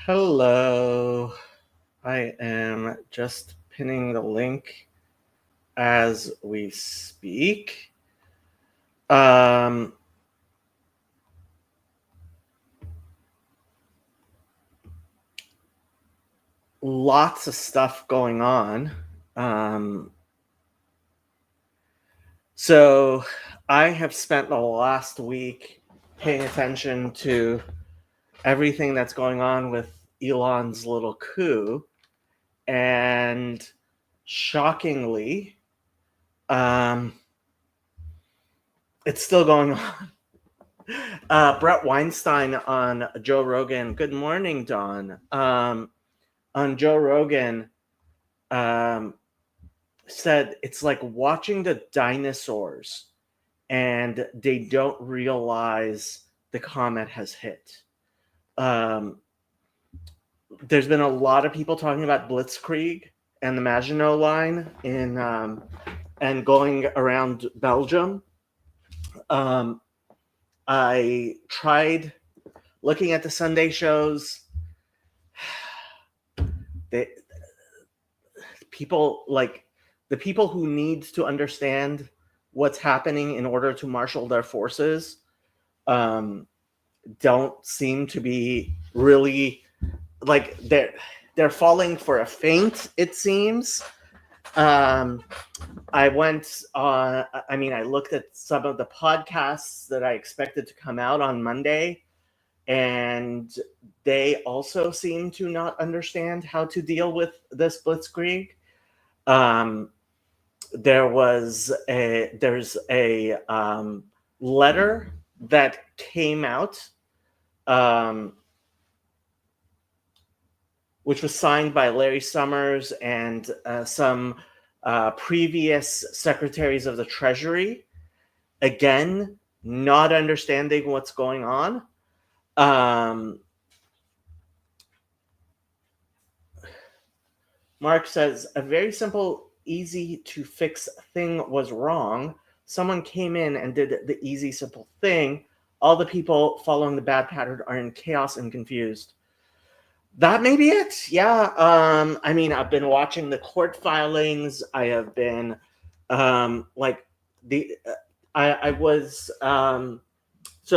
Hello. I am just pinning the link as we speak. Um, Lots of stuff going on. So I have spent the last week paying attention to everything that's going on with Elon's little coup, and shockingly, it's still going on. Brett Weinstein on Joe Rogan. Good morning, Don. On Joe Rogan, um, said it's like watching the dinosaurs, and they don't realize the comet has hit. There's been a lot of people talking about Blitzkrieg and the Maginot Line and going around Belgium. I tried looking at the Sunday shows. They, people like the people who need to understand what's happening in order to marshal their forces don't seem to be really like they're falling for a feint, it seems. I went on, I looked at some of the podcasts that I expected to come out on Monday, and they also seem to not understand how to deal with this blitzkrieg. There's a letter that came out, which was signed by Larry Summers and some previous secretaries of the Treasury. Again, not understanding what's going on. Mark says, a very simple, easy to fix thing was wrong. Someone came in and did the easy, simple thing. All the people following the bad pattern are in chaos and confused. That may be it. Yeah. I've been watching the court filings. I have been so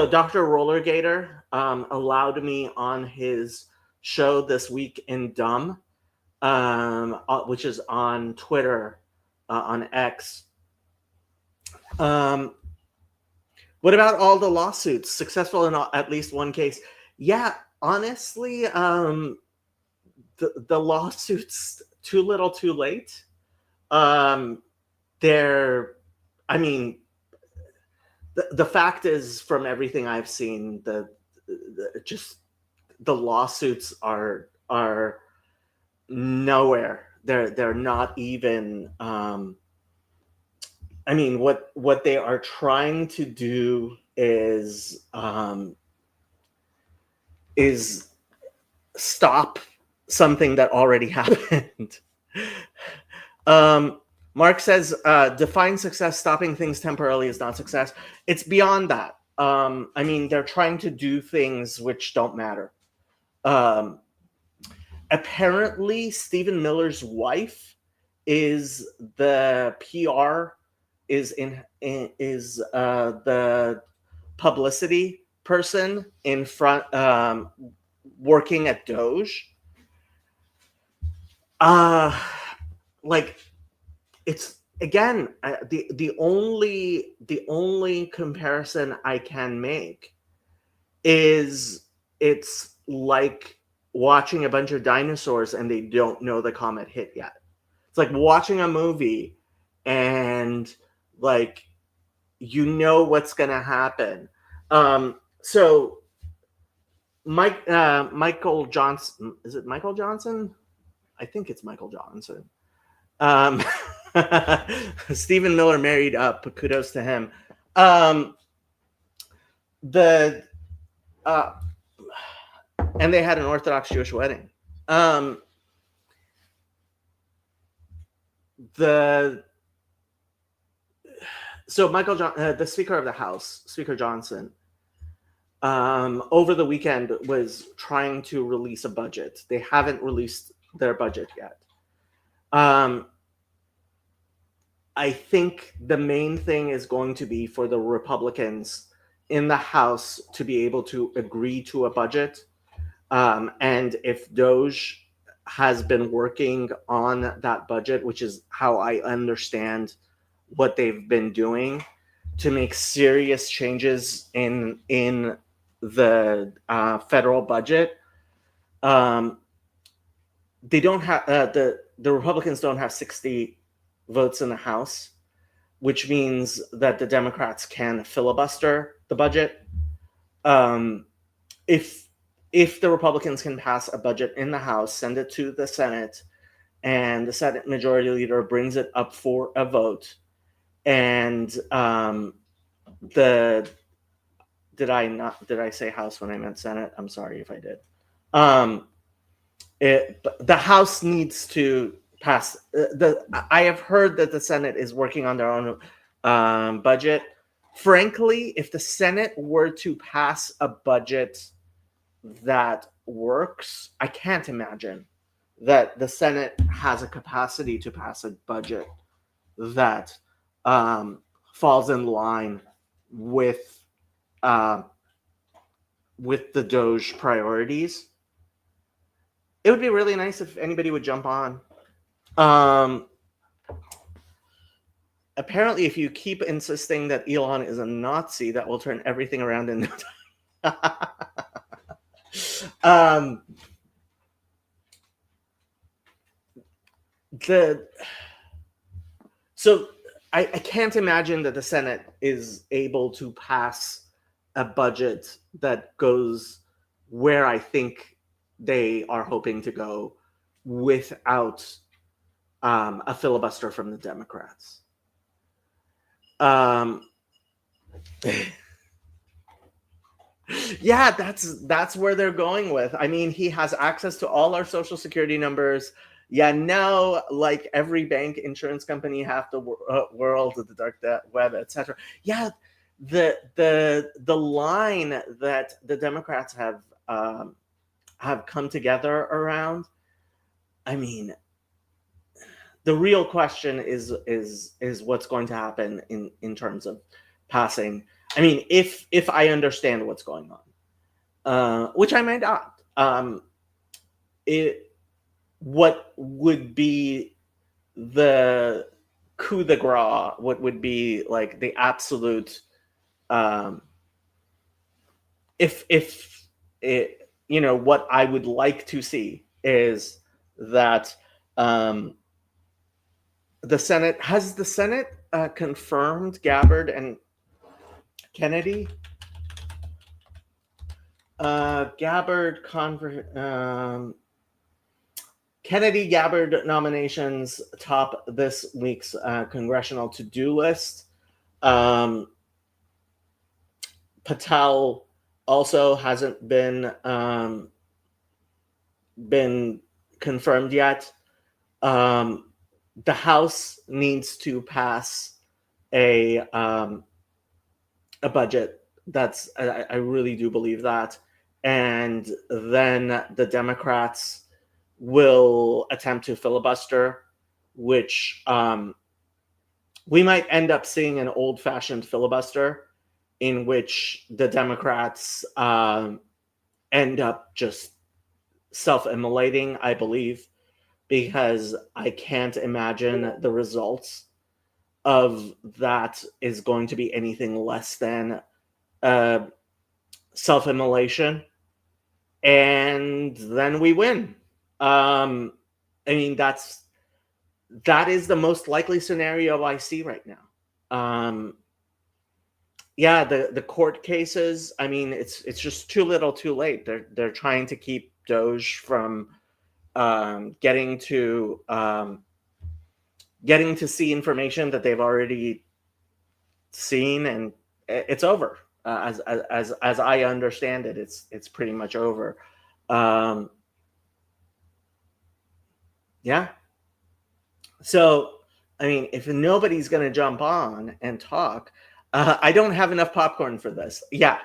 Dr. Rollergator allowed me on his show this week in Dumb, which is on Twitter, on X. What about all the lawsuits? Successful in at least one case? Yeah, honestly, the lawsuits too little, too late. The fact is, from everything I've seen, the lawsuits are nowhere. They're not even. What they are trying to do is stop something that already happened. Mark says, define success. Stopping things temporarily is not success. It's beyond that. They're trying to do things which don't matter. Apparently, Stephen Miller's wife is the PR, is the publicity person in front, working at DOGE. It's again the only comparison I can make is it's like watching a bunch of dinosaurs and they don't know the comet hit yet. It's like watching a movie and what's gonna happen. So Michael Johnson, is it Michael Johnson? I think it's Michael Johnson. Stephen Miller married up. Kudos to him. And they had an Orthodox Jewish wedding. So Michael the Speaker of the House, Speaker Johnson, over the weekend was trying to release a budget. They haven't released their budget yet. I think the main thing is going to be for the Republicans in the House to be able to agree to a budget. And if DOGE has been working on that budget, which is how I understand what they've been doing, to make serious changes in the federal budget, they don't have the Republicans don't have 60 votes in the House, which means that the Democrats can filibuster the budget. If the Republicans can pass a budget in the House, send it to the Senate, and the Senate Majority Leader brings it up for a vote, and did I say House when I meant Senate? I'm sorry if I did. The House needs to pass I have heard that the Senate is working on their own budget. Frankly, if the Senate were to pass a budget that works, I can't imagine that the Senate has a capacity to pass a budget that falls in line with the DOGE priorities. It would be really nice if anybody would jump on. Apparently, if you keep insisting that Elon is a Nazi, that will turn everything around in no time. So I can't imagine that the Senate is able to pass a budget that goes where I think they are hoping to go without a filibuster from the Democrats. Yeah, that's where they're going with. I mean, he has access to all our social security numbers. Yeah, now, like every bank, insurance company, half the world, the dark web, etc. Yeah, the line that the Democrats have come together around. I mean, the real question is what's going to happen in terms of passing. I mean, if I understand what's going on, which I might not, what would be the coup de grace? What would be like the absolute? If it, what I would like to see is that the Senate confirmed Gabbard and Kennedy. Kennedy Gabbard nominations top this week's congressional to-do list. Patel also hasn't been confirmed yet. The House needs to pass a budget. I really do believe that. And then the Democrats will attempt to filibuster, which we might end up seeing an old-fashioned filibuster in which the Democrats end up just self-immolating, I believe, because I can't imagine the results of that is going to be anything less than self-immolation, and then we win. I mean, that is the most likely scenario I see right now. Yeah, the court cases. I mean, it's just too little, too late. They're trying to keep DOGE from getting to see information that they've already seen, and it's over. As I understand it, it's pretty much over. Yeah. So, I mean, if nobody's going to jump on and talk, I don't have enough popcorn for this. Yeah.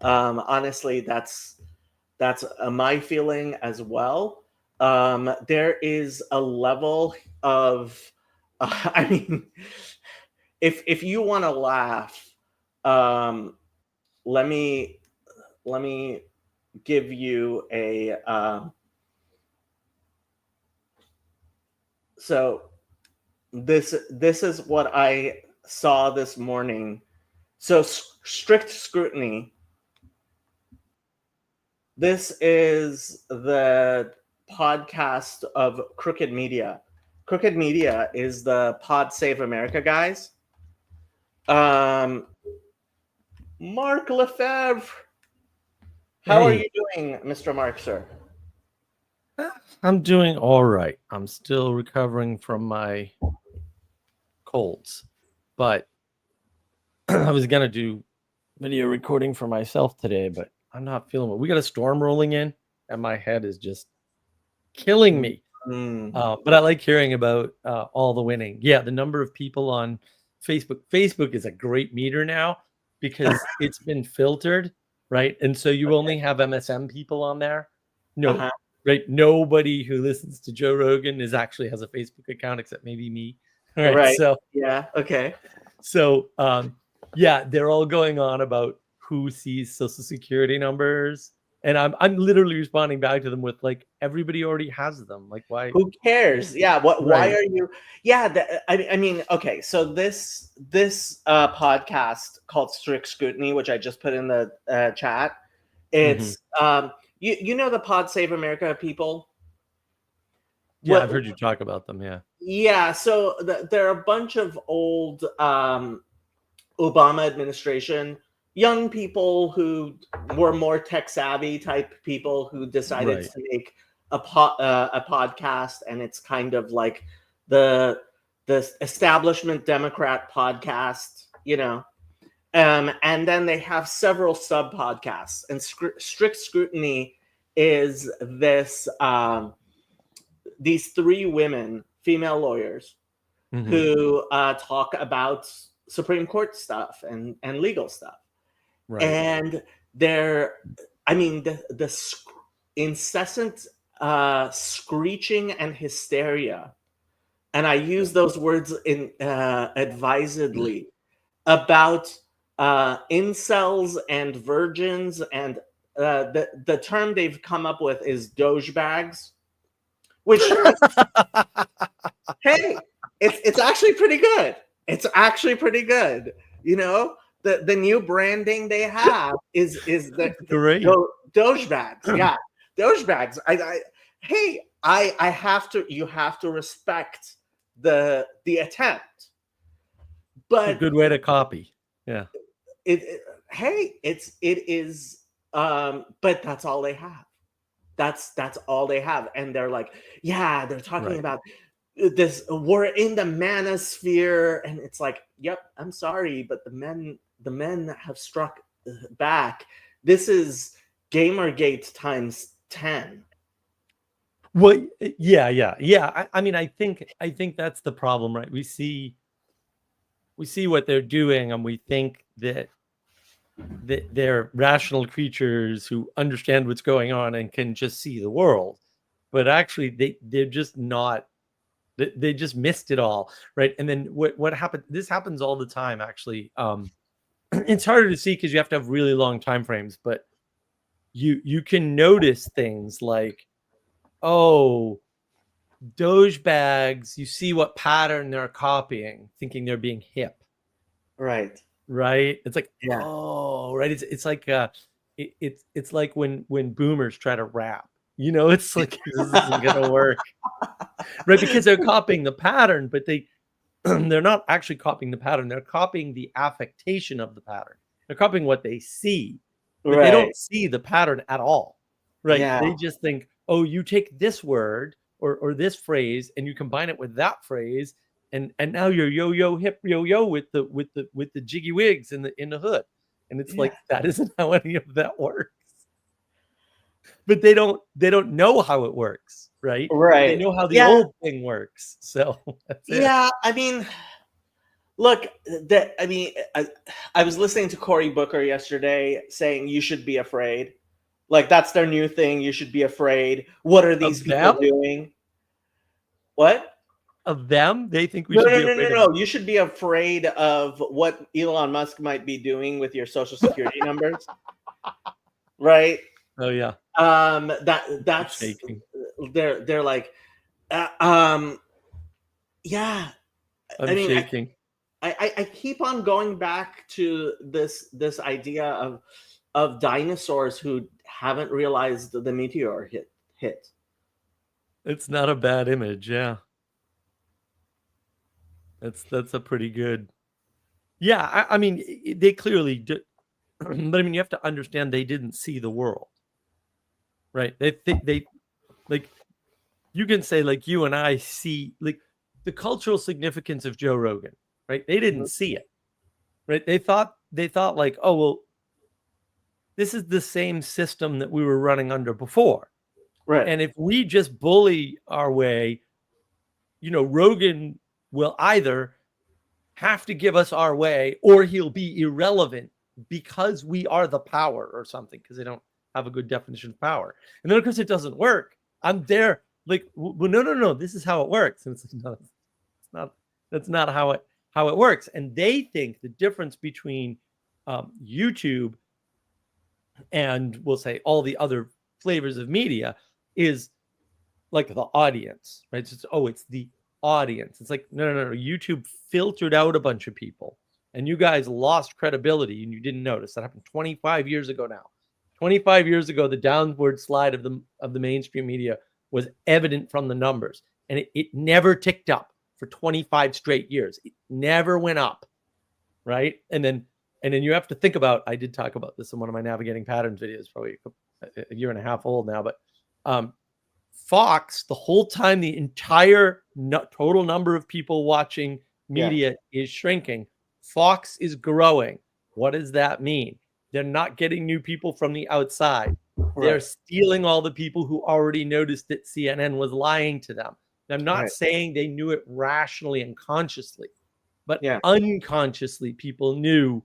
Honestly, that's my feeling as well. There is a level of, I mean, if you want to laugh, let me give you a so this is what I saw this morning. So strict scrutiny. This is the podcast of Crooked Media. Crooked Media is the Pod Save America guys. Mark Lefebvre. How are you doing, Mr. Mark, sir? I'm doing all right. I'm still recovering from my colds, but I was going to do video recording for myself today, but I'm not feeling it. We got a storm rolling in and my head is just killing me. But I like hearing about all the winning. Yeah, the number of people on Facebook. Facebook is a great meter now because it's been filtered, right? And so you only have MSM people on there. No, right? Nobody who listens to Joe Rogan actually has a Facebook account except maybe me. Right. So yeah. Okay. So yeah, they're all going on about who sees social security numbers. And I'm literally responding back to them with like, everybody already has them. Like, why? Who cares? Yeah. Right. Why are you? Yeah. I mean, okay. So this podcast called Strict Scrutiny, which I just put in the chat. It's you know the Pod Save America people. Yeah, I've heard you talk about them. Yeah. Yeah. So there are a bunch of old Obama administration young people who were more tech savvy type people who decided to make a podcast, and it's kind of like the establishment Democrat podcast, you know. And then they have several sub podcasts, and Strict Scrutiny is this these three women, female lawyers, who talk about Supreme Court stuff and legal stuff. Right. And they're, I mean, the incessant screeching and hysteria, and I use those words in advisedly, about incels and virgins, and the term they've come up with is DOGE bags, which hey, it's actually pretty good. It's actually pretty good. You know, the new branding they have is the Doge bags. Yeah, Doge bags. I have to. You have to respect the attempt. But it's a good way to copy. Yeah. It is. But that's all they have. That's all they have, and they're like, yeah, they're talking about this, we're in the manosphere, and it's like, yep, I'm sorry, but the men have struck back. This is Gamergate times 10. Well, yeah. I mean, I think that's the problem, right? We see what they're doing, and we think that they're rational creatures who understand what's going on and can just see the world, but actually they're just not. They just missed it all, right? And then what happened? This happens all the time, actually. It's harder to see because you have to have really long time frames, but you can notice things like, oh, Doge bags. You see what pattern they're copying, thinking they're being hip, right? It's like, oh, right. It's like it's like when boomers try to rap. You know, it's like, this isn't gonna work, right? Because they're copying the pattern, but they're not actually copying the pattern. They're copying the affectation of the pattern. They're copying what they see, but they don't see the pattern at all, right? Yeah. They just think, oh, you take this word or this phrase and you combine it with that phrase, and now you're yo-yo hip yo-yo with the jiggy wigs in the hood, and it's like, that isn't how any of that works. But they don't know how it works, right? They know how the old thing works. So that's it. I mean, Look, I was listening to Cory Booker yesterday saying you should be afraid. Like, that's their new thing. You should be afraid. What are these Of people them? doing? What? Of them? They think we No, should no, be no, no, afraid of. no. You should be afraid of what Elon Musk might be doing with your social security numbers, right? Oh yeah, That I'm that's shaking. they're like, uh, um, yeah. I I'm mean, shaking. I keep on going back to this idea of dinosaurs who haven't realized the meteor hit. It's not a bad image. Yeah, that's a pretty good. Yeah, I mean, they clearly do, but I mean, you have to understand they didn't see the world, right? They like you can say like you and I see like the cultural significance of Joe Rogan, right? They didn't Mhm. see it, right? They thought like, oh well, this is the same system that we were running under before. Right. And if we just bully our way, Rogan will either have to give us our way or he'll be irrelevant because we are the power or something, because they don't have a good definition of power. And then, of course, it doesn't work. I'm there like, well, no, this is how it works. And it's like, no, it's not. That's not how it works. And they think the difference between YouTube and we'll say all the other flavors of media is like the audience, right? It's the audience. It's like, no. YouTube filtered out a bunch of people and you guys lost credibility and you didn't notice. That happened 25 years ago now. 25 years ago, the downward slide of the mainstream media was evident from the numbers. And it never ticked up for 25 straight years. It never went up, right? And then you have to think about, I did talk about this in one of my navigating patterns videos, probably a year and a half old now, but Fox, the whole time the entire total number of people watching Yeah. media is shrinking, Fox is growing. What does that mean? They're not getting new people from the outside. They're Right. stealing all the people who already noticed that CNN was lying to them. I'm not Right. saying they knew it rationally and consciously, but Yeah. unconsciously people knew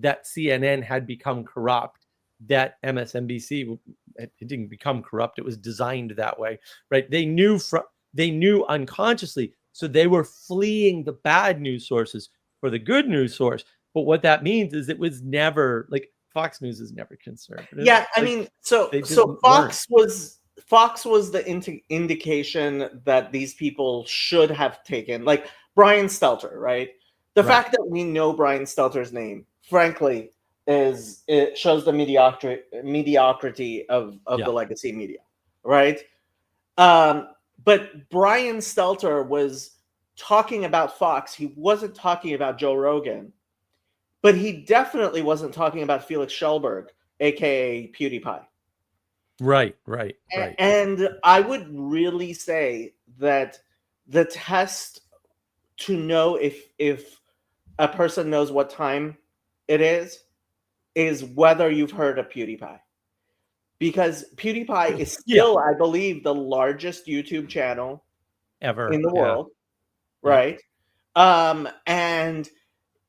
that CNN had become corrupt, that MSNBC, it didn't become corrupt, it was designed that way, right? They knew unconsciously, so they were fleeing the bad news sources for the good news source. But what that means is it was never like Fox News is never conservative. Yeah. I Like mean, so they just so weren't. Fox was the indication that these people should have taken, like Brian Stelter, right? The Right. fact that we know Brian Stelter's name, frankly, it shows the mediocrity of Yeah. the legacy media, right? Um, but Brian Stelter was talking about Fox. He wasn't talking about Joe Rogan, but he definitely wasn't talking about Felix Schellberg, aka PewDiePie. Right. And I would really say that the test to know if a person knows what time it is whether you've heard of PewDiePie. Because PewDiePie is Yeah. still, I believe, the largest YouTube channel in Ever. the Yeah. world, Yeah. right? And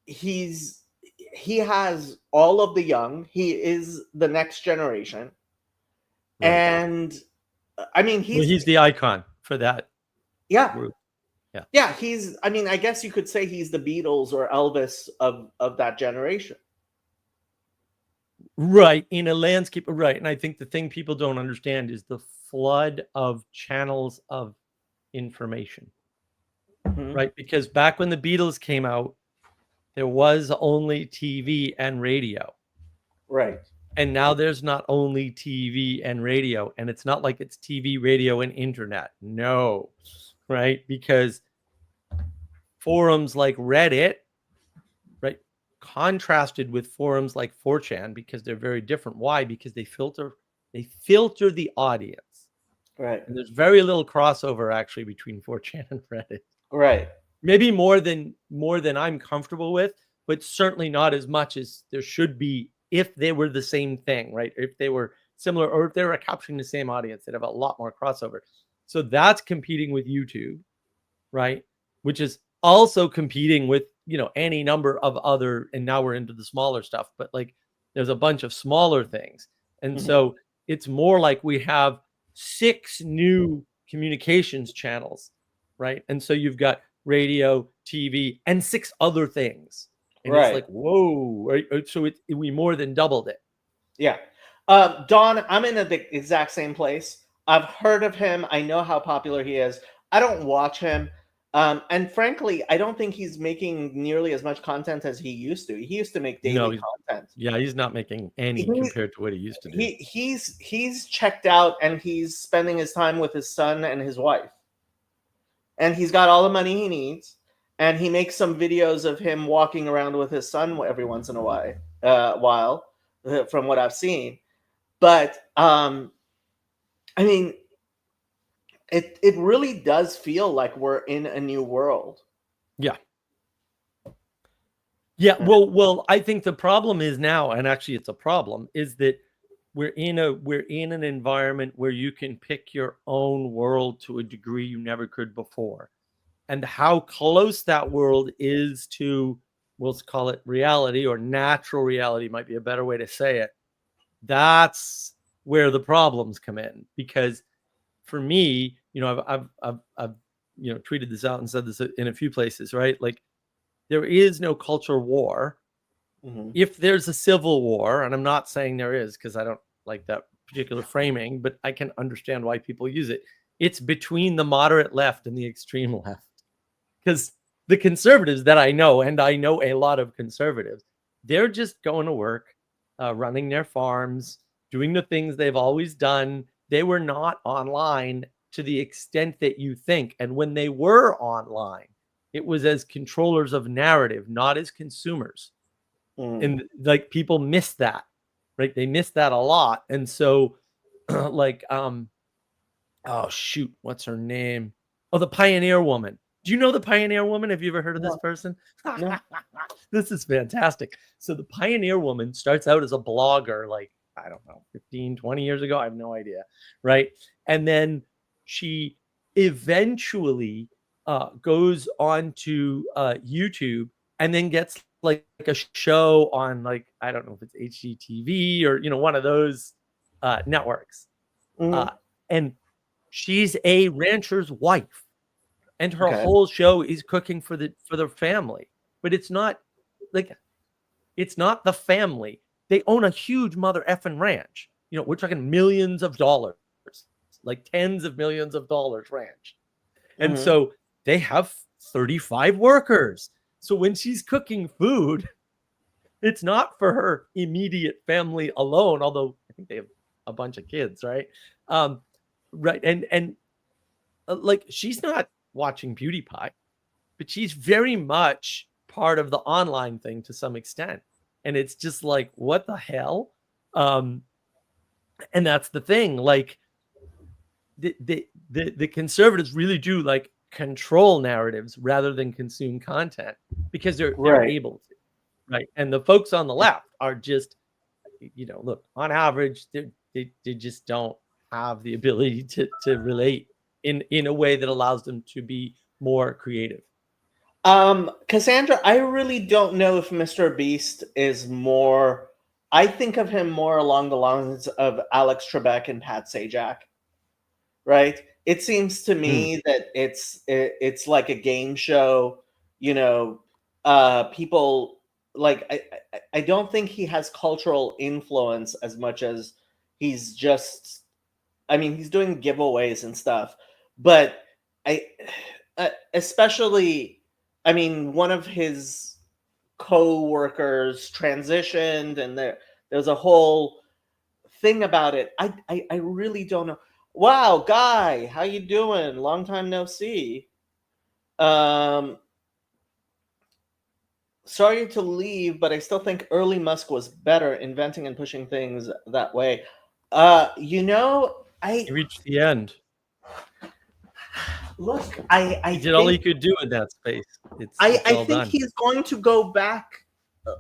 he has all of the young. He is the next generation. Right. And I mean, Well, he's the icon for that yeah, group. yeah, I mean, I guess you could say he's the Beatles or Elvis of that generation. Right, in a landscape, right. And I think the thing people don't understand is the flood of channels of information, Mhm. right? Because back when the Beatles came out, there was only TV and radio. Right. And now there's not only TV and radio, and it's not like it's TV, radio, and internet. No, right? Because forums like Reddit, right, contrasted with forums like 4chan because they're very different. Why? Because they filter the audience. Right. And there's very little crossover actually between 4chan and Reddit. Right. Maybe more than I'm comfortable with, but certainly not as much as there should be if they were the same thing, right? If they were similar or if they were capturing the same audience, they'd have a lot more crossover. So that's competing with YouTube, right? Which is also competing with, any number of other, and now we're into the smaller stuff, but like there's a bunch of smaller things. And so it's more like we have 6 new communications channels, right? And so you've got radio, TV, and 6 other things. And it's like, whoa, right? So we more than doubled it. Yeah. Don, I'm in the exact same place. I've heard of him. I know how popular he is. I don't watch him. And frankly, I don't think he's making nearly as much content as he used to. He used to make daily content. Yeah, he's not making any compared to what he used to do. He's checked out, and he's spending his time with his son and his wife. And he's got all the money he needs. And he makes some videos of him walking around with his son every once in a while, from what I've seen. But I mean, it really does feel like we're in a new world. Yeah. Yeah. Well, I think the problem is now, and actually it's a problem, is that we're in an environment where you can pick your own world to a degree you never could before. And how close that world is to, we'll call it reality, or natural reality might be a better way to say it. That's where the problems come in. Because for me, I've tweeted this out and said this in a few places, right? Like, there is no culture war. If there's a civil war, and I'm not saying there is, because I don't like that particular framing, but I can understand why people use it. It's between the moderate left and the extreme left. Because the conservatives that I know, and I know a lot of conservatives, they're just going to work, running their farms, doing the things they've always done. They were not online to the extent that you think. And when they were online, it was as controllers of narrative, not as consumers. And like, people miss that, right? They miss that a lot. And so like, oh shoot, what's her name? Oh, the Pioneer Woman. Do you know the Pioneer Woman? Have you ever heard of this person? No. This is fantastic. So the Pioneer Woman starts out as a blogger, like, I don't know, 15, 20 years ago. I have no idea. Right. And then she eventually goes on to YouTube, and then gets like a show on, like, I don't know if it's HGTV or, one of those networks. And she's a rancher's wife. And her whole show is cooking for the family. But it's not the family. They own a huge mother effing ranch. We're talking millions of dollars, like tens of millions of dollars ranch. And so they have 35 workers. So when she's cooking food, it's not for her immediate family alone, although I think they have a bunch of kids, right? Right. And like, she's not watching PewDiePie, but she's very much part of the online thing to some extent. And it's just like, what the hell? And that's the thing. Like, the conservatives really do like control narratives rather than consume content, because they're able to, right? And the folks on the left are just, look, on average, they just don't have the ability to relate in a way that allows them to be more creative. Cassandra, I really don't know if Mr. Beast is more. I think of him more along the lines of Alex Trebek and Pat Sajak, right? It seems to me that it's like a game show. People like. I don't think he has cultural influence as much as he's just. I mean, he's doing giveaways and stuff, but especially. I mean, one of his co-workers transitioned, and there's a whole thing about it. I really don't know. Wow, Guy, how you doing? Long time no see. Sorry to leave, but I still think early Musk was better, inventing and pushing things that way. He reached the end. Look, I he did all he could do in that space. I think he's going to go back.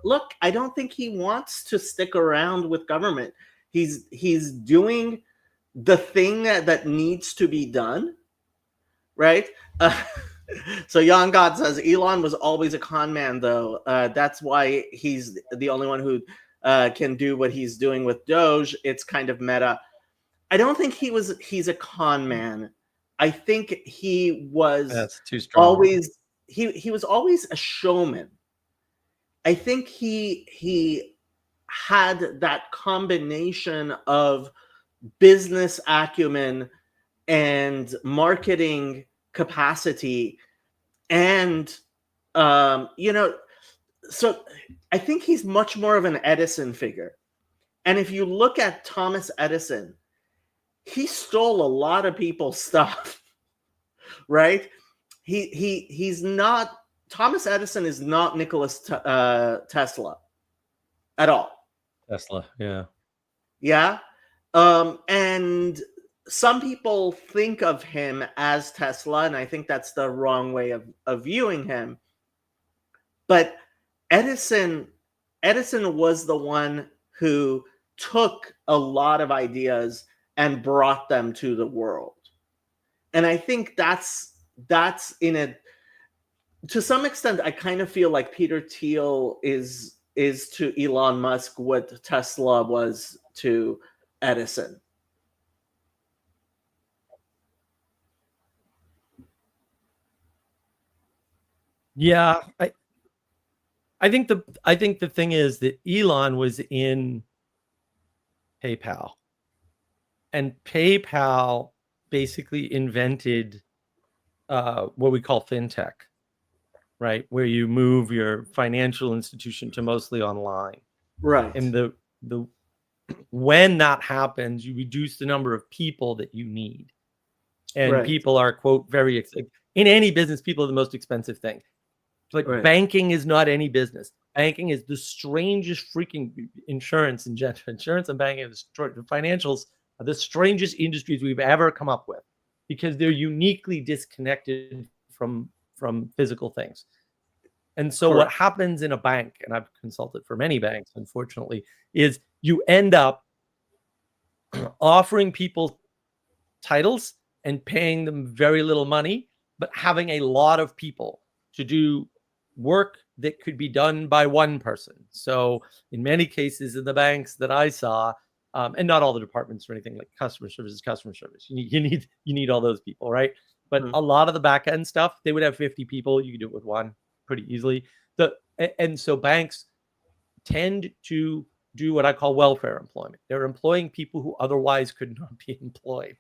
Look, I don't think he wants to stick around with government. He's doing the thing that needs to be done, right? So Young God says Elon was always a con man, though. That's why he's the only one who can do what he's doing with Doge. It's kind of meta. I don't think he's a con man. I think he was That's too strong. he was always a showman. I think he had that combination of business acumen and marketing capacity, and so I think he's much more of an Edison figure. And if you look at Thomas Edison, he stole a lot of people's stuff, right? He's not, Thomas Edison is not Nicholas Tesla at all. Tesla, yeah. Yeah. And some people think of him as Tesla, and I think that's the wrong way of viewing him. But Edison was the one who took a lot of ideas and brought them to the world. And I think that's in a, to some extent, I kind of feel like Peter Thiel is to Elon Musk what Tesla was to Edison. Yeah, I think the thing is that Elon was in PayPal, and PayPal basically invented what we call fintech, right? Where you move your financial institution to mostly online. Right. And the when that happens, you reduce the number of people that you need. And Right. people are, quote, very in any business, people are the most expensive thing. But Right. banking is not any business. Banking is the strangest freaking insurance and banking, the financials are the strangest industries we've ever come up with, because they're uniquely disconnected from physical things. And so Correct. what happens in a bank, and I've consulted for many banks, unfortunately, is you end up offering people titles and paying them very little money, but having a lot of people to do work that could be done by one person. So in many cases in the banks that I saw, and not all the departments or anything, like customer service. You need all those people, right? But a lot of the back end stuff, they would have 50 people. You could do it with one pretty easily. And so banks tend to do what I call welfare employment. They're employing people who otherwise could not be employed.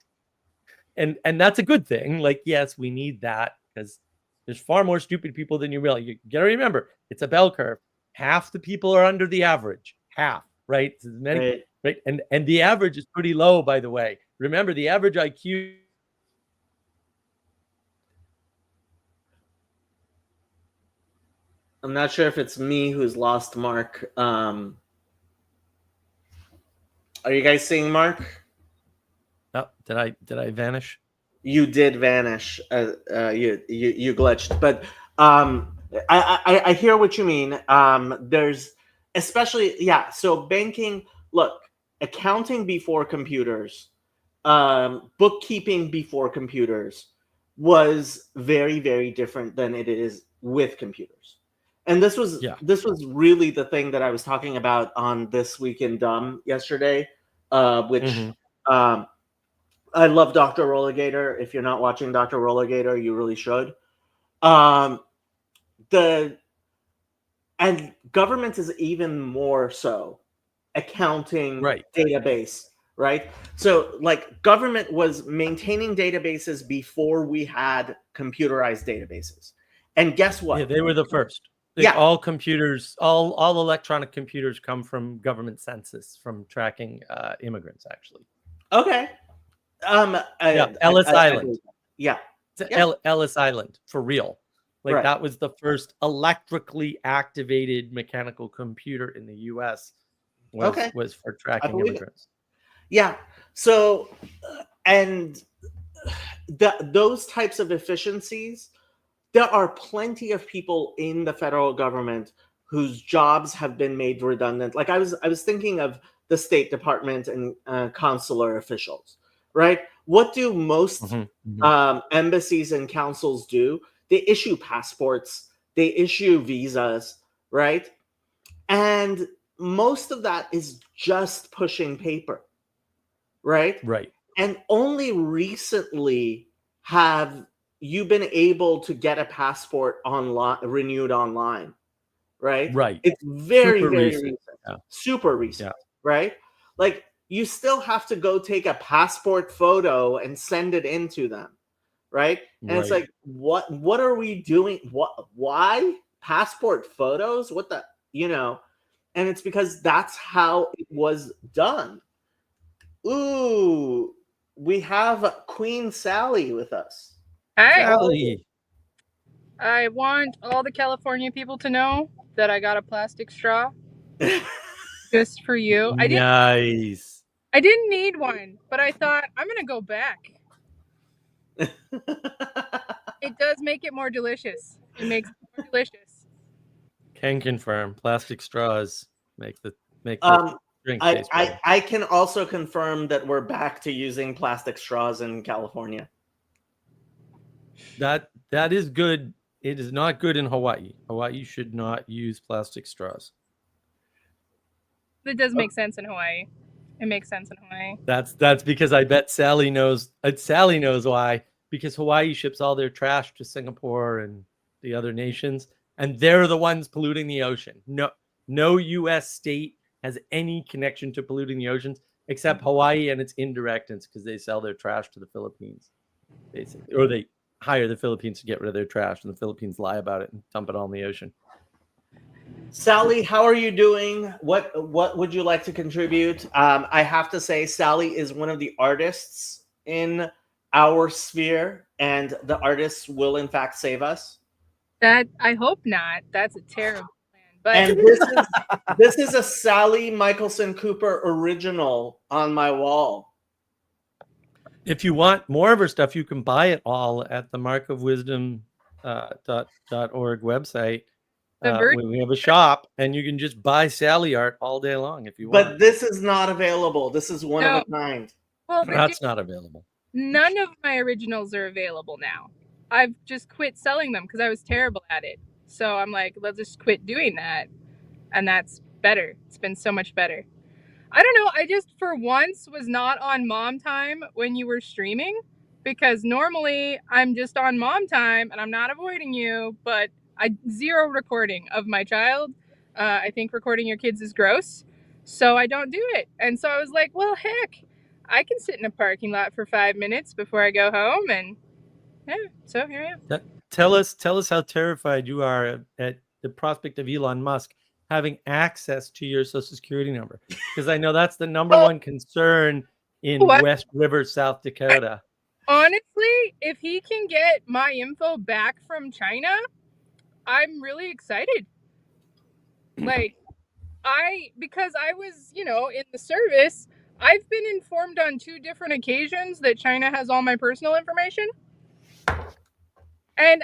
And that's a good thing. Like, yes, we need that, because there's far more stupid people than you realize. You gotta remember, it's a bell curve. Half the people are under the average. Half, right? Right. And the average is pretty low, by the way. Remember, the average IQ. I'm not sure if it's me who's lost Mark. Are you guys seeing Mark? Oh, did I vanish? You did vanish. You glitched, but I hear what you mean. There's especially, yeah. So banking, look, accounting before computers, bookkeeping before computers was very, very different than it is with computers. And this was really the thing that I was talking about on This Week in Dumb yesterday, which I love Dr. Rollergator. If you're not watching Dr. Rollergator, you really should. And government is even more so accounting database, right? So like government was maintaining databases before we had computerized databases. And guess what? Yeah, they were the first. All computers, all electronic computers come from government census, from tracking immigrants, actually. Okay. Ellis Island. Ellis Island, for real. Like that was the first electrically activated mechanical computer in the US was for tracking immigrants. Yeah. So and those types of efficiencies, there are plenty of people in the federal government whose jobs have been made redundant. Like I was thinking of the State Department and consular officials, right? What do most embassies and councils do? They issue passports, they issue visas, right? And most of that is just pushing paper, right? Right. And only recently have you been able to get a passport online, renewed online, right? Right. It's very, Super very recent. recent, Yeah. super recent, Yeah. right? Like you still have to go take a passport photo and send it in to them, right? And it's Right. like, what are we doing? Why passport photos? What the, you know? And it's because that's how it was done. Ooh, we have Queen Sally with us. Hi. Sally. I want all the California people to know that I got a plastic straw just for you. Nice. I didn't need one, but I thought I'm gonna go back. It does make it more delicious. It makes it more delicious. Can confirm. Plastic straws make the drink I, taste better. I can also confirm that we're back to using plastic straws in California. That is good. It is not good in Hawaii. Hawaii should not use plastic straws. It does make sense in Hawaii. It makes sense in Hawaii. That's because I bet Sally knows. Sally knows why. Because Hawaii ships all their trash to Singapore and the other nations, and they're the ones polluting the ocean. No U.S. state has any connection to polluting the oceans except Hawaii, and it's indirect. And it's because they sell their trash to the Philippines, basically, or they hire the Philippines to get rid of their trash, and the Philippines lie about it and dump it all in the ocean. Sally, how are you doing? What would you like to contribute? I have to say, Sally is one of the artists in our sphere, and the artists will in fact save us. That I hope not. That's a terrible plan. But And this is a Sally Michelson Cooper original on my wall. If you want more of her stuff, you can buy it all at the markofwisdom.org website. We have a shop, and you can just buy Sally art all day long if you want. But this is not available. This is one of a kind. Well, that's not available. None of my originals are available now. I've just quit selling them because I was terrible at it. So I'm like, let's just quit doing that. And that's better. It's been so much better. I don't know. I just, for once, was not on mom time when you were streaming, because normally I'm just on mom time and I'm not avoiding you, but zero recording of my child. I think recording your kids is gross. So I don't do it. And so I was like, well, heck, I can sit in a parking lot for 5 minutes before I go home. And yeah, so here I am. Tell us how terrified you are at the prospect of Elon Musk having access to your social security number, because I know that's the number one concern in West River, South Dakota. Honestly, if he can get my info back from China, I'm really excited. Like, because I was, in the service, I've been informed on 2 different occasions that China has all my personal information. And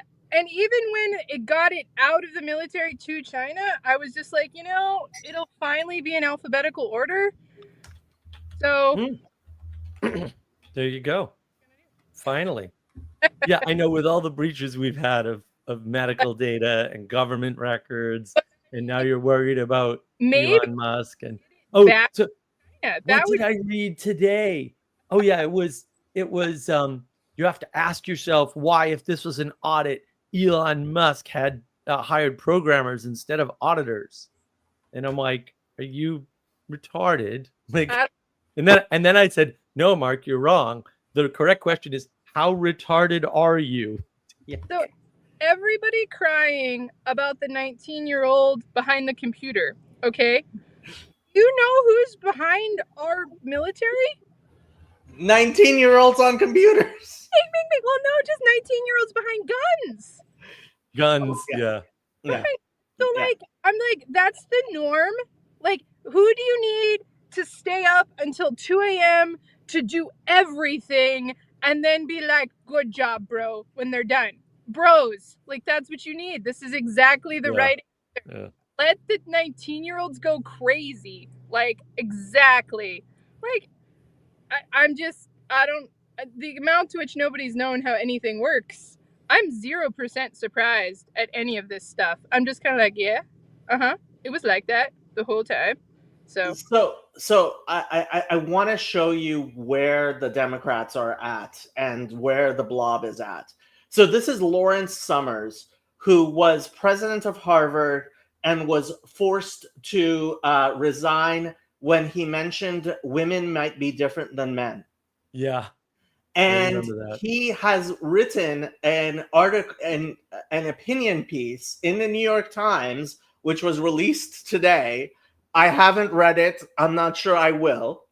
even when it got it out of the military to China, I was just like, it'll finally be in alphabetical order. So there you go. Finally. Yeah, I know, with all the breaches we've had of medical data and government records, and now you're worried about Elon Musk and what did I read today? Oh yeah, it was you have to ask yourself why, if this was an audit, Elon Musk had hired programmers instead of auditors. And I'm like, are you retarded? Like, and then I said, no, Mark, you're wrong. The correct question is, how retarded are you? Yeah. So everybody crying about the 19-year-old behind the computer, okay? You know who's behind our military? 19-year-olds on computers. Well, no, just 19-year-olds behind guns. Guns, yeah. So, I'm like, that's the norm. Like, who do you need to stay up until 2 a.m. to do everything and then be like, good job, bro, when they're done? Bros, like, that's what you need. This is exactly the right answer. Yeah. Let the 19-year-olds go crazy. Like, exactly. Like, I don't, the amount to which nobody's known how anything works, I'm 0% surprised at any of this stuff. I'm just kind of like, yeah, it was like that the whole time. So I want to show you where the Democrats are at and where the blob is at. So this is Lawrence Summers, who was president of Harvard and was forced to resign when he mentioned women might be different than men. Yeah. And he has written an article, an opinion piece in the New York Times, which was released today. I haven't read it. I'm not sure I will.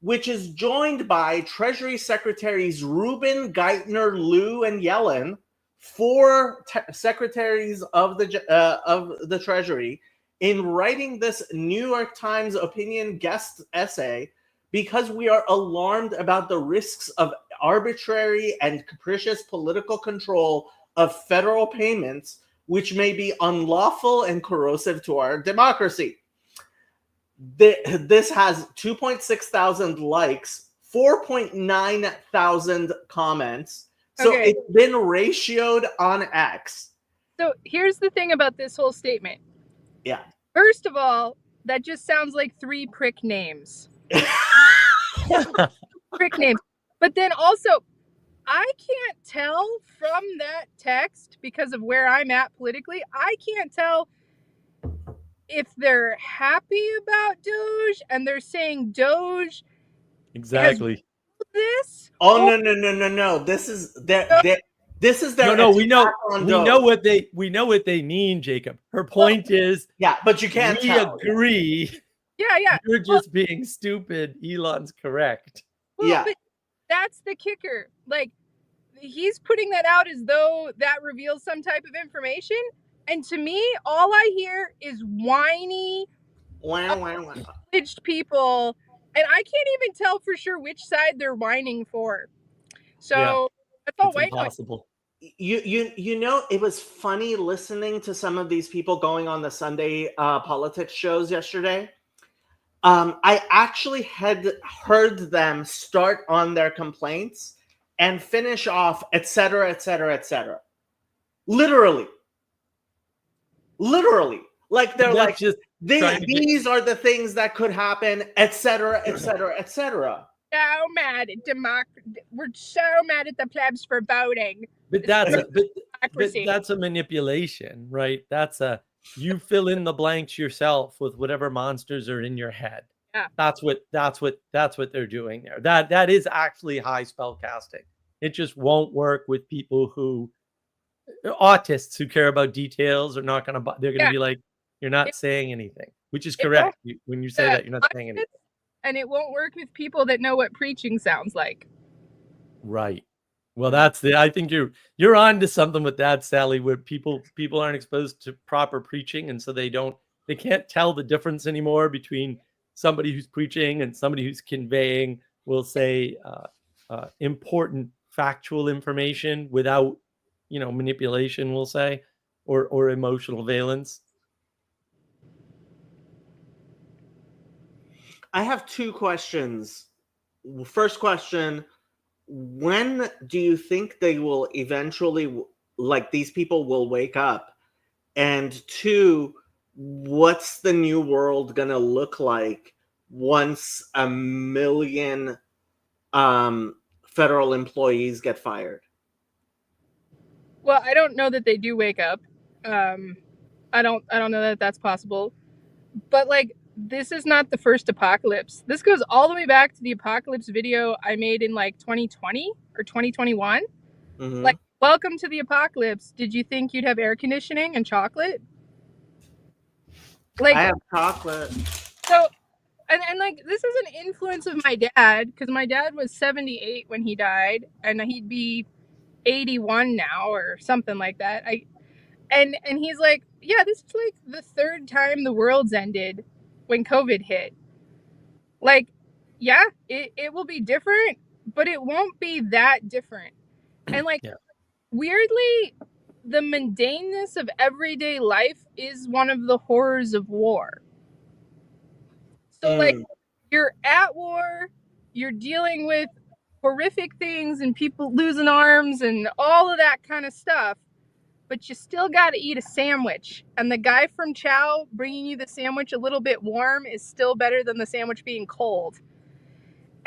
Which is joined by Treasury Secretaries Rubin, Geithner, Liu, and Yellen, four secretaries of the Treasury, in writing this New York Times opinion guest essay, because we are alarmed about the risks of arbitrary and capricious political control of federal payments, which may be unlawful and corrosive to our democracy. This has 2.6 thousand likes, 4.9 thousand comments. So okay. It's been ratioed on X. So here's the thing about this whole statement. Yeah. First of all, that just sounds like 3 prick names. Prick names. But then also, I can't tell from that text, because of where I'm at politically, I can't tell if they're happy about DOGE and they're saying DOGE exactly this. Oh, no. This is their no, we know what they mean, Jacob. Her point is, yeah, but you can't tell. Agree. Yeah. You're just being stupid. Elon's correct. Well, yeah. But that's the kicker. Like, he's putting that out as though that reveals some type of information. And to me, all I hear is whiny, privileged people. And I can't even tell for sure which side they're whining for. So that's all it's impossible. You know, it was funny listening to some of these people going on the Sunday politics shows yesterday. I actually had heard them start on their complaints and finish off, etc., etc., etc. Literally. Like they're like, these are the things that could happen, etc., etc., etc. So mad at we're so mad at the plebs for voting. But that's a manipulation, right? You fill in the blanks yourself with whatever monsters are in your head. Yeah. That's what they're doing there. That is actually high spell casting. It just won't work with people who autists who care about details are not going to. They're going to be like, you're not saying anything, which is correct. When you say that, you're not saying anything. And it won't work with people that know what preaching sounds like. Right. Well, I think you're on to something with that, Sally, where people aren't exposed to proper preaching, and so they can't tell the difference anymore between somebody who's preaching and somebody who's conveying, we'll say, important factual information without, manipulation, we'll say, or emotional valence. I have 2 questions. First question, when do you think they will eventually, like, these people will wake up? And 2, what's the new world going to look like once 1 million federal employees get fired? Well, I don't know that they do wake up. I don't know that that's possible. But like, this is not the first apocalypse. This goes all the way back to the apocalypse video I made in like 2020 or 2021. Mm-hmm. Like, welcome to the apocalypse. Did you think you'd have air conditioning and chocolate? Like, I have chocolate. So, and like, this is an influence of my dad, because my dad was 78 when he died, and he'd be 81 now or something like that. And he's like, yeah, this is like the 3rd time the world's ended when COVID hit. Like, yeah, it will be different, but it won't be that different. And like, weirdly, the mundaneness of everyday life is one of the horrors of war. So like, you're at war, you're dealing with horrific things and people losing arms and all of that kind of stuff, but you still got to eat a sandwich. And the guy from Chow bringing you the sandwich a little bit warm is still better than the sandwich being cold.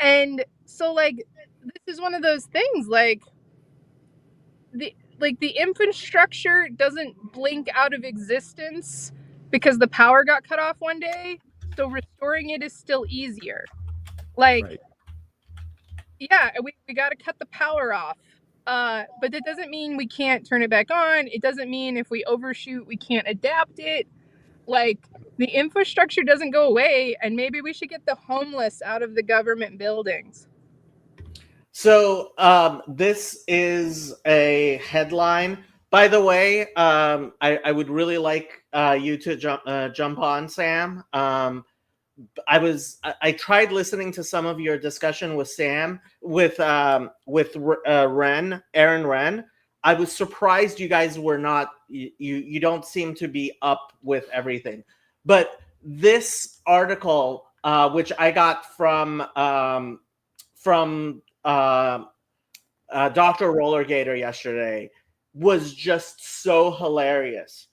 And so, like, this is one of those things, like the infrastructure doesn't blink out of existence because the power got cut off one day. So restoring it is still easier. Like, Right. yeah, we got to cut the power off. But that doesn't mean we can't turn it back on. It doesn't mean if we overshoot, we can't adapt it. Like, the infrastructure doesn't go away, and maybe we should get the homeless out of the government buildings. So this is a headline. By the way, I would really like you to jump on, Sam. I tried listening to some of your discussion with Sam with Aaron Wren. I was surprised you guys were not. You don't seem to be up with everything. But this article, which I got from Dr. Rollergator yesterday, was just so hilarious.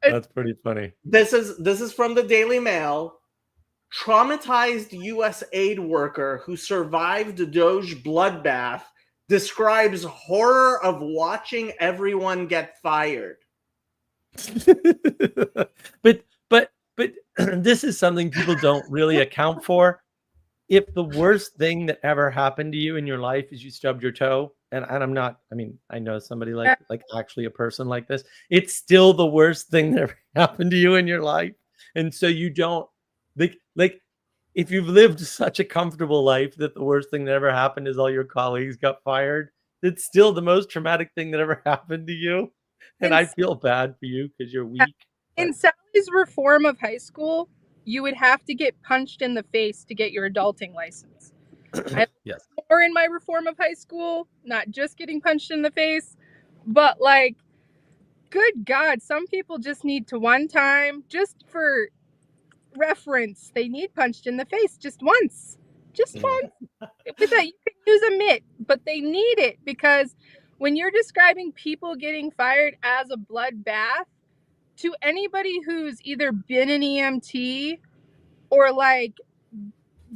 That's pretty funny. This is from the Daily Mail. Traumatized U.S. aid worker who survived the DOGE bloodbath describes horror of watching everyone get fired. but this is something people don't really account for. If the worst thing that ever happened to you in your life is you stubbed your toe, and I'm not, I mean, I know somebody like actually a person like this, it's still the worst thing that ever happened to you in your life. And so you don't, like if you've lived such a comfortable life that the worst thing that ever happened is all your colleagues got fired, it's still the most traumatic thing that ever happened to you. And I feel bad for you because you're weak. In Sally's reform of high school, you would have to get punched in the face to get your adulting license. I yes. more in my reform of high school, not just getting punched in the face, but like, good God, some people just need to one time, just for reference, they need punched in the face just once. Just once. With that, you can use a mitt, but they need it because when you're describing people getting fired as a bloodbath, to anybody who's either been an EMT or like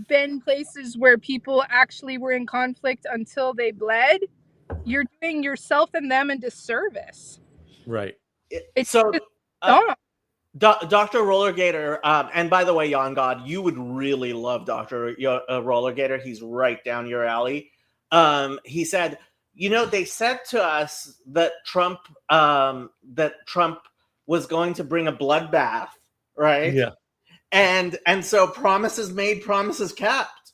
been places where people actually were in conflict until they bled, you're doing yourself and them a disservice. Right. So, Dr. Rollergator, and by the way, Yon God, you would really love Dr. Rollergator. He's right down your alley. He said, they said to us that Trump was going to bring a bloodbath, right? Yeah. And so promises made, promises kept.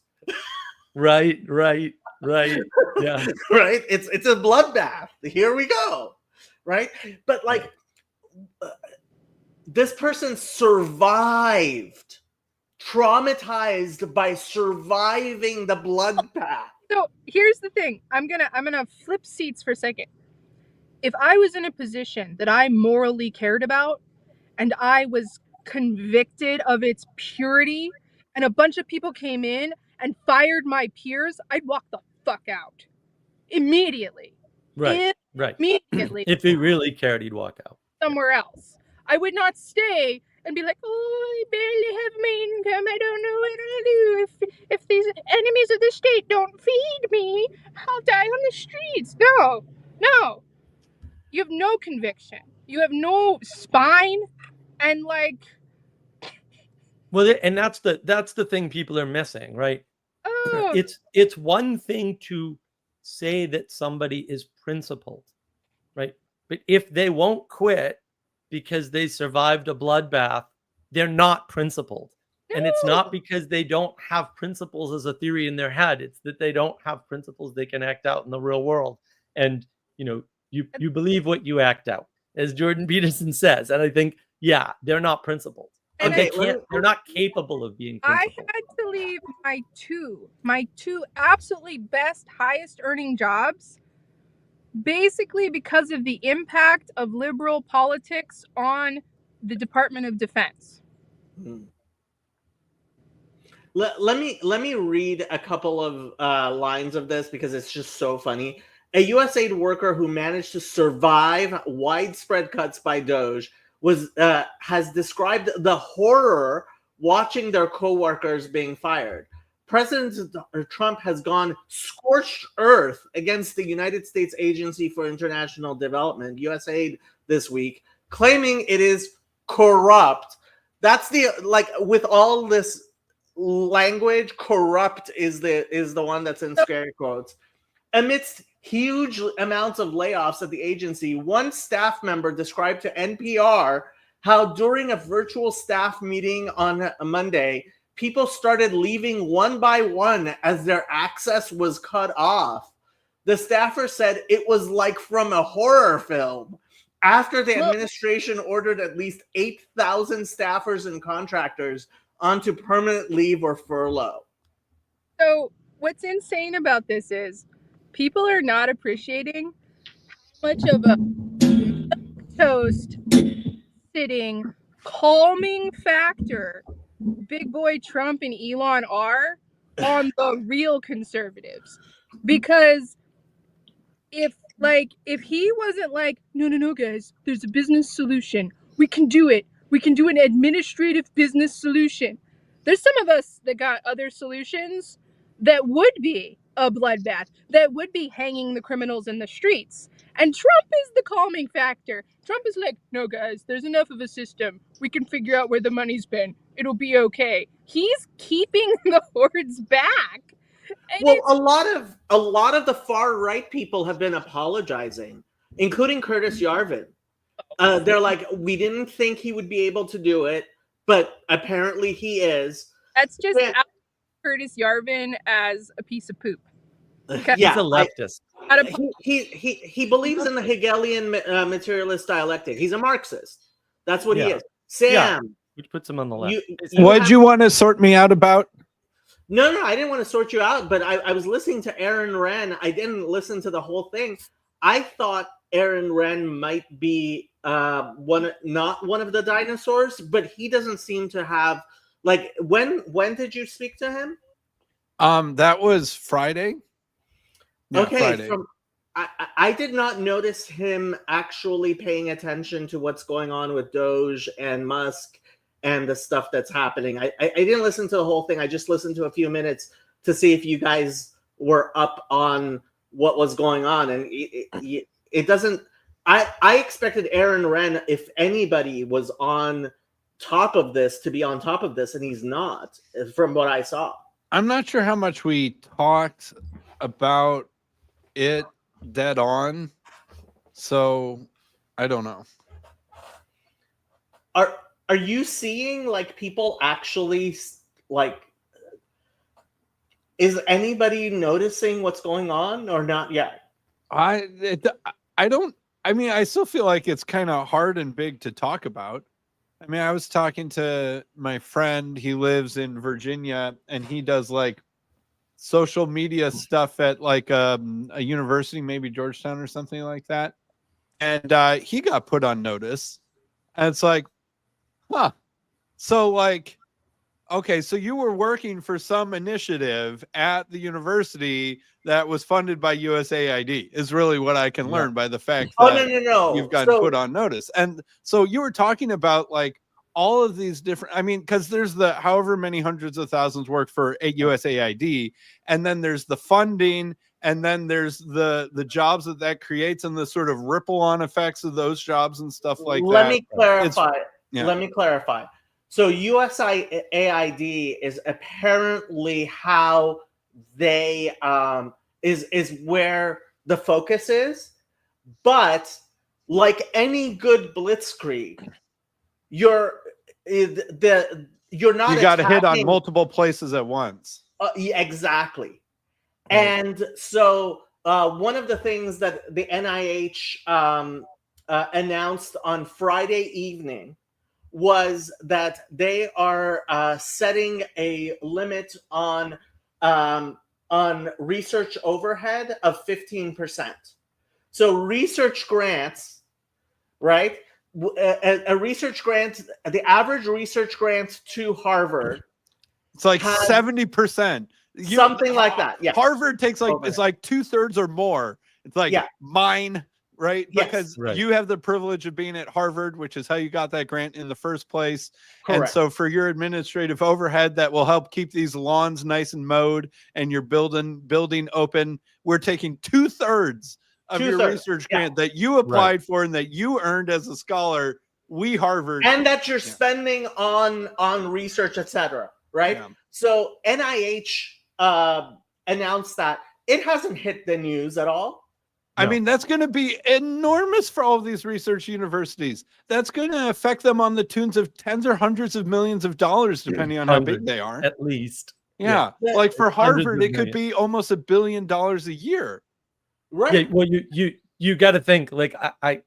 Right. Yeah. Right? It's a bloodbath. Here we go. Right? But like this person survived, traumatized by surviving the bloodbath. So here's the thing. I'm gonna flip seats for a second. If I was in a position that I morally cared about and I was convicted of its purity and a bunch of people came in and fired my peers, I'd walk the fuck out immediately. Right. Immediately. If he really cared, he'd walk out somewhere else. I would not stay and be like, oh, I barely have my income. I don't know what I'll do if these enemies of the state don't feed me. I'll die on the streets. No. You have no conviction. You have no spine, and like. Well, and that's the thing people are missing, right? Oh. It's one thing to say that somebody is principled, right? But if they won't quit because they survived a bloodbath, they're not principled. No. And it's not because they don't have principles as a theory in their head. It's that they don't have principles they can act out in the real world. And, you believe what you act out, as Jordan Peterson says. And I think, yeah, they're not principled. And they're not capable of being principled. I had to leave my two absolutely best, highest earning jobs basically because of the impact of liberal politics on the Department of Defense. Let me read a couple of lines of this because it's just so funny. A USAID worker who managed to survive widespread cuts by DOGE has described the horror watching their coworkers being fired. President Trump has gone scorched earth against the United States Agency for International Development, USAID, this week, claiming it is corrupt. That's with all this language, corrupt is the one that's in scare quotes. Amidst huge amounts of layoffs at the agency, one staff member described to NPR how during a virtual staff meeting on a Monday, people started leaving one by one as their access was cut off. The staffer said it was like from a horror film. After the administration ordered at least 8,000 staffers and contractors onto permanent leave or furlough. So what's insane about this is people are not appreciating how much of a toast sitting calming factor big boy Trump and Elon are on the real conservatives. Because if he wasn't like, no guys, there's a business solution, we can do it, we can do an administrative business solution, there's some of us that got other solutions that would be a bloodbath, that would be hanging the criminals in the streets. And Trump is the calming factor. Trump is like, no guys, there's enough of a system, we can figure out where the money's been, it'll be okay. He's keeping the hordes back. And well, a lot of the far right people have been apologizing, including Curtis Yarvin. They're like, we didn't think he would be able to do it, but apparently he is. That's just Curtis Yarvin as a piece of poop. Okay. Yeah, he's a leftist. He believes in the Hegelian materialist dialectic. He's a Marxist. That's what he is. Sam, which puts him on the left. What'd you want to sort me out about? No, I didn't want to sort you out, but I was listening to Aaron Wren. I didn't listen to the whole thing. I thought Aaron Wren might be not one of the dinosaurs, but he doesn't seem to have when did you speak to him? That was Friday. Yeah, okay, Friday. I did not notice him actually paying attention to what's going on with DOGE and Musk and the stuff that's happening. I didn't listen to the whole thing. I just listened to a few minutes to see if you guys were up on what was going on. And it doesn't, I expected Aaron Wren, if anybody was on top of this, to be on top of this, and he's not, from what I saw. I'm not sure how much we talked about it dead on. So I don't know. Are you seeing people actually is anybody noticing what's going on or not yet? I still feel like it's kind of hard and big to talk about. I mean, I was talking to my friend, he lives in Virginia, and he does social media stuff at a university, maybe Georgetown or something like that. And he got put on notice. And it's like, huh. So okay, so you were working for some initiative at the university that was funded by USAID is really what I can learn by the fact that you've gotten put on notice. And so you were talking about all of these different, I mean, because there's the however many hundreds of thousands work for USAID, and then there's the funding, and then there's the jobs that creates and the sort of ripple on effects of those jobs and stuff like that. Let me clarify. Let me clarify. So USAID is apparently how they is where the focus is, but like any good blitzkrieg, you're not. You got to hit on multiple places at once. Yeah, exactly. And so one of the things that the NIH announced on Friday evening was that they are setting a limit on research overhead of 15%. So research grants, right? A research grant, the average research grant to Harvard It's like has 70%. something like that. Yeah. Harvard takes like, Over it's it. like 2/3 or more. It's like Yeah. mine, right? Yes. Because Right. you have the privilege of being at Harvard, which is how you got that grant in the first place. And Correct. so for your administrative overhead that will help keep these lawns nice and mowed and your building open, we're taking 2/3 of your 2/3, research yeah. grant that you applied for and that you earned as a scholar. We Harvard. And that you're spending on research, etc. Right? Yeah. So NIH announced that. It hasn't hit the news at all. I No. mean, that's going to be enormous for all of these research universities. That's going to affect them on the tunes of tens or hundreds of millions of dollars, depending on how big Hundreds, they are. at least. Yeah. Yeah. Like for Hundreds Harvard, of it could be almost $1 billion a year. Right. Yeah, well, you got to think, like, I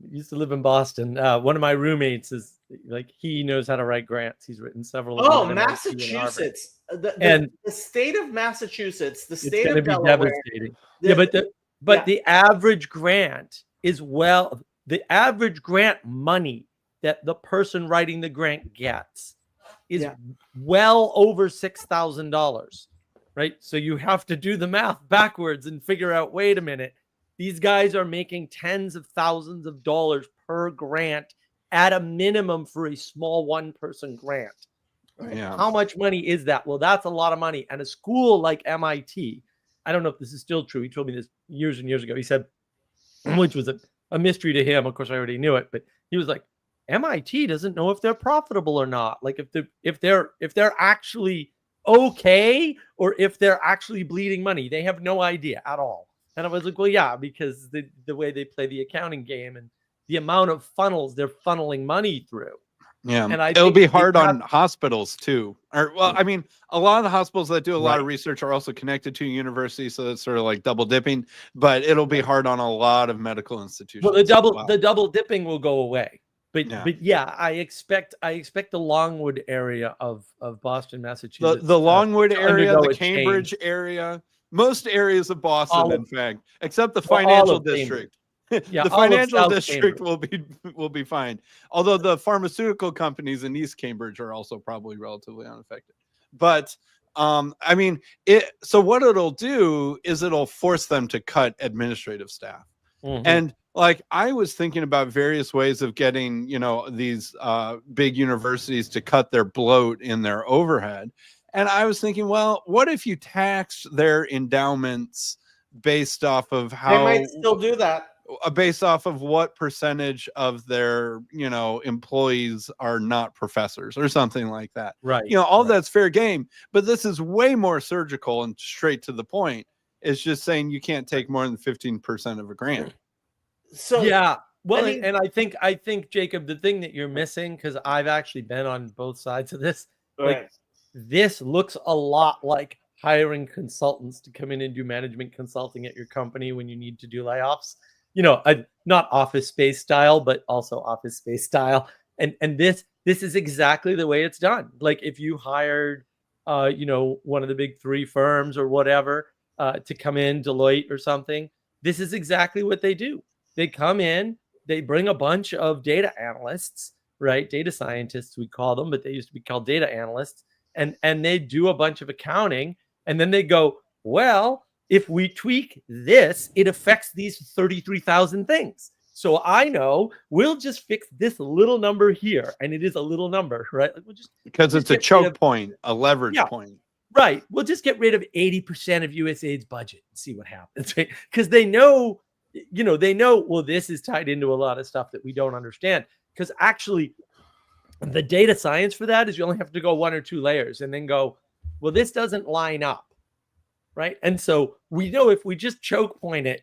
used to live in Boston. One of my roommates is like, he knows how to write grants. He's written several. Oh, of them at MIT and Harvard. Massachusetts. And the state of Massachusetts, the It's state going to of be Delaware. devastating. Yeah, but the average grant is, well, the average grant money that the person writing the grant gets is well over $6,000, right? So you have to do the math backwards and figure out, wait a minute, these guys are making tens of thousands of dollars per grant at a minimum for a small one-person grant. Yeah. How much money is that? Well, that's a lot of money. And a school like MIT, I don't know if this is still true. He told me this years and years ago. He said, which was a mystery to him. Of course, I already knew it, but he was like, MIT doesn't know if they're profitable or not. Like if they're actually okay or if they're actually bleeding money. They have no idea at all. And I was like, well, yeah, because the way they play the accounting game and the amount of funnels they're funneling money through. Yeah, and it'll be hard on hospitals too. Or, well, I mean, a lot of the hospitals that do a lot of research are also connected to universities, so it's sort of like double dipping. But it'll be hard on a lot of medical institutions. Well, the double dipping will go away. But yeah, I expect the Longwood area of Boston, Massachusetts. The Longwood area, the a Cambridge change. area, most areas of Boston, in fact, except the Well, financial district. Yeah, the all of financial South district Cambridge. will be fine. Although the pharmaceutical companies in East Cambridge are also probably relatively unaffected. But I mean, so what it'll do is it'll force them to cut administrative staff. Mhm. And like I was thinking about various ways of getting, these big universities to cut their bloat in their overhead. And I was thinking, well, what if you taxed their endowments based off of how they might still do that. Based off of what percentage of their, employees are not professors or something like that. Right. All that's fair game, but this is way more surgical and straight to the point. It's just saying you can't take more than 15% of a grant. So yeah. Well, I mean- and I think Jacob, the thing that you're missing, because I've actually been on both sides of this, like this looks a lot like hiring consultants to come in and do management consulting at your company when you need to do layoffs. Not office space style, but also office space style. And this is exactly the way it's done. Like if you hired, one of the big three firms or whatever to come in, Deloitte or something, this is exactly what they do. They come in, they bring a bunch of data analysts, right? Data scientists, we call them, but they used to be called data analysts. And they do a bunch of accounting. And then they go, well, if we tweak this, it affects these 33,000 things. So I know we'll just fix this little number here. And it is a little number, right? Like because it's a choke point, a leverage point. Right. We'll just get rid of 80% of USAID's budget and see what happens. Right? Because they know, well, this is tied into a lot of stuff that we don't understand. Because actually, the data science for that is you only have to go one or two layers and then go, well, this doesn't line up. Right. And so we know if we just choke point it,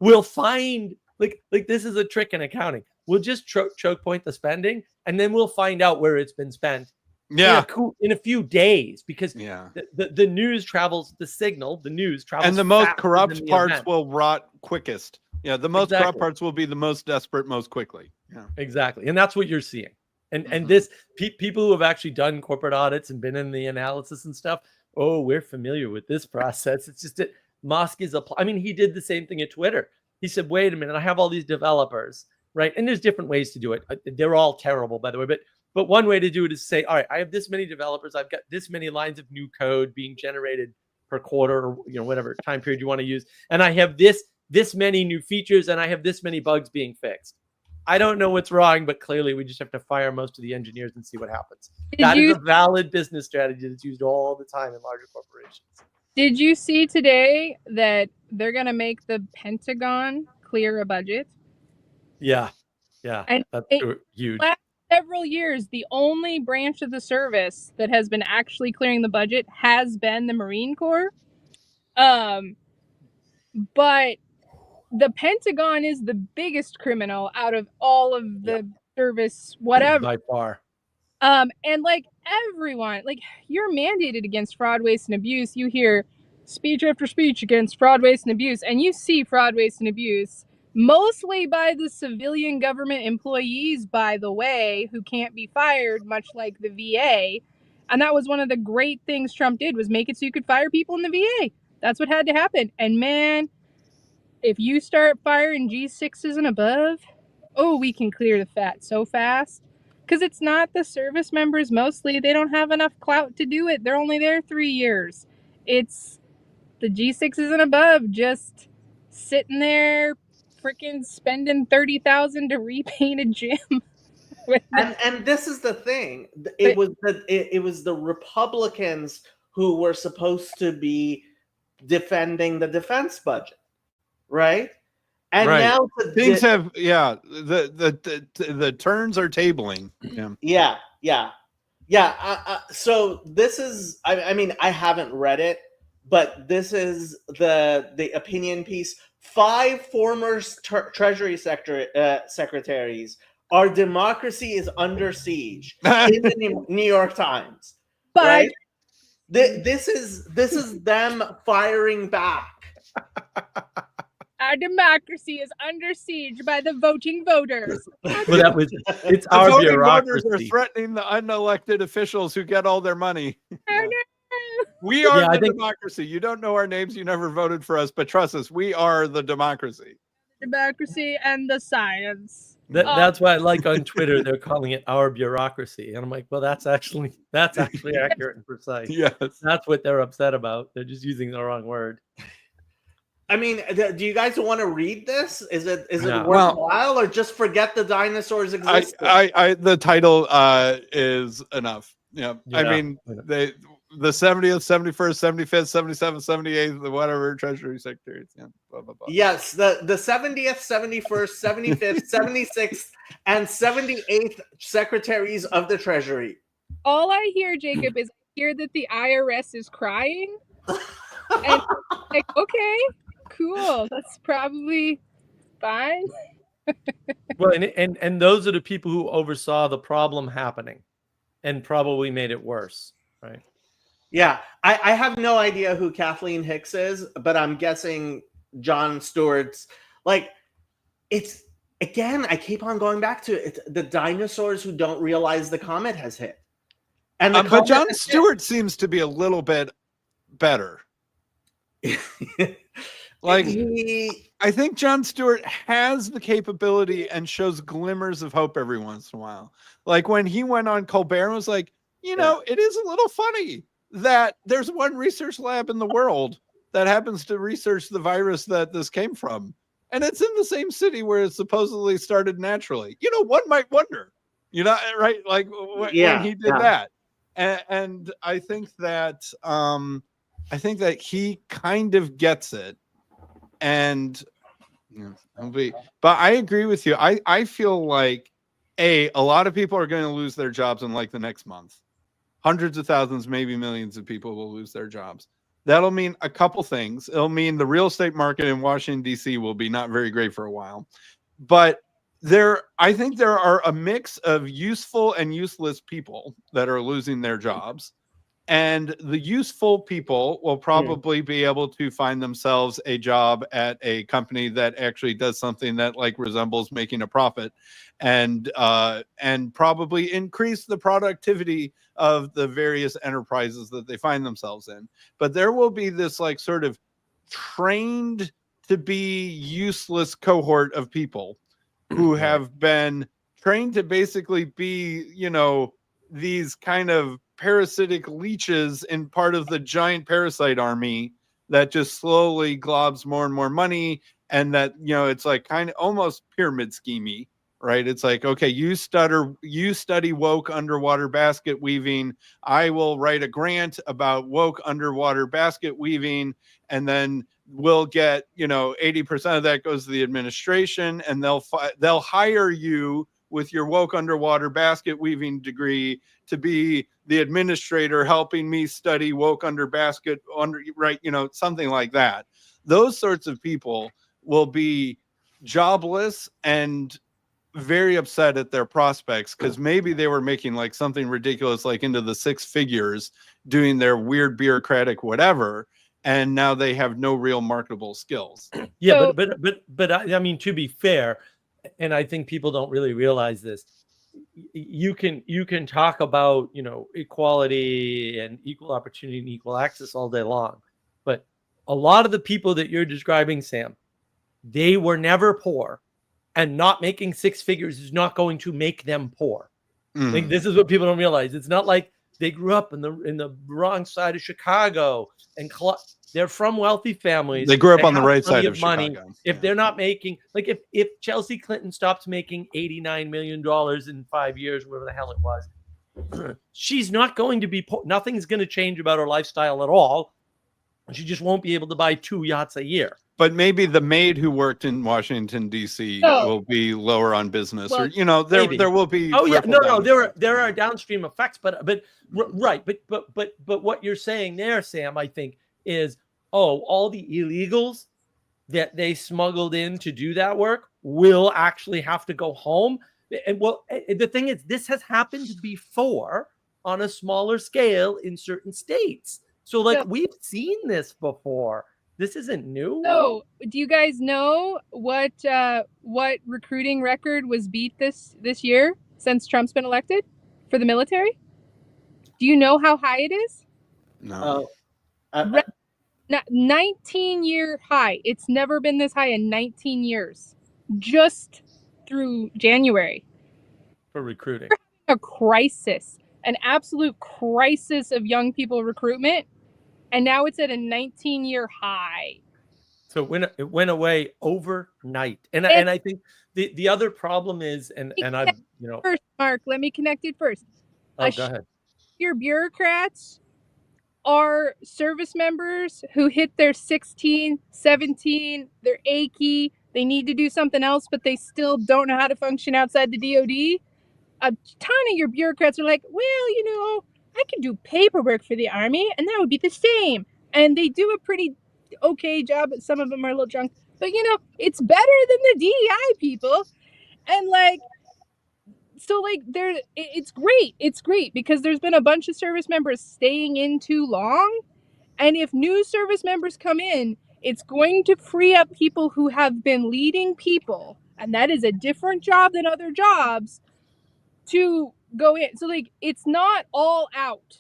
we'll find like this is a trick in accounting. We'll just choke point the spending and then we'll find out where it's been spent. Yeah. In a few days, because the news travels, the news travels. And the most corrupt parts will rot quickest. Yeah. The most corrupt parts will be the most desperate most quickly. Yeah. Exactly. And that's what you're seeing. And this people who have actually done corporate audits and been in the analysis and stuff, oh, we're familiar with this process. It's just that Musk is he did the same thing at Twitter. He said, wait a minute, I have all these developers, right? And there's different ways to do it. They're all terrible, by the way. But But one way to do it is say, all right, I have this many developers. I've got this many lines of new code being generated per quarter, or whatever time period you want to use. And I have this many new features, and I have this many bugs being fixed. I don't know what's wrong, but clearly we just have to fire most of the engineers and see what happens. That is a valid business strategy that's used all the time in larger corporations. Did you see today that they're going to make the Pentagon clear a budget? Yeah. And that's huge. Last several years, the only branch of the service that has been actually clearing the budget has been the Marine Corps. But the Pentagon is the biggest criminal out of all of the service, whatever. By far. And like everyone, like you're mandated against fraud, waste, and abuse. You hear speech after speech against fraud, waste, and abuse, and you see fraud, waste, and abuse mostly by the civilian government employees, by the way, who can't be fired, much like the VA. And that was one of the great things Trump did, was make it so you could fire people in the VA. That's what had to happen. And man, if you start firing G6s and above, we can clear the fat so fast. Because it's not the service members mostly. They don't have enough clout to do it. They're only there 3 years. It's the G6s and above just sitting there freaking spending $30,000 to repaint a gym. And this is the thing. It was the Republicans who were supposed to be defending the defense budget, right? And now things have the turns are tabling. So this is, I mean, I haven't read it, but this is the opinion piece. 5 former Treasury secretaries, our democracy is under siege, in the New York Times. But right? This is them firing back. Our democracy is under siege by the voting voters. It's our bureaucracy. Voters are threatening the unelected officials who get all their money. We are the democracy. You don't know our names. You never voted for us, but trust us, we are the democracy. Democracy and the science. That's why I like on Twitter they're calling it our bureaucracy, and I'm like, well, that's actually accurate and precise. Yes, that's what they're upset about. They're just using the wrong word. I mean, do you guys want to read this? Is it worthwhile, or just forget the dinosaurs existed? The title is enough. I mean, the 70th, 71st, 75th, 77th, 78th, whatever Treasury secretaries. Blah, blah, blah. Yes, the 70th, 71st, 75th, 76th, and 78th secretaries of the Treasury. All I hear, Jacob, is I hear that the IRS is crying. And like, okay, cool. That's probably fine. Well, and those are the people who oversaw the problem happening and probably made it worse, right? Yeah, I have no idea who Kathleen Hicks is, but I'm guessing Jon Stewart's. Like, it's, again, I keep on going back to it. The dinosaurs who don't realize the comet has hit. And but Jon Stewart seems to be a little bit better. Like, I think Jon Stewart has the capability and shows glimmers of hope every once in a while. Like when he went on Colbert and was like, it is a little funny that there's one research lab in the world that happens to research the virus that this came from. And it's in the same city where it supposedly started naturally. One might wonder, right? Like when he did that. And I think that he kind of gets it. And but I agree with you. I feel like a lot of people are going to lose their jobs in like the next month. Hundreds of thousands, maybe millions of people will lose their jobs. That'll mean a couple things. It'll mean the real estate market in Washington, D.C. will be not very great for a while. But I think there are a mix of useful and useless people that are losing their jobs. And the useful people will probably be able to find themselves a job at a company that actually does something that like resembles making a profit, and probably increase the productivity of the various enterprises that they find themselves in. But there will be this like sort of trained to be useless cohort of people who have been trained to basically be, you know, these kind of parasitic leeches in part of the giant parasite army that just slowly globs more and more money. And that, you know, it's like kind of almost pyramid schemey, right? It's like, okay, you study woke underwater basket weaving. I will write a grant about woke underwater basket weaving, and then we'll get, you know, 80% of that goes to the administration, and they'll hire you with your woke underwater basket weaving degree to be the administrator helping me study woke right, you know, something like that. Those sorts of people will be jobless and very upset at their prospects because maybe they were making like something ridiculous, like into the six figures, doing their weird bureaucratic whatever, and now they have no real marketable skills. Yeah, but I mean, to be fair, and I think people don't really realize this, you can talk about, you know, equality and equal opportunity and equal access all day long, but a lot of the people that you're describing, Sam, they were never poor, and not making six figures is not going to make them poor. Like, this is what people don't realize. It's not like they grew up in the wrong side of Chicago and they're from wealthy families. They grew up on the have right plenty side of money. Chicago. If they're not making, like, if Chelsea Clinton stops making $89 million in 5 years, whatever the hell it was, she's not going to be poor. Nothing's going to change about her lifestyle at all. She just won't be able to buy 2 yachts a year. But maybe the maid who worked in Washington, D.C. will be lower on business, or, you know, there will be. Oh yeah, no, there are downstream effects, but right, but what you're saying there, Sam, I think is, all the illegals that they smuggled in to do that work will actually have to go home. And well, the thing is, this has happened before on a smaller scale in certain states. So like, we've seen this before. This isn't new. So, do you guys know what recruiting record was beat this year since Trump's been elected for the military? Do you know how high it is? No. 19-year high. It's never been this high in 19 years. Just through January. For recruiting. We're having a crisis, an absolute crisis of young people recruitment. And now it's at a 19-year high. So it went away overnight. And I think the other problem is, and I've, you know. First, Mark, let me connect it first. Oh, go ahead. Your bureaucrats are service members who hit their 16, 17, they're achy, they need to do something else, but they still don't know how to function outside the DOD. A ton of your bureaucrats are like, well, you know, I could do paperwork for the Army, and that would be the same. And they do a pretty okay job, but some of them are a little drunk. But, you know, it's better than the DEI people. And, like, so, like, it's great. It's great because there's been a bunch of service members staying in too long. And if new service members come in, it's going to free up people who have been leading people. And that is a different job than other jobs to go in. So, like, it's not all out.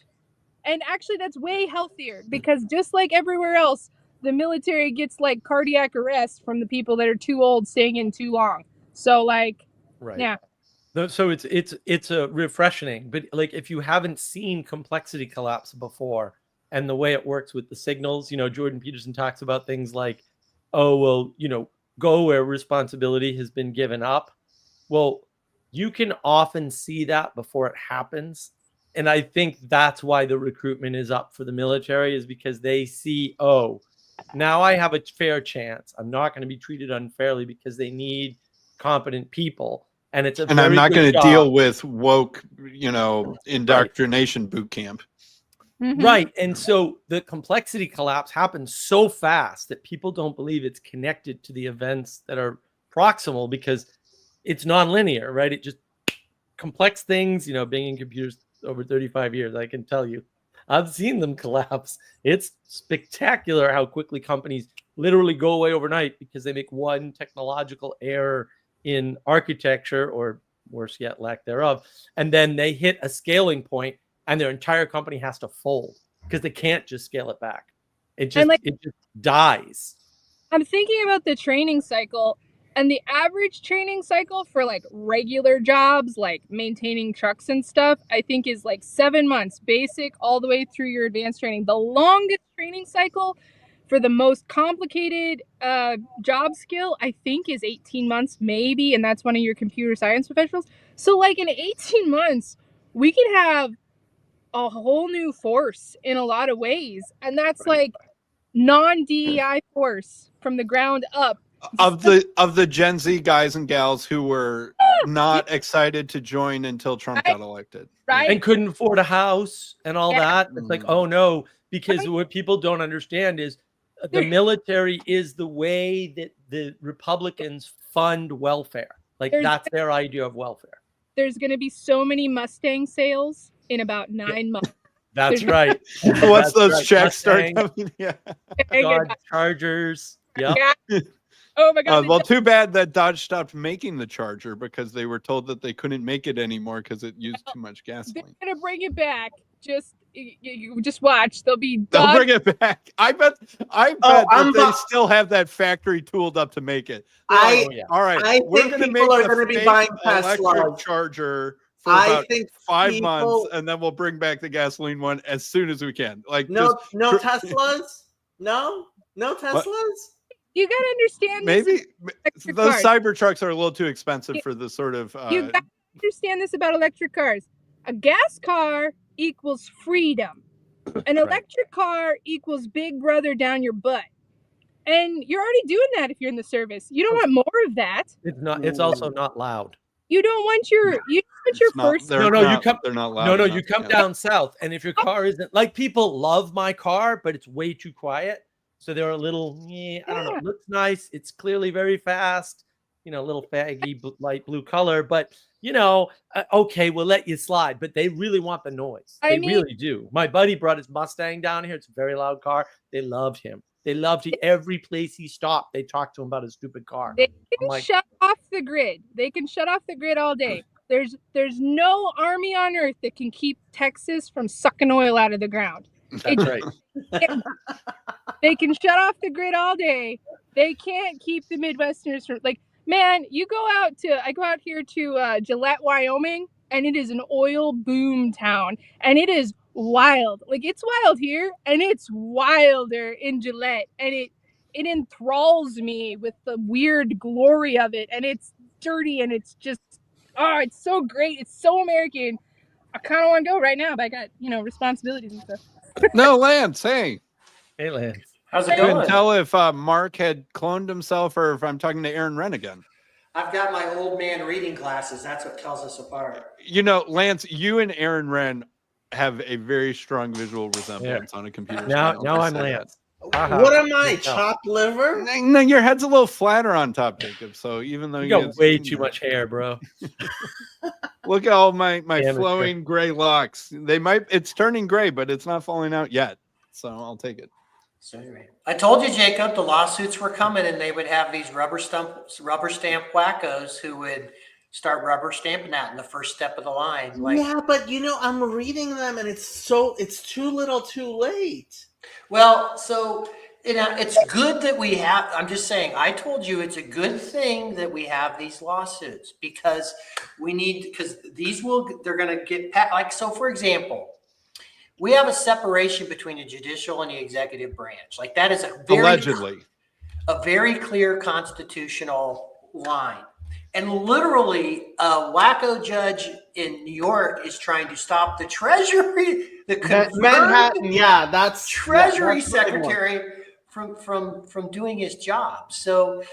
And actually, that's way healthier because just like everywhere else, the military gets like cardiac arrest from the people that are too old staying in too long. So, like, right. Yeah. So it's a refreshing, but like, if you haven't seen complexity collapse before and the way it works with the signals, you know, Jordan Peterson talks about things like, oh, well, you know, go where responsibility has been given up. Well, you can often see that before it happens. And I think that's why the recruitment is up for the military, is because they see, oh, now I have a fair chance. I'm not going to be treated unfairly because they need competent people. And I'm not going to deal with woke, you know, indoctrination boot camp. Mm-hmm. Right. And so the complexity collapse happens so fast that people don't believe it's connected to the events that are proximal, because it's nonlinear, right? It just complex things, you know, being in computers over 35 years, I can tell you, I've seen them collapse. It's spectacular how quickly companies literally go away overnight because they make one technological error in architecture, or worse yet, lack thereof. And then they hit a scaling point and their entire company has to fold because they can't just scale it back. It just dies. I'm thinking about the training cycle, And the average training cycle for like regular jobs, like maintaining trucks and stuff, I think is like 7 months, basic all the way through your advanced training. The longest training cycle for the most complicated job skill, I think, is 18 months, maybe. And that's one of your computer science professionals. So like in 18 months, we can have a whole new force in a lot of ways. And that's like non-DEI force from the ground up. Of the Gen Z guys and gals who were not excited to join until Trump got elected. Right. And couldn't afford a house and all that. It's like, oh no, because Right. what people don't understand is the military is the way that the Republicans fund welfare. Like that's their idea of welfare. There's going to be so many Mustang sales in about 9 months. That's right. Once those right. checks start Mustang, coming, yeah. Dodge Chargers. Yep. Yeah. Oh my God. Well, too bad that Dodge stopped making the Charger because they were told that they couldn't make it anymore because it used too much gasoline. They're gonna bring it back. Just you just watch. They'll bring it back. I bet that they still have that factory tooled up to make it. All right, we're going to make are going to be buying electric Charger for about 5 months, and then we'll bring back the gasoline one as soon as we can. Like no Teslas, no Teslas. What? You got to understand. Maybe those Cybertrucks are a little too expensive for the sort of. You got to understand this about electric cars. A gas car equals freedom. An electric car equals Big Brother down your butt. And you're already doing that if you're in the service. You don't want more of that. It's not. It's also not loud. You don't want your. You want your first. They're not loud. No, you come down south, and if your car isn't like people love my car, but it's way too quiet. So they're a little, I don't know, it looks nice. It's clearly very fast, a little faggy light blue color, but okay, we'll let you slide, but they really want the noise. They really do. My buddy brought his Mustang down here. It's a very loud car. They loved him. They loved him. Every place he stopped, they talked to him about his stupid car. They can shut off the grid. They can shut off the grid all day. There's no army on earth that can keep Texas from sucking oil out of the ground. That's right. They can shut off the grid all day. They can't keep the Midwesterners from man, I go out here to Gillette, Wyoming, and it is an oil boom town. And it is wild. It's wild here, and it's wilder in Gillette. And it enthralls me with the weird glory of it. And it's dirty, and it's just, it's so great. It's so American. I kind of want to go right now, but I got, responsibilities and stuff. No, Lance, hey. Hey, Lance. How's it going? I couldn't tell if Mark had cloned himself or if I'm talking to Aaron Wren again. I've got my old man reading glasses. That's what tells us apart. Lance, you and Aaron Wren have a very strong visual resemblance on a computer. Now I'm Lance. What am I, chopped liver? No, your head's a little flatter on top, Jacob. So even though you got way too much hair, bro. Look at all my flowing gray locks. It's turning gray, but it's not falling out yet. So I'll take it. So anyway, I told you, Jacob, the lawsuits were coming, and they would have these rubber stamp wackos who would start rubber stamping that in the first step of the line. Yeah, but I'm reading them, and it's too little, too late. Well, so it's good that we have. I'm just saying. I told you it's a good thing that we have these lawsuits because they're going to get so. For example. We have a separation between the judicial and the executive branch. That is allegedly a very clear constitutional line. And literally, a wacko judge in New York is trying to stop the Treasury, Manhattan, that's Treasury Secretary from doing his job. So,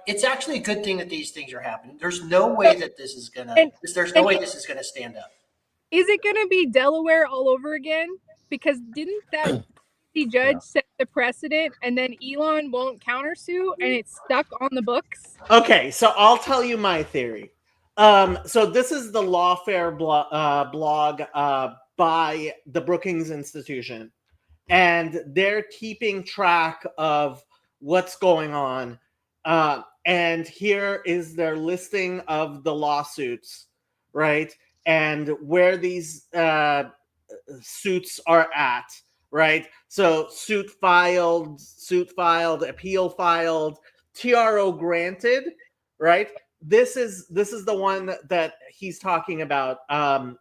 it's actually a good thing that these things are happening. There's no way that this is gonna stand up. Is it going to be Delaware all over again? Because didn't that judge set the precedent and then Elon won't countersue and it's stuck on the books? Okay, so I'll tell you my theory. So this is the Lawfare blog by the Brookings Institution. And they're keeping track of what's going on. And here is their listing of the lawsuits, right? And where these suits are at, right? So suit filed, appeal filed, TRO granted, right? This is the one that he's talking about on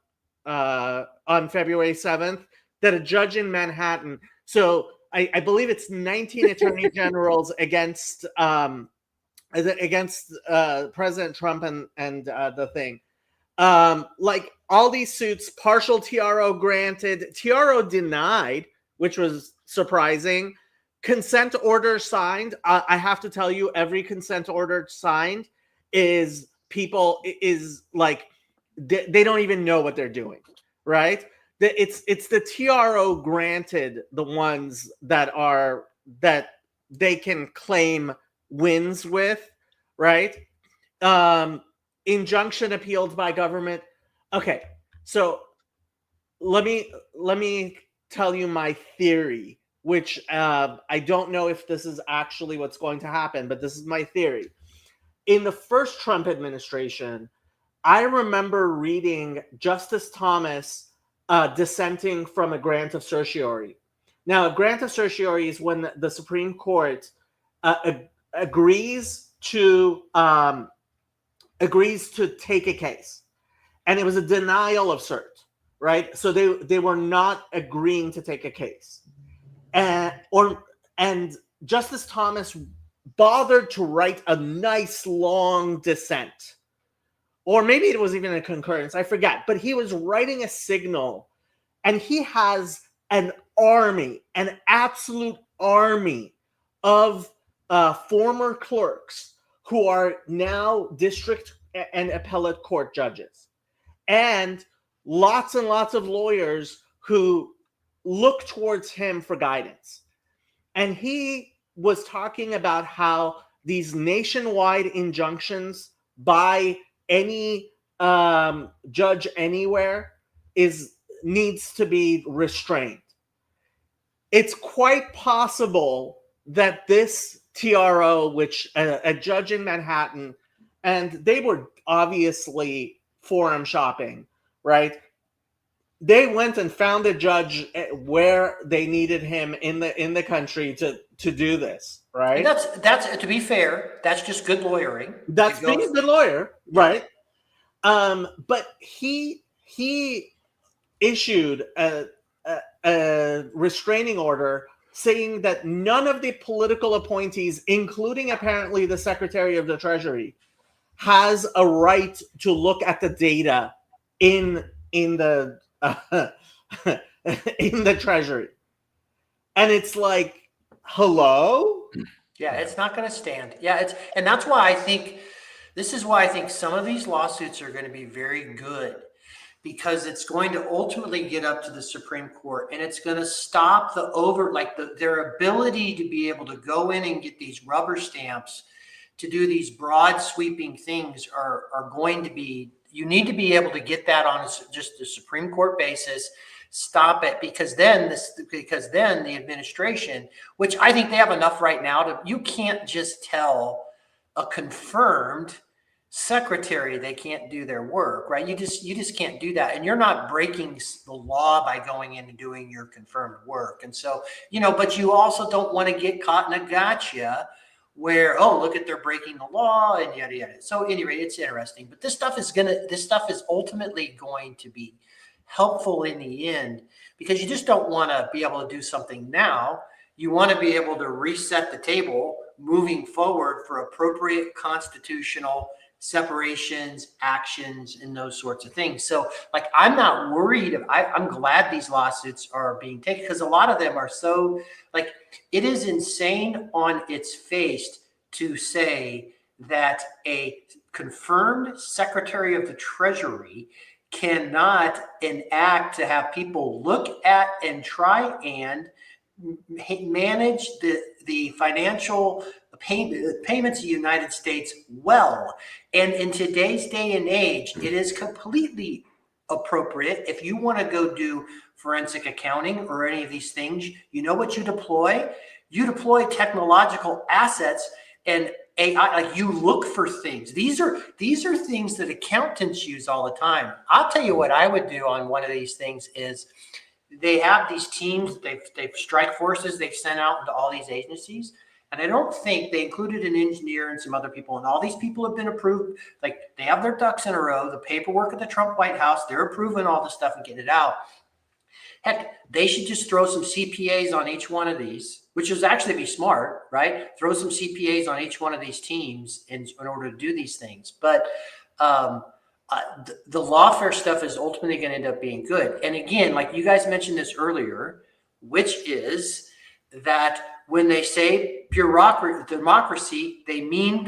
February 7th, that a judge in Manhattan. So I believe it's 19 attorney generals against President Trump and the thing. Like all these suits, partial TRO granted, TRO denied, which was surprising. Consent order signed. I have to tell you, every consent order signed is like they don't even know what they're doing, right? It's the TRO granted, the ones that they can claim wins with, right? Injunction appealed by government. Okay, so let me tell you my theory, which I don't know if this is actually what's going to happen, but this is my theory. In the first Trump administration, I remember reading Justice Thomas dissenting from a grant of certiorari. Now, a grant of certiorari is when the Supreme Court agrees to take a case, and it was a denial of cert, right? So they were not agreeing to take a case, and Justice Thomas bothered to write a nice long dissent, or maybe it was even a concurrence, I forget, but he was writing a signal, and he has an absolute army of former clerks who are now district and appellate court judges, and lots of lawyers who look towards him for guidance. And he was talking about how these nationwide injunctions by any judge anywhere needs to be restrained. It's quite possible that this TRO, which a judge in Manhattan, and they were obviously forum shopping, right? They went and found a judge where they needed him in the country to do this, right? And that's to be fair, that's just good lawyering. That's being a good lawyer, right? But he issued a restraining order saying that none of the political appointees, including apparently the Secretary of the Treasury, has a right to look at the data in the in the Treasury. And it's like, hello? Yeah, it's not going to stand. Yeah, and that's why I think some of these lawsuits are going to be very good, because it's going to ultimately get up to the Supreme Court, and it's going to stop their ability to be able to go in and get these rubber stamps to do these broad sweeping things are going to be, you need to be able to get that on just a Supreme Court basis. Stop it, because then the administration, which I think they have enough right now you can't just tell a confirmed secretary they can't do their work, right? You just can't do that, and you're not breaking the law by going in and doing your confirmed work. And so, but you also don't want to get caught in a gotcha where, oh, look at, they're breaking the law and yada yada. So anyway, it's interesting, but this stuff is ultimately going to be helpful in the end, because you just don't want to be able to do something now. You want to be able to reset the table moving forward for appropriate constitutional separations, actions, and those sorts of things. So I'm not worried. I'm glad these lawsuits are being taken, because a lot of them are so it is insane on its face to say that a confirmed Secretary of the Treasury cannot enact to have people look at and try and manage the financial payments of the United States well. And in today's day and age, it is completely appropriate. If you want to go do forensic accounting or any of these things, you know what you deploy? You deploy technological assets and AI, you look for things. These are things that accountants use all the time. I'll tell you what I would do on one of these things is they have these teams, they've strike forces they've sent out into all these agencies. And I don't think they included an engineer and some other people, and all these people have been approved. Like, they have their ducks in a row, the paperwork at the Trump White House, they're approving all this stuff and getting it out. Heck, they should just throw some CPAs on each one of these, which is actually be smart, right? Throw some CPAs on each one of these teams in order to do these things. But the lawfare stuff is ultimately going to end up being good. And again, like you guys mentioned this earlier, which is that when they say democracy, they mean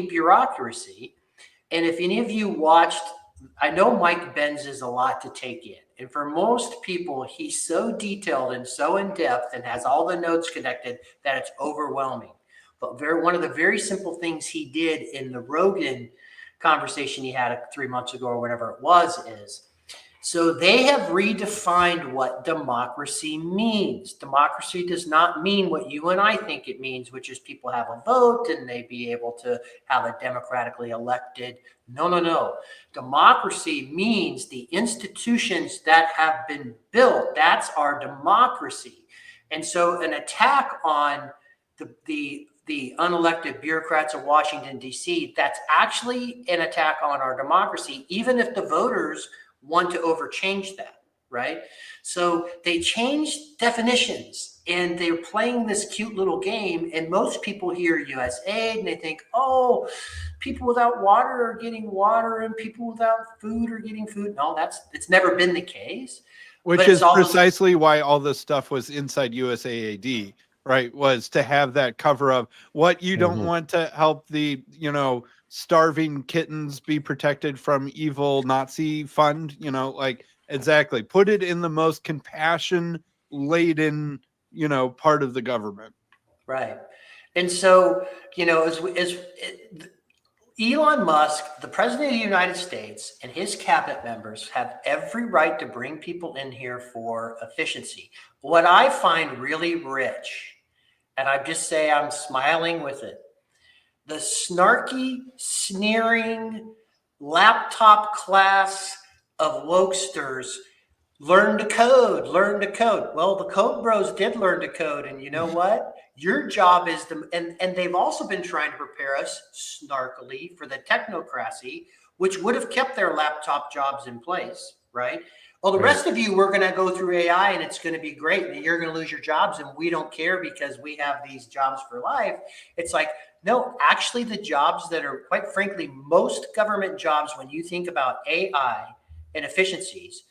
bureaucracy. And if any of you watched, I know Mike Benz is a lot to take in. And for most people, he's so detailed and so in depth and has all the notes connected that it's overwhelming. But one of the very simple things he did in the Rogan conversation he had 3 months ago or whatever it was is, so they have redefined what democracy means. Democracy does not mean what you and I think it means, which is people have a vote and they be able to have a democratically elected. No. Democracy means the institutions that have been built. That's our democracy. And so an attack on the unelected bureaucrats of Washington, D.C., that's actually an attack on our democracy, even if the voters want to overchange that, right? So they changed definitions and they're playing this cute little game. And most people hear U.S. aid and they think, oh, people without water are getting water and people without food are getting food. No, it's never been the case. Which is precisely why all this stuff was inside USAID, right? Was to have that cover of what you don't want to help the, starving kittens be protected from evil Nazi fund, like exactly. Put it in the most compassion laden, part of the government. Right. And so, as Elon Musk, the president of the United States, and his cabinet members have every right to bring people in here for efficiency. What I find really rich, and I just say I'm smiling with it, the snarky, sneering, laptop class of wokesters learn to code. Well, the code bros did learn to code. And you know what? Your job is and they've also been trying to prepare us snarkily for the technocracy, which would have kept their laptop jobs in place, right? Well, the rest of you, we're going to go through AI and it's going to be great. And you're going to lose your jobs and we don't care because we have these jobs for life. It's like, no, actually the jobs that are, quite frankly, most government jobs, when you think about AI and efficiencies,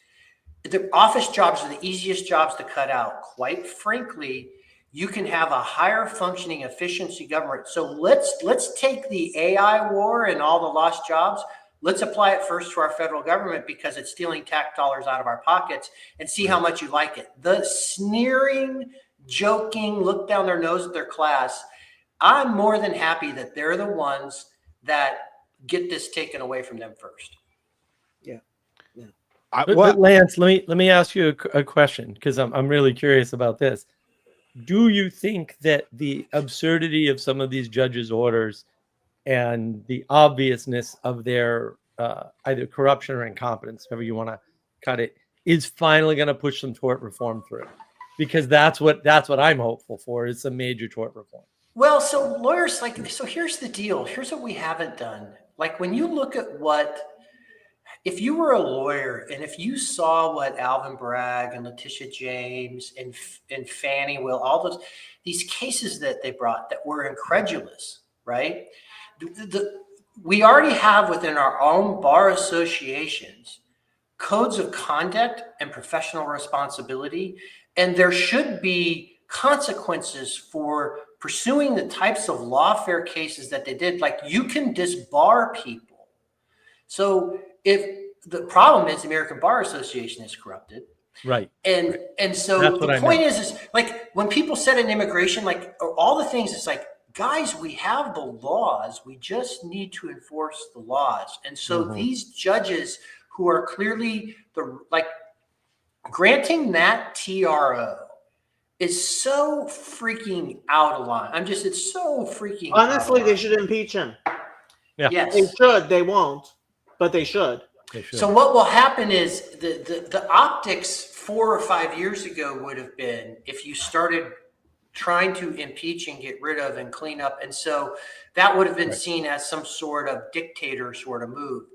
the office jobs are the easiest jobs to cut out. Quite frankly, you can have a higher functioning efficiency government. So let's take the AI war and all the lost jobs. Let's apply it first to our federal government because it's stealing tax dollars out of our pockets and see how much you like it. The sneering, joking, look down their nose at their class. I'm more than happy that they're the ones that get this taken away from them first. Yeah. But Lance, let me ask you a question because I'm really curious about this. Do you think that the absurdity of some of these judges' orders and the obviousness of their either corruption or incompetence, however you want to cut it, is finally going to push some tort reform through? Because that's what I'm hopeful for, is some major tort reform. Well, so lawyers, so here's the deal. Here's what we haven't done. Like when you look at if you were a lawyer and if you saw what Alvin Bragg and Letitia James and Fannie Will, all these cases that they brought that were incredulous, right? We already have within our own bar associations codes of conduct and professional responsibility, and there should be consequences for pursuing the types of lawfare cases that they did. Like you can disbar people. So if the problem is the American Bar Association is corrupted. Right. And so the point is like when people said in immigration, like all the things, it's like, guys, we have the laws. We just need to enforce the laws. And so these judges who are clearly granting that TRO is so freaking out of line. It's so freaking honestly, they should impeach him. Yeah. Yes. They should. They won't, but they should. So what will happen is the optics 4 or 5 years ago would have been if you started trying to impeach and get rid of and clean up. And so that would have been Right. seen as some sort of dictator sort of move.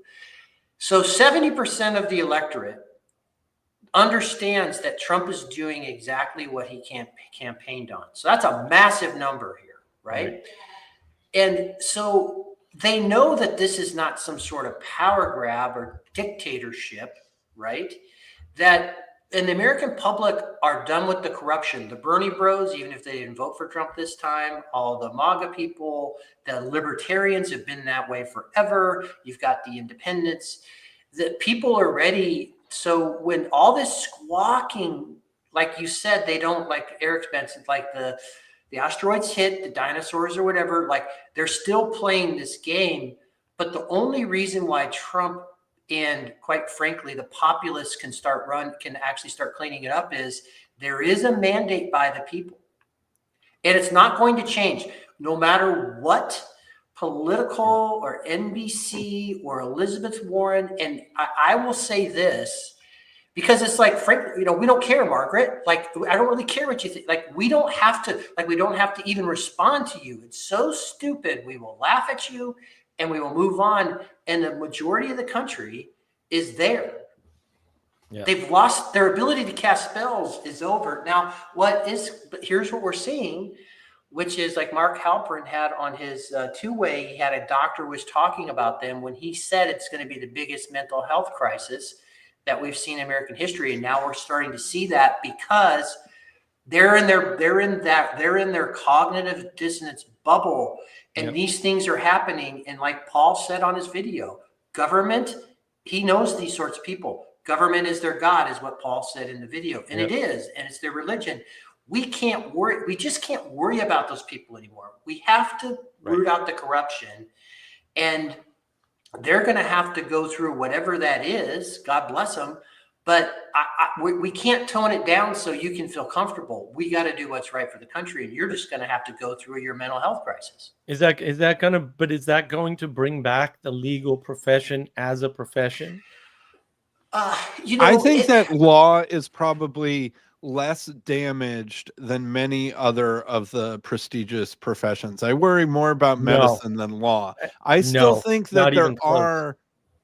So 70% of the electorate understands that Trump is doing exactly what he campaigned on. So that's a massive number here, right? And so they know that this is not some sort of power grab or dictatorship, right? That, and the American public are done with the corruption. The Bernie bros, even if they didn't vote for Trump this time, all the MAGA people, the libertarians have been that way forever. You've got the independents. The people are ready. So when all this squawking, like you said, they don't, like Eric's mentioned, like the asteroids hit, the dinosaurs or whatever, like they're still playing this game. But the only reason why Trump and quite frankly, the populists can actually start cleaning it up is there is a mandate by the people. And it's not going to change no matter what political or NBC or Elizabeth Warren. And I will say this, because it's like, frankly, we don't care, Margaret. Like, I don't really care what you think. Like, we don't have to even respond to you. It's so stupid. We will laugh at you and we will move on. And the majority of the country is there. Yeah. They've lost their ability to cast spells is over. Now, but here's what we're seeing, which is like Mark Halperin had on his two-way, he had a doctor was talking about them when he said it's going to be the biggest mental health crisis that we've seen in American history. And now we're starting to see that because they're in their cognitive dissonance bubble. And these things are happening. And like Paul said on his video, government, he knows these sorts of people. Government is their God, is what Paul said in the video. And it is, and it's their religion. We can't worry. We just can't worry about those people anymore. We have to root out the corruption. And they're going to have to go through whatever that is. God bless them. But we can't tone it down so you can feel comfortable. We got to do what's right for the country, and you're just going to have to go through your mental health crisis. Is that going to bring back the legal profession as a profession? I think that law is probably less damaged than many other of the prestigious professions. I worry more about medicine than law. I still think that there are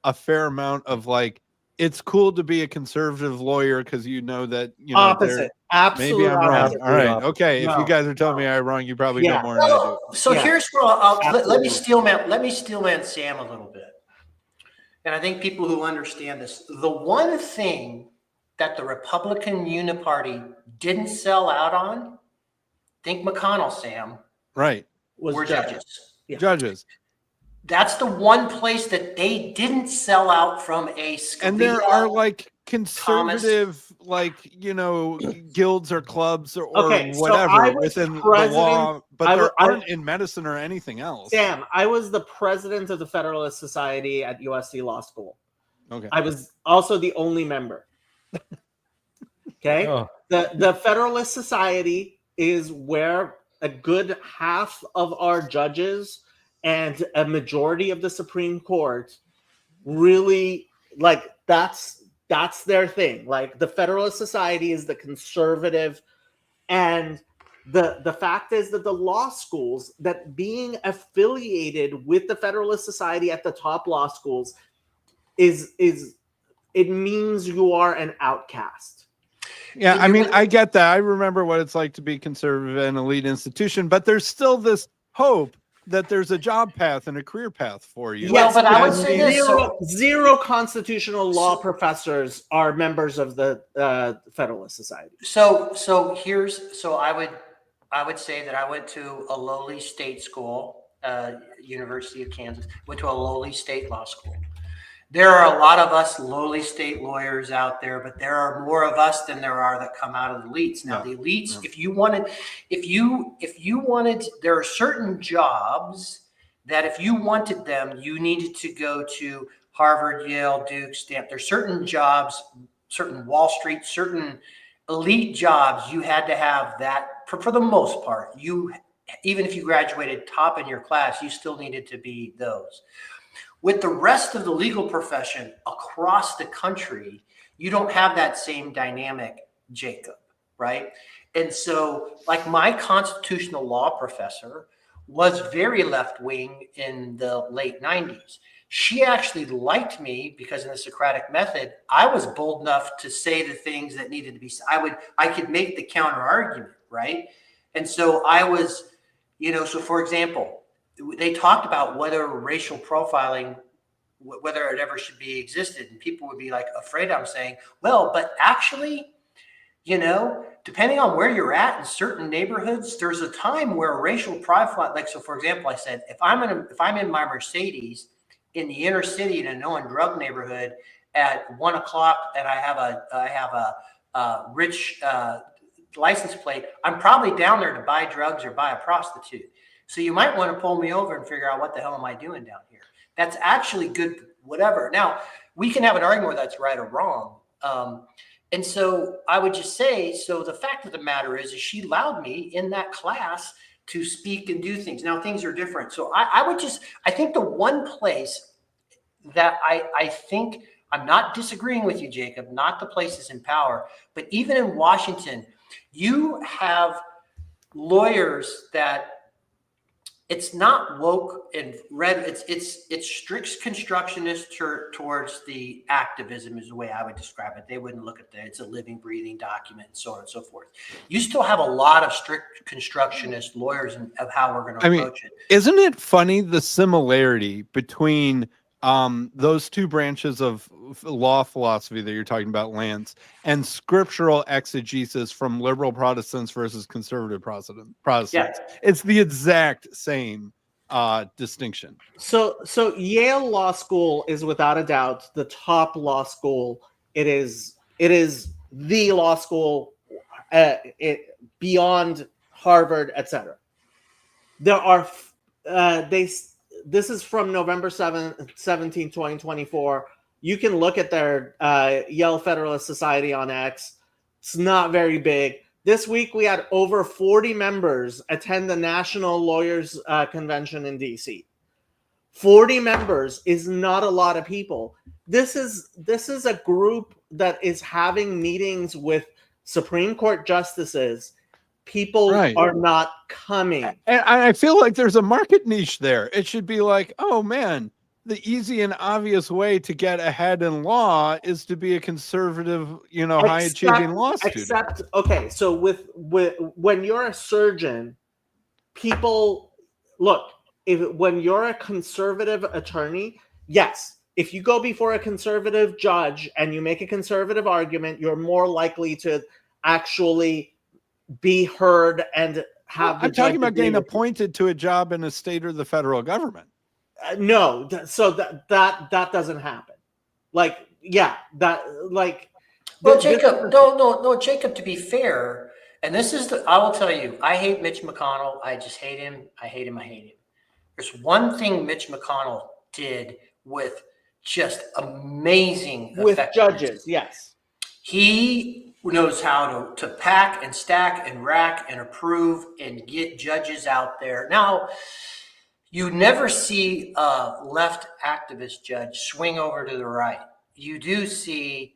a fair amount of like, it's cool to be a conservative lawyer because you know that opposite. Absolutely, maybe I'm wrong. opposite. All right, okay. If you guys are telling me I'm wrong, you probably know more than I do. So here's where let me steelman Sam a little bit. And I think people who understand this, the one thing that the Republican Uniparty didn't sell out on, think McConnell, Sam, were judges. Judges. That's the one place that they didn't sell out from a Scalia, and there are like conservative, guilds or clubs or whatever within the law, but there aren't in medicine or anything else. Sam, I was the president of the Federalist Society at USC Law School. Okay. I was also the only member. Okay. Oh. The Federalist Society is where a good half of our judges and a majority of the Supreme Court really that's their thing. Like the Federalist Society is the conservative, and the fact is that the law schools, that being affiliated with the Federalist Society at the top law schools is it means you are an outcast. Yeah, I mean, I get that. I remember what it's like to be conservative and elite institution, but there's still this hope that there's a job path and a career path for you. Well, but I would say this. Zero constitutional law professors are members of the Federalist Society. So I would say that I went to a lowly state school, University of Kansas, went to a lowly state law school. There are a lot of us lowly state lawyers out there, but there are more of us than there are that come out of the elites. Now, the elites, if you wanted, there are certain jobs that if you wanted them, you needed to go to Harvard, Yale, Duke, Stanford. There's certain jobs, certain Wall Street, certain elite jobs, you had to have that for the most part. Even if you graduated top in your class, you still needed to be those. With the rest of the legal profession across the country, you don't have that same dynamic, Jacob, right? And so, like, my constitutional law professor was very left-wing in the late 90s. She actually liked me because in the Socratic method, I was bold enough to say the things that needed to be said. I could make the counter argument, right? And so I was, so for example, they talked about whether racial profiling, whether it ever should be existed. And people would be like afraid I'm saying, well, but actually, depending on where you're at in certain neighborhoods, there's a time where racial profile, like, so for example, I said, if I'm in my Mercedes in the inner city in a known drug neighborhood at 1 o'clock and I have a rich license plate, I'm probably down there to buy drugs or buy a prostitute. So you might want to pull me over and figure out what the hell am I doing down here? That's actually good, whatever. Now, we can have an argument whether that's right or wrong. And so I would just say, so the fact of the matter is she allowed me in that class to speak and do things. Now things are different. So I think the one place that I think, I'm not disagreeing with you, Jacob, not the places in power, but even in Washington, you have lawyers that it's not woke and red. It's strict constructionist towards the activism is the way I would describe it. They wouldn't look at that. It's a living, breathing document and so on and so forth. You still have a lot of strict constructionist lawyers of how we're going to approach it. Isn't it funny, the similarity between those two branches of law philosophy that you're talking about, Lance, and scriptural exegesis from liberal Protestants versus conservative Protestants? Yes. It's the exact same distinction. So Yale Law School is without a doubt the top law school. It is the law school beyond Harvard, etc. There are this is from November 17, 2024. You can look at their Yale Federalist Society on X. It's not very big. This week, we had over 40 members attend the National Lawyers Convention in D.C. 40 members is not a lot of people. This is a group that is having meetings with Supreme Court justices. People are not coming. And I feel like there's a market niche there. It should be like, oh man, the easy and obvious way to get ahead in law is to be a conservative, high achieving law student. Okay, so with when you're a surgeon, people look, when you're a conservative attorney, yes, if you go before a conservative judge and you make a conservative argument, you're more likely to actually be heard and have. I'm talking about getting appointed to a job in a state or the federal government. No, so that doesn't happen. Well, Jacob, no, Jacob. To be fair, and this is I will tell you, I hate Mitch McConnell. I just hate him. I hate him. There's one thing Mitch McConnell did with just amazing with judges. Yes, he knows how to pack and stack and rack and approve and get judges out there. Now, you never see a left activist judge swing over to the right. You do see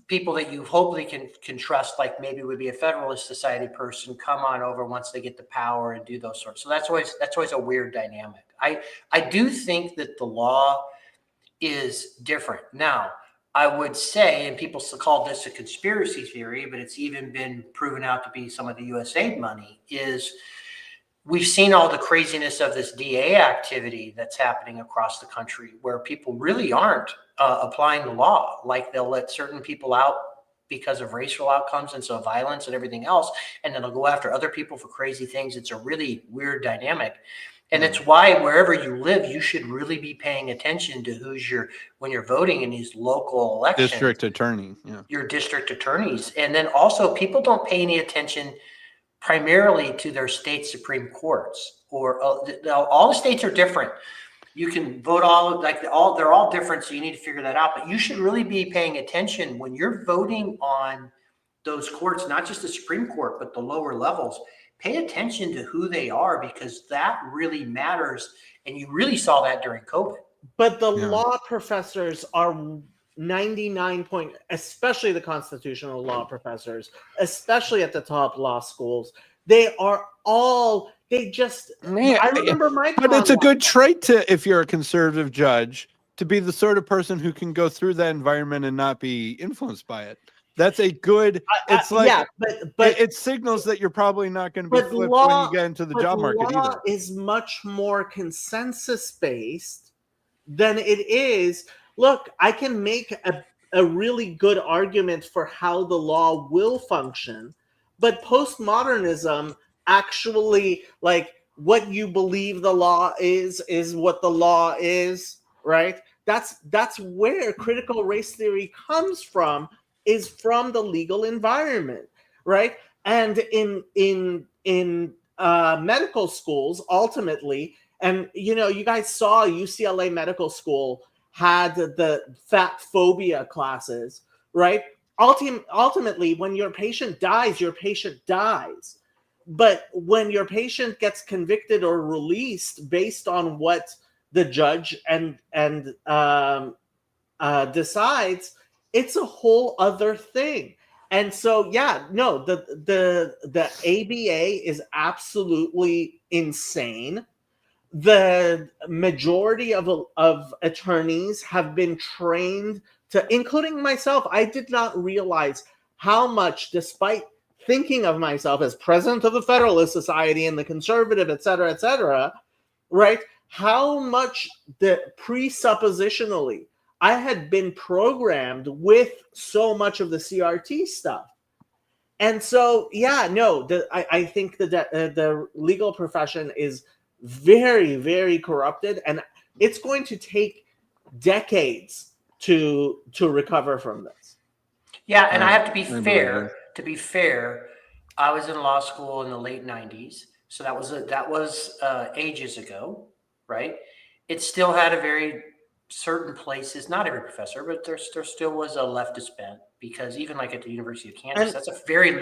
people that you hopefully can trust, like maybe would be a Federalist Society person, come on over once they get the power and do those sorts. So that's always a weird dynamic. I do think that the law is different. Now, I would say, and people call this a conspiracy theory, but it's even been proven out to be some of the USAID money, is we've seen all the craziness of this DA activity that's happening across the country where people really aren't applying the law. Like they'll let certain people out because of racial outcomes and so violence and everything else, and then they'll go after other people for crazy things. It's a really weird dynamic. And it's why wherever you live, you should really be paying attention to when you're voting in these local elections. District attorney, your district attorneys. And then also people don't pay any attention primarily to their state Supreme Courts, or all the states are different. You can vote they're all different. So you need to figure that out, but you should really be paying attention when you're voting on those courts, not just the Supreme Court, but the lower levels. Pay attention to who they are, because that really matters. And you really saw that during COVID. But the law professors are especially the constitutional law professors, especially at the top law schools, they are all, they just, I remember my but it's a good trait to, if you're a conservative judge, to be the sort of person who can go through that environment and not be influenced by it. That's a good, it's like, yeah, but it signals that you're probably not going to be but flipped law, when you get into the job market law either. is much more consensus based than it is. Look, I can make a really good argument for how the law will function, but postmodernism actually, like, what you believe the law is what the law is, right? That's where critical race theory comes from, is from the legal environment, right? And in medical schools, ultimately, and you guys saw UCLA Medical School had the fat phobia classes, right? Ultimately, when your patient dies, your patient dies. But when your patient gets convicted or released based on what the judge and decides, it's a whole other thing. And so, yeah, no, the ABA is absolutely insane. The majority of attorneys have been trained to, including myself. I did not realize how much, despite thinking of myself as president of the Federalist Society and the conservative, et cetera, right? How much presuppositionally I had been programmed with so much of the CRT stuff. And so, yeah, no, I think the legal profession is very, very corrupted, and it's going to take decades to recover from this. Yeah, and I have to be fair. To be fair, I was in law school in the late '90s, so that was ages ago, right? It still had a very certain places, not every professor, but there still was a leftist bent, because even like at the University of Kansas, that's a very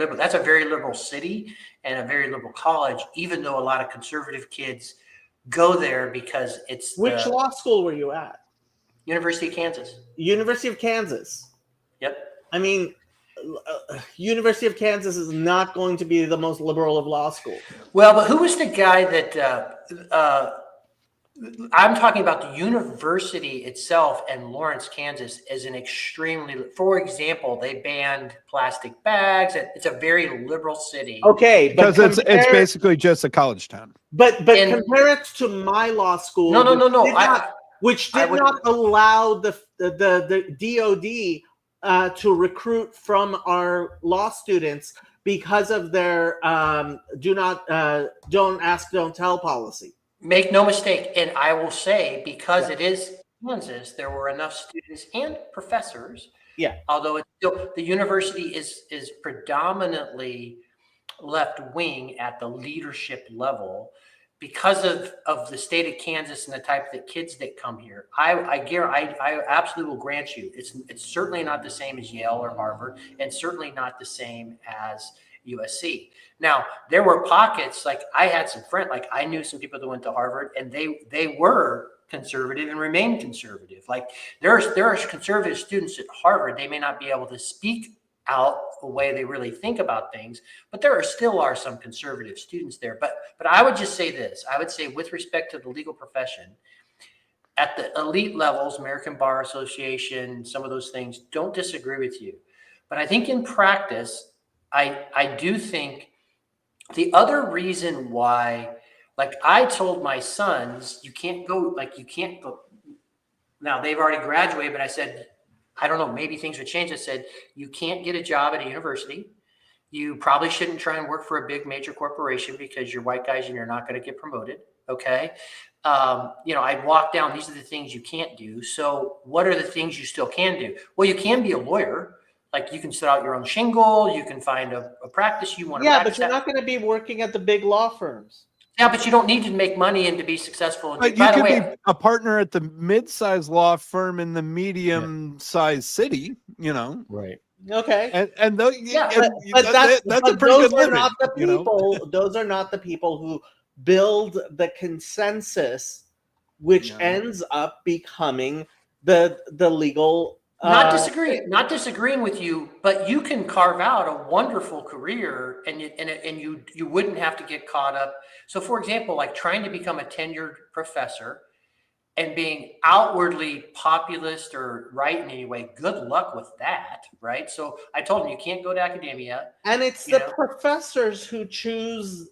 liberal city and a very liberal college, even though a lot of conservative kids go there because it's Which law school were you at? University of Kansas. University of Kansas. Yep. I mean, University of Kansas is not going to be the most liberal of law schools. Well, but who was the guy that I'm talking about? The university itself in Lawrence, Kansas is an extremely, for example, they banned plastic bags. It's a very liberal city. Okay, because it's basically just a college town. But compare it to my law school. No. Which did not allow the DOD to recruit from our law students because of their don't ask, don't tell policy. Make no mistake, and I will say, because it is Kansas, there were enough students and professors. Yeah. Although it's still, the university is predominantly left wing at the leadership level, because of the state of Kansas and the type of kids that come here. I absolutely will grant you, it's certainly not the same as Yale or Harvard, and certainly not the same as USC. Now, there were pockets, like I had some friends, like I knew some people that went to Harvard, and they were conservative and remain conservative. Like there are conservative students at Harvard. They may not be able to speak out the way they really think about things, but there still are some conservative students there. But I would just say this. I would say, with respect to the legal profession, at the elite levels, American Bar Association, some of those things, don't disagree with you. But I think in practice, I do think the other reason why, like I told my sons, you can't go. Now they've already graduated, but I said, I don't know, maybe things would change. I said, you can't get a job at a university. You probably shouldn't try and work for a big major corporation because you're white guys and you're not going to get promoted. Okay. I'd walk down, these are the things you can't do. So what are the things you still can do? Well, you can be a lawyer. Like you can set out your own shingle. You can find a practice you want to practice. Yeah, but you're not going to be working at the big law firms. Yeah, but you don't need to make money and to be successful. But you could be a partner at the mid-sized law firm in the medium-sized city, Right. Okay. And that's a pretty good living. Those are not the people who build the consensus, which ends up becoming the legal Not disagreeing with you, but you can carve out a wonderful career, and you wouldn't have to get caught up. So, for example, like trying to become a tenured professor and being outwardly populist or right in any way, good luck with that, right? So I told him you can't go to academia. And it's the professors who choose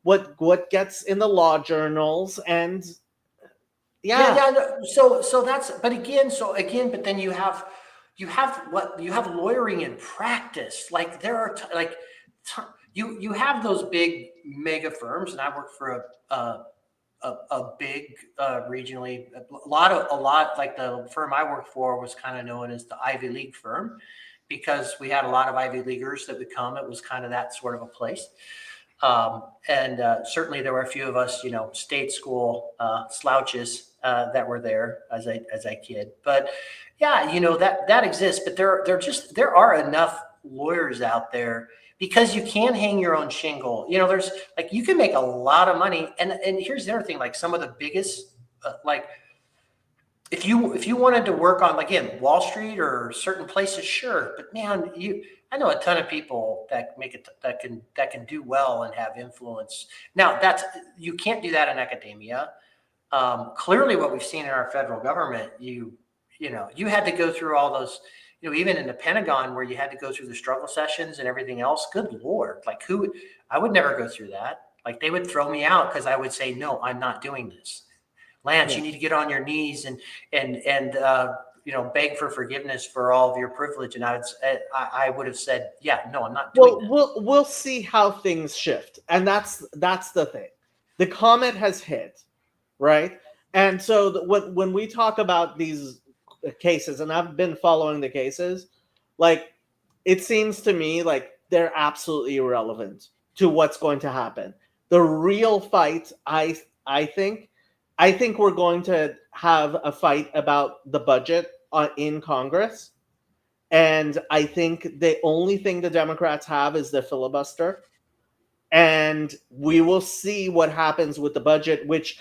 what gets in the law journals, and So that's, but then you have lawyering in practice. Like there are you have those big mega firms, and I work for a big regionally, a lot like the firm I worked for was kind of known as the Ivy League firm, because we had a lot of Ivy Leaguers that would come. It was kind of that sort of a place. And certainly there were a few of us, state school slouches that were there as a kid. But yeah, that exists. But there are enough lawyers out there, because you can hang your own shingle. There's like, you can make a lot of money. And here's the other thing, like some of the biggest, like if you wanted to work on, like, again, Wall Street or certain places, sure. But man, I know a ton of people that make it, that can do well and have influence. Now you can't do that in academia. Clearly what we've seen in our federal government, you had to go through all those, even in the Pentagon, where you had to go through the struggle sessions and everything else. Good Lord. Like I would never go through that. Like they would throw me out because I would say, no, I'm not doing this. Lance, you need to get on your knees and beg for forgiveness for all of your privilege. And I would have said, yeah, no, I'm not doing that. We'll see how things shift. And that's the thing. The comet has hit, right? And so when we talk about these cases, and I've been following the cases, like it seems to me like they're absolutely irrelevant to what's going to happen. The real fight, I think we're going to have a fight about the budget in Congress. And I think the only thing the Democrats have is the filibuster. And we will see what happens with the budget, which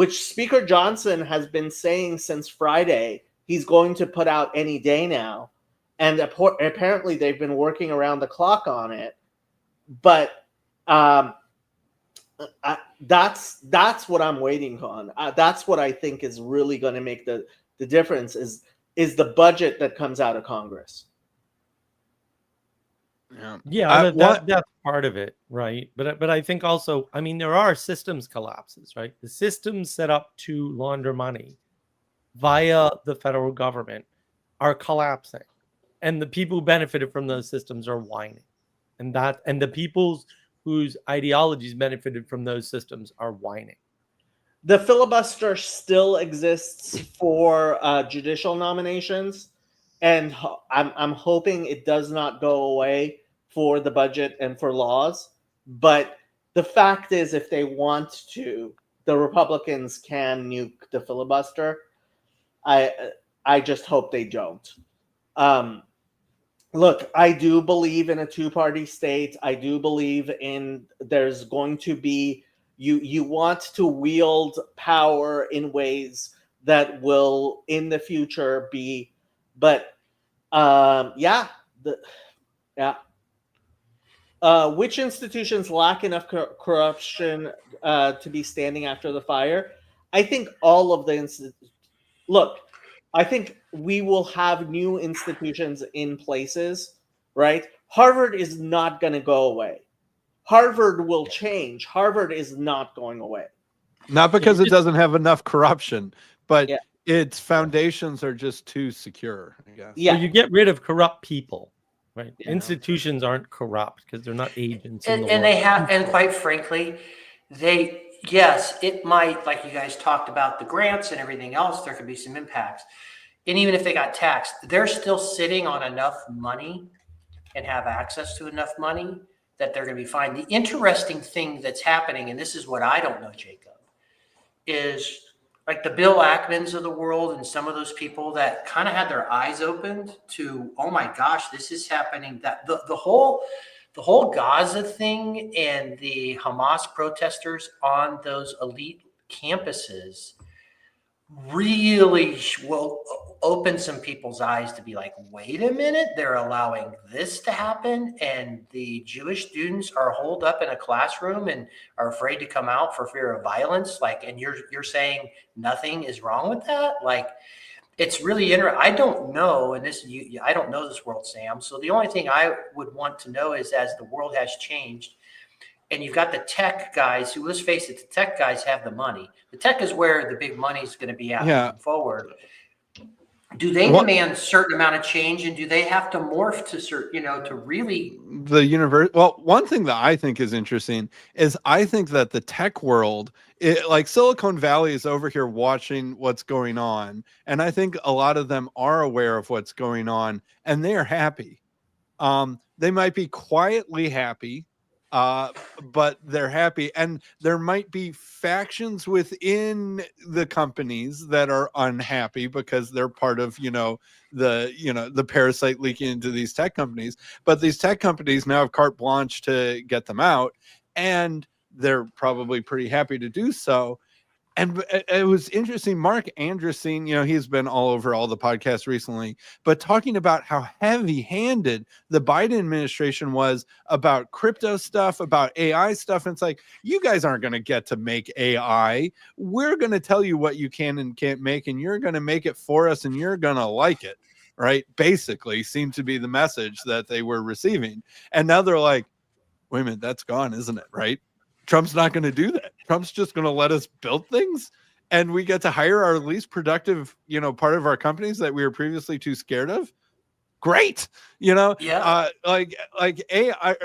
Speaker Johnson has been saying since Friday he's going to put out any day now. And apparently they've been working around the clock on it. But that's what I'm waiting on. That's what I think is really going to make the difference is the budget that comes out of Congress. That's part of it, right? But I think also, I mean, there are systems collapses, right? The systems set up to launder money via the federal government are collapsing, and the people who benefited from those systems are whining, and the people's whose ideologies benefited from those systems are whining. The filibuster still exists for judicial nominations, and I'm hoping it does not go away for the budget and for laws. But the fact is, if they want to, the Republicans can nuke the filibuster. I just hope they don't. Look, I do believe in a two-party state. I do believe there's going to be, you want to wield power in ways that will in the future be, but which institutions lack enough corruption to be standing after the fire? I think all of the look, I think we will have new institutions in places, right? Harvard is not going to go away. Harvard will change. Harvard is not going away. Not because it doesn't have enough corruption, but its foundations are just too secure, I guess. Yeah, so you get rid of corrupt people, right? Yeah. Institutions aren't corrupt because they're not agents. And they have, and quite frankly, yes, it might, like you guys talked about the grants and everything else, there could be some impacts. And even if they got taxed, they're still sitting on enough money and have access to enough money that they're going to be fine. The interesting thing that's happening, and this is what I don't know, Jacob, is like the Bill Ackmans of the world and some of those people that kind of had their eyes opened to, oh my gosh, this is happening. That the whole Gaza thing and the Hamas protesters on those elite campuses really open some people's eyes to be like, wait a minute, they're allowing this to happen, and the Jewish students are holed up in a classroom and are afraid to come out for fear of violence. Like, and you're saying nothing is wrong with that? Like, it's really interesting. I don't know, and I don't know this world, Sam. So the only thing I would want to know is, as the world has changed, and you've got the tech guys who, let's face it, the tech guys have the money. The tech is where the big money is going to be at moving forward. Do they demand a certain amount of change, and do they have to morph to certain, to really the universe? Well, one thing that I think is interesting is I think that the tech world, like Silicon Valley, is over here watching what's going on, and I think a lot of them are aware of what's going on, and they are happy. They might be quietly happy, but they're happy, and there might be factions within the companies that are unhappy because they're part of the parasite leaking into these tech companies. But these tech companies now have carte blanche to get them out, and they're probably pretty happy to do so. And it was interesting. Mark Andreessen, he's been all over all the podcasts recently, but talking about how heavy-handed the Biden administration was about crypto stuff, about AI stuff. And it's like, you guys aren't going to get to make AI. We're going to tell you what you can and can't make, and you're going to make it for us, and you're going to like it, right? Basically seemed to be the message that they were receiving. And now they're like, wait a minute, that's gone, isn't it? Right? Trump's not going to do that. Trump's just going to let us build things, and we get to hire our least productive, part of our companies that we were previously too scared of. Great. Like AI,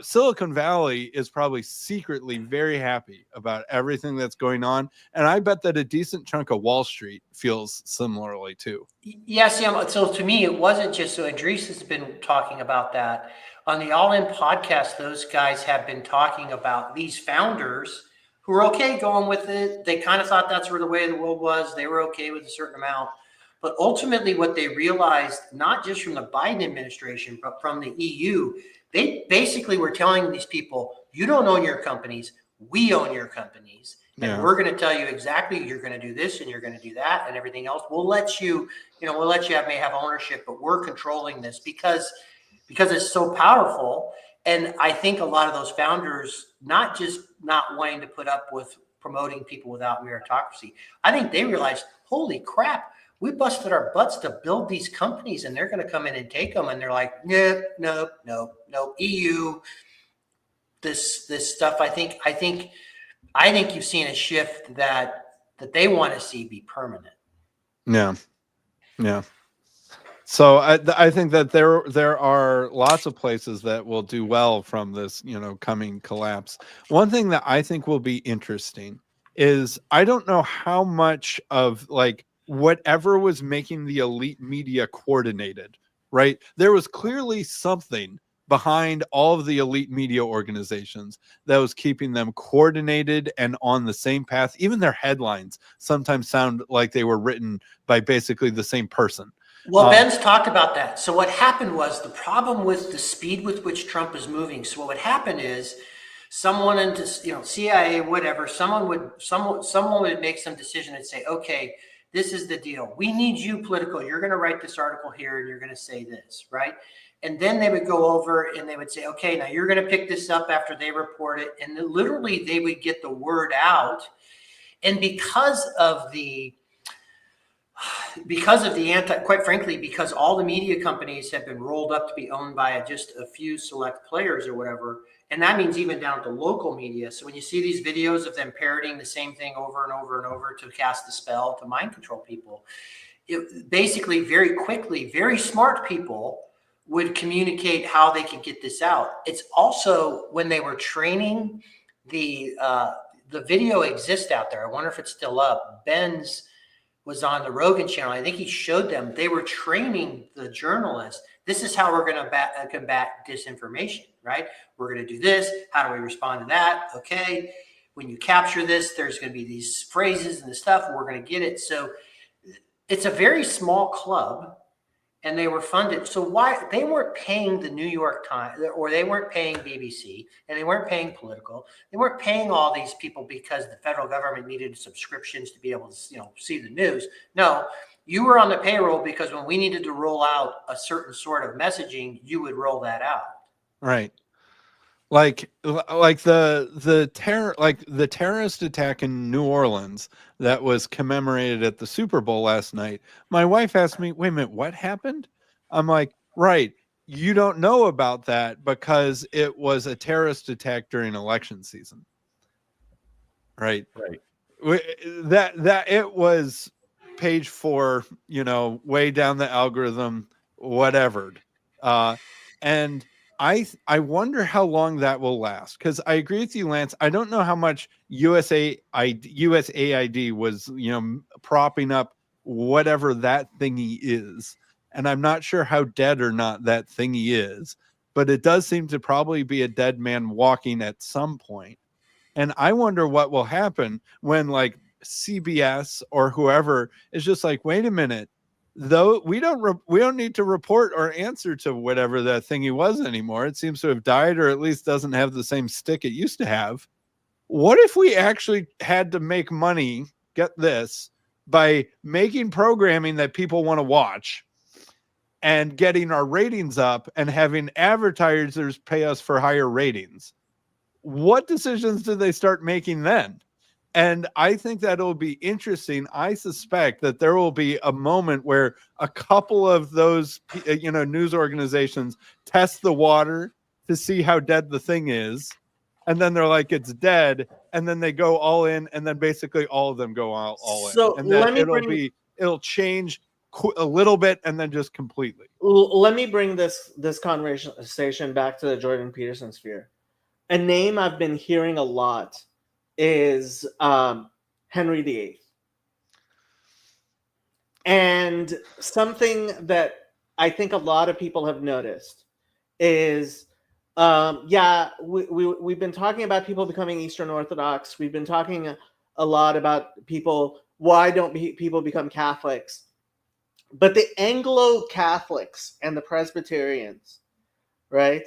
Silicon Valley is probably secretly very happy about everything that's going on. And I bet that a decent chunk of Wall Street feels similarly too. Yeah, Sam. So to me, it wasn't just, so Andrees has been talking about that on the All In podcast. Those guys have been talking about these founders who were okay going with it. They kind of thought that's where the way of the world was. They were okay with a certain amount. But ultimately what they realized, not just from the Biden administration, but from the EU, they basically were telling these people, you don't own your companies, we own your companies. And we're going to tell you exactly, you're going to do this and you're going to do that and everything else. We'll let you, may have ownership, but we're controlling this because it's so powerful. And I think a lot of those founders, not just not wanting to put up with promoting people without meritocracy, I think they realized, holy crap, we busted our butts to build these companies, and they're going to come in and take them. And they're like, no, EU, this stuff. I think you've seen a shift that they want to see be permanent. Yeah. So I think that there are lots of places that will do well from this, coming collapse. One thing that I think will be interesting is, I don't know how much of whatever was making the elite media coordinated, right? There was clearly something behind all of the elite media organizations that was keeping them coordinated and on the same path. Even their headlines sometimes sound like they were written by basically the same person. Well, Ben's talked about that. So what happened was, the problem with the speed with which Trump is moving. So what would happen is, someone into CIA, whatever, someone would make some decision and say, okay, this is the deal. We need you, political. You're going to write this article here, and you're going to say this, right? And then they would go over and they would say, okay, now you're going to pick this up after they report it. And then literally they would get the word out. And because of the quite frankly, because all the media companies have been rolled up to be owned by just a few select players or whatever, and that means even down to local media. So when you see these videos of them parroting the same thing over and over and over to cast the spell, to mind control people, it basically very quickly, very smart people would communicate how they could get this out. It's also when they were training, the video exists out there. I wonder if it's still up. Ben's was on the Rogan channel. I think he showed them, they were training the journalists. This is how we're going to combat disinformation, right? We're going to do this. How do we respond to that? Okay. When you capture this, there's going to be these phrases and the stuff, and we're going to get it. So it's a very small club, and they were funded. So why they weren't paying the New York Times, or they weren't paying BBC, and they weren't paying Political. They weren't paying all these people because the federal government needed subscriptions to be able to, see the news. No, You were on the payroll because when we needed to roll out a certain sort of messaging, you would roll that out. Right. Like the terrorist attack in New Orleans that was commemorated at the Super Bowl last night. My wife asked me, "Wait a minute, what happened?" I'm like, "Right, you don't know about that because it was a terrorist attack during election season." Right. Right. That it was page 4, way down the algorithm, whatever. And I wonder how long that will last, because I agree with you, Lance. I don't know how much USAID was, propping up whatever that thingy is. And I'm not sure how dead or not that thingy is, but it does seem to probably be a dead man walking at some point. And I wonder what will happen when like CBS or whoever is just like, wait a minute, though we don't need to report or answer to whatever that thingy was anymore. It seems to have died, or at least doesn't have the same stick it used to have. What if we actually had to make money, get this, by making programming that people want to watch and getting our ratings up and having advertisers pay us for higher ratings? What decisions do they start making then? And I think that it'll be interesting. I suspect that there will be a moment where a couple of those, news organizations test the water to see how dead the thing is. And then they're like, it's dead. And then they go all in. And then basically all of them go all in. So And then let me it'll change a little bit and then just completely. Let me bring this conversation back to the Jordan Peterson sphere. A name I've been hearing a lot is Henry VIII. And something that I think a lot of people have noticed is, we've been talking about people becoming Eastern Orthodox. We've been talking a lot about people, why don't people become Catholics? But the Anglo-Catholics and the Presbyterians, right?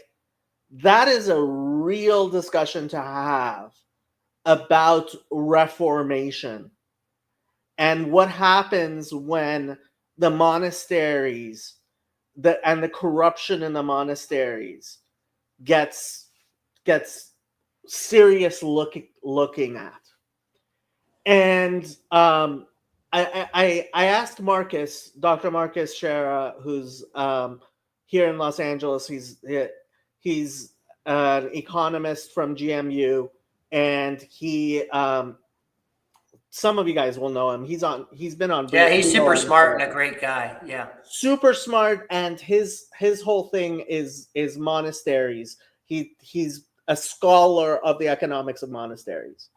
That is a real discussion to have about reformation and what happens when the monasteries and the corruption in the monasteries gets serious looking at. And I asked Marcus, Dr. Marcus Shera, who's here in Los Angeles. He's an economist from GMU, and he some of you guys will know him. He's been on. Yeah, he's super smart and a great guy. Yeah, super smart, and his whole thing is monasteries. He's a scholar of the economics of monasteries,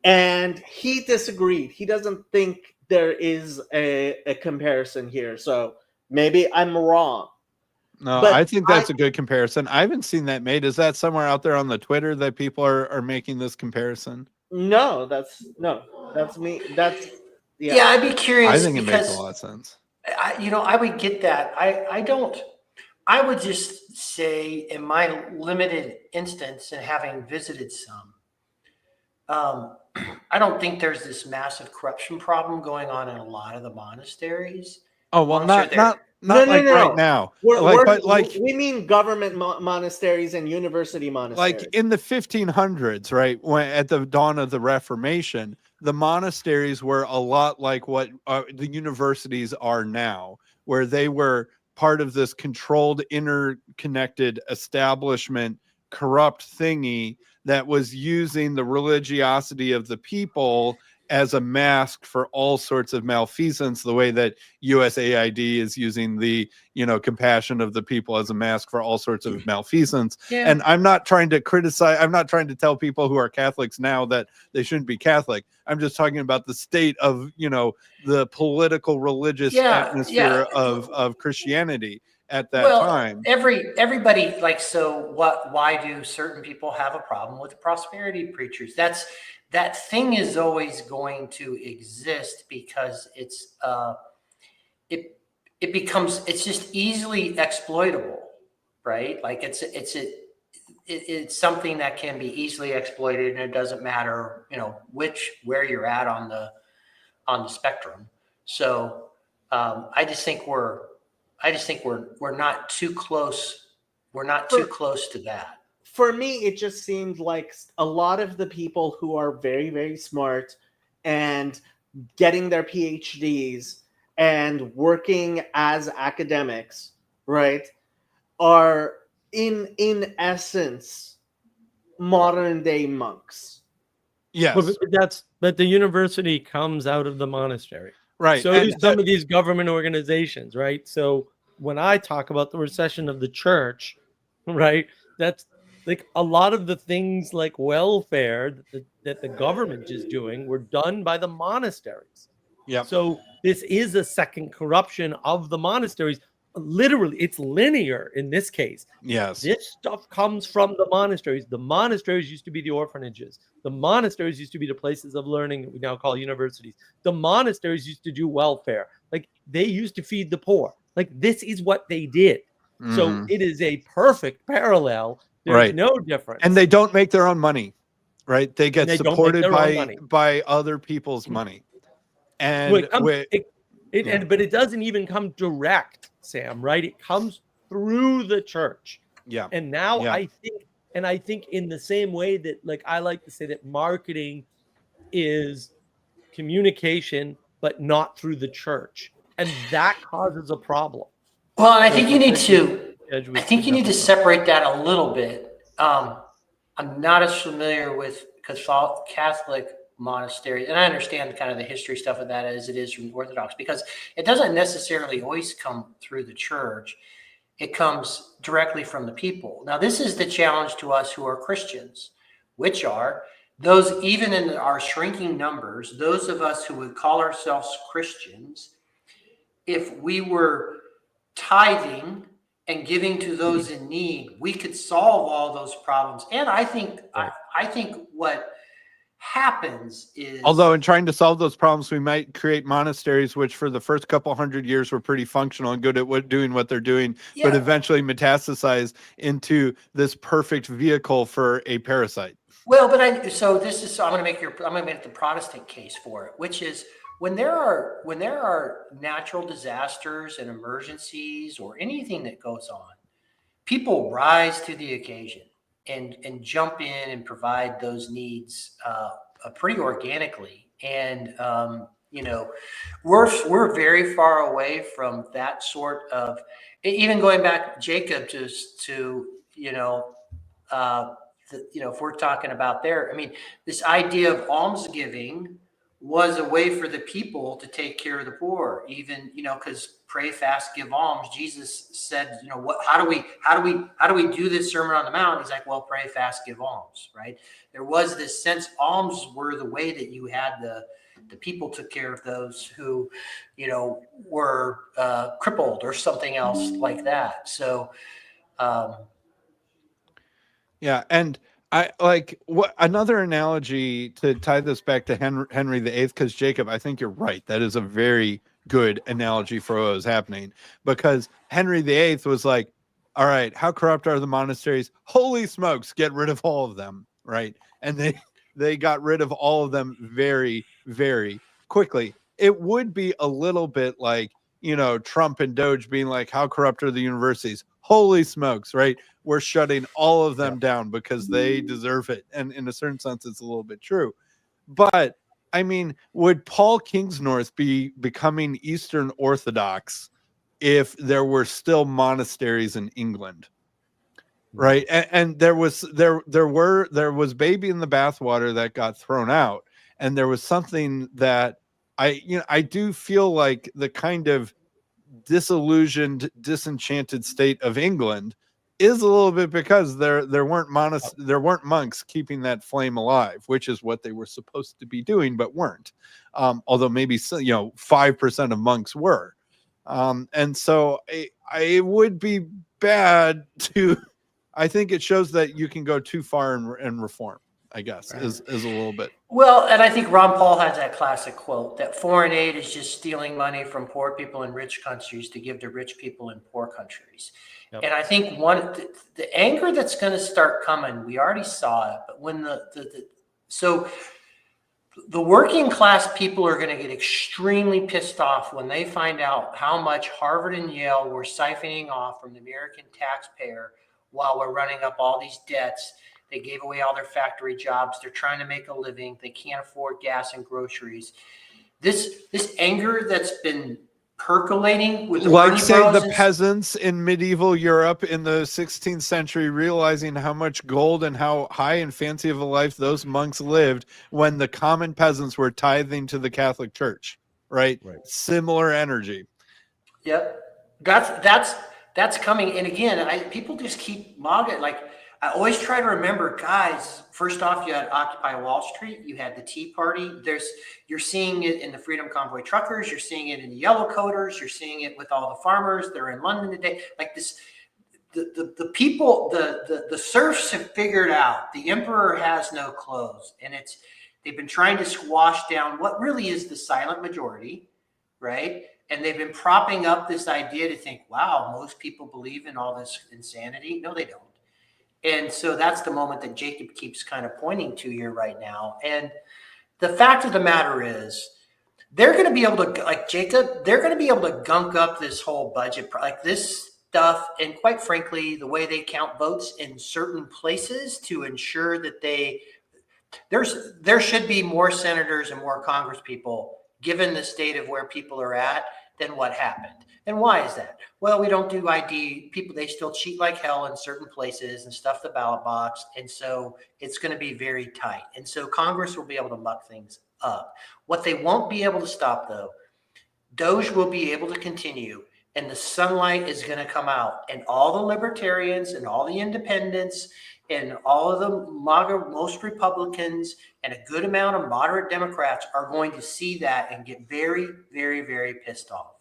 and he disagreed. He doesn't think there is a comparison here. So maybe I'm wrong. No, But I think that's a good comparison. I haven't seen that made. Is that somewhere out there on the Twitter that people are making this comparison? No, that's me. Yeah, I'd be curious. I think it makes a lot of sense. I would get that. I don't. I would just say, in my limited instance and having visited some, I don't think there's this massive corruption problem going on in a lot of the monasteries. Oh, well, not right now. We mean government monasteries and university monasteries. Like in the 1500s, right? When at the dawn of the Reformation, the monasteries were a lot like what the universities are now, where they were part of this controlled, interconnected establishment, corrupt thingy that was using the religiosity of the people as a mask for all sorts of malfeasance, the way that USAID is using the, compassion of the people as a mask for all sorts of malfeasance. Yeah. And I'm not trying to criticize, I'm not trying to tell people who are Catholics now that they shouldn't be Catholic. I'm just talking about the state of, the political religious atmosphere of Christianity at that time. Everybody why do certain people have a problem with prosperity preachers? That thing is always going to exist because it's just easily exploitable, right? Like it's something that can be easily exploited, and it doesn't matter, where you're at on the spectrum. So I just think we're not too close. We're not too close to that. For me, it just seemed like a lot of the people who are very, very smart and getting their PhDs and working as academics, right, are in essence modern day monks. Yes. But the university comes out of the monastery. Right. So do some of these government organizations, right? So when I talk about the recession of the church, right, that's like a lot of the things like welfare that the government is doing were done by the monasteries. Yeah. So this is a second corruption of the monasteries. Literally, it's linear in this case. Yes. This stuff comes from the monasteries. The monasteries used to be the orphanages. The monasteries used to be the places of learning that we now call universities. The monasteries used to do welfare. Like they used to feed the poor. Like this is what they did. So it is a perfect parallel. There's no difference. And they don't make their own money, right? They get supported by other people's money. And but it doesn't even come direct, Sam, right? It comes through the church. Yeah. And now I think in the same way that, like, I like to say that marketing is communication, but not through the church. And that causes a problem. Well, and I think you need to separate that a little bit. I'm not as familiar with Catholic monasteries, and I understand kind of the history stuff of that as it is from Orthodox, because it doesn't necessarily always come through the church. It comes directly from the people. Now, this is the challenge to us who are Christians, which are those, even in our shrinking numbers, those of us who would call ourselves Christians, if we were tithing and giving to those in need, we could solve all those problems. And I think what happens is, although in trying to solve those problems, we might create monasteries which for the first couple hundred years were pretty functional and good at doing what they're doing, but eventually metastasize into this perfect vehicle for a parasite. Well, I'm going to make the Protestant case for it, which is when there are natural disasters and emergencies or anything that goes on, people rise to the occasion and jump in and provide those needs pretty organically. And we're very far away from that sort of, even going back, Jacob, to if we're talking about there, I mean, this idea of almsgiving was a way for the people to take care of the poor, even, because pray, fast, give alms. Jesus said, how do we do this Sermon on the Mount? He's like, well, pray, fast, give alms, right? There was this sense alms were the way that you had the people took care of those who, were crippled or something else like that. So, yeah. And I like what another analogy to tie this back to Henry VIII, because Jacob, I think you're right. That is a very good analogy for what was happening, because Henry VIII was like, all right, how corrupt are the monasteries? Holy smokes, get rid of all of them. Right. And they got rid of all of them very, very quickly. It would be a little bit like, Trump and DOGE being like, how corrupt are the universities? Holy smokes, right? We're shutting all of them down because they deserve it. And in a certain sense, it's a little bit true. But I mean, would Paul Kingsnorth be becoming Eastern Orthodox if there were still monasteries in England? Right. And there was baby in the bathwater that got thrown out. And there was something that I do feel like the kind of disillusioned, disenchanted state of England is a little bit because there weren't monks keeping that flame alive, which is what they were supposed to be doing, but weren't. Although maybe 5% of monks were. And so it would be bad to. I think it shows that you can go too far and reform, I guess, is a little bit. Well, and I think Ron Paul has that classic quote that foreign aid is just stealing money from poor people in rich countries to give to rich people in poor countries. Yep. And I think the anger that's going to start coming, we already saw it, but when so the working class people are going to get extremely pissed off when they find out how much Harvard and Yale were siphoning off from the American taxpayer while we're running up all these debts. They gave away all their factory jobs. They're trying to make a living. They can't afford gas and groceries. This anger that's been percolating with the like Bernie say Bros. the peasants in medieval Europe in the 16th century realizing how much gold and how high and fancy of a life those monks lived when the common peasants were tithing to the Catholic Church, right? Similar energy. Yep, that's coming. And again, people just keep mogging. Like, I always try to remember, guys. First off, you had Occupy Wall Street, you had the Tea Party. You're seeing it in the Freedom Convoy truckers. You're seeing it in the yellow coaters. You're seeing it with all the farmers. They're in London today. Like this, the people, the serfs have figured out the emperor has no clothes, and they've been trying to squash down what really is the silent majority, right? And they've been propping up this idea to think, wow, most people believe in all this insanity. No, they don't. And so that's the moment that Jacob keeps kind of pointing to here right now. And the fact of the matter is, they're going to be able to, like Jacob, they're going to be able to gunk up this whole budget, like this stuff. And quite frankly, the way they count votes in certain places to ensure that there should be more senators and more Congress people, given the state of where people are at, than what happened. And why is that? Well, we don't do ID. People, they still cheat like hell in certain places and stuff the ballot box. And so it's going to be very tight. And so Congress will be able to muck things up. What they won't be able to stop, though, DOGE will be able to continue, and the sunlight is going to come out. And all the libertarians and all the independents and all of the most Republicans and a good amount of moderate Democrats are going to see that and get very, very, very pissed off.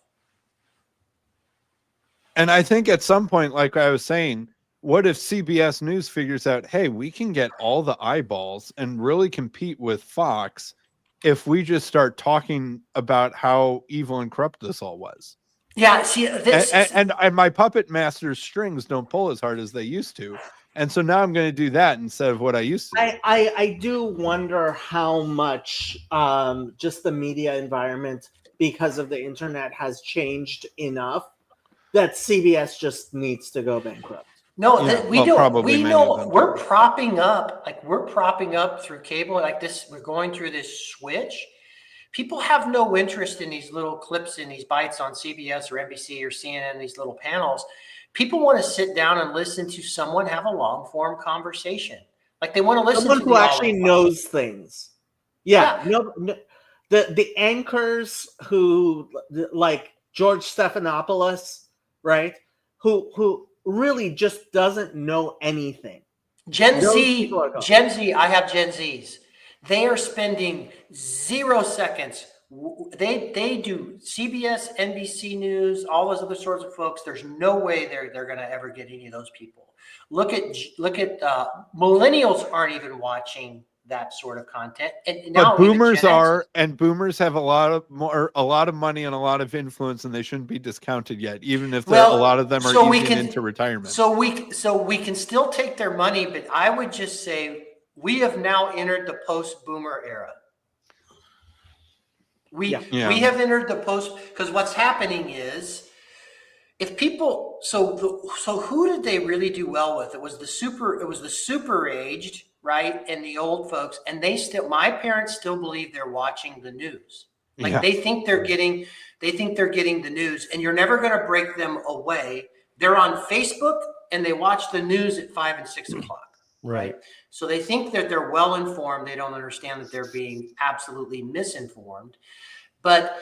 And I think at some point, like I was saying, what if CBS News figures out, hey, we can get all the eyeballs and really compete with Fox if we just start talking about how evil and corrupt this all was? Yeah, see, and my puppet master's strings don't pull as hard as they used to. And so now I'm going to do that instead of what I used to do. I do wonder how much just the media environment, because of the internet, has changed enough that CBS just needs to go bankrupt. No, Yeah, we don't. We know we're do. propping up through cable like this. We're going through this switch. People have no interest in these little clips and these bites on CBS or NBC or CNN, these little panels. People want to sit down and listen to someone have a long form conversation. Like they want to listen someone to who actually knows things. Yeah. No, the anchors who, like George Stephanopoulos, right? Who really just doesn't know anything. Gen Z, I have Gen Zs. They are spending 0 seconds. They do CBS, NBC News, all those other sorts of folks. There's no way they're going to ever get any of those people. Look at millennials aren't even watching that sort of content. And now but boomers are, and boomers have a lot of money and a lot of influence, and they shouldn't be discounted yet, even if a lot of them are easing into retirement. So we can still take their money, but I would just say we have now entered the post-boomer era. We have entered the post, because what's happening is, if people, so who did they really do well with? It was the super aged, right? And the old folks, and my parents still believe they're watching the news. Like they think they're getting the news, and you're never going to break them away. They're on Facebook and they watch the news at 5 and 6 o'clock. Right. So they think that they're well informed. They don't understand that they're being absolutely misinformed. But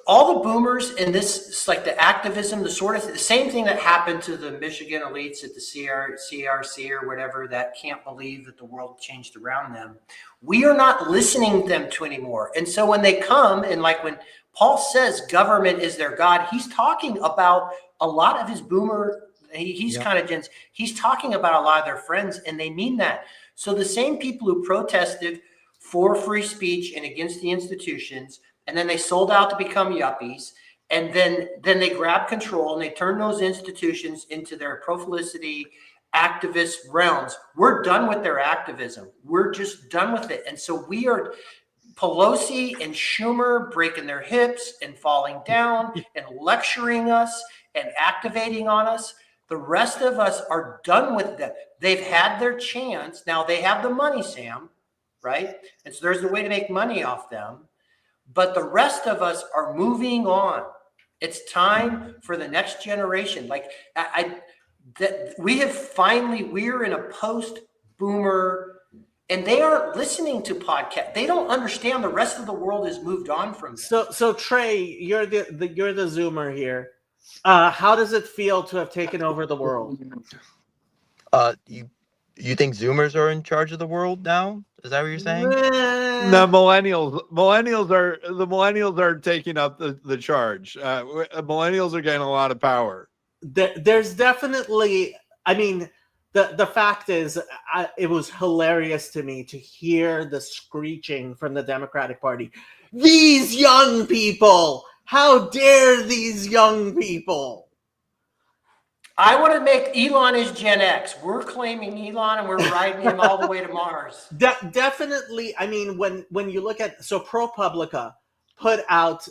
all the boomers in this, it's like the activism, the same thing that happened to the Michigan elites at the CRC or whatever, that can't believe that the world changed around them. We are not listening to them anymore. And so when they come, and like when Paul says government is their God, he's talking about a lot of his boomer. He's kind of Gens. He's talking about a lot of their friends, and they mean that. So the same people who protested for free speech and against the institutions, and then they sold out to become yuppies, and then they grabbed control and they turned those institutions into their Populist activist realms. We're done with their activism. We're just done with it. And so we are Pelosi and Schumer breaking their hips and falling down and lecturing us and activating on us. The rest of us are done with them. They've had their chance. Now they have the money, Sam, right? And so there's a way to make money off them. But the rest of us are moving on. It's time for the next generation. Like we're in a post-boomer, and they aren't listening to podcasts. They don't understand the rest of the world has moved on from them. So Trey, you're the Zoomer here. How does it feel to have taken over the world? You think Zoomers are in charge of the world now? Is that what you're saying? The millennials are taking up the charge. Millennials are getting a lot of power. There's definitely, I mean, the fact is, it was hilarious to me to hear the screeching from the Democratic Party. These young people! How dare these young people? I want to make Elon is Gen X. We're claiming Elon and we're riding him all the way to Mars. Definitely. I mean, when you look at, so ProPublica put out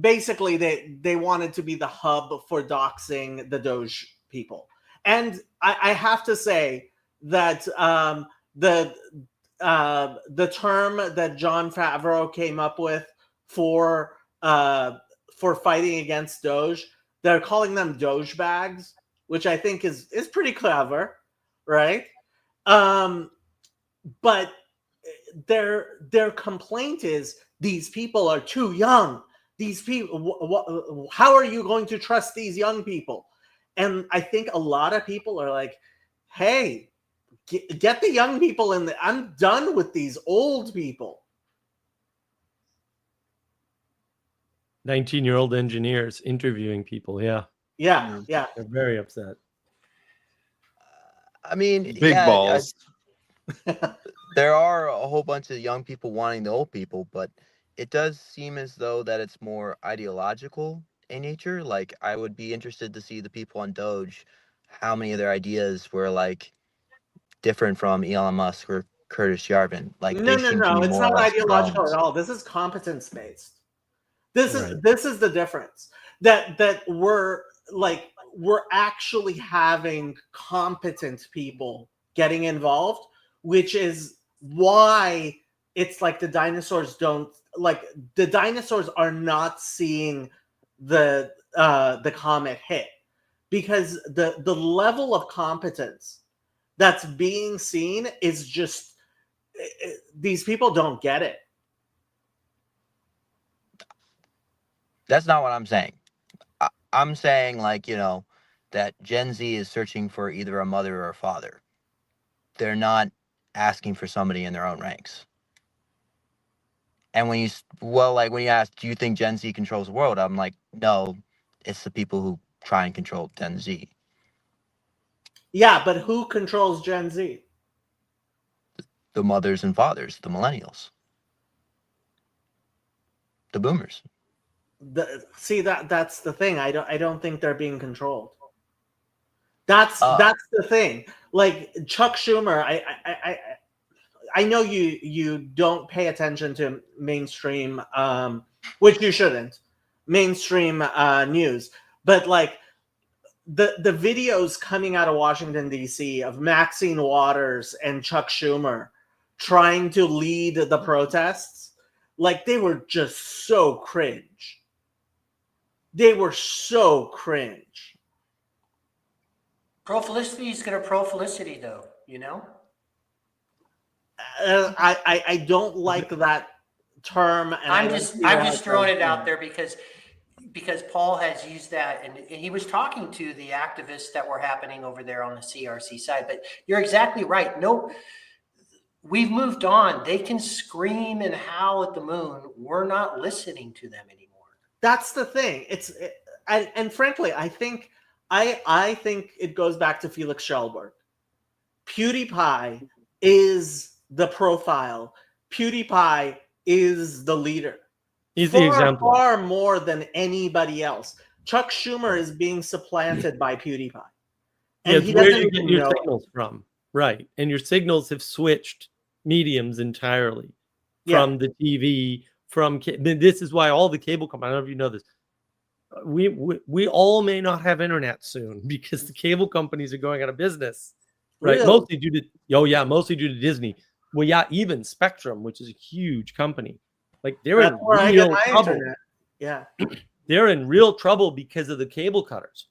basically they wanted to be the hub for doxing the DOGE people. And I have to say that the term that Jon Favreau came up with for fighting against DOGE, they're calling them Doge bags, which I think is pretty clever, right? But their complaint is these people are too young. These people, how are you going to trust these young people? And I think a lot of people are like, hey, get the young people in. I'm done with these old people. 19-year-old engineers interviewing people. Yeah. Yeah. They're very upset. I mean, Big balls. There are a whole bunch of young people wanting the old people, but it does seem as though that it's more ideological in nature. Like, I would be interested to see the people on DOGE, how many of their ideas were like different from Elon Musk or Curtis Yarvin. Like, No. It's not ideological clones. at all. This is competence based. This is the difference. That we're actually having competent people getting involved, which is why it's like the dinosaurs are not seeing the comet hit, because the level of competence that's being seen is just, these people don't get it. That's not what I'm saying. I'm saying, like, that Gen Z is searching for either a mother or a father. They're not asking for somebody in their own ranks. And when you ask, do you think Gen Z controls the world? I'm like, no, it's the people who try and control Gen Z. Yeah, but who controls Gen Z? The mothers and fathers, the millennials, the boomers. That's the thing. I don't think they're being controlled. That's the thing. Like Chuck Schumer, I know you don't pay attention to mainstream, which you shouldn't, mainstream news, but like the videos coming out of Washington D.C. of Maxine Waters and Chuck Schumer trying to lead the protests, like they were just so cringe. They were so cringe. Pro-felicity is going to pro-felicity, though, I don't like that term. And I'm just throwing it out there because Paul has used that, and he was talking to the activists that were happening over there on the CRC side. But you're exactly right. No, we've moved on. They can scream and howl at the moon. We're not listening to them anymore. That's the thing. And frankly, I think it goes back to Felix Schellberg. PewDiePie is the profile. PewDiePie is the leader. He's the example. Far more than anybody else. Chuck Schumer is being supplanted by PewDiePie. Yeah, And he where doesn't do you get even your know it. signals from? Right. And your signals have switched mediums entirely Yeah. from the TV, this is why all the cable companies, I don't know if you know this, we all may not have internet soon because the cable companies are going out of business, right? Really? Mostly due to Disney. Well, yeah, even Spectrum, which is a huge company, like they're That's in where I get real my trouble. internet. Yeah. They're in real trouble because of the cable cutters,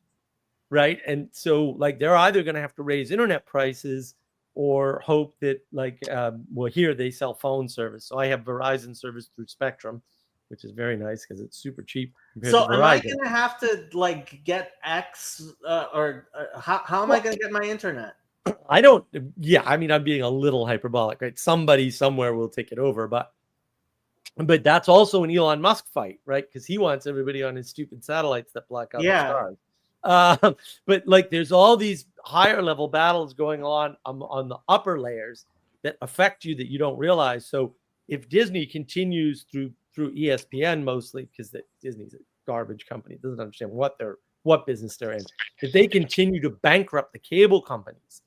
right? And so like they're either going to have to raise internet prices or hope that well, here they sell phone service. So I have Verizon service through Spectrum, which is very nice because it's super cheap compared to So am Verizon. I going to have to like get X or how am I going to get my internet? I don't. Yeah, I mean, I'm being a little hyperbolic, right? Somebody somewhere will take it over, but that's also an Elon Musk fight, right? Because he wants everybody on his stupid satellites that block out the stars. But like, there's all these higher level battles going on the upper layers that affect you that you don't realize. So if Disney continues through ESPN mostly, because Disney's a garbage company, doesn't understand what business they're in. If they continue to bankrupt the cable companies,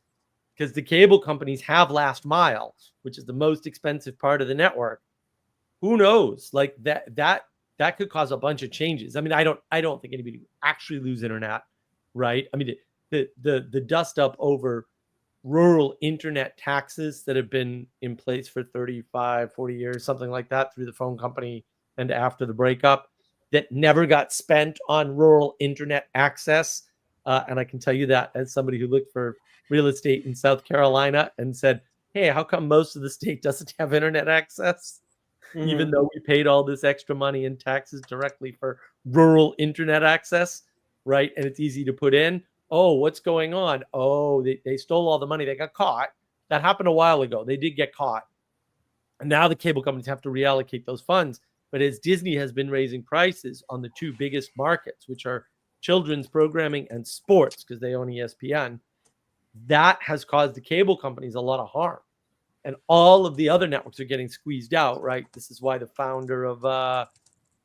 because the cable companies have last mile, which is the most expensive part of the network, who knows? Like that could cause a bunch of changes. I mean, I don't think anybody would actually lose internet, right? I mean, the dust up over rural internet taxes that have been in place for 35, 40 years, something like that, through the phone company and after the breakup, that never got spent on rural internet access. And I can tell you that as somebody who looked for real estate in South Carolina and said, hey, how come most of the state doesn't have internet access? Mm-hmm. Even though we paid all this extra money in taxes directly for rural internet access, right? And it's easy to put in. Oh, what's going on? Oh, they stole all the money. They got caught. That happened a while ago. They did get caught. And now the cable companies have to reallocate those funds. But as Disney has been raising prices on the two biggest markets, which are children's programming and sports, because they own ESPN, that has caused the cable companies a lot of harm. And all of the other networks are getting squeezed out, right? This is why the founder of,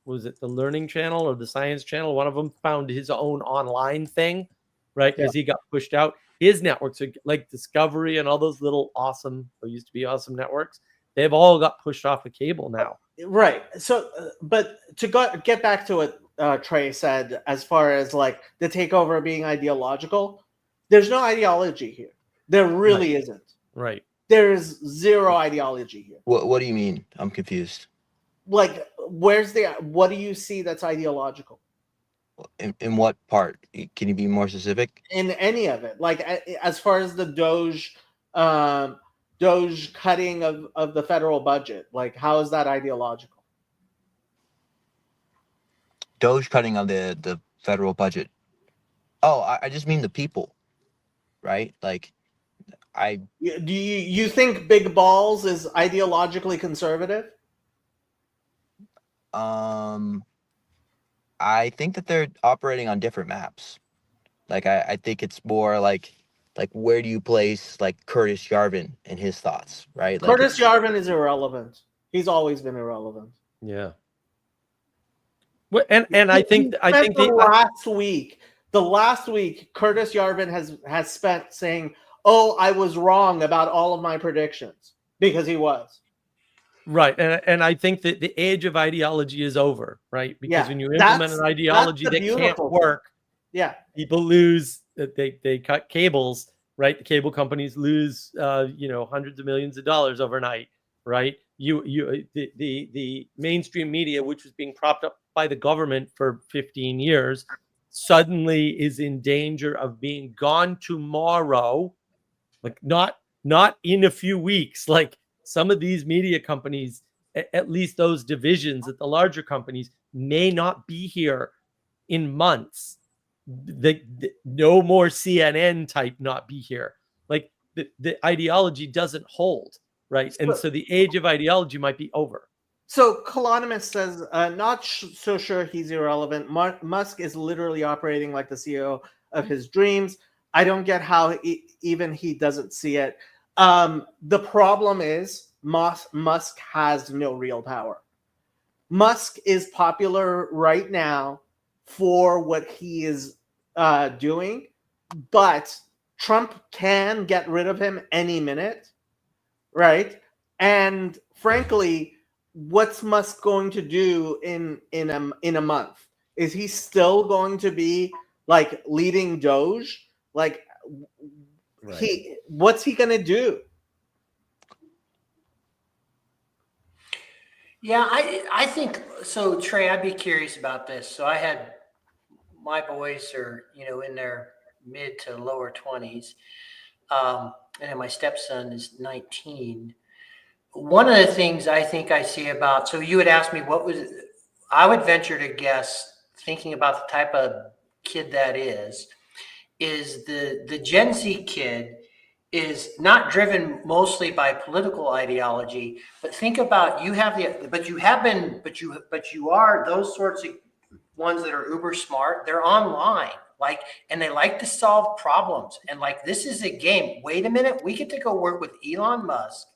was it the Learning Channel or the Science Channel? One of them found his own online thing, right? Because he got pushed out. His networks are like Discovery and all those little awesome, or used to be awesome networks. They've all got pushed off of cable now. Right. So, but to get back to what Trey said, as far as like the takeover being ideological, there's no ideology here. There really isn't. Right. There's zero ideology here. What do you mean? I'm confused. Like, what do you see that's ideological? In what part? Can you be more specific? In any of it. Like, as far as the DOGE cutting of the federal budget, like, how is that ideological? DOGE cutting of the federal budget. Oh, I just mean the people, right? Like, Do you think Big Balls is ideologically conservative? I think that they're operating on different maps. Like, I think it's more like where do you place like Curtis Yarvin and his thoughts, right? Like, Curtis Yarvin is irrelevant. He's always been irrelevant. Yeah. Well, and I think the last week Curtis Yarvin has spent saying, "Oh, I was wrong about all of my predictions," because he was. Right. And I think that the age of ideology is over, right? Because when you implement an ideology that can't work, people lose, they cut cables, right? The cable companies lose hundreds of millions of dollars overnight, right? The mainstream media, which was being propped up by the government for 15 years, suddenly is in danger of being gone tomorrow, like not in a few weeks. Like, some of these media companies, at least those divisions at the larger companies, may not be here in months. No more CNN type not be here. Like, the ideology doesn't hold, right? And so the age of ideology might be over. So Colonymous says, not so sure he's irrelevant. Musk is literally operating like the CEO of his dreams. I don't get how even he doesn't see it. The problem is Musk has no real power. Musk is popular right now for what he is doing, but Trump can get rid of him any minute, right? And frankly, what's Musk going to do in a month? Is he still going to be like leading Doge? Like, what's he going to do? Yeah, I think so, Trey. I'd be curious about this. So I had my boys are in their mid to lower 20s, and then my stepson is 19. One of the things I think I see about, so you would ask me I would venture to guess, thinking about the type of kid that is the Gen Z kid is not driven mostly by political ideology, but think about you are those sorts of ones that are uber smart. They're online, and they like to solve problems. And this is a game. Wait a minute, we get to go work with Elon Musk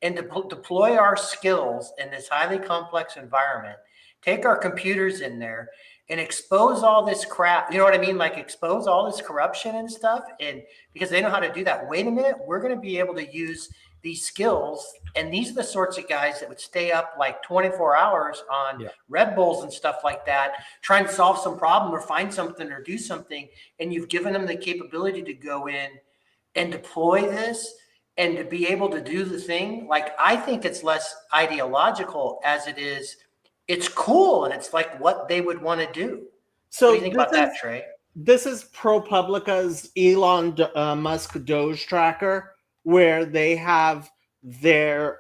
and deploy our skills in this highly complex environment, take our computers in there and expose all this crap. You know what I mean? Expose all this corruption and stuff. And because they know how to do that. Wait a minute, we're going to be able to use these skills. And these are the sorts of guys that would stay up 24 hours on Red Bulls and stuff like that, trying to solve some problem or find something or do something. And you've given them the capability to go in and deploy this and to be able to do the thing. I think it's less ideological as it is. It's cool, and it's what they would want to do. So what do you think about that, Trey? This is ProPublica's Elon Musk Doge tracker, where they have their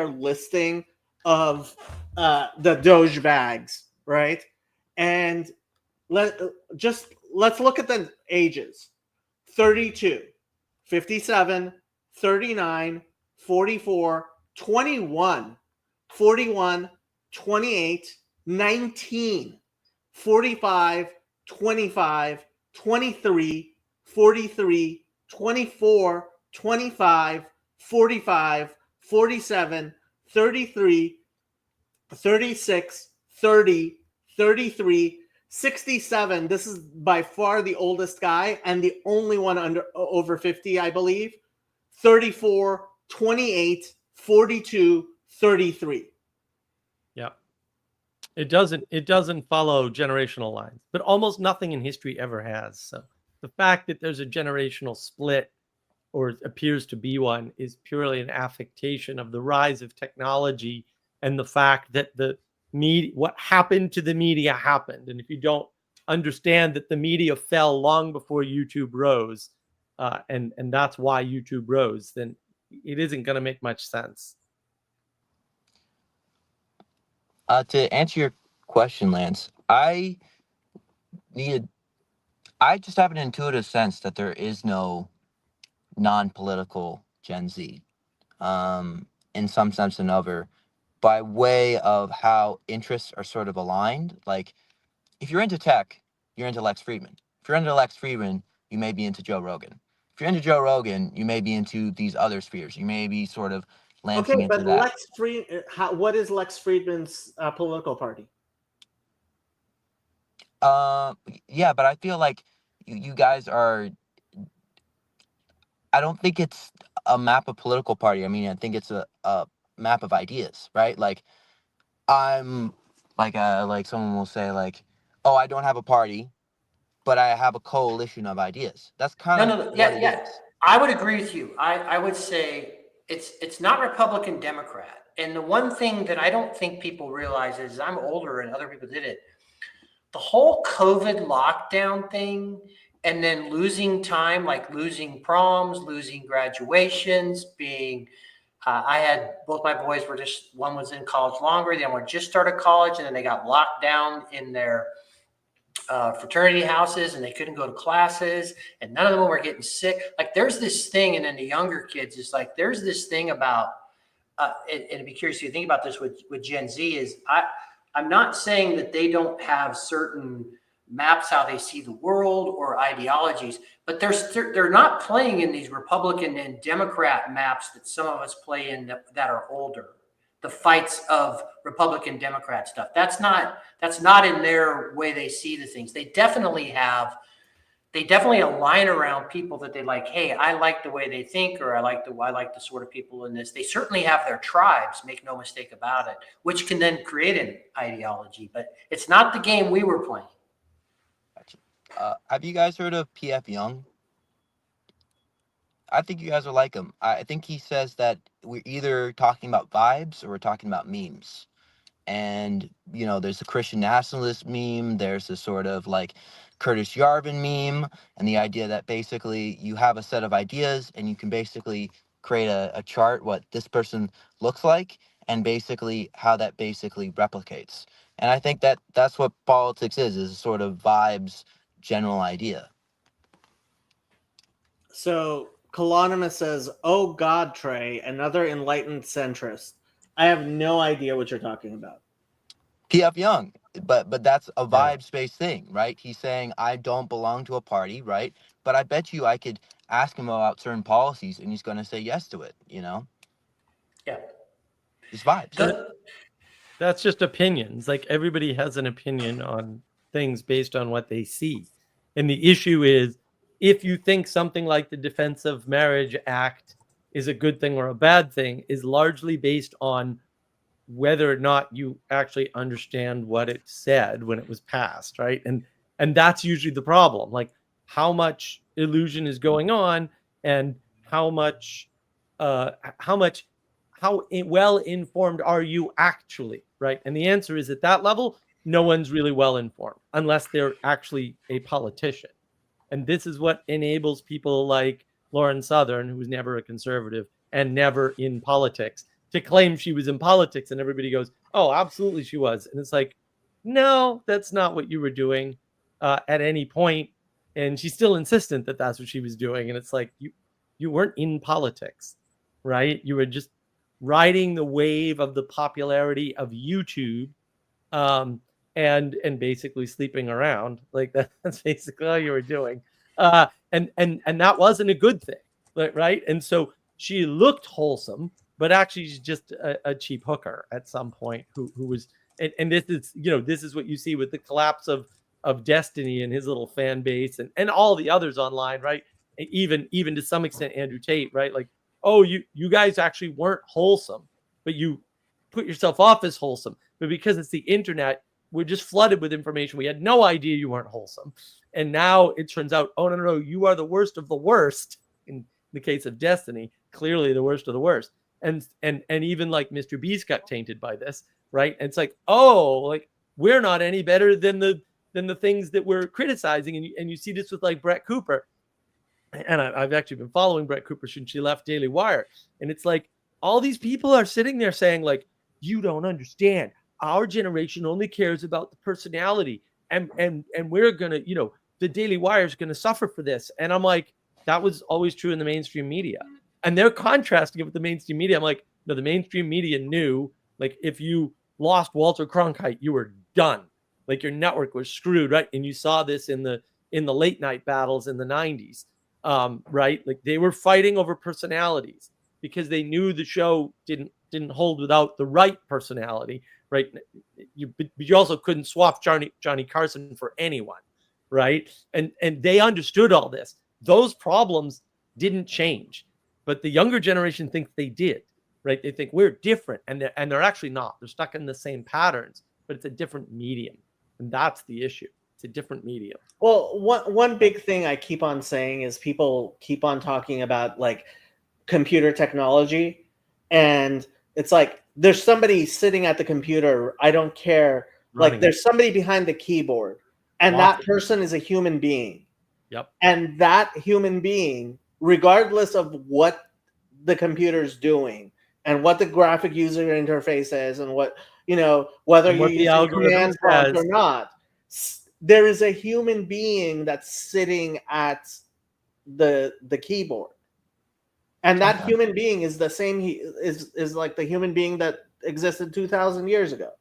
listing of the Doge bags, right? And let's look at the ages: 32, 57, 39, 44, 21. 41, 28, 19, 45, 25, 23, 43, 24, 25, 45, 47, 33, 36, 30, 33, 67. This is by far the oldest guy and the only one over 50, I believe. 34, 28, 42, 33. Yeah. It doesn't follow generational lines, but almost nothing in history ever has. So the fact that there's a generational split, or appears to be one, is purely an affectation of the rise of technology and the fact that the media, what happened to the media happened. And if you don't understand that the media fell long before YouTube rose, and that's why YouTube rose, then it isn't going to make much sense. To answer your question, Lance, I just have an intuitive sense that there is no non-political Gen Z, in some sense or another, by way of how interests are sort of aligned. If you're into tech, you're into Lex Fridman. If you're into Lex Fridman, you may be into Joe Rogan. If you're into Joe Rogan, you may be into these other spheres. You may be sort of lancing into that. What is Lex Fridman's political party? Yeah, but I feel like you guys are. I don't think it's a map of political party. I mean, I think it's a map of ideas, right? I'm like someone will say oh, I don't have a party, but I have a coalition of ideas. That's kind of what it is. I would agree with you. I would say it's not Republican Democrat. And the one thing that I don't think people realize is, I'm older and other people did it. The whole COVID lockdown thing, and then losing time, losing proms, losing graduations, I had both my boys one was in college longer, the other one just started college, and then they got locked down in their fraternity houses, and they couldn't go to classes, and none of them were getting sick. There's this thing, and then the younger kids is there's this thing about, and I'd be curious if you think about this with Gen Z, is I'm not saying that they don't have certain maps how they see the world or ideologies, but they're not playing in these Republican and Democrat maps that some of us play in that are older. the fights of Republican Democrat stuff. That's not in their way they see the things. They definitely align around people that they like. Hey, I like the way they think, or I like the sort of people in this. They certainly have their tribes, make no mistake about it, which can then create an ideology, but it's not the game we were playing. Gotcha. Have you guys heard of P.F. Young? I think you guys will like him. I think he says that we're either talking about vibes or we're talking about memes. And, you know, there's the Christian nationalist meme. There's the sort of like Curtis Yarvin meme. And the idea that basically you have a set of ideas and you can basically create a chart, what this person looks like, and basically how that basically replicates. And I think that that's what politics is a sort of vibes general idea. So Colonymous says, "Oh God, Trey, another enlightened centrist." I have no idea what you're talking about. P.F. Young, but that's a vibes-based thing, right? He's saying I don't belong to a party, right? But I bet you I could ask him about certain policies, and he's going to say yes to it. You know? Yeah, It's vibes. That's just opinions. Like everybody has an opinion on things based on what they see, and the issue is if you think something like the Defense of Marriage Act is a good thing or a bad thing, is largely based on whether or not you actually understand what it said when it was passed, right? And that's usually the problem. Like how much illusion is going on, and how well informed are you actually, right? And the answer is at that level, no one's really well informed unless they're actually a politician. And this is what enables people like Lauren Southern, who was never a conservative and never in politics, to claim she was in politics, and everybody goes, "Oh, absolutely she was." And it's like, no, that's not what you were doing at any point. And she's still insistent that that's what she was doing. And it's like, you weren't in politics, right? You were just riding the wave of the popularity of YouTube, and basically sleeping around. Like that's basically all you were doing. And that wasn't a good thing, right? And so she looked wholesome, but actually she's just a cheap hooker at some point who was, and this is, this is what you see with the collapse of Destiny and his little fan base and all the others online, right? Even to some extent, Andrew Tate, right? Like, oh, you guys actually weren't wholesome, but you put yourself off as wholesome. But because it's the internet, we're just flooded with information. We had no idea you weren't wholesome. And now it turns out, oh, no, you are the worst of the worst. In the case of Destiny, clearly the worst of the worst. And even like Mr. Beast got tainted by this, right? And it's like, oh, like we're not any better than the things that we're criticizing. And you see this with like Brett Cooper. And I've actually been following Brett Cooper since she left Daily Wire. And it's like all these people are sitting there saying like, you don't understand. Our generation only cares about the personality. And we're going to, the Daily Wire is going to suffer for this. And I'm like, that was always true in the mainstream media. And they're contrasting it with the mainstream media. I'm like, no, the mainstream media knew, like, if you lost Walter Cronkite, you were done. Like your network was screwed, right? And you saw this in the late night battles in the 90s, right? Like they were fighting over personalities because they knew the show didn't hold without the right personality, right? But you also couldn't swap Johnny Carson for anyone, right? And they understood all this. Those problems didn't change. But the younger generation thinks they did, right? They think we're different, and they're actually not. They're stuck in the same patterns, but it's a different medium, and that's the issue. It's a different medium. Well, one big thing I keep on saying is people keep on talking about like computer technology, and it's like there's somebody sitting at the computer. I don't care. Like there's somebody behind the keyboard, and that person is a human being. Yep. And that human being, regardless of what the computer's doing and what the graphic user interface is and what, whether you're using command prompt or not, there is a human being that's sitting at the keyboard. And that human being is the same, is like the human being that existed 2,000 years ago.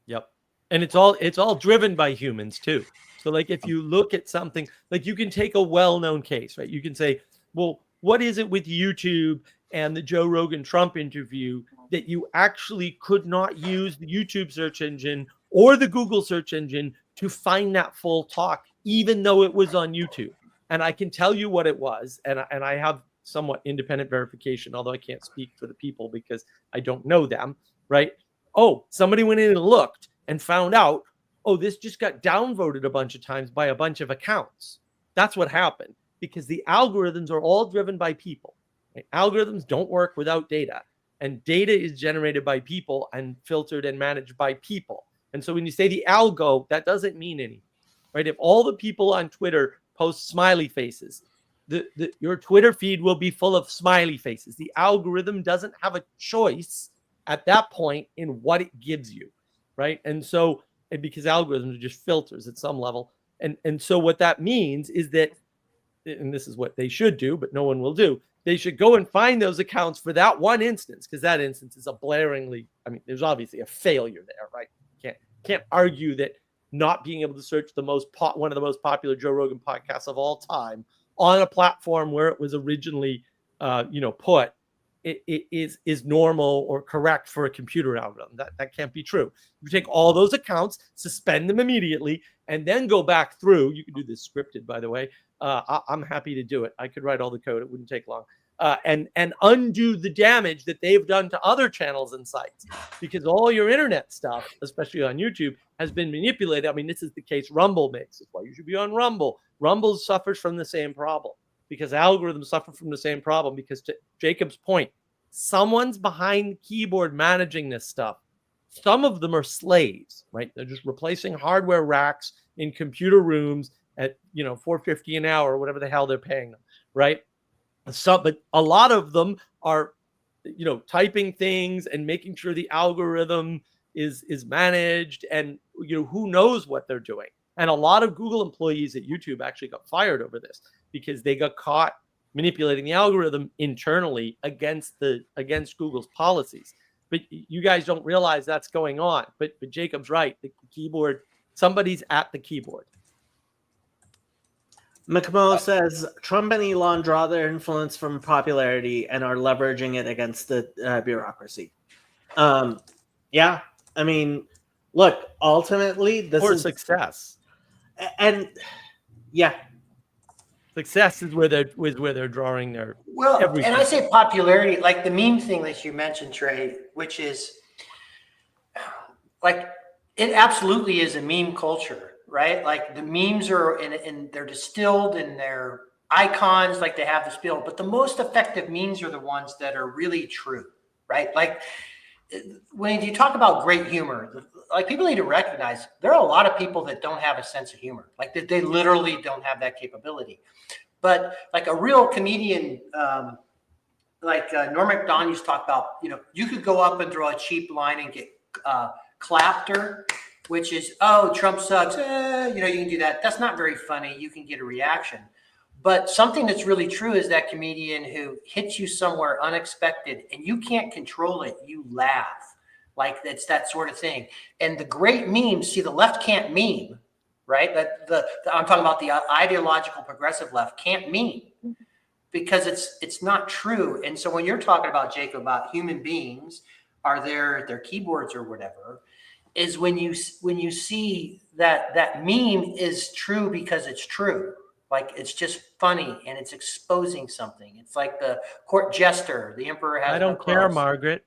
Yep. And it's all driven by humans too. So like if you look at something, like you can take a well-known case, right? You can say, well, what is it with YouTube and the Joe Rogan Trump interview that you actually could not use the YouTube search engine or the Google search engine to find that full talk, even though it was on YouTube. And I can tell you what it was. And I have somewhat independent verification, although I can't speak for the people because I don't know them, right? Oh, somebody went in and looked and found out, oh, this just got downvoted a bunch of times by a bunch of accounts. That's what happened, because the algorithms are all driven by people. Right? Algorithms don't work without data, and data is generated by people and filtered and managed by people. And so when you say the algo, that doesn't mean anything, right? If all the people on Twitter post smiley faces, your Twitter feed will be full of smiley faces. The algorithm doesn't have a choice at that point in what it gives you, right? And so, and because algorithms are just filters at some level. And so what that means is that, and this is what they should do, but no one will do, they should go and find those accounts for that one instance, because that instance is a blaringly, I mean, there's obviously a failure there, right? Can't argue that not being able to search one of the most popular Joe Rogan podcasts of all time on a platform where it was originally, put, it is normal or correct for a computer algorithm. That can't be true. You take all those accounts, suspend them immediately, and then go back through. You can do this scripted, by the way. I'm happy to do it. I could write all the code. It wouldn't take long. And undo the damage that they've done to other channels and sites, because all your internet stuff, especially on YouTube, has been manipulated. I mean, this is the case Rumble makes. That's why you should be on Rumble. Rumble suffers from the same problem, because algorithms suffer from the same problem, because to Jacob's point, someone's behind the keyboard managing this stuff. Some of them are slaves, right? They're just replacing hardware racks in computer rooms at, $4.50 an hour or whatever the hell they're paying them, right? So, but a lot of them are, typing things and making sure the algorithm is managed, and who knows what they're doing. And a lot of Google employees at YouTube actually got fired over this, because they got caught manipulating the algorithm internally against Google's policies. But you guys don't realize that's going on. But Jacob's right. The keyboard, somebody's at the keyboard. McMo says Trump and Elon draw their influence from popularity and are leveraging it against the bureaucracy. Yeah, I mean, look, ultimately, this is success. And yeah, success is where they're drawing their everything. And I say popularity, like the meme thing that you mentioned, Trey, which is like, it absolutely is a meme culture. Right? Like the memes are and they're distilled and they're icons, like they have this build, but the most effective memes are the ones that are really true, right? Like when you talk about great humor, like people need to recognize there are a lot of people that don't have a sense of humor, like they literally don't have that capability. But like a real comedian, like Norm Macdonald used to talk about, you could go up and throw a cheap line and get clapter, which is, oh, Trump sucks. You can do that. That's not very funny. You can get a reaction. But something that's really true is that comedian who hits you somewhere unexpected and you can't control it. You laugh. Like it's that sort of thing. And the great memes, see, the left can't meme, right? I'm talking about the ideological progressive left can't meme because it's not true. And so when you're talking about, Jacob, about human beings, are their keyboards or whatever, is when you see that meme is true because it's true. Like it's just funny and it's exposing something. It's like the court jester, the emperor has I don't care, Margaret.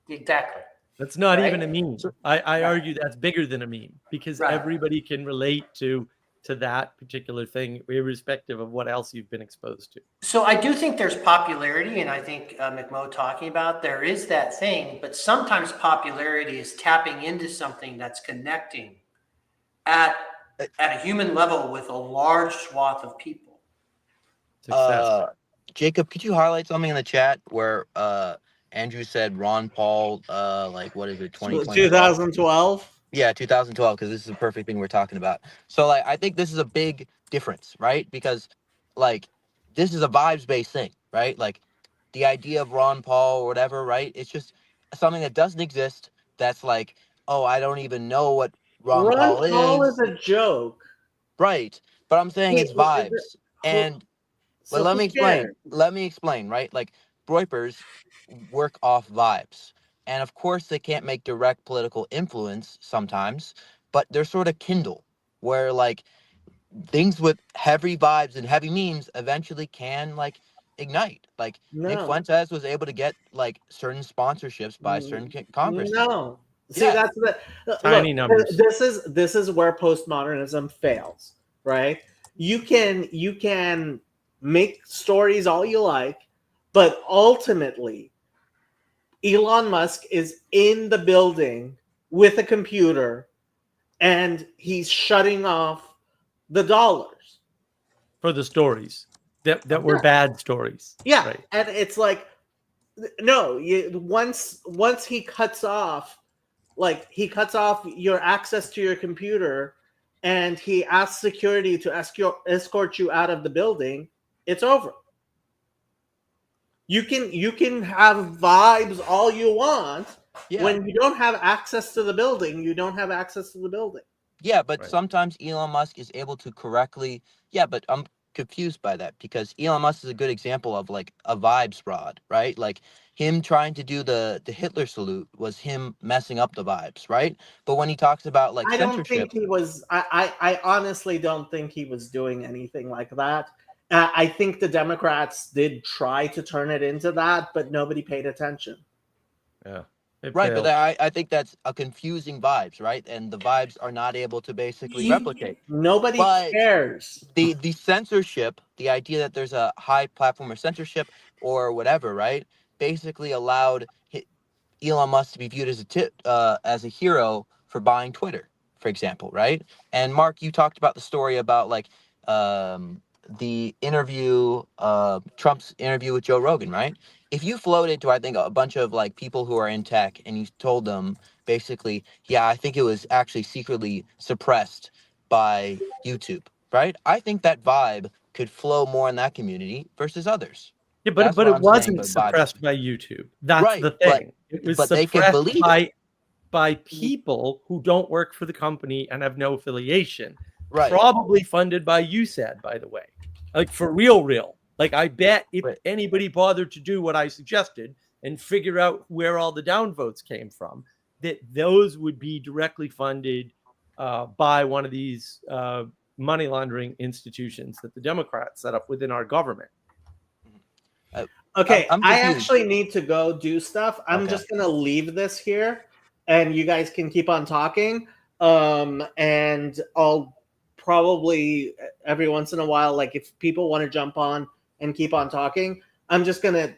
Exactly. That's not even a meme. I argue that's bigger than a meme, because everybody can relate to that particular thing, irrespective of what else you've been exposed to. So I do think there's popularity, and I think McMo talking about there is that thing, but sometimes popularity is tapping into something that's connecting at a human level with a large swath of people. Jacob, could you highlight something in the chat where Andrew said Ron Paul, what is it, 2012? Yeah, 2012, because this is the perfect thing we're talking about. So, I think this is a big difference, right? Because, this is a vibes-based thing, right? Like, the idea of Ron Paul or whatever, right? It's just something that doesn't exist. That's like, oh, I don't even know what Ron Paul is. Ron Paul is a joke. Right. But I'm saying it's vibes. But let me explain. Let me explain, right? Like, Broipers work off vibes. And of course, they can't make direct political influence sometimes, but they're sort of Kindle, where like things with heavy vibes and heavy memes eventually can like ignite. Like Nick No. Fuentes was able to get like certain sponsorships by certain congressmen. No. See, Yeah. that's the Tiny look. numbers. This is where postmodernism fails, right? You can make stories all you like, but ultimately, Elon Musk is in the building with a computer, and he's shutting off the dollars. For the stories that were bad stories. Yeah, Right. and it's like, no, once he cuts off, like he cuts off your access to your computer, and he asks security to escort you out of the building, it's over. You can have vibes all you want. Yeah. When you don't have access to the building, you don't have access to the building. Yeah, but Right. sometimes Elon Musk is able to correctly. Yeah, but I'm confused by that because Elon Musk is a good example of like a vibes fraud, right? Like him trying to do the Hitler salute was him messing up the vibes, right? But when he talks about like I don't think censorship, he was. I honestly don't think he was doing anything like that. I think the Democrats did try to turn it into that, but nobody paid attention. Yeah. It right? failed. But I think that's a confusing vibes, right? And the vibes are not able to basically replicate. Nobody But cares. the censorship, the idea that there's a high platform of censorship or whatever, right? Basically allowed Elon Musk to be viewed as a hero for buying Twitter, for example, right? And Mark, you talked about the story about like the interview, Trump's interview with Joe Rogan, right? If you floated to, I think, a bunch of like people who are in tech and you told them basically, yeah, I think it was actually secretly suppressed by YouTube, right? I think that vibe could flow more in that community versus others. Yeah, That's but what it I'm saying. wasn't But vibes, suppressed by YouTube. That's right? the thing. It was But they could suppressed believe it, by people who don't work for the company and have no affiliation. right? Probably funded by USAID, by the way. Like for real. Like I bet if Right. anybody bothered to do what I suggested and figure out where all the downvotes came from, that those would be directly funded by one of these money laundering institutions that the Democrats set up within our government. Okay, I'm I confused. actually need to go do stuff. I'm Okay. just gonna leave this here, and you guys can keep on talking. And I'll probably every once in a while, like if people want to jump on and keep on talking, I'm just gonna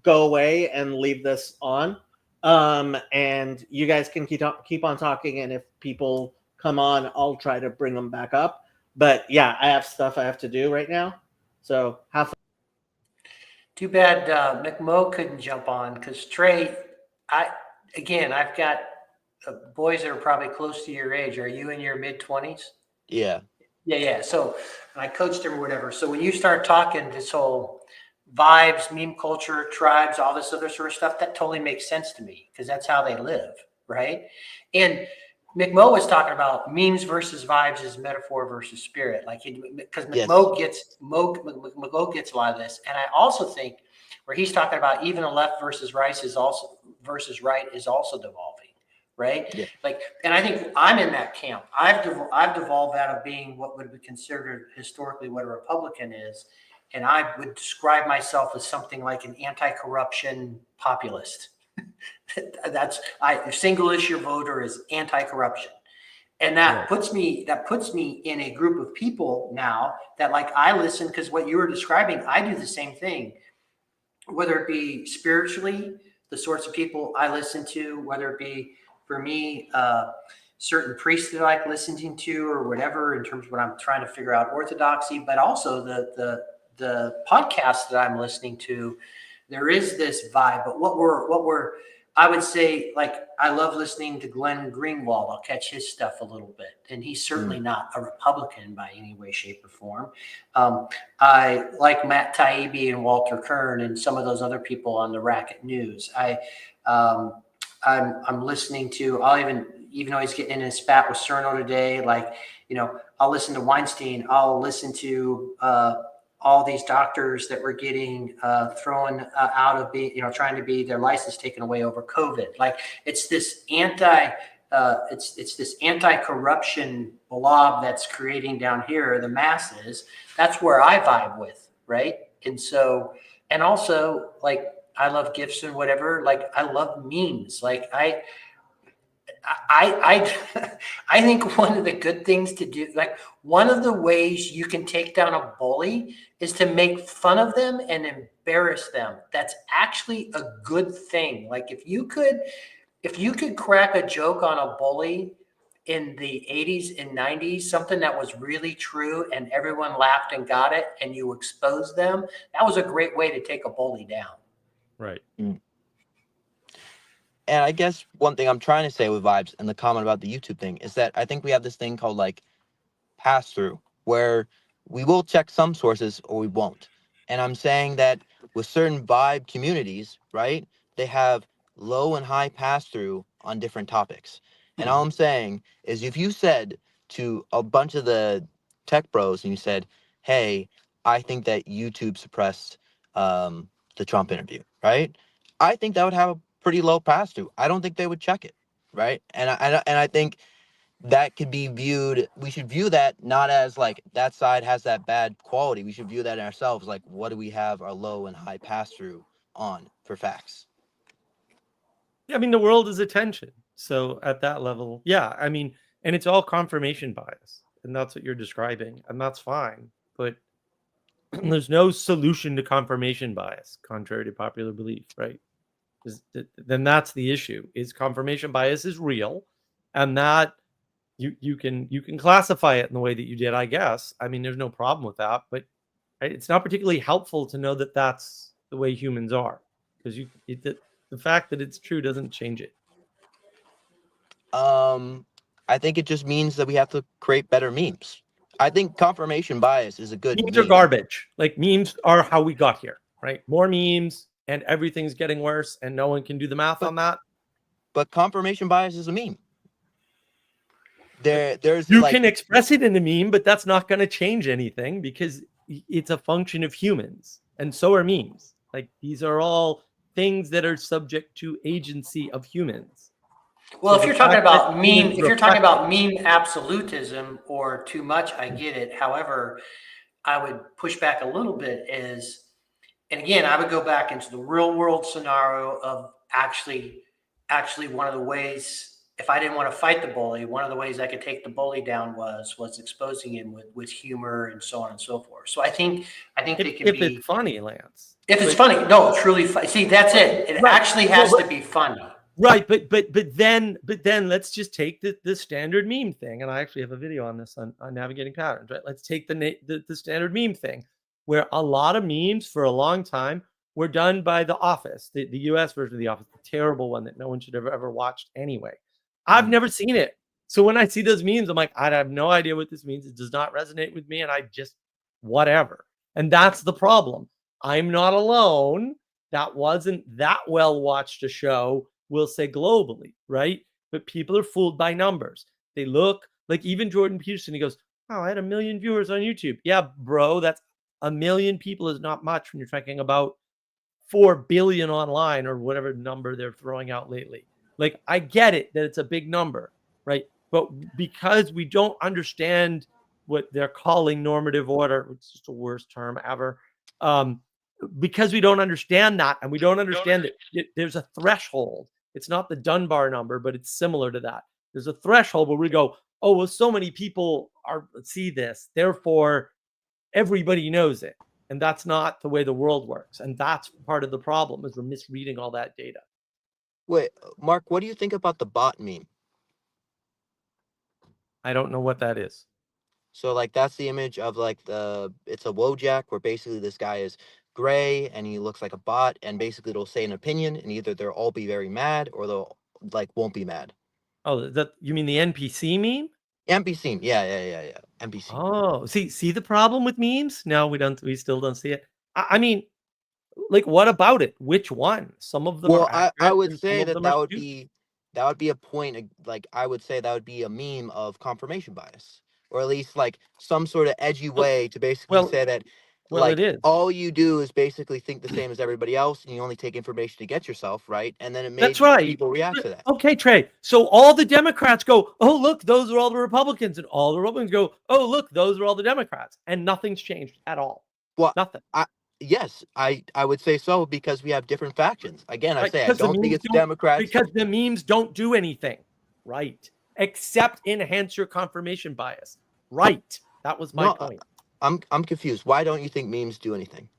go away and leave this on. And you guys can keep on talking, and if people come on, I'll try to bring them back up. But yeah, I have stuff I have to do right now, so have fun. Too bad McMo couldn't jump on because Trey, I've got boys that are probably close to your age. Are you in your mid-20s? Yeah. Yeah. So, and I coached him or whatever. So when you start talking this whole vibes, meme culture, tribes, all this other sort of stuff, that totally makes sense to me because that's how they live, right? And McMo was talking about memes versus vibes is metaphor versus spirit, like because McMo gets a lot of this, and I also think where he's talking about even the left versus right is also devolving, right? Yeah. Like, and I think I'm in that camp. I've devolved out of being what would be considered historically what a Republican is, and I would describe myself as something like an anti-corruption populist. Single issue voter is anti-corruption. And that puts me in a group of people now that like I listen because what you were describing, I do the same thing, whether it be spiritually, the sorts of people I listen to, whether it be for me, certain priests that I like listening to or whatever in terms of what I'm trying to figure out orthodoxy, but also the podcast that I'm listening to, there is this vibe, but I would say, like, I love listening to Glenn Greenwald. I'll catch his stuff a little bit. And he's certainly not a Republican by any way, shape, or form. I like Matt Taibbi and Walter Kern and some of those other people on the Racket News. I'm listening to, even though he's getting in a spat with Cerno today, like, I'll listen to Weinstein. I'll listen to all these doctors that were getting thrown out of being, trying to be their license taken away over COVID. Like it's this it's this anti-corruption blob that's creating down here the masses. That's where I vibe with, right? And so, and also like I love GIFs and whatever. Like I love memes. Like I think one of the good things to do, like one of the ways you can take down a bully is to make fun of them and embarrass them. That's actually a good thing. Like if you could crack a joke on a bully in the 80s and 90s, something that was really true and everyone laughed and got it and you exposed them, that was a great way to take a bully down. Right. And I guess one thing I'm trying to say with vibes and the comment about the YouTube thing is that I think we have this thing called like pass through, where we will check some sources or we won't. And I'm saying that with certain vibe communities, right, they have low and high pass through on different topics. And all I'm saying is if you said to a bunch of the tech bros and you said, hey, I think that YouTube suppressed the Trump interview, right? I think that would have a pretty low pass through. I don't think they would check it, right? And I think that could be viewed, we should view that not as like that side has that bad quality. We should view that in ourselves, like what do we have our low and high pass through on for facts? Yeah, I mean, the world is attention. So at that level, yeah, I mean, and it's all confirmation bias. And that's what you're describing. And that's fine. But there's no solution to confirmation bias, contrary to popular belief, right? Then that's the issue. Is confirmation bias is real, and that you can classify it in the way that you did, I guess. I mean, there's no problem with that, but it's not particularly helpful to know that that's the way humans are, because the fact that it's true doesn't change it. I think it just means that we have to create better memes. I think confirmation bias is a good memes meme. are garbage. Like memes are how we got here, right? More memes and everything's getting worse and no one can do the math on that. But confirmation bias is a meme. There's you like, can express it in a meme, but that's not going to change anything because it's a function of humans, and so are memes. Like these are all things that are subject to agency of humans. Well, So if you're talking about meme absolutism or too much, I get it. However, I would push back a little bit and again, I would go back into the real world scenario of actually one of the ways, if I didn't want to fight the bully, one of the ways I could take the bully down was exposing him with humor and so on and so forth. So I think they can if be, it's funny, Lance. If it's funny, no, truly funny. See, that's it. It actually has to be funny. Right, but then let's just take the standard meme thing, and I actually have a video on this on navigating patterns. Right, let's take the standard meme thing, where a lot of memes for a long time were done by The Office, the U.S. version of The Office, the terrible one that no one should have ever watched anyway. I've never seen it, so when I see those memes, I'm like, I have no idea what this means. It does not resonate with me, and I just whatever. And that's the problem. I'm not alone. That wasn't that well watched a show. We'll say globally, right? But people are fooled by numbers. They look like even Jordan Peterson, he goes, oh, I had 1 million viewers on YouTube. Yeah, bro, that's 1 million people is not much when you're talking about 4 billion online or whatever number they're throwing out lately. Like, I get it that it's a big number, right? But because we don't understand what they're calling normative order, which is just the worst term ever, because we don't understand that, and we don't understand that there's a threshold. It's not the Dunbar number, but it's similar to that. There's a threshold where we go, oh, well, so many people see this, therefore everybody knows it. And that's not the way the world works. And that's part of the problem, is we're misreading all that data. Wait, Mark, what do you think about the bot meme? I don't know what that is. So like that's the image of like it's a Wojak where basically this guy is gray and he looks like a bot, and basically it'll say an opinion and either they'll all be very mad or they'll like won't be mad. Oh, that you mean the NPC meme? NPC, yeah. NPC. Oh, see the problem with memes? No, we still don't see it. I mean, like, what about it? Which one? Some of them well, are accurate, I would say that would stupid. be a point. Like I would say that would be a meme of confirmation bias, or at least like some sort of edgy way to basically say that Well, like it is. all you do is basically think the same as everybody else, and you only take information to get yourself right, and then it That's made right. people react to that. Okay, Trey. So all the Democrats go, oh, look, those are all the Republicans. And all the Republicans go, oh, look, those are all the Democrats. And nothing's changed at all. Well, Nothing. Yes, I would say so, because we have different factions. Again, I Right, say I because the don't think memes it's don't- Democrats. Because the memes don't do anything. Right. Except enhance your confirmation bias. Right. That was my No, point. I'm confused. Why don't you think memes do anything?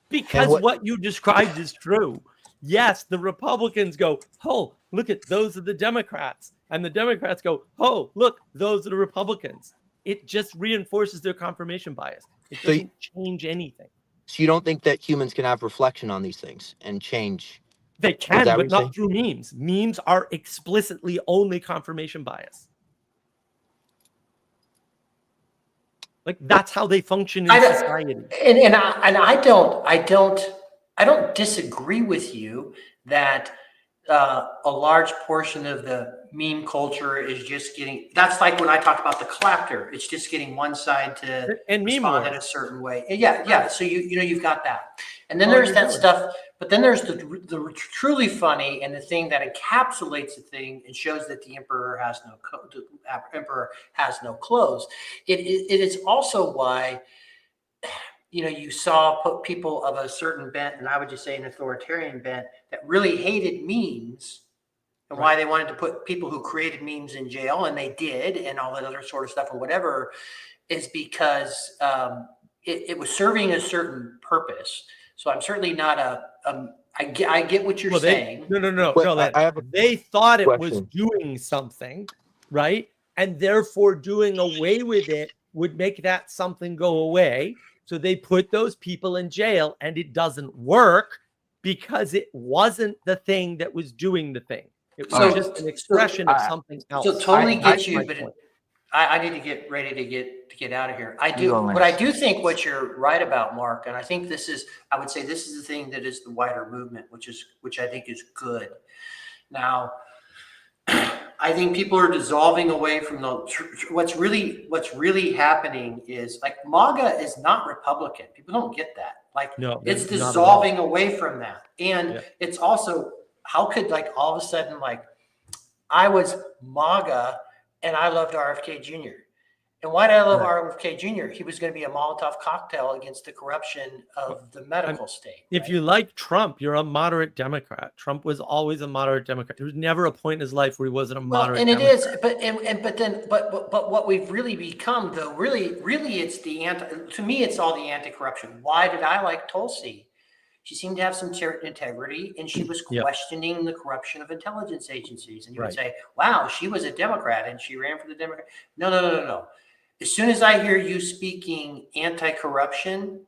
Because what you described is true. Yes, the Republicans go, oh, look at those are the Democrats. And the Democrats go, oh, look, those are the Republicans. It just reinforces their confirmation bias. It doesn't change anything. So you don't think that humans can have reflection on these things and change? They Is can, that what but you're not saying? through memes. Memes are explicitly only confirmation bias. Like that's how they function in society. And I don't disagree with you that a large portion of the meme culture is just getting. That's like when I talk about the clapter. It's just getting one side to And meme respond wars. in a certain way. Yeah. So you've got that, and then Oh, there's you're that doing. stuff. But then there's the truly funny and the thing that encapsulates the thing and shows that the emperor has no clothes. It is also why you saw people of a certain bent, and I would just say an authoritarian bent, that really hated memes, and why they wanted to put people who created memes in jail, and they did, and all that other sort of stuff or whatever, is because it was serving a certain purpose. So I'm certainly not I get what you're saying. No. I have a They thought it was question. doing something, right? And therefore doing away with it would make that something go away. So they put those people in jail, and it doesn't work because it wasn't the thing that was doing the thing. It was just an expression of something else. So totally get you, my but point. I need to get ready to get out of here. I You do, go, but I Lance. do think what you're right about, Mark, and I think I would say this is the thing that is the wider movement, which I think is good. Now, I think people are dissolving away from what's really happening is like MAGA is not Republican. People don't get that. Like No, it's not at all. dissolving away from that. And Yeah. it's also, how could like all of a sudden, like I was MAGA and I loved RFK Jr. And why did I love RFK Jr.? He was going to be a Molotov cocktail against the corruption of the medical state. If you like Trump, you're a moderate Democrat. Trump was always a moderate Democrat. There was never a point in his life where he wasn't a moderate and Democrat. it is, but what we've really become, though, really, it's to me, it's all the anti-corruption. Why did I like Tulsi? She seemed to have some integrity, and she was questioning the corruption of intelligence agencies. And you would say, wow, she was a Democrat and she ran for the Democrat. No. As soon as I hear you speaking anti-corruption,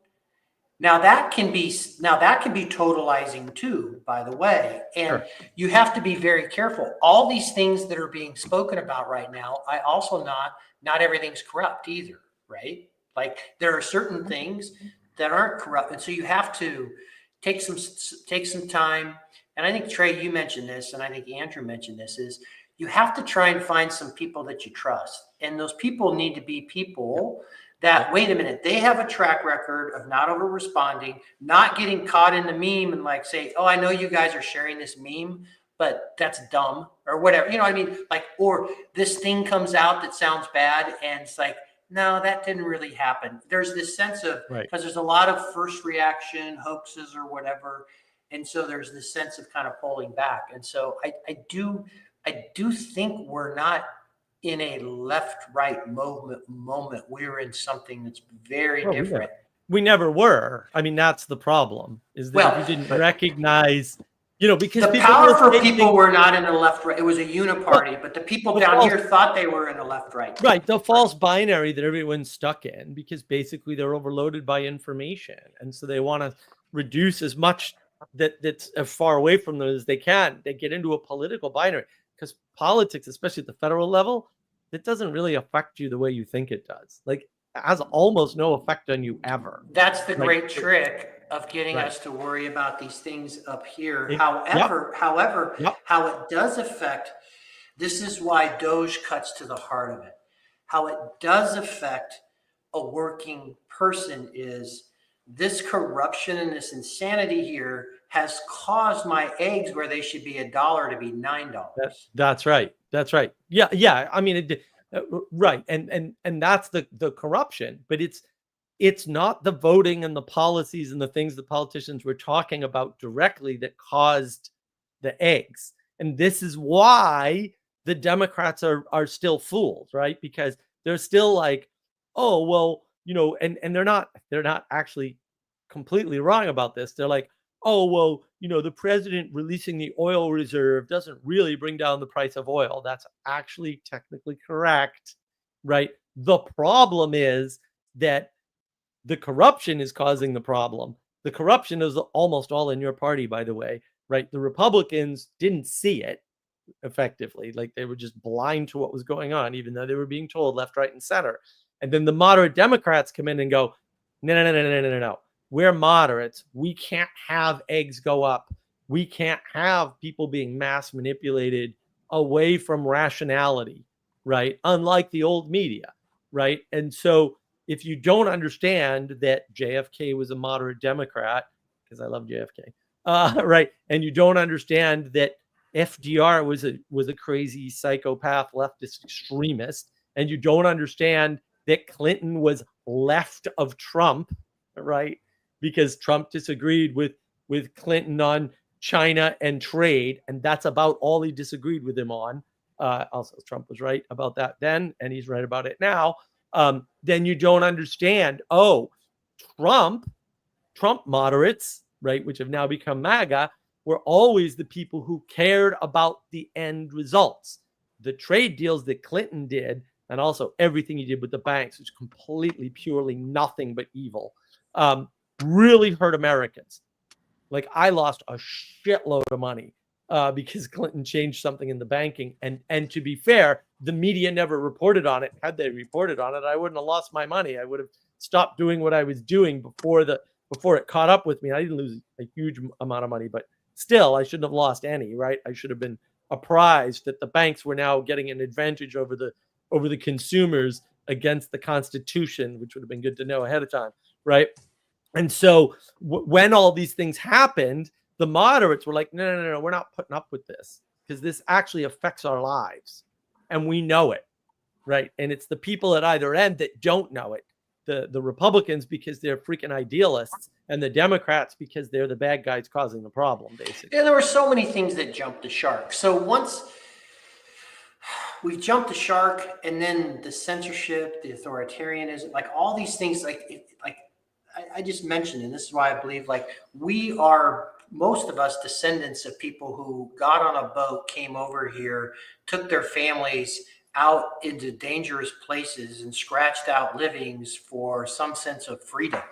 now that can be totalizing too, by the way. And you have to be very careful. All these things that are being spoken about right now, I also not everything's corrupt either, right? Like there are certain things that aren't corrupt. And so you have to take some time. And I think, Trey, you mentioned this, and I think Andrew mentioned this, is you have to try and find some people that you trust. And those people need to be people that, wait a minute, they have a track record of not over responding, not getting caught in the meme and like say, oh, I know you guys are sharing this meme, but that's dumb or whatever. You know what I mean? Like, or this thing comes out that sounds bad and it's like, no, that didn't really happen. There's this sense of, because there's a lot of first reaction hoaxes or whatever. And so there's this sense of kind of pulling back. And so I do think we're not in a left-right moment. We're in something that's very different. We never were. I mean, that's the problem, is that if you didn't recognize, because the powerful people were not in the left-right. It was a uniparty, but the people down here thought they were in the left-right. Right. The false binary that everyone's stuck in, because basically they're overloaded by information. And so they want to reduce as much that's as far away from them as they can. They get into a political binary, because politics, especially at the federal level, it doesn't really affect you the way you think it does. Like, it has almost no effect on you ever. That's the great trick of getting us to worry about these things up here. However, how it does affect, this is why DOGE cuts to the heart of it. How it does affect a working person is this corruption and this insanity here has caused my eggs where they should be $1 to be $9. That's right. That's right. Yeah. Yeah. I mean, right. And that's the corruption, but it's not the voting and the policies and the things the politicians were talking about directly that caused the eggs. And this is why the Democrats are still fooled, right? Because they're still like, oh, well, you know, and they're not actually completely wrong about this. They're like, oh, well, you know, the president releasing the oil reserve doesn't really bring down the price of oil. That's actually technically correct, right? The problem is that the corruption is causing the problem. The corruption is almost all in your party, by the way, right? The Republicans didn't see it effectively. Like they were just blind to what was going on, even though they were being told left, right, and center. And then the moderate Democrats come in and go, no. We're moderates. We can't have eggs go up. We can't have people being mass manipulated away from rationality, right? Unlike the old media, right? And so if you don't understand that JFK was a moderate Democrat, because I love JFK, right? And you don't understand that FDR was a crazy psychopath leftist extremist, and you don't understand that Clinton was left of Trump, right? Because Trump disagreed with Clinton on China and trade, and that's about all he disagreed with him on. Also, Trump was right about that then, and he's right about it now. Then you don't understand, Trump moderates, right, which have now become MAGA, were always the people who cared about the end results. The trade deals that Clinton did, and also everything he did with the banks, which completely, purely nothing but evil, really hurt Americans. Like I lost a shitload of money because Clinton changed something in the banking. And to be fair, the media never reported on it. Had they reported on it, I wouldn't have lost my money. I would have stopped doing what I was doing before it caught up with me. I didn't lose a huge amount of money, but still, I shouldn't have lost any, right? I should have been apprised that the banks were now getting an advantage over the consumers against the Constitution, which would have been good to know ahead of time, right? And so when all these things happened, the moderates were like, no, we're not putting up with this because this actually affects our lives. And we know it, right? And it's the people at either end that don't know it. The Republicans because they're freaking idealists, and the Democrats because they're the bad guys causing the problem, basically. Yeah, there were so many things that jumped the shark. So once we jumped the shark, and then the censorship, the authoritarianism, like all these things, I just mentioned, and this is why I believe like we are, most of us, descendants of people who got on a boat, came over here, took their families out into dangerous places and scratched out livings for some sense of freedom,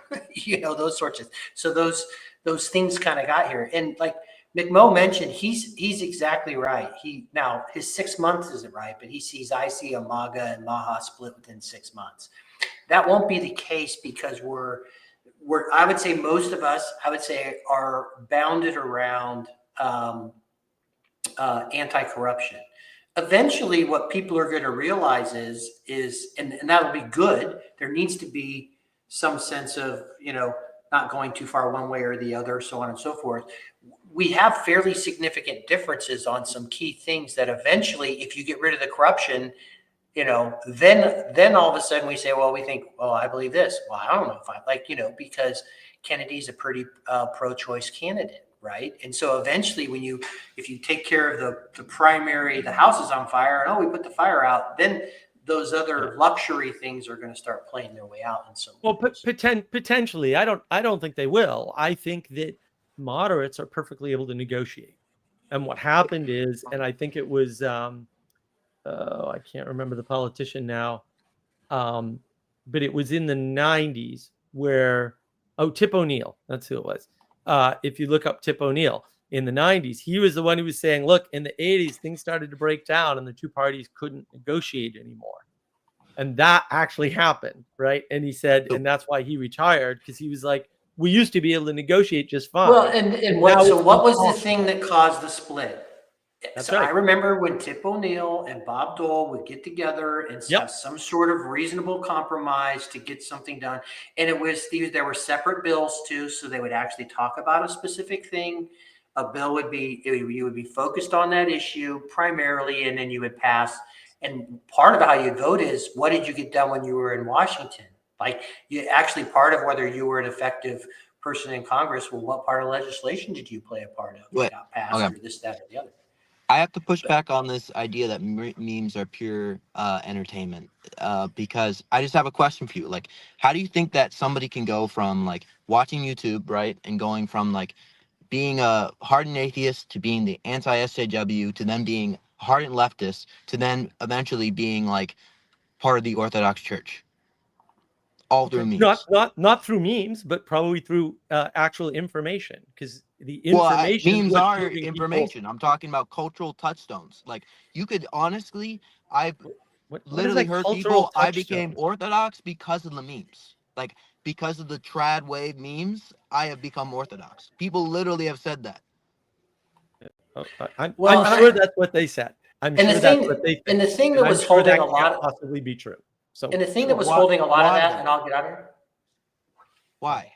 those sorts of, so those things kind of got here. And like McMo mentioned, he's exactly right. Now his 6 months isn't right, but he sees, I see a MAGA and Maha split within 6 months. That won't be the case because I would say most of us, are bounded around anti-corruption. Eventually, what people are going to realize is, and that'll be good. There needs to be some sense of, not going too far one way or the other, so on and so forth. We have fairly significant differences on some key things that eventually, if you get rid of the corruption, then all of a sudden we say, well, we think, well, I believe this. Well, I don't know if I because Kennedy's a pretty pro-choice candidate. Right. And so eventually if you take care of the primary, the house is on fire and we put the fire out, then those other luxury things are going to start playing their way out. And so, well, potentially, I don't think they will. I think that moderates are perfectly able to negotiate. And what happened is, and I think it was, I can't remember the politician now, but it was in the 90s where, Tip O'Neill, that's who it was. If you look up Tip O'Neill in the 90s, he was the one who was saying, look, in the 80s, things started to break down and the two parties couldn't negotiate anymore. And that actually happened, right? And he said, and that's why he retired, because he was like, we used to be able to negotiate just fine. Well, and what was the thing that caused the split? That's So I right. remember when Tip O'Neill and Bob Dole would get together and Yep. have some sort of reasonable compromise to get something done. And it was there were separate bills too, so they would actually talk about a specific thing. A bill would be you would be focused on that issue primarily, and then you would pass. And part of how you vote is what did you get done when you were in Washington? Like you actually part of whether you were an effective person in Congress. Well, what part of legislation did you play a part of that got passed or this, that, or the other? I have to push back on this idea that memes are pure entertainment because I just have a question for you. Like, how do you think that somebody can go from like watching YouTube, right, and going from like being a hardened atheist to being the anti-SJW to then being hardened leftist to then eventually being like part of the Orthodox Church? All through memes. Not through memes, but probably through actual information, because the information. Memes are information. I'm talking about cultural touchstones. Like you could honestly, I've literally heard people. I became Orthodox because of the memes. Like because of the trad wave memes, I have become Orthodox. People literally have said that. I'm sure that's what they said. I'm sure that's what they think. And the thing that was holding a lot of possibly be true. So, and the thing that was holding a lot of that, and I'll get out of here. Why?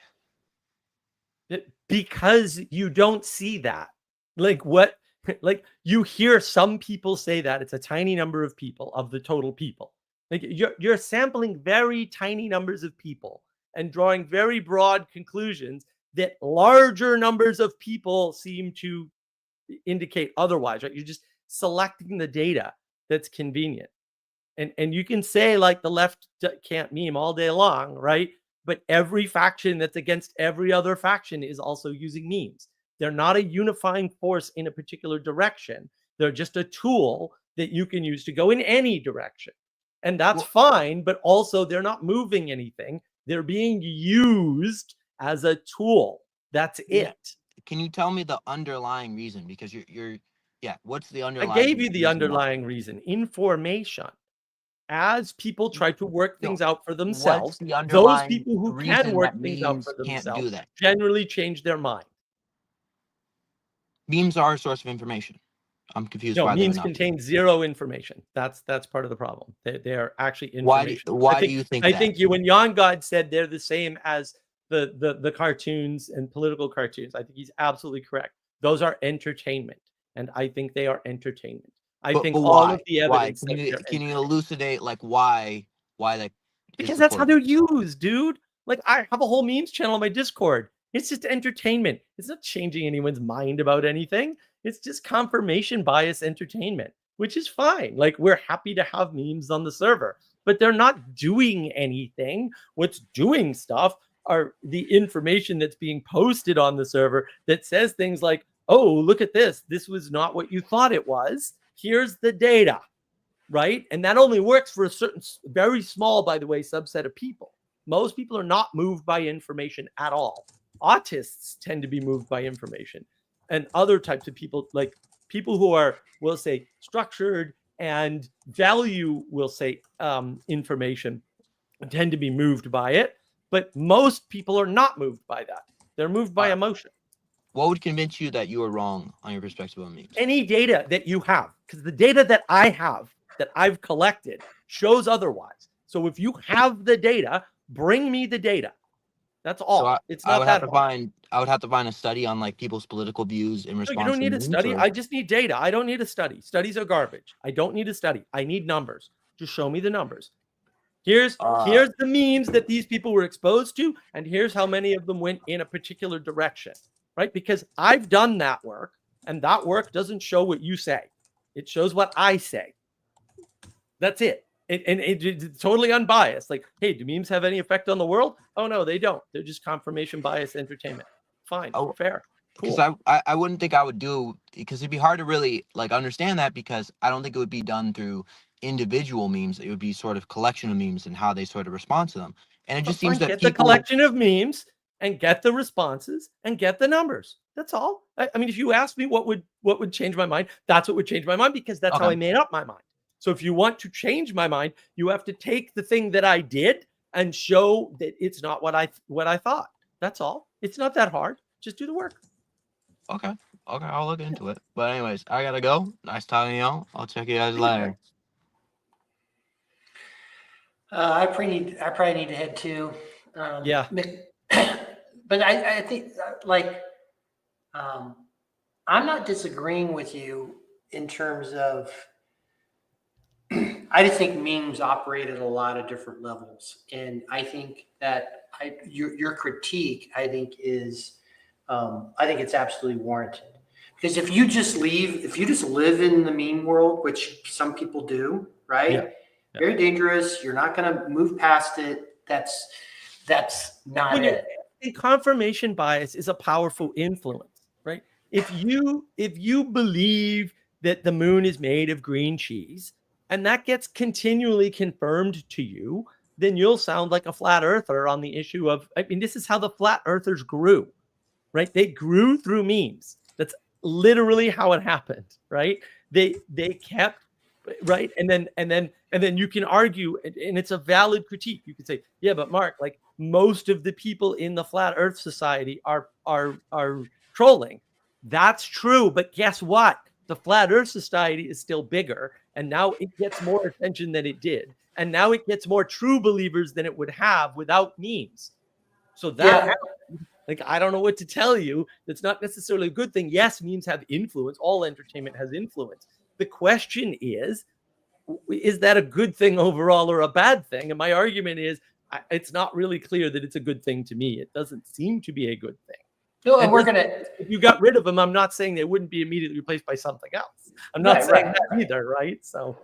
Because you don't see that. Like what? Like you hear some people say that it's a tiny number of people of the total people. Like you're sampling very tiny numbers of people and drawing very broad conclusions that larger numbers of people seem to indicate otherwise. Right? You're just selecting the data that's convenient. And you can say like the left can't meme all day long, right? But every faction that's against every other faction is also using memes. They're not a unifying force in a particular direction. They're just a tool that you can use to go in any direction. And that's fine, but also they're not moving anything. They're being used as a tool. That's it. Can you tell me the underlying reason? Because what's the underlying? I gave you the underlying reason. Information. As people try to work things out for themselves, those people who can work things out for themselves generally change their mind. Memes are a source of information. I'm confused. No, memes contain zero information. That's part of the problem. They are actually information. Why do you think? I think when Jan God said they're the same as the cartoons and political cartoons, I think he's absolutely correct. Those are entertainment, and I think they are entertainment. I think all of the evidence. Can you elucidate like why that? Because that's how they're used, dude. Like I have a whole memes channel on my Discord. It's just entertainment. It's not changing anyone's mind about anything. It's just confirmation bias entertainment, which is fine. Like we're happy to have memes on the server, but they're not doing anything. What's doing stuff are the information that's being posted on the server that says things like, oh, look at this. This was not what you thought it was. Here's the data, right? And that only works for a certain, very small, by the way, subset of people. Most people are not moved by information at all. Autists tend to be moved by information. And other types of people, like people who are, we'll say, structured and value, we'll say, information, tend to be moved by it. But most people are not moved by that. They're moved by emotion. What would convince you that you are wrong on your perspective on memes? Any data that you have, because the data that I have, that I've collected, shows otherwise. So if you have the data, bring me the data. That's all. So it's not that hard. I would have to find a study on like people's political views in response. No, you don't need a study. I just need data. I don't need a study. Studies are garbage. I don't need a study. I need numbers. Just show me the numbers. Here's the memes that these people were exposed to, and here's how many of them went in a particular direction. Right? Because I've done that work, and that work doesn't show what you say. It shows what I say. That's it. It's totally unbiased. Like, hey, do memes have any effect on the world? Oh, no, they don't. They're just confirmation bias entertainment. Fine. Oh, fair. Because I wouldn't think I would do, because it'd be hard to really like understand that, because I don't think it would be done through individual memes. It would be sort of collection of memes and how they sort of respond to them. And it just seems that get the collection of memes and get the responses and get the numbers. That's all. I mean, if you ask me what would change my mind, that's what would change my mind, because that's how I made up my mind. So if you want to change my mind, you have to take the thing that I did and show that it's not what I thought. That's all. It's not that hard. Just do the work. Okay. Okay, I'll look into it. But anyways, I gotta go. Nice talking to y'all. I'll check you guys later. I probably need to head too. Yeah. But I think I'm not disagreeing with you in terms of. I just think memes operate at a lot of different levels, and I think that your critique, I think is, I think it's absolutely warranted. Because if you just live in the meme world, which some people do, right? Yeah. Very dangerous. You're not going to move past it. That's not it. And confirmation bias is a powerful influence, right? If you believe that the moon is made of green cheese, and that gets continually confirmed to you, then you'll sound like a flat earther on the issue of, I mean, this is how the flat earthers grew, right? They grew through memes. That's literally how it happened, right? They kept, right? And then you can argue, and it's a valid critique. You could say, yeah, but Mark, like most of the people in the flat earth society are trolling. That's true, but guess what? The flat earth society is still bigger, and now it gets more attention than it did. And now it gets more true believers than it would have without memes. So that like, I don't know what to tell you. That's not necessarily a good thing. Yes, memes have influence. All entertainment has influence. The question is that a good thing overall or a bad thing? And my argument is, it's not really clear that it's a good thing to me. It doesn't seem to be a good thing. No, and if you got rid of them, I'm not saying they wouldn't be immediately replaced by something else. I'm not saying that either, right? So,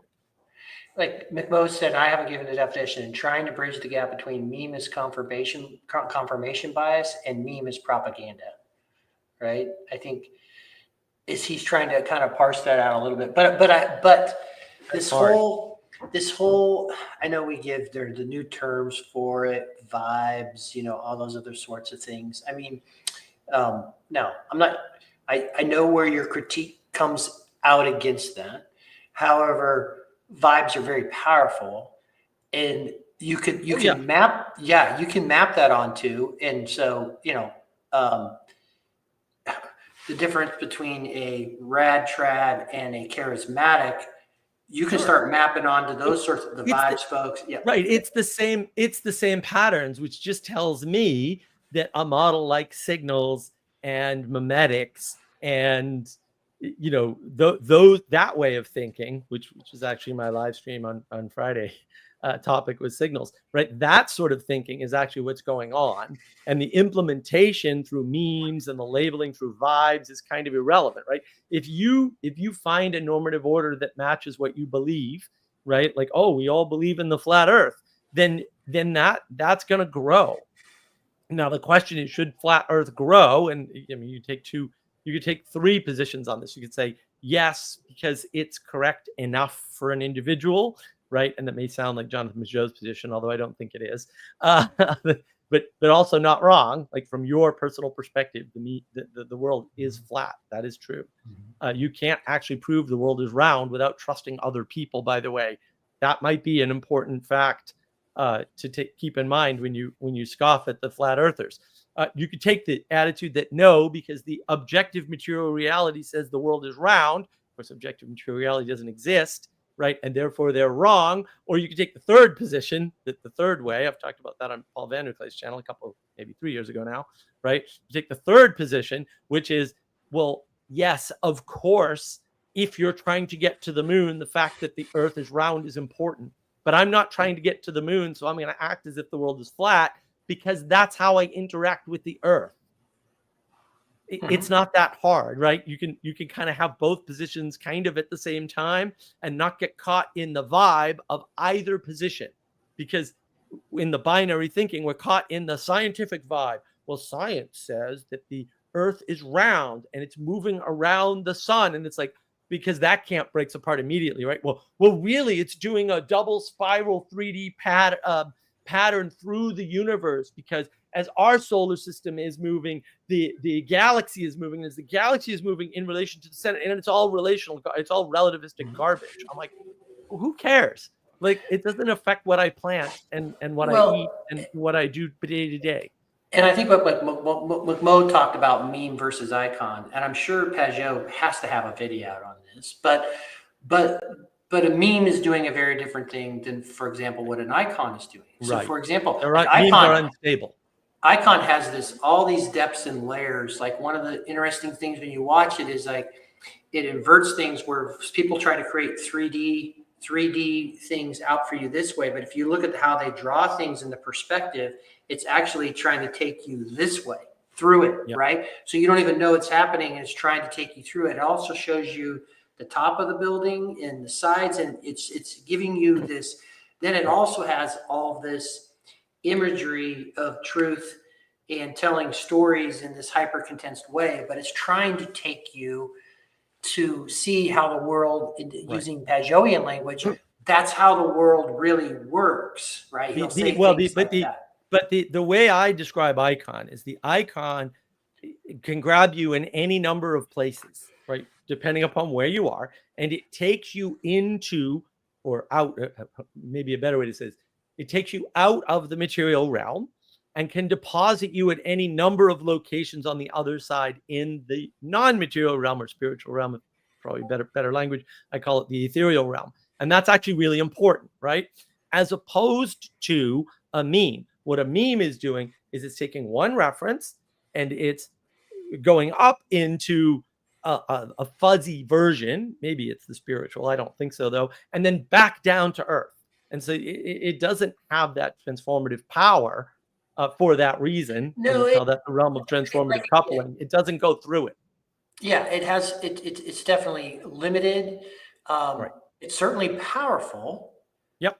like McMose said, I haven't given a definition. Trying to bridge the gap between meme is confirmation bias and meme is propaganda, right? I think he's trying to kind of parse that out a little bit. But this whole, I know we give the new terms for it, vibes, all those other sorts of things. I mean, no, I'm not. I know where your critique comes out against that. However, vibes are very powerful, and you can map that onto. And so the difference between a rad trad and a charismatic, you can start mapping onto those sorts of the vibes, folks. Yeah, right. It's the same patterns, which just tells me that a model like signals and memetics and those that way of thinking, which is actually my live stream on Friday, topic was signals, right? That sort of thinking is actually what's going on, and the implementation through memes and the labeling through vibes is kind of irrelevant, right? If you find a normative order that matches what you believe, right? Like, oh, we all believe in the flat earth, then that's going to grow. Now the question is, should flat earth grow? And I mean, you could take three positions on this. You could say yes, because it's correct enough for an individual, right? And that may sound like Jonathan Mageau's position, although I don't think it is. But also not wrong. Like, from your personal perspective, the world is flat. That is true. You can't actually prove the world is round without trusting other people, by the way. That might be an important fact to keep in mind when you scoff at the flat earthers. You could take the attitude that no, because the objective material reality says the world is round. Of course, objective material reality doesn't exist, right? And therefore they're wrong. Or you could take the third position, the third way. I've talked about that on Paul Van Nucle's channel maybe 3 years ago now, right? You take the third position, which is, well, yes, of course, if you're trying to get to the moon, the fact that the earth is round is important. But I'm not trying to get to the moon, so I'm going to act as if the world is flat, because that's how I interact with the earth. It's not that hard, right? You can kind of have both positions kind of at the same time and not get caught in the vibe of either position. Because in the binary thinking, we're caught in the scientific vibe. Well, science says that the earth is round and it's moving around the sun. And it's like, because that camp breaks apart immediately, right? Well, really, it's doing a double spiral 3D pattern through the universe, because as our solar system is moving, the galaxy is moving. As the galaxy is moving in relation to the center, and it's all relational, it's all relativistic garbage. I'm like, well, who cares? Like, it doesn't affect what I plant and what I eat and what I do day to day. And I think what Mo talked about meme versus icon, and I'm sure Pajot has to have a video out on this, but a meme is doing a very different thing than, for example, what an icon is doing. So, Right. for example, Memes are unstable. Icon has all these depths and layers. Like, one of the interesting things when you watch it is like it inverts things where people try to create 3D things out for you this way. But if you look at how they draw things in the perspective, it's actually trying to take you this way through it, Yep. right? So you don't even know it's happening, and it's trying to take you through it. It also shows you the top of the building and the sides, and it's giving you this. Then it also has all this imagery of truth and telling stories in this hyper condensed way, but it's trying to take you to see how the world, using Pajotian language, that's how the world really works, right? He'll say things like that. But the way I describe icon is the icon can grab you in any number of places, right? Depending upon where you are, and it takes you into or out. Maybe a better way to say this: it takes you out of the material realm and can deposit you at any number of locations on the other side in the non-material realm or spiritual realm. Probably better language. I call it the ethereal realm, and that's actually really important, right? As opposed to a meme. What a meme is doing is it's taking one reference and it's going up into a fuzzy version. Maybe it's the spiritual. I don't think so, though. And then back down to earth. And so it doesn't have that transformative power for that reason. No, we call that the realm of transformative coupling. It doesn't go through it. Yeah, it has. It's definitely limited. Right. It's certainly powerful. Yep.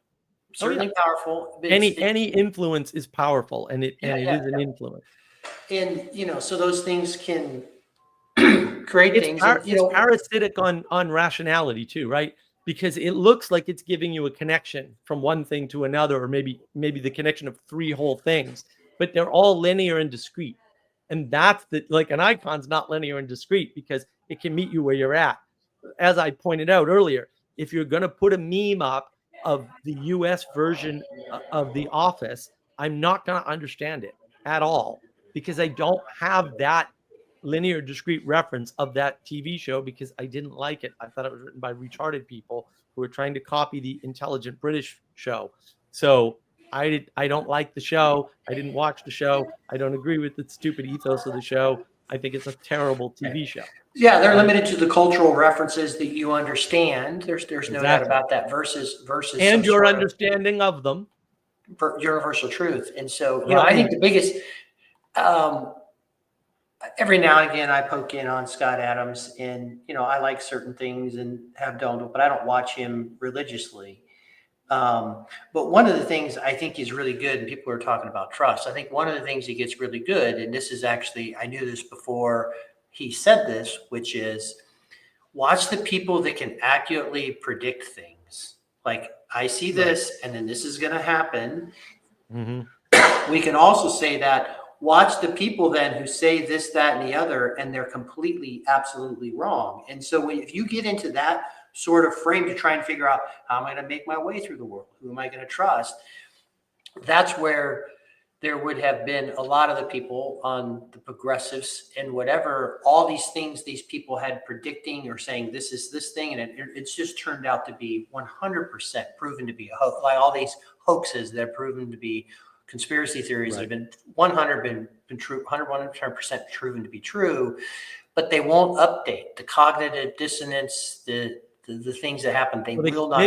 Certainly powerful. But any influence is powerful, and it is an influence. And so those things can create things. It's parasitic on rationality too, right? Because it looks like it's giving you a connection from one thing to another, or maybe the connection of three whole things, but they're all linear and discrete. And that's like an icon's not linear and discrete because it can meet you where you're at. As I pointed out earlier, if you're going to put a meme up of the US version of The Office, I'm not going to understand it at all because I don't have that linear discrete reference of that TV show because I didn't like it. I thought it was written by retarded people who were trying to copy the intelligent British show. So I don't like the show. I didn't watch the show. I don't agree with the stupid ethos of the show. I think it's a terrible TV show. Yeah, they're limited to the cultural references that you understand. There's no doubt about that. Versus and your understanding of them, universal truth. And so I think the biggest. Every now and again, I poke in on Scott Adams, and I like certain things and have done, but I don't watch him religiously. But one of the things I think is really good, and people are talking about trust. I think one of the things he gets really good, and this is actually, I knew this before he said this, which is watch the people that can accurately predict things. Like, I see this, and then this is going to happen. Mm-hmm. We can also say that. Watch the people then who say this, that, and the other, and they're completely, absolutely wrong. And so if you get into that sort of frame to try and figure out how am I going to make my way through the world, who am I going to trust, that's where there would have been a lot of the people on the progressives and whatever, all these things these people had predicting or saying this is this thing, and it's just turned out to be 100% proven to be a hoax. Like all these hoaxes that are proven to be conspiracy theories that have been 100% proven to be true, but they won't update the cognitive dissonance, the things that happen. They will not.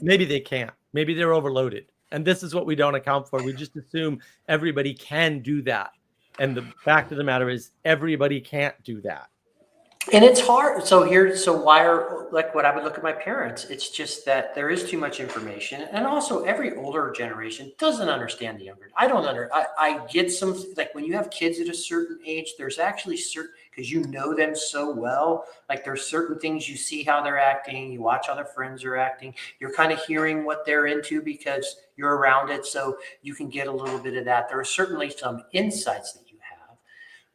Maybe they can't. Maybe they're overloaded, and this is what we don't account for. We just assume everybody can do that, and the fact of the matter is everybody can't do that. And it's hard. So why are, like, what I would look at my parents, it's just that there is too much information. And also every older generation doesn't understand the younger. I get some, like when you have kids at a certain age, there's actually certain, because you know them so well, like there's certain things you see how they're acting, you watch how their friends are acting, you're kind of hearing what they're into because you're around it. So you can get a little bit of that. There are certainly some insights that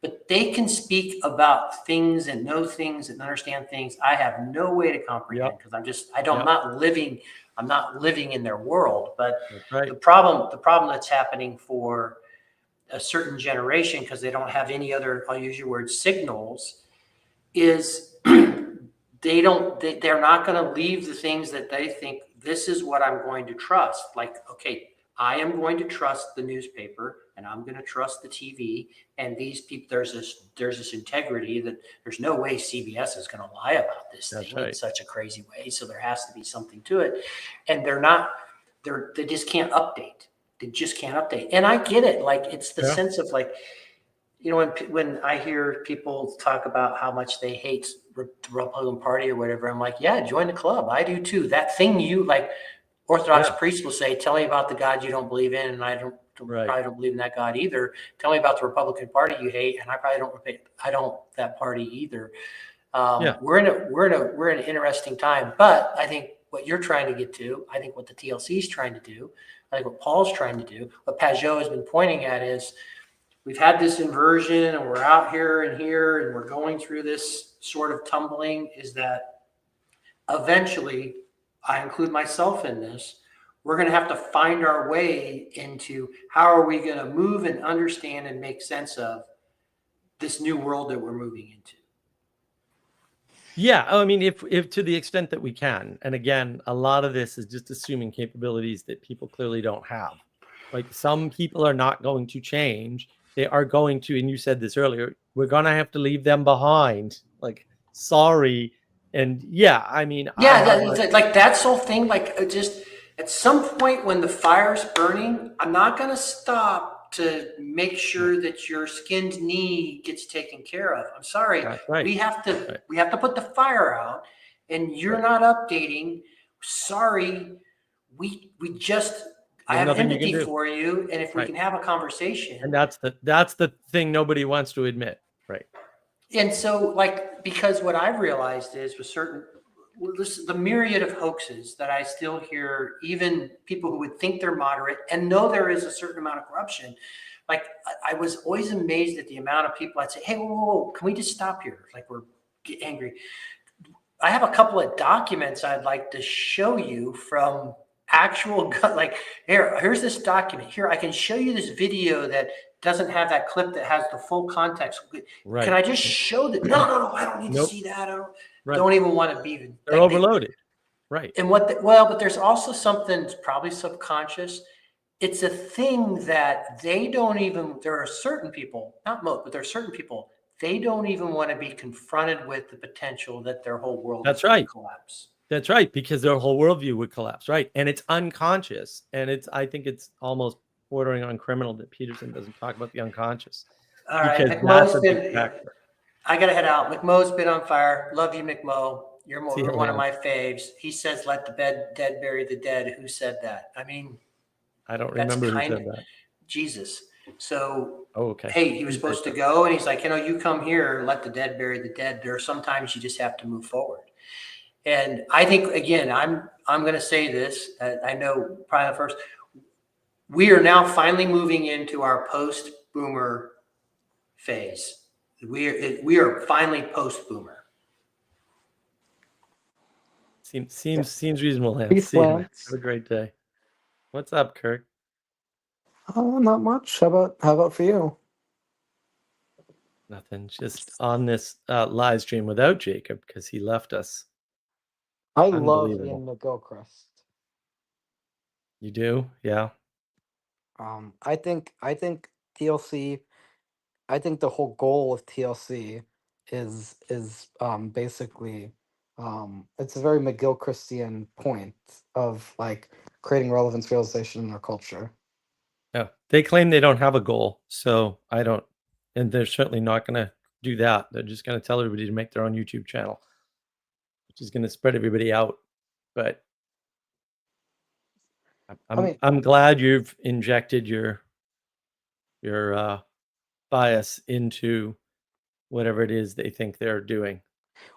but they can speak about things and know things and understand things I have no way to comprehend because I'm not living in their world. But the problem that's happening for a certain generation, because they don't have any other, I'll use your word, signals, is they're not going to leave the things that they think, this is what I'm going to trust. Like, okay, I am going to trust the newspaper, and I'm going to trust the TV, and these people, there's this integrity that there's no way CBS is going to lie about this thing in such a crazy way. So there has to be something to it. And they just can't update. They just can't update. And I get it. Like, it's the sense of like, you know, when I hear people talk about how much they hate the Republican Party or whatever, I'm like, yeah, join the club. I do too. That thing you like, Orthodox priests will say, tell me about the God you don't believe in, and I probably don't believe in that God either. Tell me about the Republican Party you hate, and I probably don't that party either. We're in an interesting time, but I think what you're trying to get to, I think what the TLC is trying to do, I think what Paul's trying to do, what Pajot has been pointing at is, we've had this inversion and we're out here and we're going through this sort of tumbling, is that eventually, I include myself in this, we're going to have to find our way into how are we going to move and understand and make sense of this new world that we're moving into. Yeah, I mean, if to the extent that we can, and again, a lot of this is just assuming capabilities that people clearly don't have. Like, some people are not going to change. They are going to, and you said this earlier, we're going to have to leave them behind. Like, sorry. And yeah, I mean, like that's the whole thing. Like, just at some point when the fire's burning, I'm not going to stop to make sure that your skinned knee gets taken care of. I'm sorry. We have to put the fire out, and you're not updating. Sorry. I have empathy for you, and if we can have a conversation. And that's the thing nobody wants to admit, right? And so, like, because what I've realized is the myriad of hoaxes that I still hear, even people who would think they're moderate and know there is a certain amount of corruption. Like, I was always amazed at the amount of people I'd say, hey, whoa, can we just stop here? Like, we're getting angry. I have a couple of documents I'd like to show you from actual, like, here's this document. Here, I can show you this video that doesn't have that clip that has the full context. Right. Can I just show that? No, I don't need to see that. I don't even want to be. They're overloaded. Right. And but there's also something probably subconscious. It's a thing that there are certain people, not most, but there are certain people, they don't even want to be confronted with the potential that their whole world would collapse. That's right, because their whole worldview would collapse, right? And it's unconscious, and I think it's almost bordering on criminal that Peterson doesn't talk about the unconscious. All right, McMo's I gotta head out. McMo's been on fire. Love you, McMo. You're one of my faves. He says, "Let the dead bury the dead." Who said that? I mean, I don't remember who said that. Jesus. So, okay. Hey, he was supposed to go, and he's like, you come here, let the dead bury the dead. There are sometimes you just have to move forward. And I think, again, I'm going to say this. I know probably the first. We are now finally moving into our post-boomer phase. We are finally post-boomer. Seems reasonable. Peace, Lance. Have a great day. What's up, Kirk? Oh, not much. How about for you? Nothing. Just on this live stream without Jacob because he left us. I love Ian McGilchrist. You do? Yeah. I think TLC. I think the whole goal of TLC is basically it's a very McGilchristian point of like creating relevance realization in our culture. Yeah, they claim they don't have a goal, so I don't, and they're certainly not going to do that. They're just going to tell everybody to make their own YouTube channel, which is going to spread everybody out. But I'm glad you've injected your bias into whatever it is they think they're doing.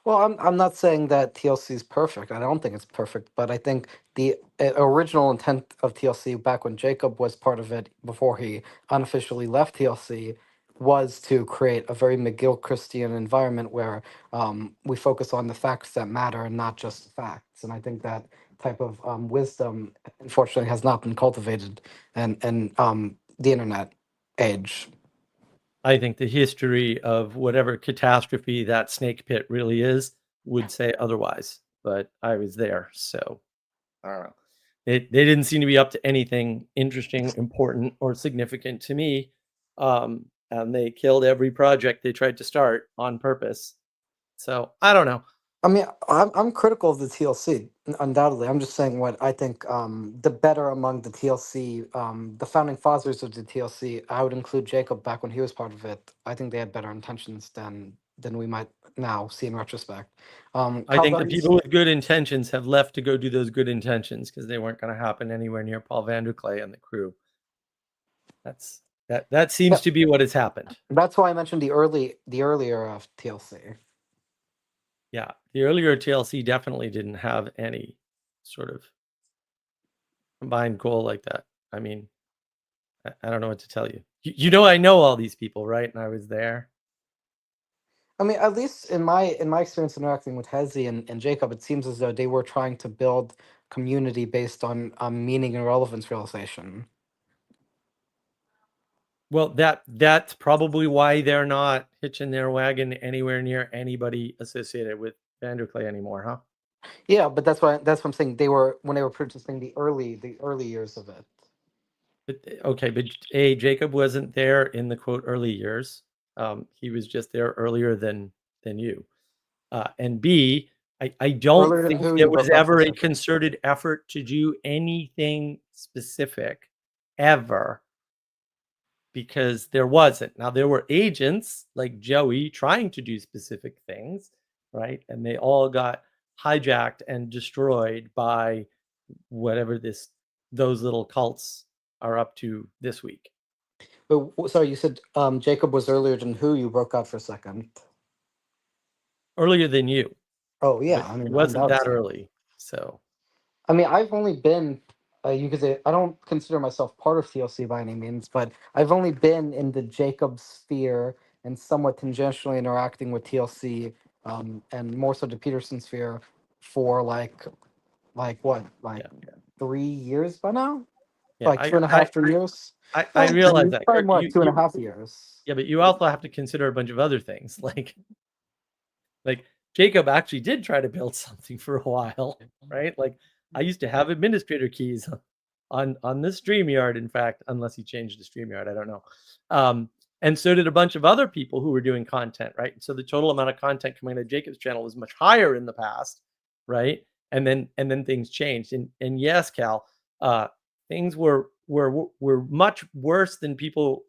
Well, I'm not saying that TLC is perfect. I don't think it's perfect, but I think the original intent of TLC back when Jacob was part of it before he unofficially left TLC was to create a very McGilchristian environment where we focus on the facts that matter and not just the facts. And I think that type of wisdom, unfortunately, has not been cultivated in the internet. age. I think the history of whatever catastrophe that snake pit really is would say otherwise, but I was there, so I don't know. They didn't seem to be up to anything interesting, important, or significant to me, and they killed every project they tried to start on purpose. So I don't know. I mean, I'm critical of the TLC, undoubtedly. I'm just saying what I think the better among the TLC, the founding fathers of the TLC, I would include Jacob back when he was part of it. I think they had better intentions than we might now see in retrospect. I think the Calvin's- people with good intentions have left to go do those good intentions because they weren't going to happen anywhere near Paul Vanderklay and the crew. That seems to be what has happened. That's why I mentioned the earlier TLC. Yeah, the earlier TLC definitely didn't have any sort of combined goal like that. I mean, I don't know what to tell you. You know, I know all these people, right? And I was there. I mean, at least in my experience interacting with Hezi and Jacob, it seems as though they were trying to build community based on meaning and relevance realization. Well, that's probably why they're not hitching their wagon anywhere near anybody associated with Vanderklay anymore, huh? Yeah, but that's what I'm saying. They were when they were purchasing the early years of it. But okay, but A, Jacob wasn't there in the quote early years. He was just there earlier than you. And B, I don't Earlier than think who there you was broke up for ever a a second. concerted effort to do anything specific ever, because there wasn't. Now, there were agents like Joey trying to do specific things, right? And they all got hijacked and destroyed by whatever those little cults are up to this week. But sorry, you said Jacob was earlier than who? You broke up for a second. Earlier than you. Oh yeah, But I mean, it wasn't that undoubtedly. early. So I mean, I've only been, you could say, I don't consider myself part of TLC by any means, but I've only been in the Jacob sphere and somewhat tangentially interacting with TLC, and more so the Peterson sphere for like what, like yeah. 3 years by now? Yeah, Like 2.5, 3 years? I realize that. Probably more like You- 2.5 years. Yeah, but you also have to consider a bunch of other things. Like Jacob actually did try to build something for a while, right? Like I used to have administrator keys on this StreamYard, in fact, unless he changed the StreamYard, I don't know. And so did a bunch of other people who were doing content, right? So the total amount of content coming out of Jacob's channel was much higher in the past, right? And then things changed. And yes, Cal, things were much worse than people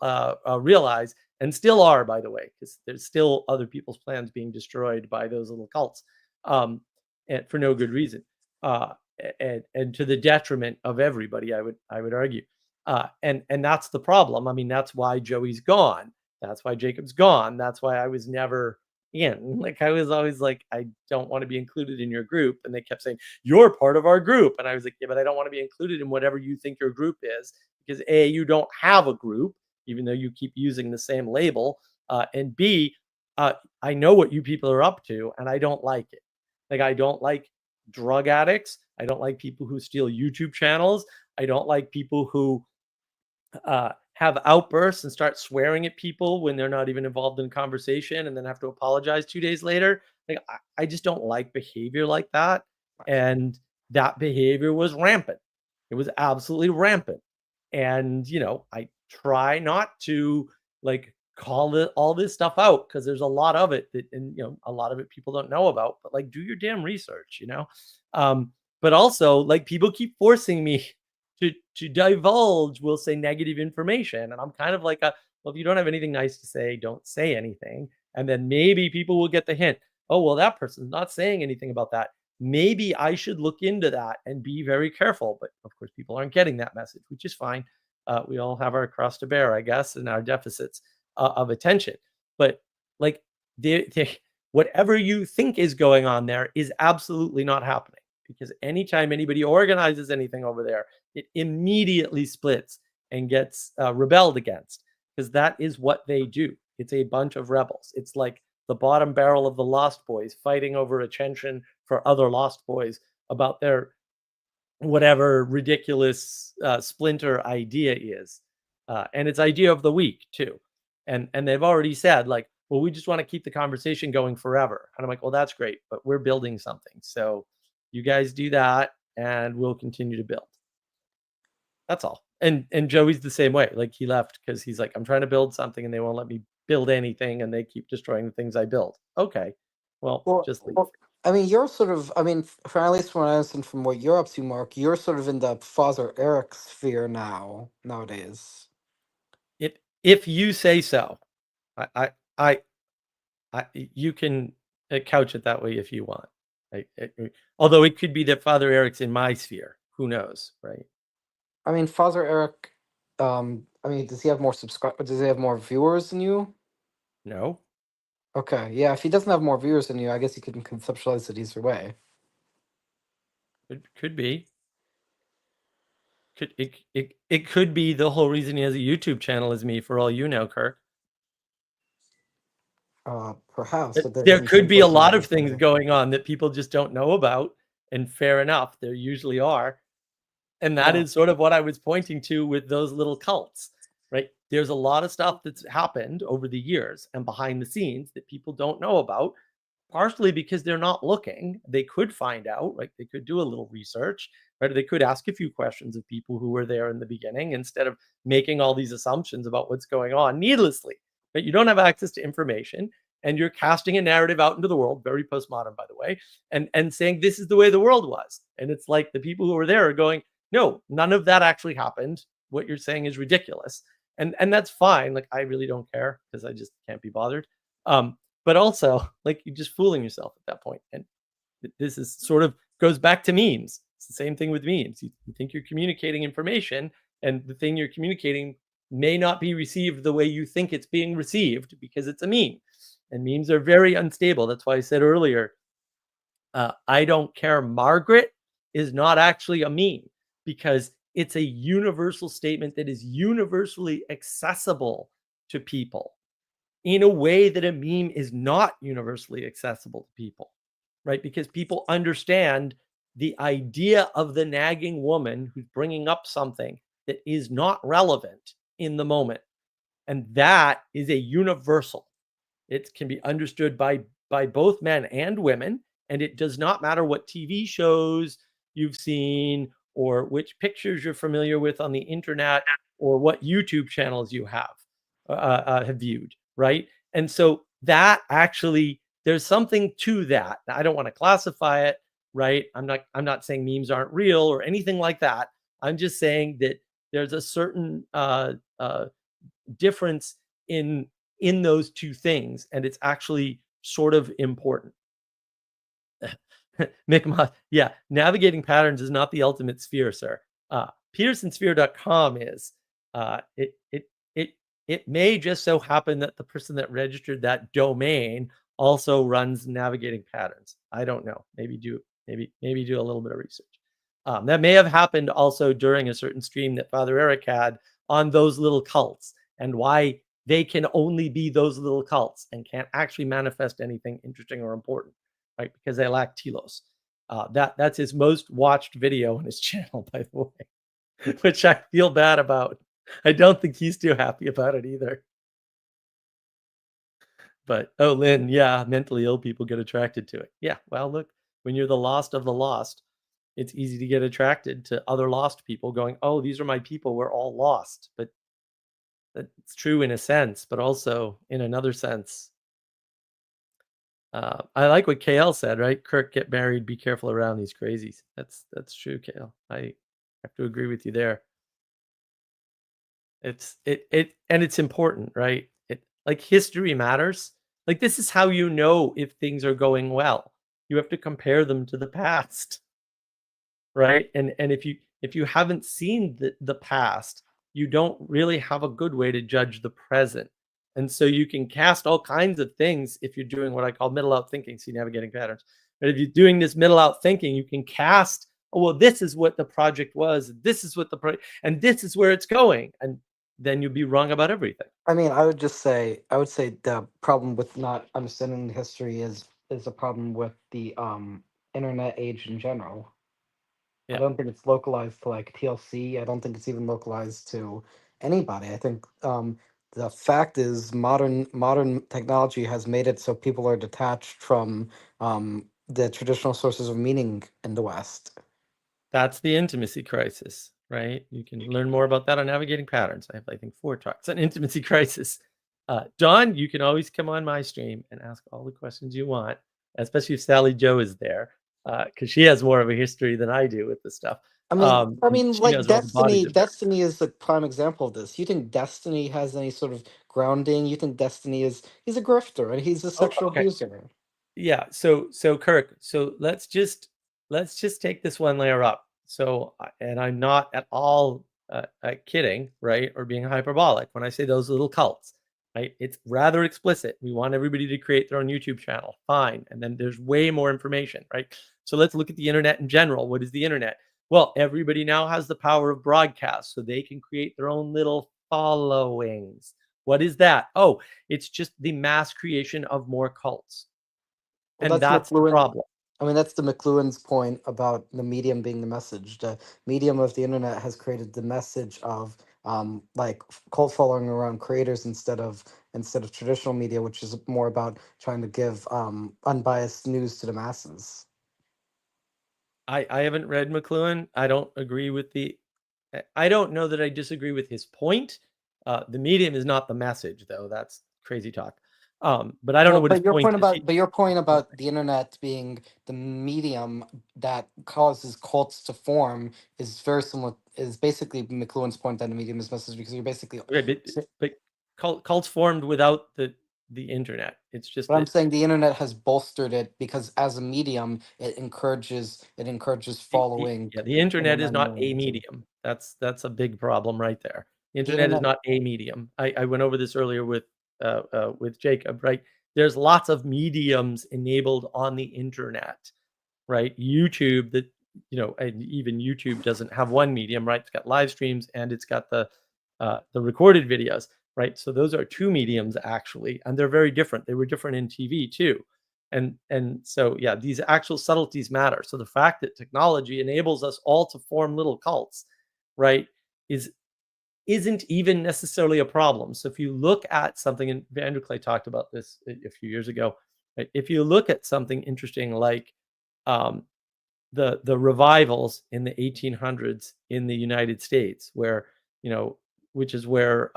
realize, and still are, by the way, because there's still other people's plans being destroyed by those little cults, and for no good reason, and to the detriment of everybody, I would argue, and that's the problem. I mean, that's why Joey's gone. That's why Jacob's gone. That's why I was never in. Like I was always like, I don't want to be included in your group, and they kept saying you're part of our group, and I was like, yeah, but I don't want to be included in whatever you think your group is, because A, you don't have a group, even though you keep using the same label, and B, I know what you people are up to, and I don't like it. Like I don't like drug addicts. I don't like people who steal YouTube channels. I don't like people who have outbursts and start swearing at people when they're not even involved in conversation and then have to apologize 2 days later. Like I just don't like behavior like that. And that behavior was rampant. It was absolutely rampant. And, I try not to like call it all this stuff out because there's a lot of it that, and, a lot of it people don't know about, but like do your damn research, but also like people keep forcing me to divulge, we'll say, negative information. And I'm kind of like, well, if you don't have anything nice to say, don't say anything. And then maybe people will get the hint. Oh, well, that person's not saying anything about that. Maybe I should look into that and be very careful. But of course, people aren't getting that message, which is fine. We all have our cross to bear, I guess, and our deficits of attention. But like, whatever you think is going on there is absolutely not happening. Because anytime anybody organizes anything over there, it immediately splits and gets rebelled against, because that is what they do. It's a bunch of rebels. It's like the bottom barrel of the Lost Boys fighting over attention for other Lost Boys about their whatever ridiculous splinter idea is. and it's idea of the week too. And they've already said like, well, we just want to keep the conversation going forever. And I'm like, well, that's great, but we're building something. So you guys do that and we'll continue to build. That's all. And Joey's the same way. Like he left because he's like, I'm trying to build something and they won't let me build anything and they keep destroying the things I build. Okay. Well, just leave. I mean, you're sort of, I mean, for at least from what I understand from what you're up to, Mark, you're sort of in the Father Eric sphere nowadays. If you say so, I you can couch it that way if you want. Although it could be that Father Eric's in my sphere. Who knows, right? I mean, Father Eric, I mean, does he have more does he have more viewers than you? No. Okay, yeah, if he doesn't have more viewers than you, I guess you can conceptualize it either way. It could be. It could be the whole reason he has a YouTube channel is me, for all you know, Kirk. Perhaps. But There could be a lot of things going on that people just don't know about, and fair enough, there usually are. And that is sort of what I was pointing to with those little cults, right? There's a lot of stuff that's happened over the years and behind the scenes that people don't know about, partially because they're not looking. They could find out, right? They could do a little research, right? They could ask a few questions of people who were there in the beginning instead of making all these assumptions about what's going on needlessly. But you don't have access to information and you're casting a narrative out into the world, very postmodern, by the way, and saying this is the way the world was. And it's like the people who were there are going, no, none of that actually happened. What you're saying is ridiculous. And that's fine. Like, I really don't care because I just can't be bothered. But also, like, you're just fooling yourself at that point. And this is sort of goes back to memes. It's the same thing with memes. You think you're communicating information, and the thing you're communicating may not be received the way you think it's being received because it's a meme. And memes are very unstable. That's why I said earlier, I don't care, Margaret is not actually a meme because it's a universal statement that is universally accessible to people in a way that a meme is not universally accessible to people, right? Because people understand the idea of the nagging woman who's bringing up something that is not relevant in the moment. And that is a universal. It can be understood by both men and women, and it does not matter what TV shows you've seen or which pictures you're familiar with on the internet or what YouTube channels you have viewed, right? And so that actually, there's something to that. Now, I don't want to classify it, right? I'm not saying memes aren't real or anything like that. I'm just saying that there's a certain difference in those two things, and it's actually sort of important. Mick, yeah, navigating patterns is not the ultimate sphere, sir. Petersonsphere.com is. It may just so happen that the person that registered that domain also runs navigating patterns. I don't know. Maybe do a little bit of research. That may have happened also during a certain stream that Father Eric had on those little cults and why they can only be those little cults and can't actually manifest anything interesting or important, right? Because they lack telos. That's his most watched video on his channel, by the way, which I feel bad about. I don't think he's too happy about it either. But, oh, Lynn, yeah, mentally ill people get attracted to it. Yeah, well, look, when you're the lost of the lost, it's easy to get attracted to other lost people going, oh, these are my people, we're all lost. But that's true in a sense, but also in another sense. I like what KL said, right? Kirk, get married, be careful around these crazies. That's true, KL. I have to agree with you there. It's important, right? Like history matters. Like this is how you know if things are going well. You have to compare them to the past, right? And if you haven't seen the past, you don't really have a good way to judge the present. And so you can cast all kinds of things if you're doing what I call middle out thinking, see navigating patterns. But if you're doing this middle out thinking, you can cast, oh, well, this is what the project was, this is what and this is where it's going. And then you'd be wrong about everything. I mean, I would say the problem with not understanding history is a problem with the internet age in general. Yeah. I don't think it's localized to like TLC. I don't think it's even localized to anybody. I think the fact is modern technology has made it so people are detached from the traditional sources of meaning in the West. That's the intimacy crisis, right? You can learn more about that on Navigating Patterns. I have, I think, 4 talks on intimacy crisis. John, you can always come on my stream and ask all the questions you want, especially if Sally Joe is there, because she has more of a history than I do with this stuff. I mean, She like knows all the bodies of it. Destiny is a prime example of this. You think Destiny has any sort of grounding? You think Destiny he's a grifter and he's a Oh, sexual okay. abuser. Yeah. So Kirk, so let's just take this one layer up. So, and I'm not at all kidding, right, or being hyperbolic when I say those little cults, right? It's rather explicit. We want everybody to create their own YouTube channel. Fine. And then there's way more information, right? So let's look at the internet in general. What is the internet? Well, everybody now has the power of broadcast, so they can create their own little followings. What is that? Oh, it's just the mass creation of more cults. Well, And that's the McLuhan. problem. I mean, that's the McLuhan's point about the medium being the message. The medium of the internet has created the message of like cult following around creators instead of traditional media, which is more about trying to give unbiased news to the masses. I haven't read McLuhan. I don't agree with I don't know that I disagree with his point. The medium is not the message, though. That's crazy talk. But I don't know what his point is. But your point about the internet being the medium that causes cults to form is very similar. Is basically McLuhan's point that the medium is message, because you're basically. Okay, but cults formed without the internet. It's just. But I'm saying the internet has bolstered it because as a medium, it encourages following. Yeah, the internet is not a amendment. medium. That's a big problem right there. The internet is not a medium. I went over this earlier with Jacob, right? There's lots of mediums enabled on the internet, right? YouTube, that and even YouTube doesn't have one medium, right? It's got live streams and it's got the recorded videos, right? So those are 2 mediums actually, and they're very different. They were different in TV too. And so yeah, these actual subtleties matter. So the fact that technology enables us all to form little cults, right, isn't even necessarily a problem. So if you look at something, and Andrew Clay talked about this a few years ago, right? If you look at something interesting like the revivals in the 1800s in the United States, where which is where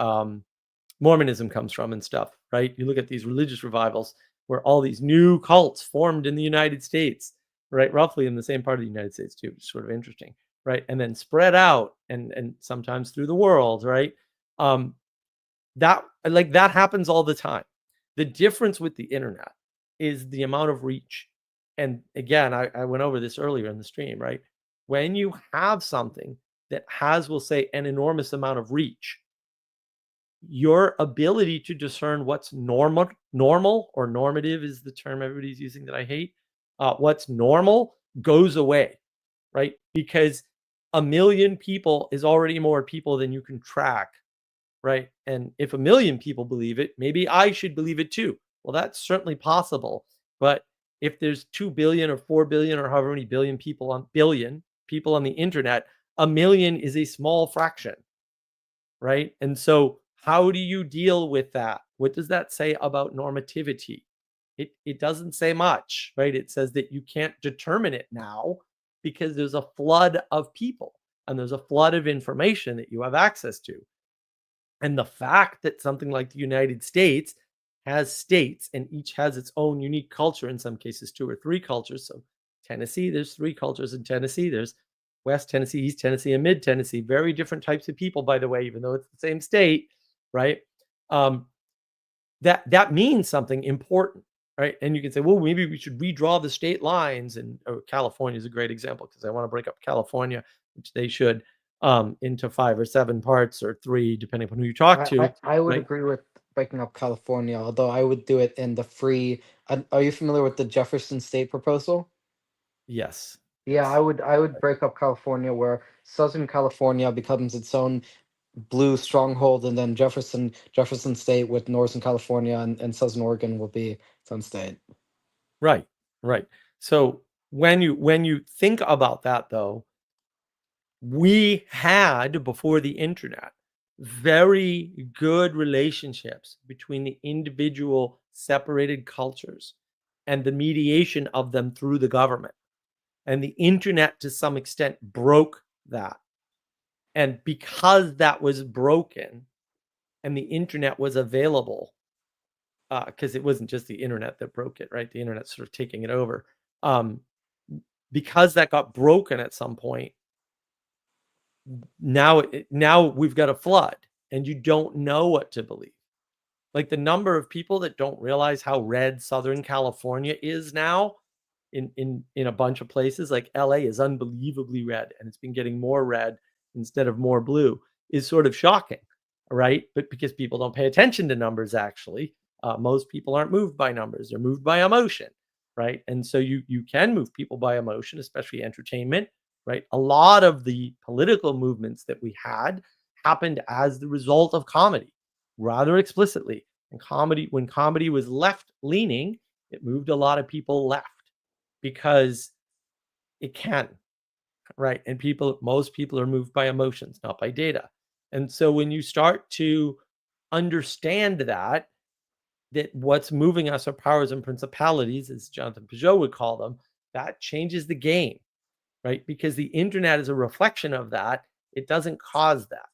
Mormonism comes from and stuff, right? You look at these religious revivals where all these new cults formed in the United States, right? Roughly in the same part of the United States too, which is sort of interesting, right? And then spread out and sometimes through the world, right? That happens all the time. The difference with the internet is the amount of reach. And again, I went over this earlier in the stream, right? When you have something that has, we'll say, an enormous amount of reach, your ability to discern what's normal or normative is the term everybody's using that I hate. What's normal goes away, right? Because 1 million people is already more people than you can track, right? And if 1 million people believe it, maybe I should believe it too. Well, that's certainly possible. But if there's 2 billion or 4 billion or however many billion people on the internet, 1 million is a small fraction, right? And so how do you deal with that? What does that say about normativity? It doesn't say much, right? It says that you can't determine it now because there's a flood of people and there's a flood of information that you have access to. And the fact that something like the United States has states and each has its own unique culture, in some cases 2 or 3 cultures. So Tennessee, there's 3 cultures in Tennessee. There's West Tennessee, East Tennessee, and Mid Tennessee. Very different types of people, by the way, even though it's the same state, right? That means something important, right? And you can say, well, maybe we should redraw the state lines. And California is a great example because I want to break up California, which they should, into 5 or 7 parts or 3, depending upon who you talk to. I would right? agree with breaking up California, although I would do it in the free. Are you familiar with the Jefferson State proposal? Yes. Yeah, I would break up California where Southern California becomes its own blue stronghold, and then Jefferson State with Northern California and Southern Oregon will be its own state. Right. So when you think about that, though, we had, before the internet, very good relationships between the individual separated cultures and the mediation of them through the government. And the internet, to some extent, broke that. And because that was broken and the internet was available, because it wasn't just the internet that broke it, right? The internet's sort of taking it over. Because that got broken at some point, now we've got a flood and you don't know what to believe. Like the number of people that don't realize how red Southern California is now in a bunch of places, like LA is unbelievably red and it's been getting more red instead of more blue, is sort of shocking, right? But because people don't pay attention to numbers, actually, most people aren't moved by numbers, they're moved by emotion, right? And so you can move people by emotion, especially entertainment, right? A lot of the political movements that we had happened as the result of comedy, rather explicitly. And when comedy was left leaning, it moved a lot of people left because it can, right? And most people are moved by emotions, not by data. And so when you start to understand that what's moving us are powers and principalities, as Jonathan Peugeot would call them, that changes the game, right? Because the internet is a reflection of that. It doesn't cause that,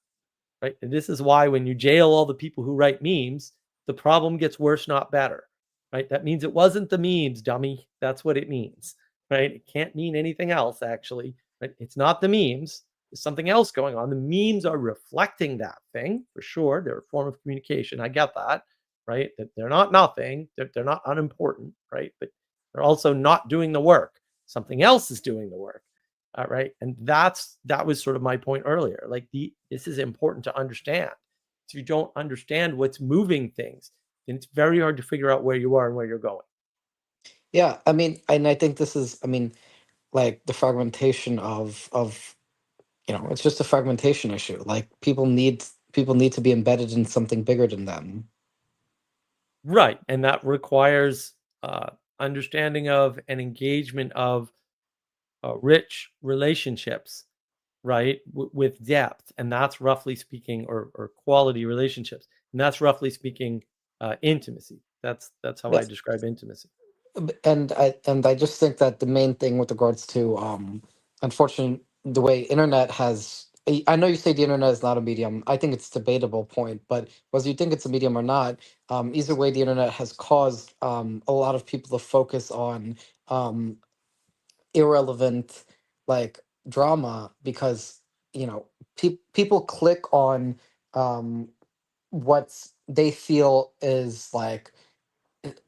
right? And this is why when you jail all the people who write memes, the problem gets worse, not better, right? That means it wasn't the memes, dummy. That's what it means, right? It can't mean anything else, actually, right? It's not the memes. There's something else going on. The memes are reflecting that thing, for sure. They're a form of communication. I get that, right? That they're not nothing. They're not unimportant, right? But they're also not doing the work. Something else is doing the work. Right. And that was sort of my point earlier. Like this is important to understand. If you don't understand what's moving things, then it's very hard to figure out where you are and where you're going. Yeah, I mean, and I think this is, I mean, like the fragmentation of it's just a fragmentation issue. Like people need to be embedded in something bigger than them. Right. And that requires understanding of and engagement of rich relationships, right, with depth. And that's roughly speaking, or quality relationships. And that's roughly speaking intimacy. That's how I Yes. describe intimacy. And I just think that the main thing with regards to unfortunately the way internet has, I know you say the internet is not a medium. I think it's a debatable point, but whether you think it's a medium or not, either way, the internet has caused a lot of people to focus on irrelevant like drama because people click on what they feel is like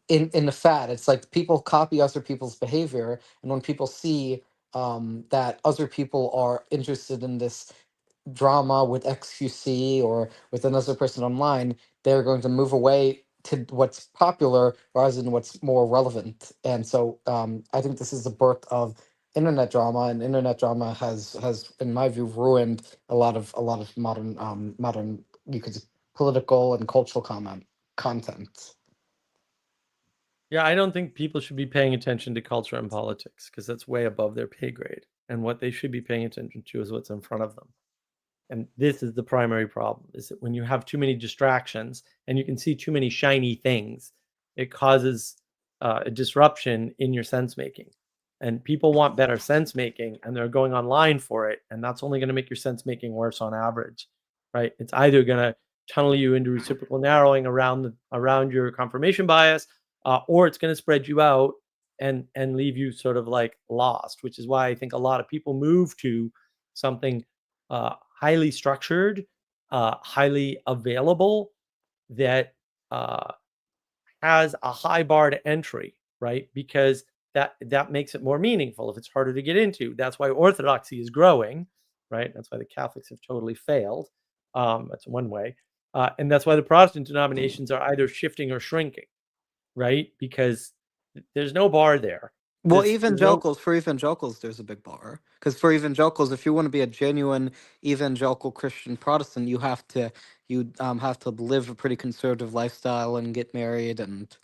in the fad. It's like people copy other people's behavior, and when people see that other people are interested in this drama with XQC or with another person online, they're going to move away to what's popular rather than what's more relevant. And so I think this is the birth of internet drama, and internet drama has in my view ruined a lot of modern you could political and cultural content. Yeah, I don't think people should be paying attention to culture and politics because that's way above their pay grade. And what they should be paying attention to is what's in front of them. And this is the primary problem, is that when you have too many distractions and you can see too many shiny things, it causes a disruption in your sense making. And people want better sense making and they're going online for it. And that's only going to make your sense making worse on average, right? It's either going to tunnel you into reciprocal narrowing around your confirmation bias, or it's going to spread you out and leave you sort of like lost, which is why I think a lot of people move to something highly structured, highly available, that has a high bar to entry, right? Because that makes it more meaningful if it's harder to get into. That's why orthodoxy is growing, right? That's why the Catholics have totally failed. That's one way. And that's why the Protestant denominations are either shifting or shrinking, right? Because there's no bar there. Well, for evangelicals, there's a big bar. Because for evangelicals, if you want to be a genuine evangelical Christian Protestant, you have to live a pretty conservative lifestyle and get married, and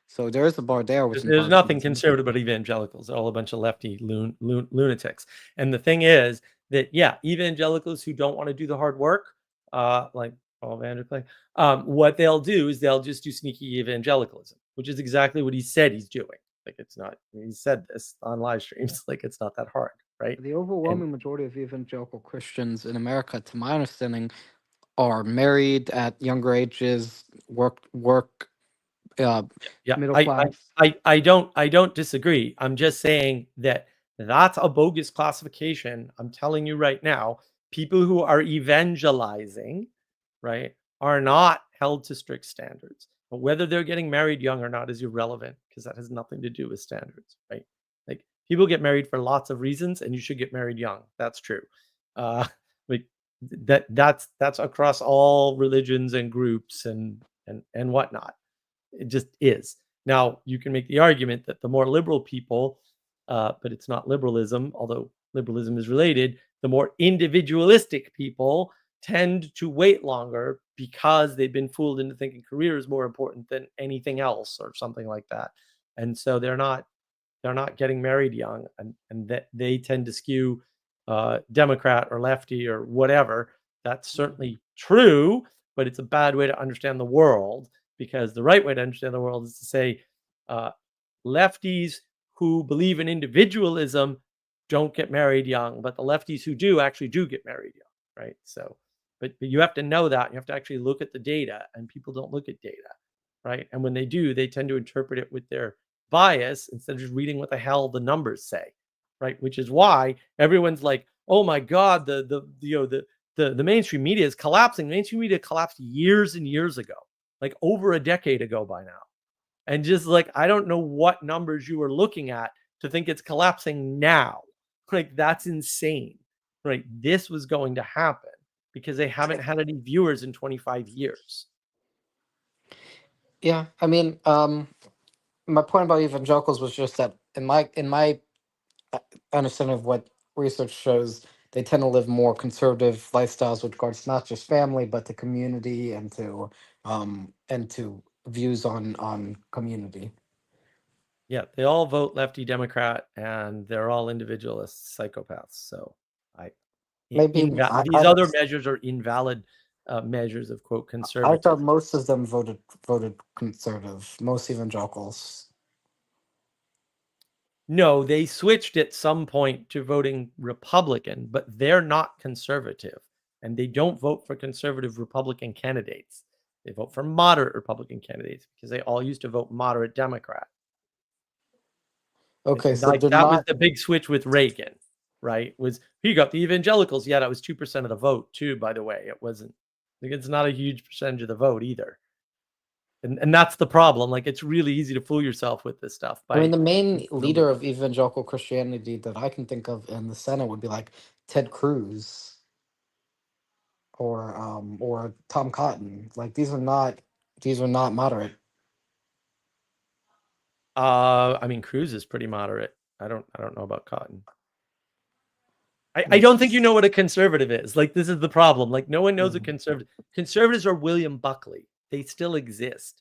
so there is a bar there. There's nothing conservative about evangelicals. They're all a bunch of lefty lunatics. And the thing is that, yeah, evangelicals who don't want to do the hard work, like Paul Vanderklay. What they'll do is they'll just do sneaky evangelicalism, which is exactly what he said he's doing. Like, it's not, he said this on live streams, like, it's not that hard, right? The overwhelming majority of evangelical Christians in America, to my understanding, are married at younger ages, work, Yeah, middle class. I don't disagree. I'm just saying that that's a bogus classification. I'm telling you right now, people who are evangelizing, right, are not held to strict standards. But whether they're getting married young or not is irrelevant, because that has nothing to do with standards, right? Like, people get married for lots of reasons, and you should get married young. That's true. Like, that's across all religions and groups and whatnot. It just is. Now, you can make the argument that the more liberal people, but it's not liberalism, although liberalism is related, the more individualistic people tend to wait longer because they've been fooled into thinking career is more important than anything else or something like that. And so they're not getting married young, and that they tend to skew Democrat or lefty or whatever. That's certainly true, but it's a bad way to understand the world, because the right way to understand the world is to say lefties who believe in individualism don't get married young, but the lefties who do actually do get married young, right? So, but you have to know that. You have to actually look at the data, and people don't look at data, right? And when they do, they tend to interpret it with their bias instead of just reading what the hell the numbers say, right? Which is why everyone's like, "Oh my God, the mainstream media is collapsing." Mainstream media collapsed years and years ago, like over a decade ago by now. And just like, I don't know what numbers you were looking at to think it's collapsing now. Like, that's insane, right? This was going to happen because they haven't had any viewers in 25 years. Yeah, I mean, my point about evangelicals was just that in my understanding of what research shows, they tend to live more conservative lifestyles with regards to not just family but to community and to views on community. Yeah, they all vote lefty Democrat, and they're all individualist psychopaths. So these other measures are invalid measures of, quote, conservatism. I thought most of them voted conservative, most evangelicals. No, they switched at some point to voting Republican, but they're not conservative, and they don't vote for conservative Republican candidates. They vote for moderate Republican candidates because they all used to vote moderate Democrat. Okay, and so like, that was the big switch with Reagan, right? Was he got the evangelicals? Yeah, that was 2% of the vote too, by the way. It wasn't, like, it's not a huge percentage of the vote either. And that's the problem. Like, it's really easy to fool yourself with this stuff. I mean, the main leader of evangelical Christianity that I can think of in the Senate would be like Ted Cruz or Tom Cotton. Like, these are not moderate. I mean, Cruz is pretty moderate. I don't know about Cotton. I don't think you know what a conservative is. Like, this is the problem. Like, no one knows a conservative. Conservatives are William Buckley. They still exist.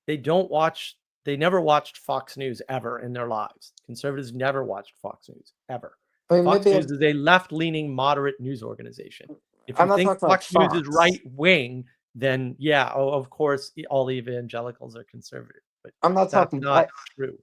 They never watched Fox News ever in their lives. Conservatives never watched Fox News ever. I mean, Fox News is a left-leaning, moderate news organization. If you think Fox News is right-wing, then yeah, of course, all the evangelicals are conservative. But I'm not that's not true.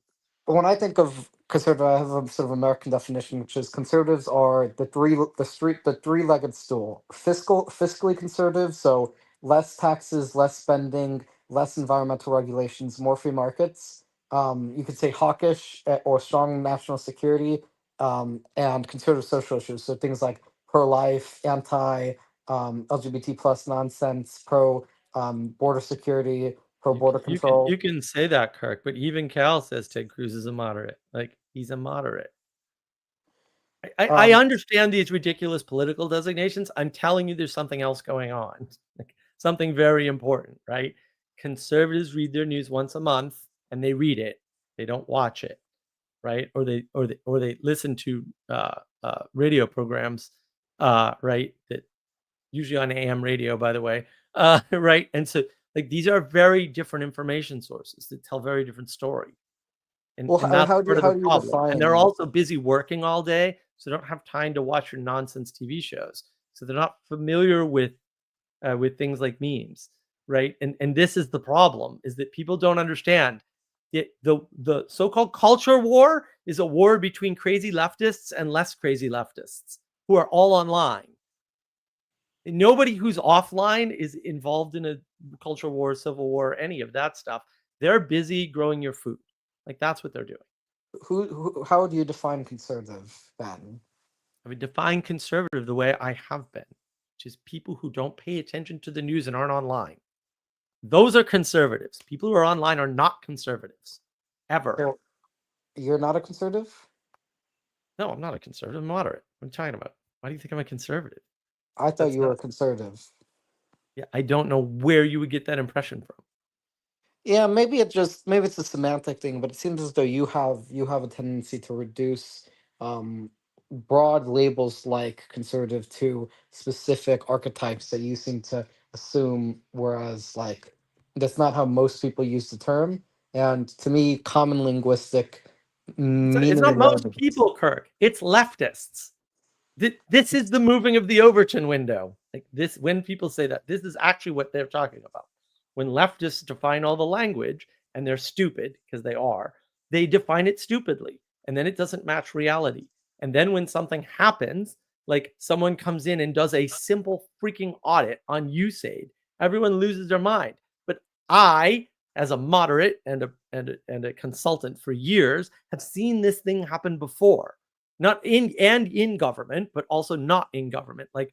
When I think of conservative, I have a sort of American definition, which is conservatives are the three-legged stool. Fiscally conservative, so less taxes, less spending, less environmental regulations, more free markets. You could say hawkish or strong national security, and conservative social issues. So things like pro-life, anti LGBT plus nonsense, pro border security, pro border control. You can say that, Kirk, but even Cal says Ted Cruz is a moderate. Like, he's a moderate. I understand these ridiculous political designations. I'm telling you, there's something else going on, like something very important, right? Conservatives read their news once a month, and they read it. They don't watch it, right? Or they listen to radio programs, right? That usually on AM radio, by the way, right? And so, like, these are very different information sources that tell very different story. And that's part of the problem. And they're also busy working all day, so they don't have time to watch your nonsense TV shows. So they're not familiar with with things like memes, right? And this is the problem, is that people don't understand the so-called culture war is a war between crazy leftists and less crazy leftists who are all online. Nobody who's offline is involved in a culture war, civil war, any of that stuff. They're busy growing your food. Like, that's what they're doing. How would you define conservative, Ben? I would define conservative the way I have been, which is people who don't pay attention to the news and aren't online. Those are conservatives. People who are online are not conservatives, ever. So you're not a conservative? No, I'm not a conservative. I'm moderate. What are you talking about? Why do you think I'm a conservative? I thought That's you were a not. conservative. Yeah, I don't know where you would get that impression from. Yeah, maybe it's a semantic thing, but it seems as though you have a tendency to reduce broad labels like conservative to specific archetypes that you seem to assume, whereas like that's not how most people use the term. And to me, common linguistic It's meaning not most relevance. people, Kirk. It's leftists. This is the moving of the Overton window. Like this, when people say that, this is actually what they're talking about. When leftists define all the language, and they're stupid because they are, they define it stupidly, and then it doesn't match reality. And then when something happens, like someone comes in and does a simple freaking audit on USAID, everyone loses their mind. But I, as a moderate and a consultant for years, have seen this thing happen before. Not in government, but also not in government. Like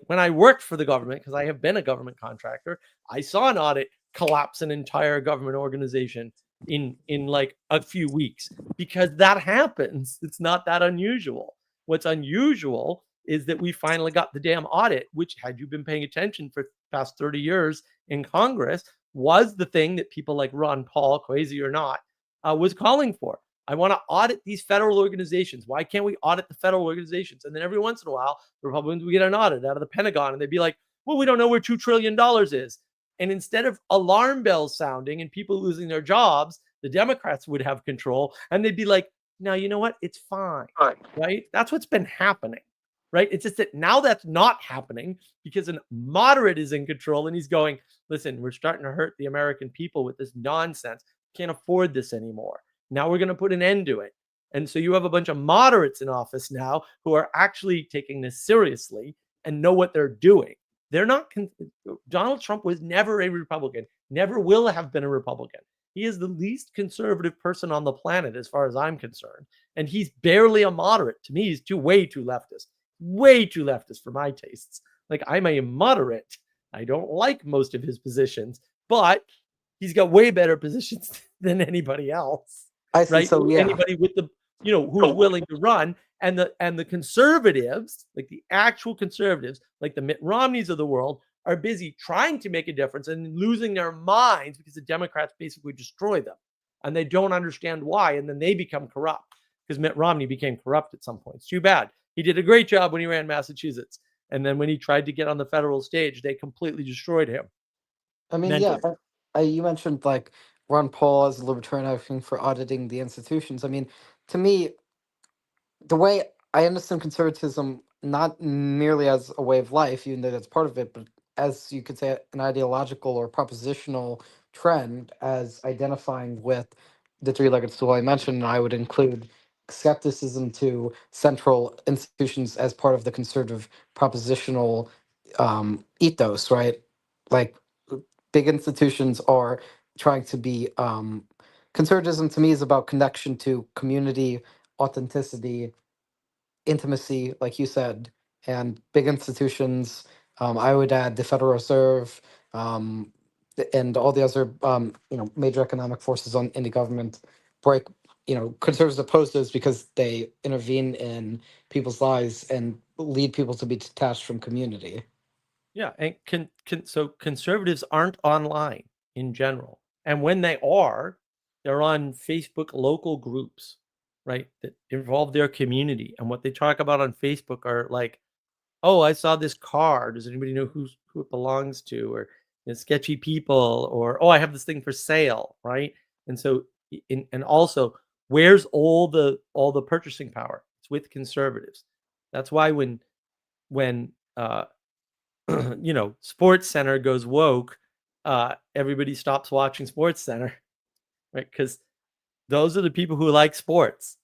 when I worked for the government, because I have been a government contractor, I saw an audit collapse an entire government organization in like a few weeks, because that happens. It's not that unusual. What's unusual is that we finally got the damn audit, which, had you been paying attention for the past 30 years in Congress, was the thing that people like Ron Paul, crazy or not, was calling for. I want to audit these federal organizations. Why can't we audit the federal organizations? And then every once in a while, the Republicans would get an audit out of the Pentagon, and they'd be like, well, we don't know where $2 trillion is. And instead of alarm bells sounding and people losing their jobs, the Democrats would have control, and they'd be like, now, you know what? It's fine, right? That's what's been happening, right? It's just that now that's not happening because a moderate is in control, and he's going, listen, we're starting to hurt the American people with this nonsense. Can't afford this anymore. Now we're going to put an end to it. And so you have a bunch of moderates in office now who are actually taking this seriously and know what they're doing. They're not. Donald Trump was never a Republican, never will have been a Republican. He is the least conservative person on the planet, as far as I'm concerned. And he's barely a moderate. To me, he's way too leftist for my tastes. Like, I'm a moderate. I don't like most of his positions, but he's got way better positions than anybody else. I see. Right? So yeah, Anybody with the, who's willing to run. And the conservatives, like the actual conservatives, like the Mitt Romneys of the world, are busy trying to make a difference and losing their minds because the Democrats basically destroy them. And they don't understand why. And then they become corrupt, because Mitt Romney became corrupt at some point. It's too bad. He did a great job when he ran Massachusetts. And then when he tried to get on the federal stage, they completely destroyed him. I mean, mentally. yeah, you mentioned like Ron Paul as a libertarian advocate for auditing the institutions. I mean, to me, the way I understand conservatism, not merely as a way of life, even though that's part of it, but as you could say, an ideological or propositional trend, as identifying with the three-legged stool I mentioned, and I would include skepticism to central institutions as part of the conservative propositional ethos, right? Like big institutions are trying to be conservatism to me is about connection to community, authenticity, intimacy, like you said, and big institutions. I would add the Federal Reserve, and all the other major economic forces in the government break. Conservatives oppose those because they intervene in people's lives and lead people to be detached from community. Yeah, and so conservatives aren't online in general, and when they are, they're on Facebook local groups, right, that involve their community. And what they talk about on Facebook are like, oh, I saw this car. Does anybody know who it belongs to? Or sketchy people, or, oh, I have this thing for sale, right? And so, and also, where's all the purchasing power? It's with conservatives. That's why when Sports Center goes woke, everybody stops watching Sports Center, right? Because those are the people who like sports.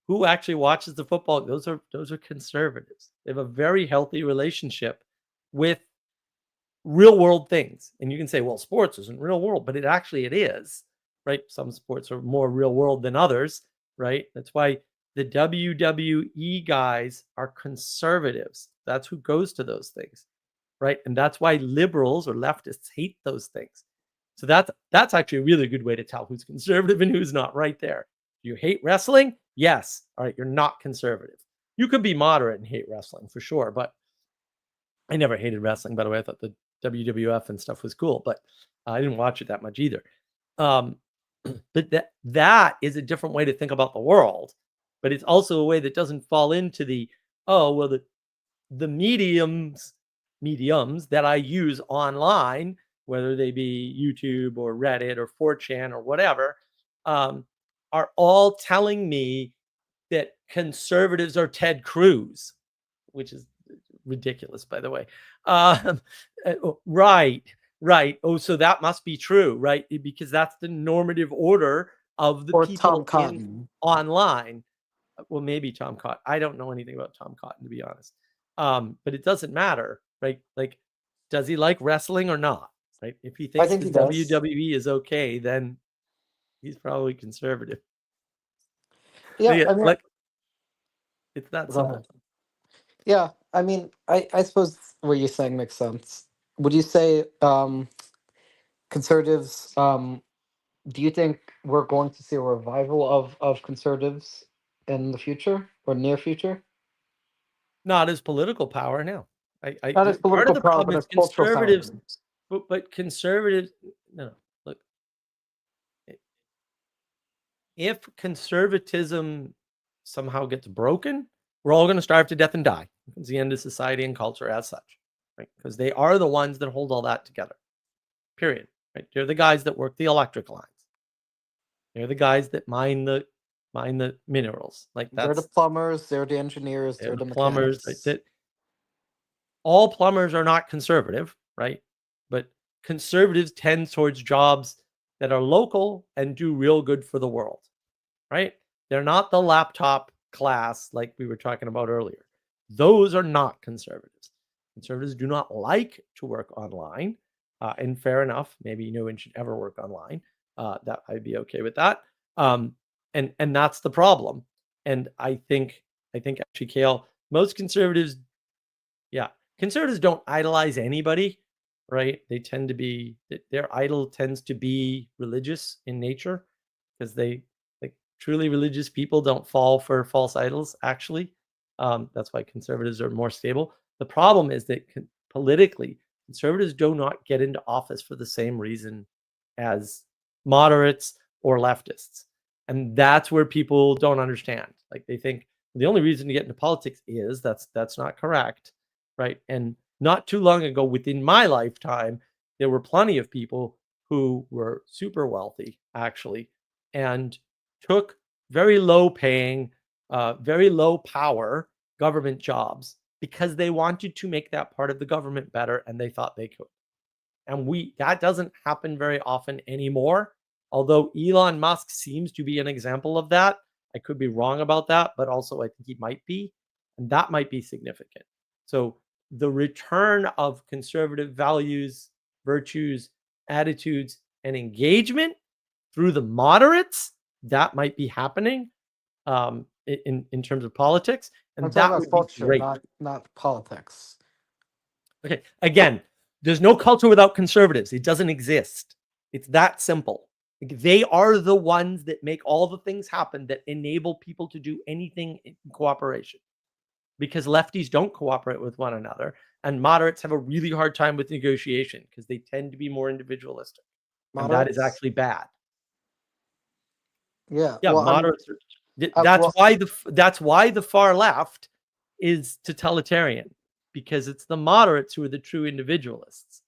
Who actually watches the football? Those are conservatives. They have a very healthy relationship with real world things. And you can say, well, sports isn't real world, but it is, right? Some sports are more real world than others, right? That's why the WWE guys are conservatives. That's who goes to those things, right? And that's why liberals or leftists hate those things. So that's actually a really good way to tell who's conservative and who's not, right there. You hate wrestling? Yes. All right, you're not conservative. You could be moderate and hate wrestling for sure, but I never hated wrestling, by the way. I thought the WWF and stuff was cool, but I didn't watch it that much either. But that is a different way to think about the world, but it's also a way that doesn't fall into the mediums that I use online, whether they be YouTube or Reddit or 4chan or whatever, are all telling me that conservatives are Ted Cruz, which is ridiculous, by the way. Right. Oh, so that must be true, right? Because that's the normative order of the Or people Tom Cotton. online. Well, maybe Tom Cotton. I don't know anything about Tom Cotton, to be honest. But it doesn't matter, right? Like, does he like wrestling or not? Right? If he thinks think the he does. WWE is okay, then he's probably conservative. Yeah, I mean, like it's that go simple. ahead. Yeah, I mean, I suppose what you're saying makes sense. Would you say conservatives? Do you think we're going to see a revival of conservatives in the future or near future? Not as political power now. Not as Part political of the power, problem but is as cultural power. conservatives, but conservatives. No, look, if conservatism somehow gets broken, we're all going to starve to death and die. It's the end of society and culture as such, right? Because they are the ones that hold all that together. Period. Right? They're the guys that work the electric lines. They're the guys that mine the minerals. Like They're the that's plumbers, they're the engineers, they're they're the the plumbers. mechanics. Right? All plumbers are not conservative, right? But conservatives tend towards jobs that are local and do real good for the world, right? They're not the laptop class like we were talking about earlier. Those are not conservatives. Conservatives do not like to work online. And fair enough, maybe no one should ever work online. That I'd be okay with that. And that's the problem. And I think actually, Kale, most conservatives, conservatives don't idolize anybody, right? They tend to be, their idol tends to be religious in nature, because they, like, truly religious people don't fall for false idols, actually. That's why conservatives are more stable. The problem is that politically, conservatives do not get into office for the same reason as moderates or leftists. And that's where people don't understand. Like, they think the only reason to get into politics is that's not correct, right? And not too long ago, within my lifetime, there were plenty of people who were super wealthy, actually, and took very low paying, very low power government jobs because they wanted to make that part of the government better, and they thought they could. And that doesn't happen very often anymore. Although Elon Musk seems to be an example of that. I could be wrong about that, but also I think he might be. And that might be significant. So the return of conservative values, virtues, attitudes, and engagement through the moderates, that might be happening in terms of politics. And I'm that talking would about be culture, great. not politics. Okay. Again, there's no culture without conservatives. It doesn't exist. It's that simple. They are the ones that make all the things happen that enable people to do anything in cooperation. Because lefties don't cooperate with one another, and moderates have a really hard time with negotiation because they tend to be more individualistic. And that is actually bad. Yeah. Yeah, well, moderates. well- That's why the far left is totalitarian, because it's the moderates who are the true individualists.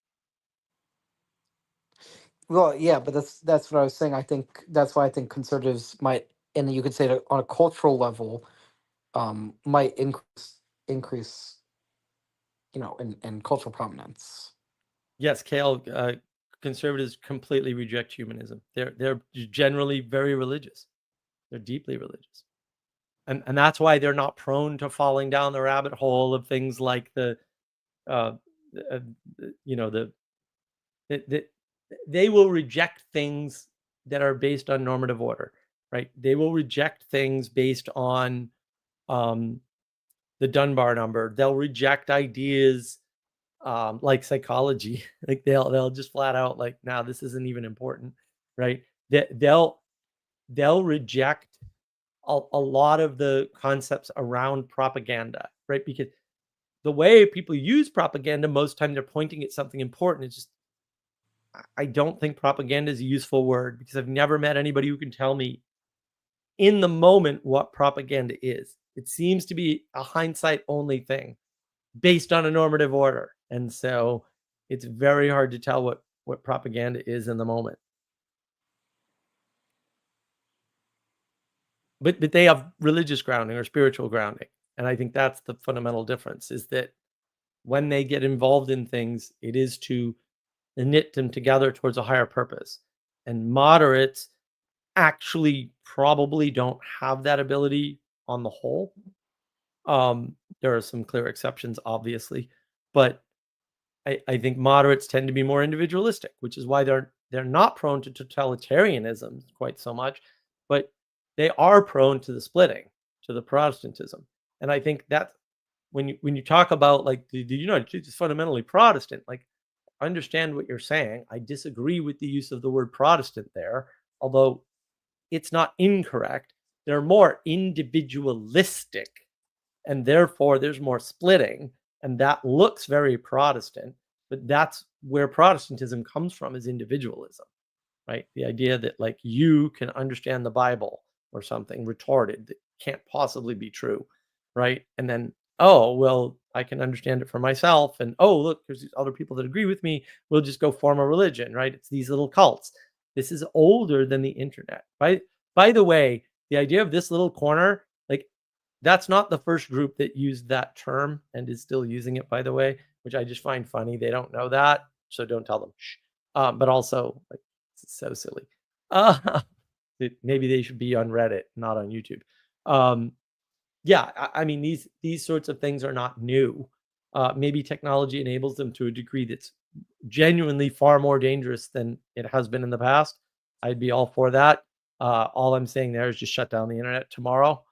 Well, yeah, but that's what I was saying. I think that's why I think conservatives might, and you could say that on a cultural level, might increase in cultural prominence. Yes, Kale, conservatives completely reject humanism. They're generally very religious. They're deeply religious. And that's why they're not prone to falling down the rabbit hole of things like they will reject things that are based on normative order, right? They will reject things based on the Dunbar number. They'll reject ideas like psychology. Like they'll just flat out like, nah, this isn't even important, right? They'll reject a lot of the concepts around propaganda, right? Because the way people use propaganda, most time they're pointing at something important. It's just, I don't think propaganda is a useful word because I've never met anybody who can tell me in the moment what propaganda is. It seems to be a hindsight only thing based on a normative order. And so it's very hard to tell what propaganda is in the moment. But they have religious grounding or spiritual grounding. And I think that's the fundamental difference, is that when they get involved in things, it is to knit them together towards a higher purpose. And moderates actually probably don't have that ability on the whole. There are some clear exceptions, obviously, but I think moderates tend to be more individualistic, which is why they're not prone to totalitarianism quite so much, but they are prone to the splitting, to the Protestantism. And I think that when you talk about like the United States is fundamentally Protestant, like I understand what you're saying. I disagree with the use of the word Protestant there, although it's not incorrect. They're more individualistic, and therefore there's more splitting, and that looks very Protestant, but that's where Protestantism comes from, is individualism, right? The idea that like you can understand the Bible or something retorted that can't possibly be true, right? And then, oh, well, I can understand it for myself, and oh, look, there's these other people that agree with me. We'll just go form a religion, right? It's these little cults. This is older than the internet. By the way, the idea of this little corner, like that's not the first group that used that term and is still using it, by the way, which I just find funny. They don't know that, so don't tell them. Shh. But also, like, it's so silly. Maybe they should be on Reddit, not on YouTube. Yeah, I mean, these sorts of things are not new. Maybe technology enables them to a degree that's genuinely far more dangerous than it has been in the past. I'd be all for that. All I'm saying there is just shut down the internet tomorrow.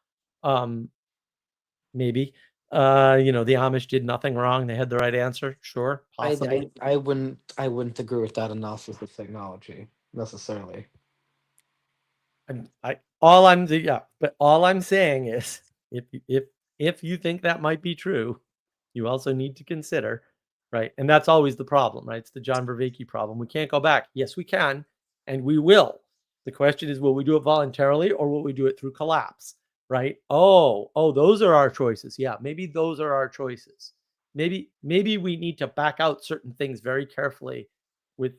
Maybe. The Amish did nothing wrong. They had the right answer. Sure, possibly. I wouldn't agree with that analysis of technology necessarily. All I'm saying is if you think that might be true, you also need to consider, right? And that's always the problem, right? It's the John Vervaeke problem. We can't go back. Yes, we can, and we will. The question is, will we do it voluntarily or will we do it through collapse, right? Oh, those are our choices. Yeah, maybe those are our choices. Maybe we need to back out certain things very carefully with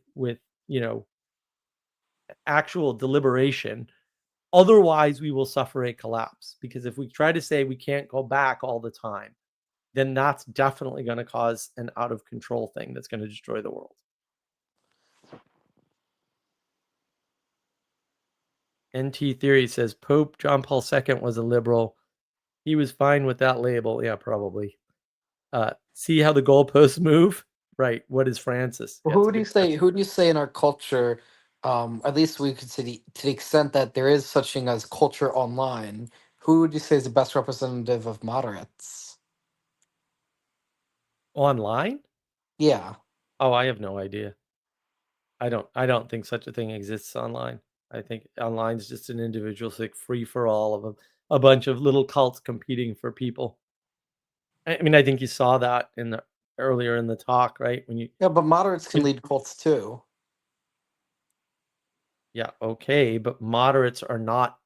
actual deliberation. Otherwise, we will suffer a collapse, because if we try to say we can't go back all the time, then that's definitely going to cause an out of control thing that's going to destroy the world. NT Theory says Pope John Paul II was a liberal. He was fine with that label. Yeah, probably. See how the goalposts move? Right. What is Francis? Well, who do you say in our culture, at least we could say to the extent that there is such thing as culture online, who would you say is the best representative of moderates? Online? Yeah. Oh, I have no idea. I don't think such a thing exists online. I think online is just an individualistic free for all of a bunch of little cults competing for people. I mean, I think you saw that earlier in the talk, right? Yeah, but moderates can lead cults too. Yeah, okay, but moderates are not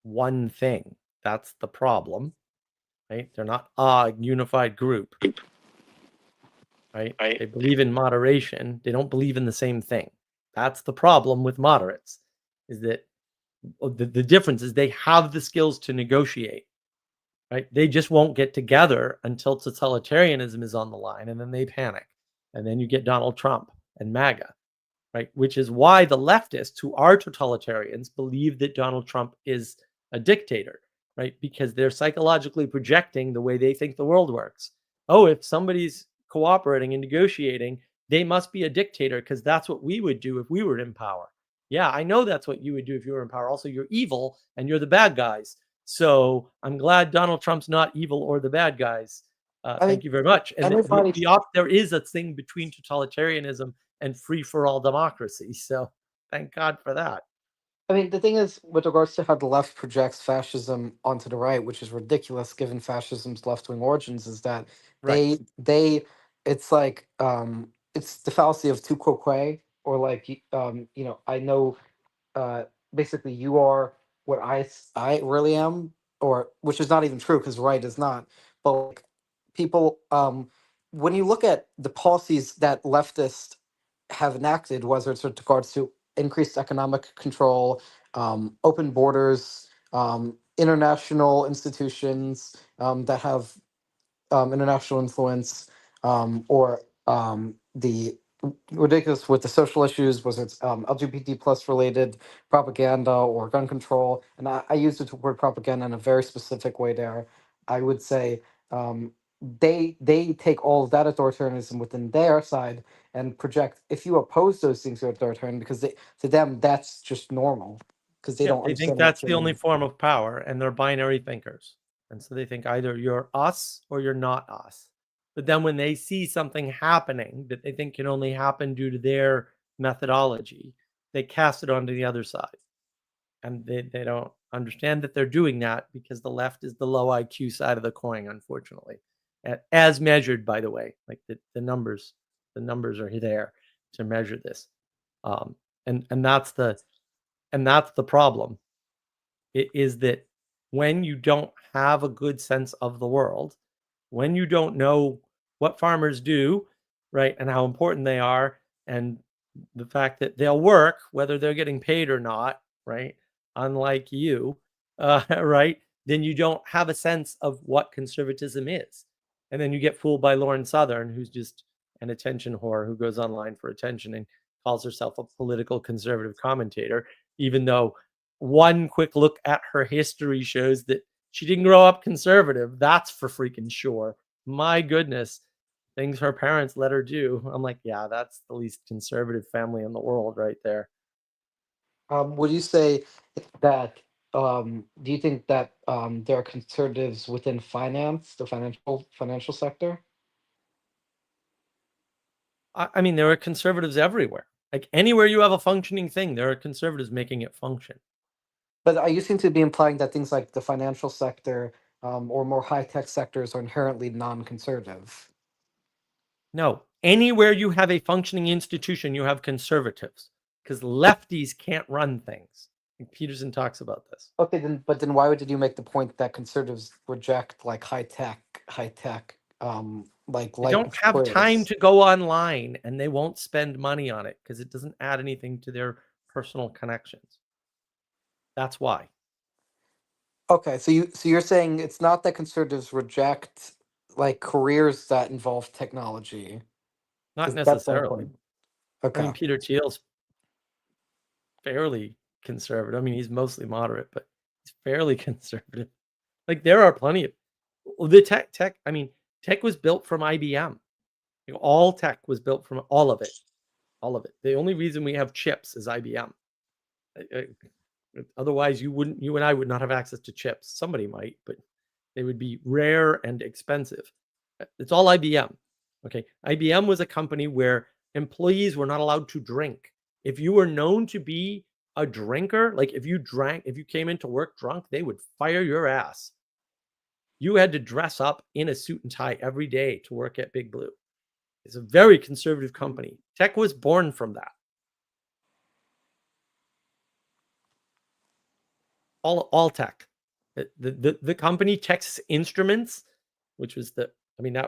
one thing. That's the problem, right? They're not a unified group, right? They believe in moderation. They don't believe in the same thing. That's the problem with moderates, is that the difference is they have the skills to negotiate. right? They just won't get together until totalitarianism is on the line, and then they panic. And then you get Donald Trump and MAGA, right? Which is why the leftists who are totalitarians believe that Donald Trump is a dictator, right? Because they're psychologically projecting the way they think the world works. Oh, if somebody's cooperating and negotiating, they must be a dictator because that's what we would do if we were in power. Yeah, I know that's what you would do if you were in power. Also, you're evil and you're the bad guys. So I'm glad Donald Trump's not evil or the bad guys. I Thank mean, you very much. And everybody. there is a thing between totalitarianism and free for all democracy. So thank God for that. I mean, the thing is, with regards to how the left projects fascism onto the right, which is ridiculous given fascism's left-wing origins, is that Right. it's like it's the fallacy of tu quoque, or like I know uh, basically you are what I really am, or which is not even true because right is not. But like, people, when you look at the policies that leftists have enacted, whether it's with regards to increased economic control, open borders, international institutions that have international influence, or the ridiculous with the social issues, was it's LGBT plus related propaganda or gun control. And I use the word propaganda in a very specific way there. I would say they take all of that authoritarianism within their side and project, if you oppose those things to authoritarian, because to them that's just normal, because they don't They think understand what that's they the only mean. form of power, and they're binary thinkers. And so they think either you're us or you're not us. But then when they see something happening that they think can only happen due to their methodology, they cast it onto the other side. And they don't understand that they're doing that because the left is the low IQ side of the coin, unfortunately. As measured, by the way, like the numbers are there to measure this. Um, and that's the problem. It is that when you don't have a good sense of the world, when you don't know what farmers do, right, and how important they are, and the fact that they'll work whether they're getting paid or not, right, unlike you, right, then you don't have a sense of what conservatism is. And then you get fooled by Lauren Southern, who's just an attention whore who goes online for attention and calls herself a political conservative commentator, even though one quick look at her history shows that she didn't grow up conservative. That's for freaking sure. My goodness, things her parents let her do. I'm like, yeah, that's the least conservative family in the world right there. Would you say that? Do you think that there are conservatives within finance, the financial sector? I mean, there are conservatives everywhere. Like anywhere you have a functioning thing, there are conservatives making it function. But you seem to be implying that things like the financial sector or more high tech sectors are inherently non-conservative. No, anywhere you have a functioning institution, you have conservatives because lefties can't run things. And Peterson talks about this. Okay, then why did you make the point that conservatives reject like high tech, They like don't have time careers? to go online and they won't spend money on it because it doesn't add anything to their personal connections. That's why. Okay, so you're saying it's not that conservatives reject like careers that involve technology, Not because that's my necessarily. point. I Okay. mean, Peter Thiel's fairly conservative. I mean, he's mostly moderate, but he's fairly conservative. Like there are plenty of the tech. I mean, tech was built from IBM. You know, all tech was built from all of it. All of it. The only reason we have chips is IBM. Otherwise, you and I would not have access to chips. Somebody might, but they would be rare and expensive. It's all IBM. Okay. IBM was a company where employees were not allowed to drink. If you were known to be a drinker, like if you came into work drunk, they would fire your ass. You had to dress up in a suit and tie every day to work at Big Blue. It's a very conservative company. Tech was born from that. All tech. The company Texas Instruments, which was that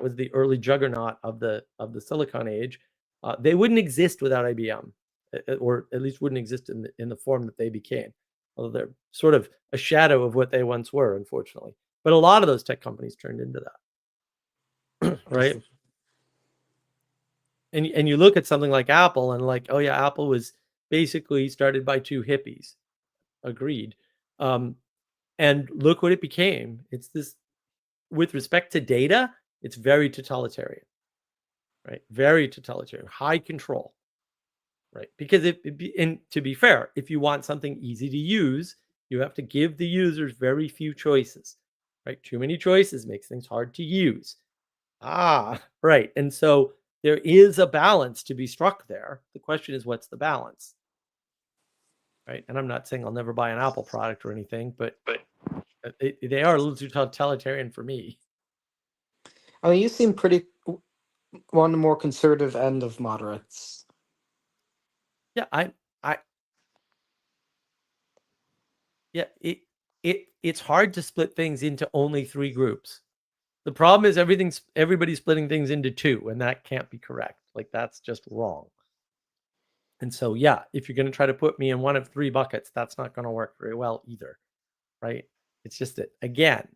was the early juggernaut of the Silicon Age. They wouldn't exist without IBM, or at least wouldn't exist in the form that they became. Although they're sort of a shadow of what they once were, unfortunately. But a lot of those tech companies turned into that, right? And you look at something like Apple and like, oh yeah, Apple was basically started by two hippies. Agreed. And look what it became. It's this, with respect to data, it's very totalitarian, right? Very totalitarian, high control, right? Because and to be fair, if you want something easy to use, you have to give the users very few choices, right? Too many choices makes things hard to use. Right. And so there is a balance to be struck there. The question is, what's the balance? Right. And I'm not saying I'll never buy an Apple product or anything, but they are a little too totalitarian for me. I mean, you seem pretty on the more conservative end of moderates. Yeah, yeah, it's hard to split things into only three groups. The problem is everybody's splitting things into two, and that can't be correct. Like, that's just wrong. And so, yeah, if you're going to try to put me in one of three buckets, that's not going to work very well either, right? It's just that, again,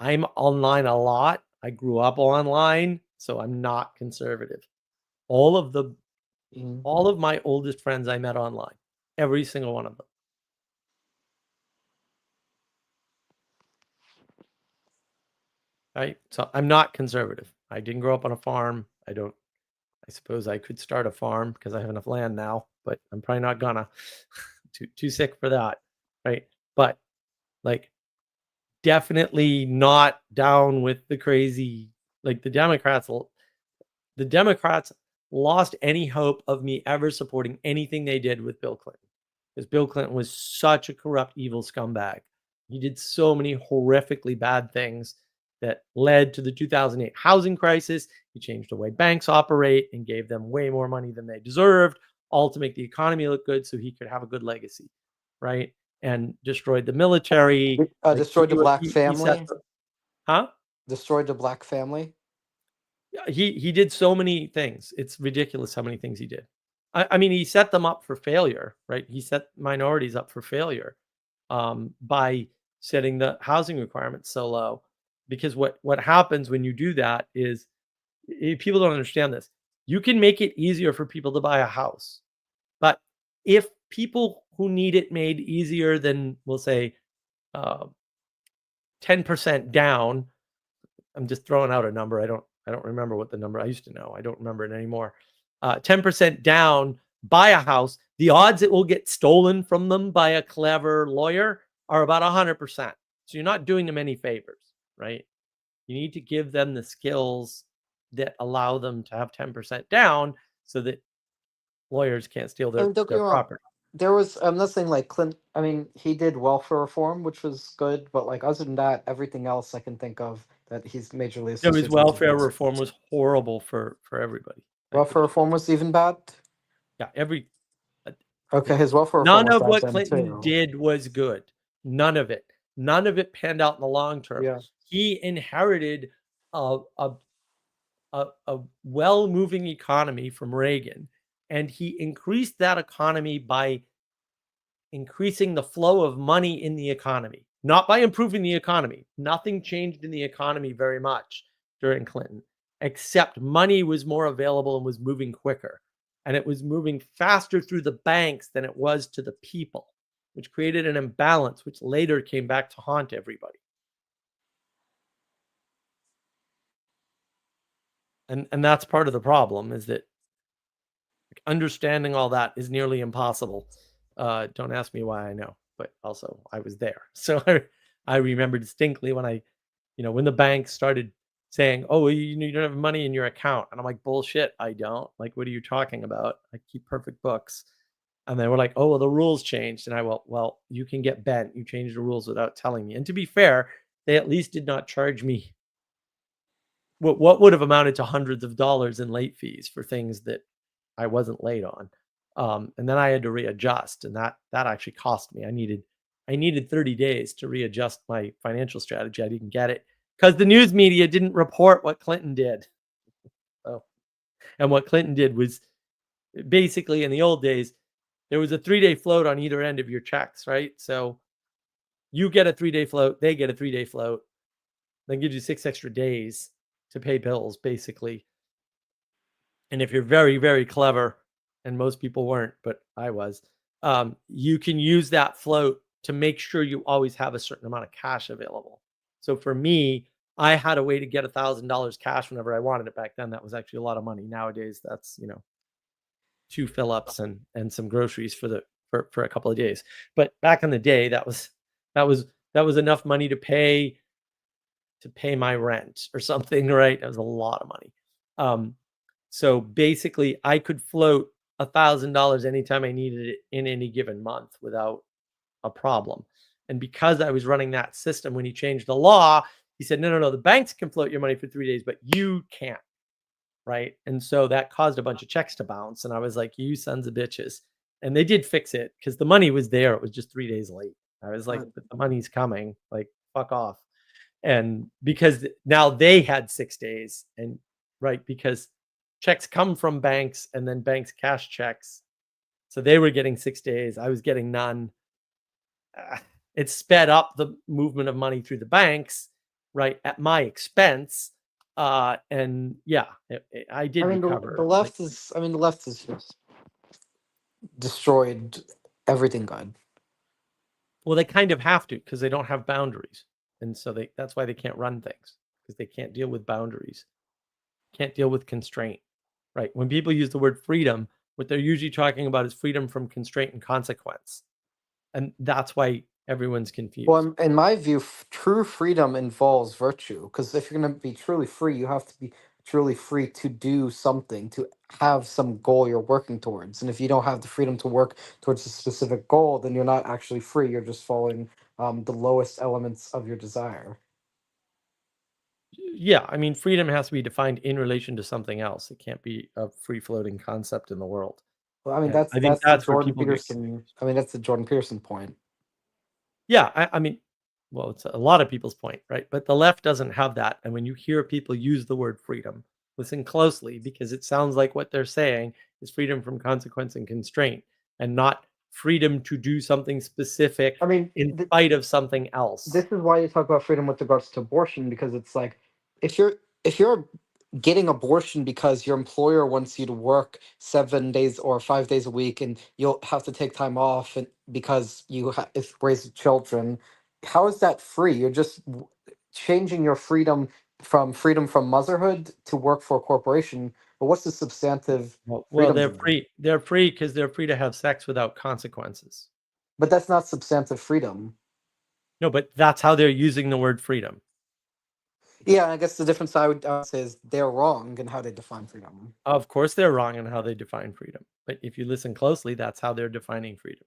I'm online a lot. I grew up online, so I'm not conservative. All of my oldest friends I met online, every single one of them. Right? So I'm not conservative. I didn't grow up on a farm. I suppose I could start a farm because I have enough land now, but I'm probably not gonna. too sick for that, right? But like, definitely not down with the crazy. Like, the Democrats lost any hope of me ever supporting anything they did with Bill Clinton, because Bill Clinton was such a corrupt, evil scumbag. He did so many horrifically bad things that led to the 2008 housing crisis. He changed the way banks operate and gave them way more money than they deserved, all to make the economy look good so he could have a good legacy, right? And destroyed the military. Destroyed the black family. Huh? Destroyed the black family. He did so many things. It's ridiculous how many things he did. I mean, he set them up for failure, right? He set minorities up for failure by setting the housing requirements so low. Because what happens when you do that is, people don't understand this. You can make it easier for people to buy a house. But if people who need it made easier than, we'll say, 10% down, I'm just throwing out a number. I don't remember what the number, I used to know. I don't remember it anymore. 10% down, buy a house. The odds it will get stolen from them by a clever lawyer are about 100%. So you're not doing them any favors, right? You need to give them the skills that allow them to have 10% down so that lawyers can't steal their property. There was, I'm not saying like Clinton, I mean, he did welfare reform, which was good, but like, other than that, everything else I can think of that he's majorly associated His welfare reform was horrible for everybody. Welfare reform was even bad? Yeah, okay, his welfare reform none of what bad Clinton did was good. None of it. None of it panned out in the long term. Yeah. He inherited a well-moving economy from Reagan, and he increased that economy by increasing the flow of money in the economy, not by improving the economy. Nothing changed in the economy very much during Clinton, except money was more available and was moving quicker. And it was moving faster through the banks than it was to the people, which created an imbalance, which later came back to haunt everybody. And that's part of the problem, is that understanding all that is nearly impossible. Don't ask me why I know, but also I was there. So I remember distinctly when when the bank started saying, oh, you don't have money in your account. And I'm like, bullshit, I don't. Like, what are you talking about? I keep perfect books. And they were like, oh, well, the rules changed. And I went, well, you can get bent. You changed the rules without telling me. And to be fair, they at least did not charge me what would have amounted to hundreds of dollars in late fees for things that I wasn't late on. And then I had to readjust, and that actually cost me. I needed 30 days to readjust my financial strategy. I didn't get it because the news media didn't report what Clinton did. And what Clinton did was basically, in the old days, there was a 3-day float on either end of your checks, right? So you get a 3-day float, they get a 3-day float. That gives you 6 extra days to pay bills, basically. And if you're very, very clever, and most people weren't, but I was, you can use that float to make sure you always have a certain amount of cash available. So for me, I had a way to get $1,000 cash whenever I wanted it. Back then, that was actually a lot of money. Nowadays, that's 2 fill-ups and some groceries for a couple of days. But back in the day, that was enough money to pay my rent or something, right? That was a lot of money. So basically, I could float $1,000 anytime I needed it in any given month without a problem. And because I was running that system, when he changed the law, he said, no, the banks can float your money for 3 days, but you can't, right? And so that caused a bunch of checks to bounce. And I was like, you sons of bitches. And they did fix it because the money was there. It was just 3 days late. I was like, but the money's coming. Like, fuck off. And because now they had 6 days, and right, because checks come from banks and then banks cash checks. So they were getting 6 days. I was getting none. It sped up the movement of money through the banks, right, at my expense. And yeah, I did recover. The left has just destroyed everything good. Well, they kind of have to because they don't have boundaries. And so that's why they can't run things, because they can't deal with boundaries, can't deal with constraint, right? When people use the word freedom, what they're usually talking about is freedom from constraint and consequence. And that's why everyone's confused. Well, in my view, true freedom involves virtue, because if you're going to be truly free, you have to be truly free to do something, to have some goal you're working towards. And if you don't have the freedom to work towards a specific goal, then you're not actually free. You're just following the lowest elements of your desire. Yeah, I mean, freedom has to be defined in relation to something else. It can't be a free-floating concept in the world. Well, I mean, And I think that's where people get Peterson. I mean, that's the Jordan Peterson point. Yeah, I mean, well, it's a lot of people's point, right? But the left doesn't have that. And when you hear people use the word freedom, listen closely, because it sounds like what they're saying is freedom from consequence and constraint, and not freedom to do something specific, I mean, in spite of something else. This is why you talk about freedom with regards to abortion, because it's like if you're getting abortion because your employer wants you to work 7 days or 5 days a week, and you'll have to take time off and because you raise children, how is that free? You're just changing your freedom from motherhood to work for a corporation. But what's the substantive Well, freedom? they're free. They're free because they're free to have sex without consequences. But that's not substantive freedom. No, but that's how they're using the word freedom. Yeah, I guess the difference I would say is they're wrong in how they define freedom. Of course, they're wrong in how they define freedom. But if you listen closely, that's how they're defining freedom.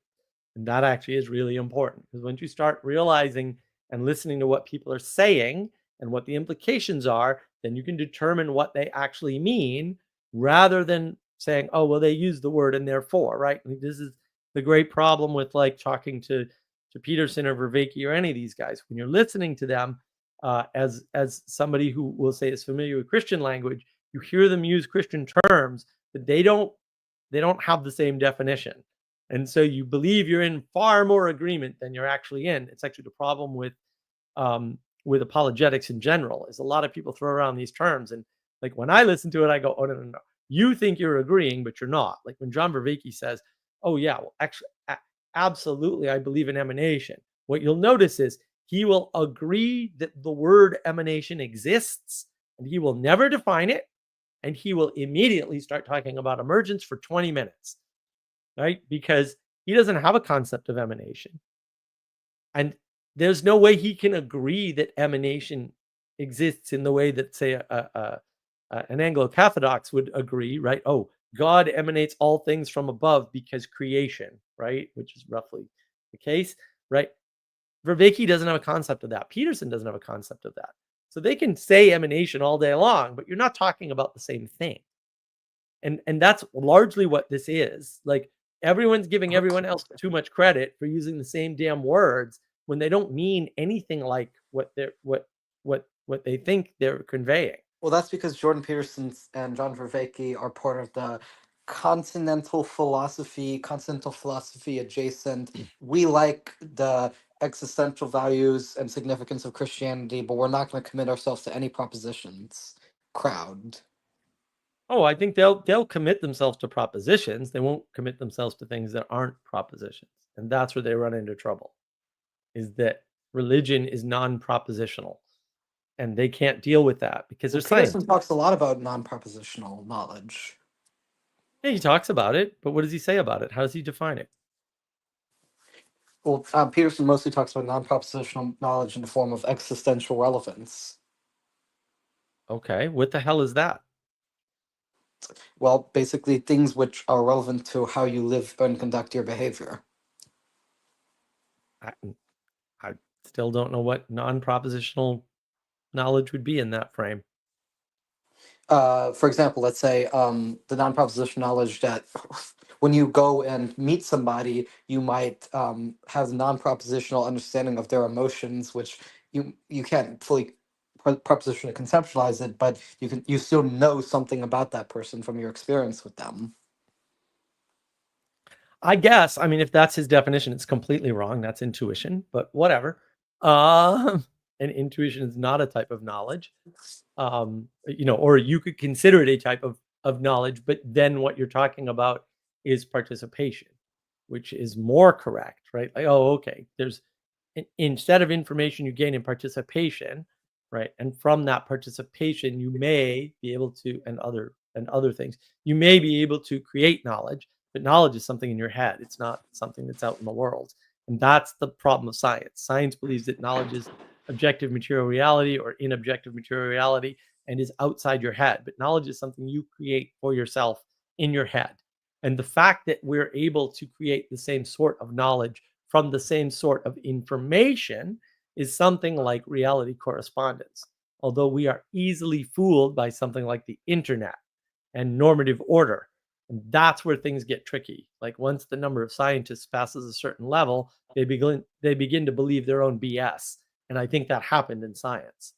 And that actually is really important, because once you start realizing and listening to what people are saying and what the implications are, then you can determine what they actually mean, rather than saying, oh, well, they use the word and therefore, right? I mean, this is the great problem with like talking to Peterson or Vervaeke or any of these guys. When you're listening to them, as somebody who will say is familiar with Christian language, you hear them use Christian terms, but they don't have the same definition. And so you believe you're in far more agreement than you're actually in. It's actually the problem with apologetics in general, is a lot of people throw around these terms. And like when I listen to it, I go, oh, no. You think you're agreeing, but you're not. Like when John Vervaeke says, oh, yeah, well, actually, absolutely, I believe in emanation. What you'll notice is he will agree that the word emanation exists, and he will never define it. And he will immediately start talking about emergence for 20 minutes, right? Because he doesn't have a concept of emanation. And there's no way he can agree that emanation exists in the way that, say, an Anglo-Catholic would agree, right? Oh, God emanates all things from above because creation, right? Which is roughly the case, right? Vervaeke doesn't have a concept of that. Peterson doesn't have a concept of that. So they can say emanation all day long, but you're not talking about the same thing. And that's largely what this is. Like everyone's giving everyone else too much credit for using the same damn words when they don't mean anything like what they think they're conveying. Well, that's because Jordan Peterson and John Vervaeke are part of the continental philosophy adjacent. We like the existential values and significance of Christianity, but we're not going to commit ourselves to any propositions crowd. Oh, I think they'll commit themselves to propositions. They won't commit themselves to things that aren't propositions. And that's where they run into trouble, is that religion is non-propositional. And they can't deal with that because they're Peterson scientists. talks a lot about non-propositional knowledge. Yeah, he talks about it, but what does he say about it? How does he define it? Well, Peterson mostly talks about non-propositional knowledge in the form of existential relevance. Okay, what the hell is that? Well, basically things which are relevant to how you live and conduct your behavior. I still don't know what non-propositional knowledge would be in that frame. For example, let's say the non-propositional knowledge that when you go and meet somebody, you might have non-propositional understanding of their emotions, which you can't fully propositionally conceptualize it, but you still know something about that person from your experience with them. I guess, I mean, if that's his definition, it's completely wrong. That's intuition, but whatever. And intuition is not a type of knowledge. Or you could consider it a type of knowledge, but then what you're talking about is participation, which is more correct, right? Like, oh, okay, there's instead of information you gain in participation, right? And from that participation, you may be able to, and other things, you may be able to create knowledge, but knowledge is something in your head. It's not something that's out in the world. And that's the problem of science. Science believes that knowledge is objective material reality or inobjective material reality and is outside your head. But knowledge is something you create for yourself in your head. And the fact that we're able to create the same sort of knowledge from the same sort of information is something like reality correspondence. Although we are easily fooled by something like the internet and normative order. And that's where things get tricky. Like once the number of scientists passes a certain level, they begin to believe their own BS. And I think that happened in science,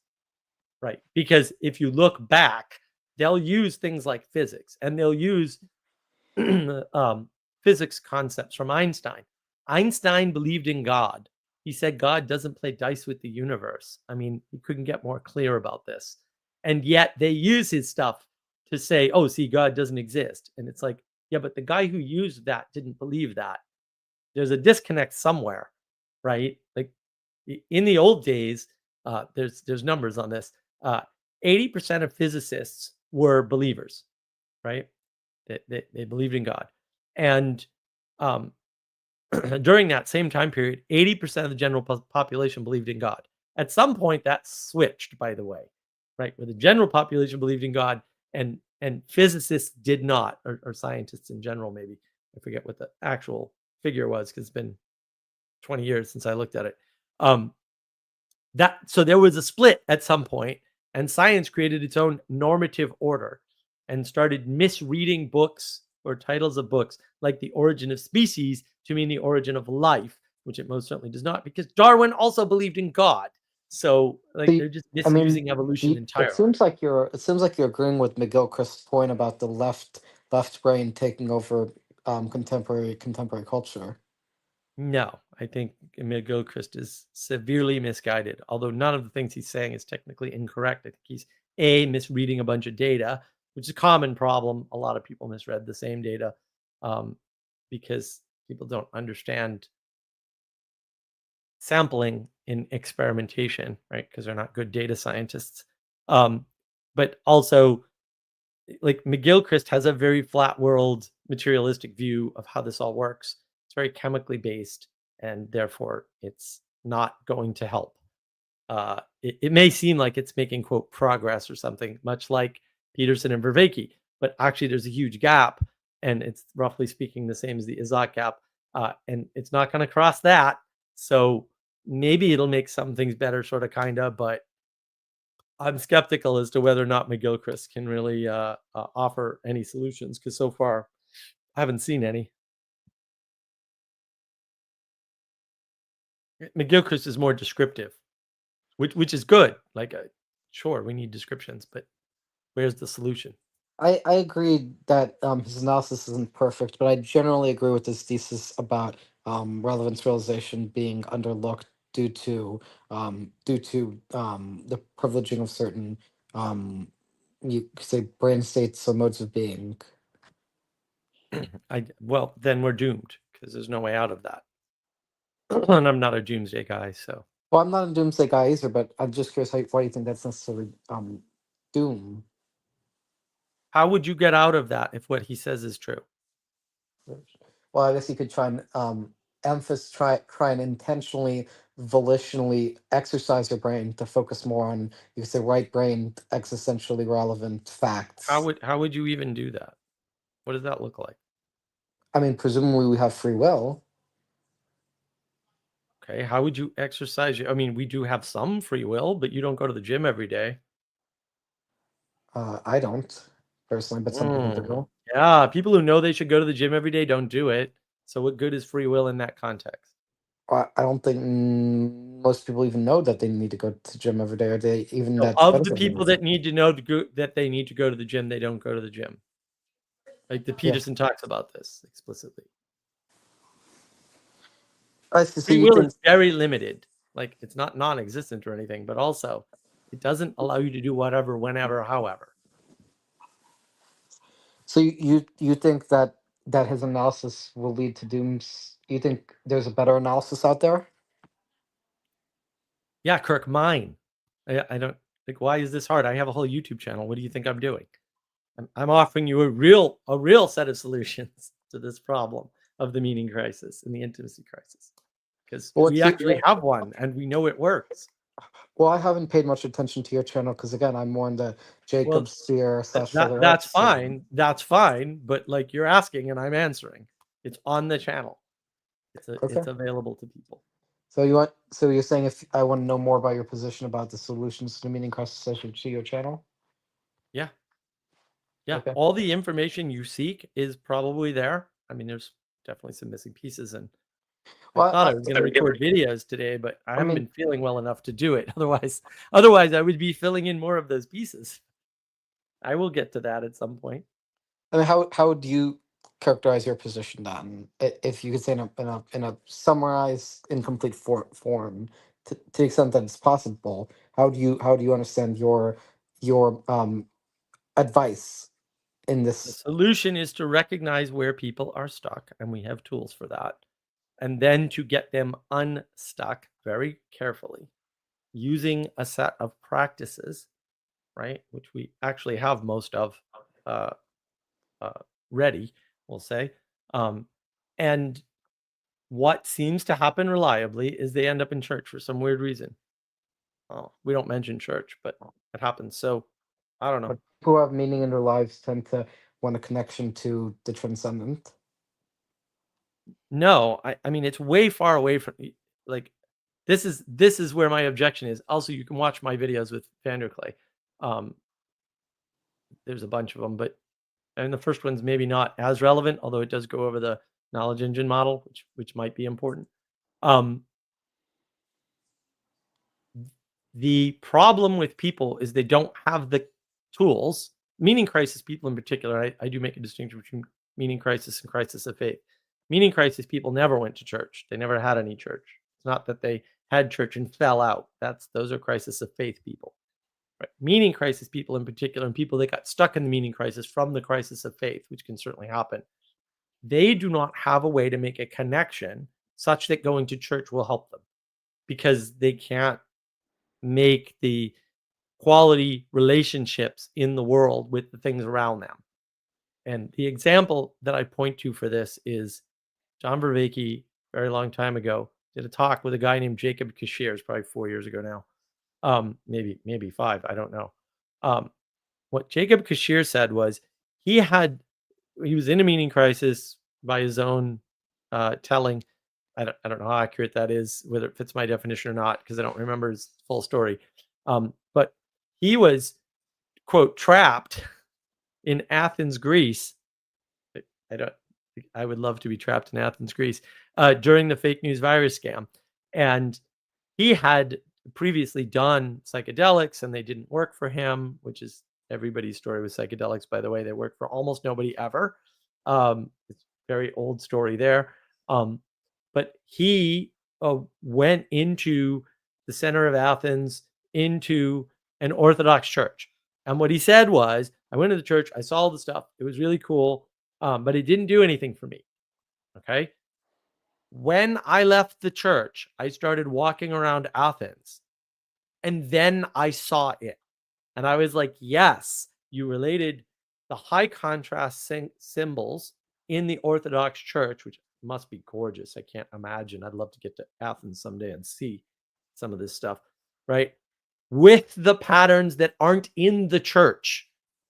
right? Because if you look back, they'll use things like physics and they'll use physics concepts from Einstein. Einstein believed in God. He said God doesn't play dice with the universe. I mean, he couldn't get more clear about this. And yet they use his stuff to say, oh, see, God doesn't exist. And it's like, yeah, but the guy who used that didn't believe that. There's a disconnect somewhere, right? Like in the old days, there's numbers on this. 80% of physicists were believers, right? They believed in God. And during that same time period, 80% of the general population believed in God. At some point, that switched, by the way, right? Where the general population believed in God and physicists did not, or scientists in general, maybe. I forget what the actual figure was because it's been 20 years since I looked at it. So there was a split at some point, and science created its own normative order and started misreading books or titles of books like The Origin of Species to mean the origin of life, which it most certainly does not, because Darwin also believed in God. So they're just misusing evolution entirely. It seems like you're agreeing with McGilchrist's point about the left brain taking over contemporary culture. No, I think McGilchrist is severely misguided, although none of the things he's saying is technically incorrect. I think he's misreading a bunch of data, which is a common problem. A lot of people misread the same data because people don't understand sampling in experimentation, right? Because they're not good data scientists. But also, like McGilchrist has a very flat world, materialistic view of how this all works. It's very chemically based, and therefore it's not going to help. It may seem like it's making, quote, progress or something, much like Peterson and Vervaeke, but actually there's a huge gap, and it's roughly speaking the same as the Izak gap, and it's not going to cross that. So maybe it'll make some things better, sort of, kind of, but I'm skeptical as to whether or not McGilchrist can really offer any solutions, because so far I haven't seen any. McGilchrist is more descriptive, which is good. Like, sure, we need descriptions, but where's the solution? I agree that his analysis isn't perfect, but I generally agree with his thesis about relevance realization being underlooked due to the privileging of certain you could say brain states or modes of being. Well, then we're doomed because there's no way out of that. And I'm not a doomsday guy, so. Well, I'm not a doomsday guy either, but I'm just curious why you think that's necessarily doom. How would you get out of that if what he says is true? Well, I guess you could try and try and intentionally, volitionally exercise your brain to focus more on, you could say, right brain existentially relevant facts. How would you even do that? What does that look like? I mean, presumably we have free will. Okay, how would you exercise? I mean, we do have some free will, but you don't go to the gym every day. I don't personally, but some people do. Yeah, people who know they should go to the gym every day don't do it. So what good is free will in that context? I don't think most people even know that they need to go to the gym every day, or they even So that of the people that need to know that they need to go to the gym, they don't go to the gym. Like the Peterson talks about this explicitly. I see. Free will is very limited. Like it's not non-existent or anything, but also it doesn't allow you to do whatever, whenever, however. So you think that his analysis will lead to dooms? You think there's a better analysis out there? Yeah, Kirk, mine. I don't like. Why is this hard? I have a whole YouTube channel. What do you think I'm doing? I'm offering you a real set of solutions to this problem of the meaning crisis and the intimacy crisis, because we actually have one and we know it works. Well, I haven't paid much attention to your channel because again, I'm more in the Jacob sphere / that's fine. That's fine. But like you're asking and I'm answering. It's on the channel. It's available to people. So you're saying if I want to know more about your position about the solutions to the meaning crisis, I should see your channel? Yeah. Yeah. Okay. All the information you seek is probably there. I mean, there's definitely some missing pieces, and I thought I was going to record videos today, but I haven't been feeling well enough to do it. Otherwise I would be filling in more of those pieces. I will get to that at some point. I mean, how do you characterize your position then, if you could say in a summarized, incomplete form, to the extent that it's possible? How do you understand your advice in this? The solution is to recognize where people are stuck, and we have tools for that, and then to get them unstuck very carefully using a set of practices, right, which we actually have most of ready, we'll say. And what seems to happen reliably is they end up in church for some weird reason. We don't mention church, but it happens. So I don't know. But people who have meaning in their lives tend to want a connection to the transcendent. No, I mean, it's way far away from, like, this is where my objection is. Also, you can watch my videos with Vanderklay. There's a bunch of them, but and the first one's maybe not as relevant, although it does go over the knowledge engine model, which might be important. The problem with people is they don't have the tools. Meaning crisis people in particular, I do make a distinction between meaning crisis and crisis of faith. Meaning crisis people never went to church. They never had any church. It's not that they had church and fell out. Those are crisis of faith people. Right? Meaning crisis people in particular, and people that got stuck in the meaning crisis from the crisis of faith, which can certainly happen, they do not have a way to make a connection such that going to church will help them, because they can't make the quality relationships in the world with the things around them. And the example that I point to for this is John Vervaeke, very long time ago, did a talk with a guy named Jacob Cashiers, probably 4 years ago now. Maybe 5, I don't know. What Jacob Cashier said was he was in a meaning crisis by his own telling. I don't know how accurate that is, whether it fits my definition or not, because I don't remember his full story. But he was, quote, trapped in Athens, Greece. I would love to be trapped in Athens, Greece, during the fake news virus scam. And he had previously done psychedelics and they didn't work for him, which is everybody's story with psychedelics, by the way. They work for almost nobody ever. It's a very old story there. But he went into the center of Athens, into an Orthodox church. And what he said was, I went to the church, I saw all the stuff. It was really cool, but it didn't do anything for me. Okay. When I left the church, I started walking around Athens, and then I saw it. And I was like, yes, you related the high contrast symbols in the Orthodox Church, which must be gorgeous. I can't imagine. I'd love to get to Athens someday and see some of this stuff, right? With the patterns that aren't in the church.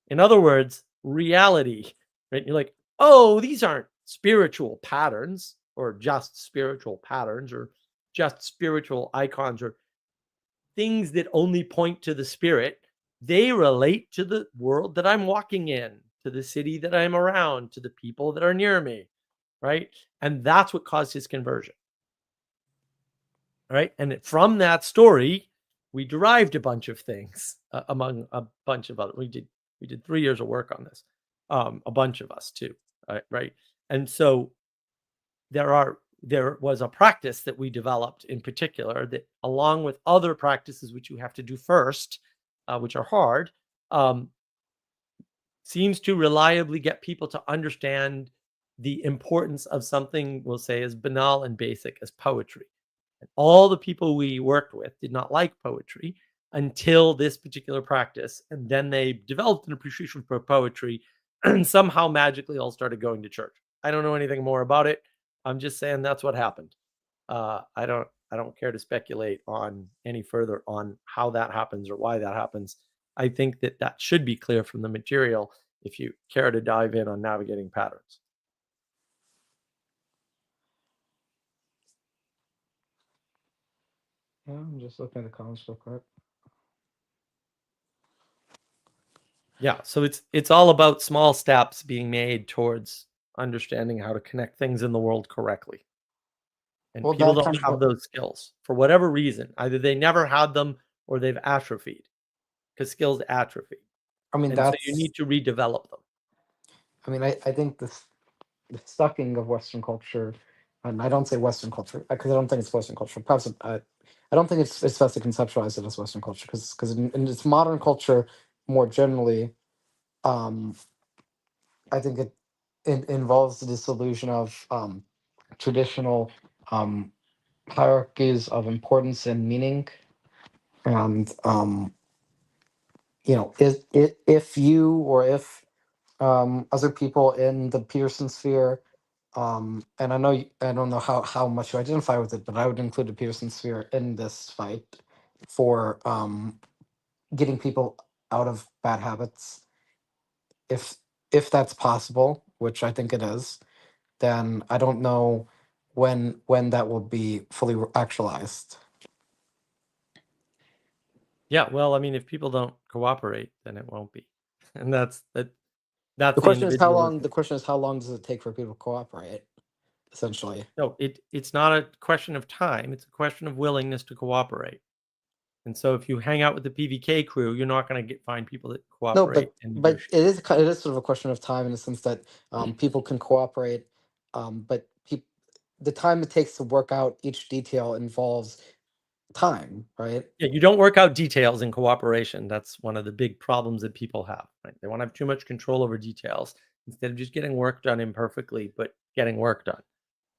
In other words, reality, right? You're like, oh, these aren't spiritual patterns, or just spiritual patterns, or just spiritual icons, or things that only point to the spirit. They relate to the world that I'm walking in, to the city that I'm around, to the people that are near me, right? And that's what caused his conversion, right? And from that story, we derived a bunch of things, among a bunch of other. We did 3 years of work on this, a bunch of us too, right? And so there was a practice that we developed in particular that, along with other practices which you have to do first, which are hard, seems to reliably get people to understand the importance of something we'll say as banal and basic as poetry. And all the people we worked with did not like poetry until this particular practice, and then they developed an appreciation for poetry and somehow magically all started going to church. I don't know anything more about it. I'm just saying that's what happened. I don't care to speculate on any further on how that happens or why that happens. I think that should be clear from the material if you care to dive in on navigating patterns. Yeah, I'm just looking at the comments real quick. Yeah, so it's all about small steps being made towards understanding how to connect things in the world correctly. And Well, people that don't kind have of, those skills for whatever reason. Either they never had them or they've atrophied, because skills atrophy. I mean, And so that's, you need to redevelop them. I mean, I think the stucking of Western culture, and I don't say Western culture because I don't think it's Western culture. Perhaps I don't think it's best to conceptualize it as Western culture because in its modern culture more generally, um, I think it involves the disillusion of traditional um, hierarchies of importance and meaning, and if you or if other people in the Pearson sphere. And I don't know how much you identify with it, but I would include the Pearson sphere in this fight for getting people out of bad habits. If that's possible, which I think it is, then I don't know when that will be fully actualized. Yeah, well, I mean, if people don't cooperate, then it won't be. And that's The the question is how long. individualism. The question is how long does it take for people to cooperate? Essentially, No, it's not a question of time. It's a question of willingness to cooperate. And so if you hang out with the PVK crew, you're not going to find people that no, cooperate and but negotiate. it is sort of a question of time in the sense that people can cooperate, but the time it takes to work out each detail involves time, right? Yeah, you don't work out details in cooperation. That's one of the big problems that people have, right? They want to have too much control over details instead of just getting work done imperfectly, but getting work done.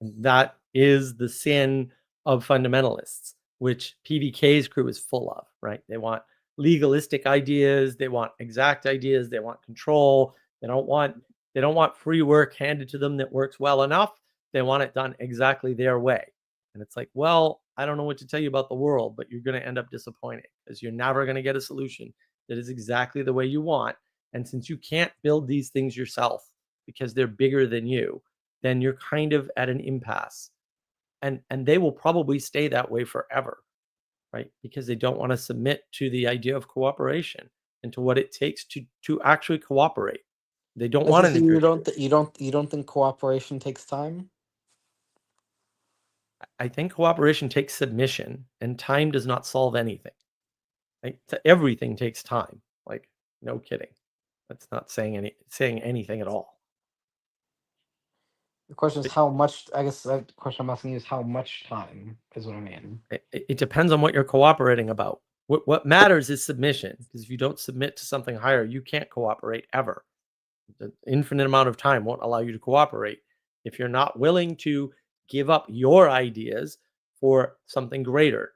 And that is the sin of fundamentalists, which PVK's crew is full of, right? They want legalistic ideas, they want exact ideas, they want control. They don't want free work handed to them that works well enough. They want it done exactly their way. And it's like, well, I don't know what to tell you about the world, but you're going to end up disappointed because you're never going to get a solution that is exactly the way you want. And since you can't build these things yourself because they're bigger than you, then you're kind of at an impasse. And they will probably stay that way forever, right? Because they don't want to submit to the idea of cooperation and to what it takes to actually cooperate. They don't want to So you negotiate. you don't think cooperation takes time? I think cooperation takes submission, and time does not solve anything. Right? Everything takes time. Like No kidding. That's not saying anything at all. The question is how much. I guess the question I'm asking you is how much time is what I mean. It depends on what you're cooperating about. What matters is submission, because if you don't submit to something higher, you can't cooperate ever. The infinite amount of time won't allow you to cooperate if you're not willing to give up your ideas for something greater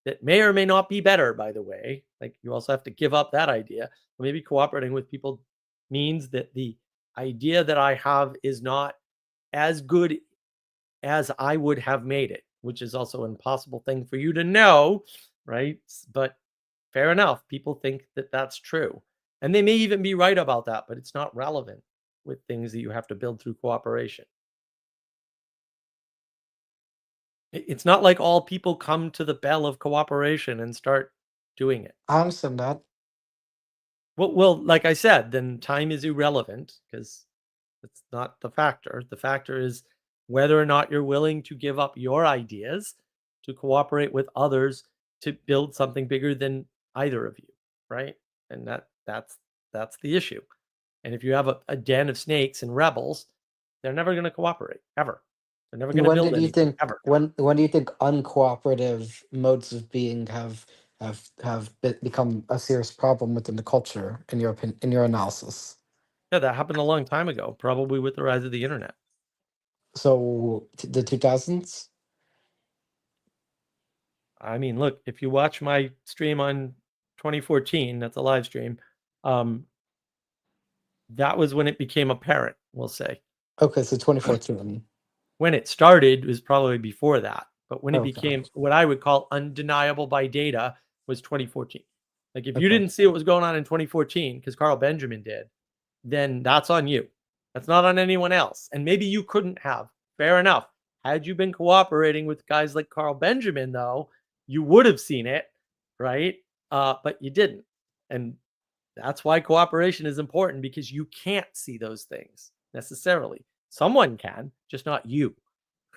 that may or may not be better, by the way. Like, you also have to give up that idea. Maybe cooperating with people means that the idea that I have is not as good as I would have made it, which is also an impossible thing for you to know, right? But fair enough. People think that that's true. And they may even be right about that, but it's not relevant with things that you have to build through cooperation. It's not like all people come to the bell of cooperation and start doing it. I understand that. Well, like I said, then time is irrelevant because it's not the factor. The factor is whether or not you're willing to give up your ideas to cooperate with others to build something bigger than either of you, right? And that's the issue. And if you have a den of snakes and rebels, they're never going to cooperate ever. They're never going to When build did you anything think ever. when do you think uncooperative modes of being have become a serious problem within the culture in your in your analysis? Yeah, that happened a long time ago, probably with the rise of the internet. So the 2000s. I mean, look, if you watch my stream on 2014, that's a live stream. That was when it became apparent, we'll say. Okay, so 2014. When it started was probably before that, but when it Okay. became what I would call undeniable by data was 2014. Like, if you Okay. didn't see what was going on in 2014 because Carl Benjamin did, then that's on you. That's not on anyone else. And maybe you couldn't have. Fair enough. Had you been cooperating with guys like Carl Benjamin, though, you would have seen it, right? But you didn't. And that's why cooperation is important, because you can't see those things necessarily. Someone can, just not you,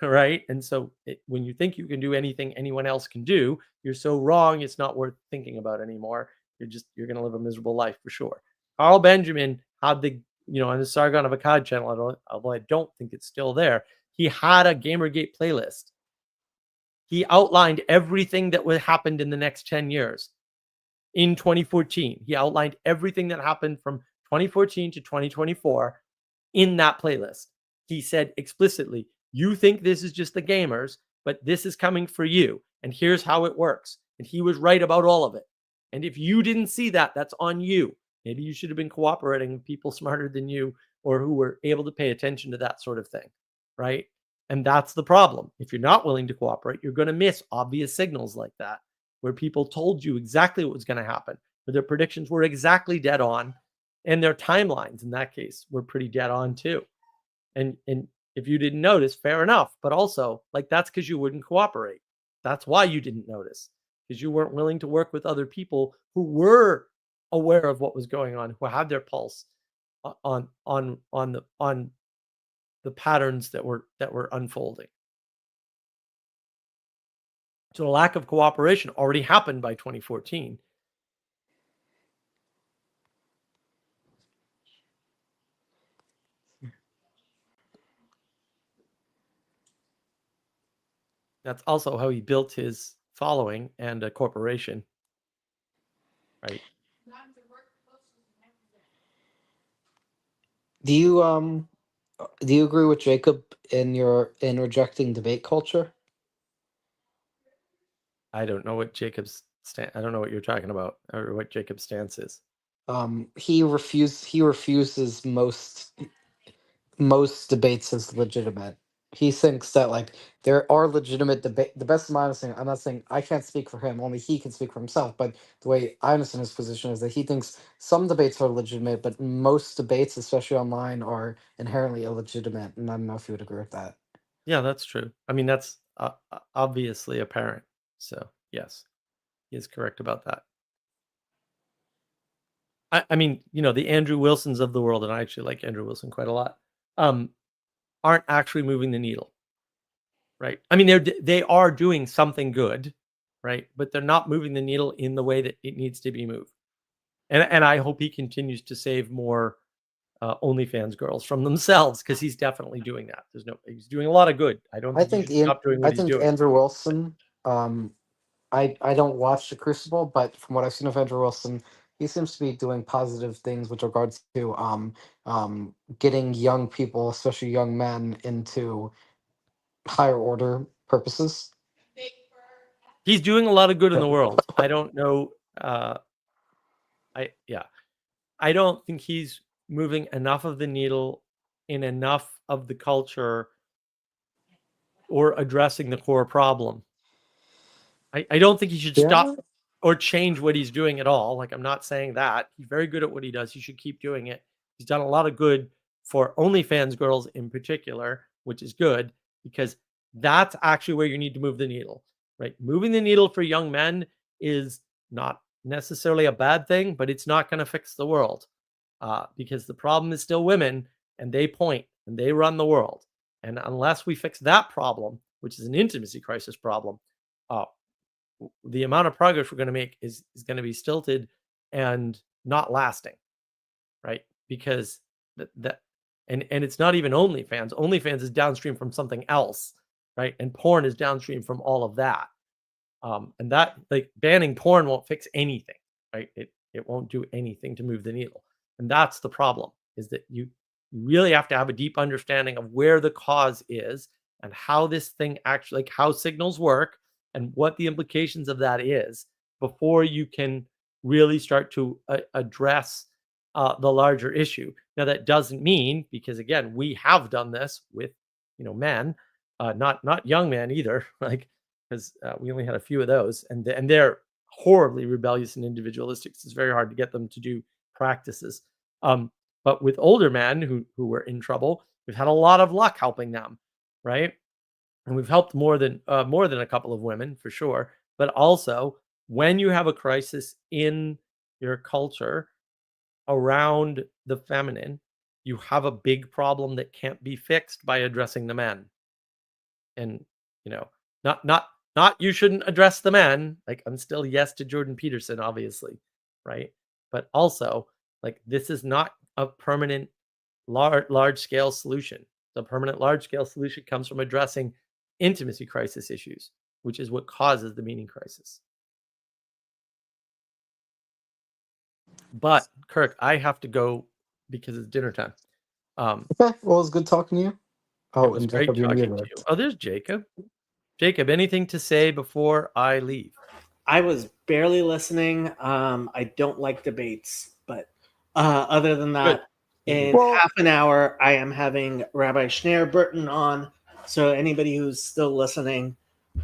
right? And so when you think you can do anything anyone else can do, you're so wrong, it's not worth thinking about anymore. You're going to live a miserable life for sure. Carl Benjamin had on the Sargon of Akkad channel, although I don't think it's still there, he had a Gamergate playlist. He outlined everything that would happen in the next 10 years. In 2014, he outlined everything that happened from 2014 to 2024 in that playlist. He said explicitly, you think this is just the gamers, but this is coming for you. And here's how it works. And he was right about all of it. And if you didn't see that, that's on you. Maybe you should have been cooperating with people smarter than you or who were able to pay attention to that sort of thing, right? And that's the problem. If you're not willing to cooperate, you're going to miss obvious signals like that, where people told you exactly what was going to happen, where their predictions were exactly dead on, and their timelines in that case were pretty dead on too. And if you didn't notice, fair enough. But also, like, that's because you wouldn't cooperate. That's why you didn't notice, because you weren't willing to work with other people who were aware of what was going on, who had their pulse on the patterns that were unfolding. So the lack of cooperation already happened by 2014. That's also how he built his following and a corporation, right? Do you agree with Jacob in rejecting debate culture? I don't know what I don't know what you're talking about or what Jacob's stance is. He refuses most debates as legitimate. He thinks that, like, there are legitimate debate. The best of my understanding, I'm not saying I can't speak for him, only he can speak for himself. But the way I understand his position is that he thinks some debates are legitimate, but most debates, especially online, are inherently illegitimate. And I don't know if you would agree with that. Yeah, that's true. I mean, that's obviously apparent. So yes, he is correct about that. I mean, the Andrew Wilsons of the world, and I actually like Andrew Wilson quite a lot, aren't actually moving the needle, right? I mean, they are doing something good, right? But they're not moving the needle in the way that it needs to be moved. And I hope he continues to save more OnlyFans girls from themselves, because he's definitely doing that. He's doing a lot of good. I don't think he should stop doing what he's doing. Andrew Wilson. I don't watch The Crucible, but from what I've seen of Andrew Wilson, he seems to be doing positive things with regards to getting young people, especially young men, into higher order purposes. He's doing a lot of good in the world. I don't know. I don't think he's moving enough of the needle in enough of the culture or addressing the core problem. I don't think he should stop or change what he's doing at all. Like, I'm not saying that. He's very good at what he does. He should keep doing it. He's done a lot of good for OnlyFans girls in particular, which is good, because that's actually where you need to move the needle, right? Moving the needle for young men is not necessarily a bad thing, but it's not going to fix the world, because the problem is still women, and they point and they run the world. And unless we fix that problem, which is an intimacy crisis problem, the amount of progress we're going to make is going to be stilted and not lasting, right? Because and it's not even OnlyFans. OnlyFans is downstream from something else, right? And porn is downstream from all of that. And that, like, banning porn won't fix anything, right? It won't do anything to move the needle. And that's the problem, is that you really have to have a deep understanding of where the cause is and how this thing actually, like, how signals work and what the implications of that is, before you can really start to address the larger issue. Now, that doesn't mean, because again, we have done this with, men, not young men either, like, because we only had a few of those, and they're horribly rebellious and individualistic. So it's very hard to get them to do practices. But with older men who were in trouble, we've had a lot of luck helping them, right? And we've helped more than a couple of women, for sure. But also, when you have a crisis in your culture around the feminine, you have a big problem that can't be fixed by addressing the men. And not you shouldn't address the men. Like, I'm still yes to Jordan Peterson, obviously, right? But also, like, this is not a permanent large scale solution. The permanent large scale solution comes from addressing intimacy crisis issues, which is what causes the meaning crisis. But Kirk, I have to go because it's dinner time. Okay, well, it was good talking to you. Oh, it was and great Jacob, talking to you. Oh, there's Jacob. Jacob, anything to say before I leave? I was barely listening. I don't like debates, but other than that, in half an hour, I am having Rabbi Schneur Burton on. So anybody who's still listening,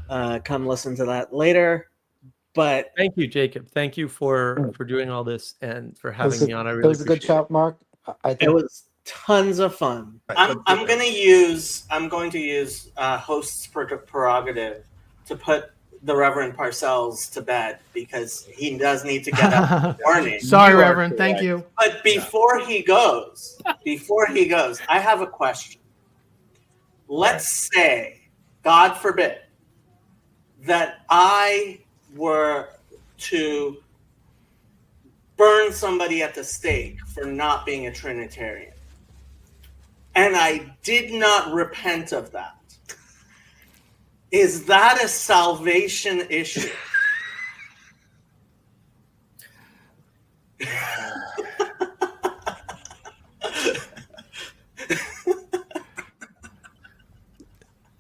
come listen to that later. But thank you, Jacob. Thank you for doing all this and for having me on. I really it was a good chat, Mark. I think it was tons of fun. I'm going to use host's prerogative to put the Reverend Parcells to bed, because he does need to get up in the morning. Sorry, Reverend. Thank you. But before he goes, I have a question. Let's say, God forbid, that I were to burn somebody at the stake for not being a Trinitarian, and I did not repent of that. Is that a salvation issue?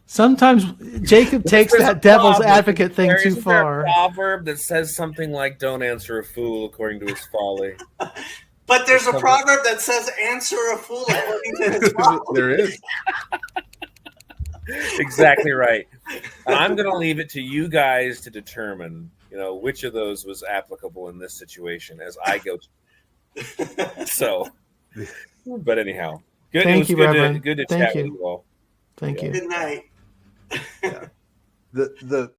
Sometimes Jacob takes that devil's advocate thing too far. There a proverb that says something like, "Don't answer a fool according to his folly." But there's a proverb that says, "Answer a fool according to his folly." There is. Exactly right. And I'm going to leave it to you guys to determine, which of those was applicable in this situation as I go. So, but anyhow, good. Thank you, Reverend. Good to Thank chat you. with you all. Thank you. Good night. The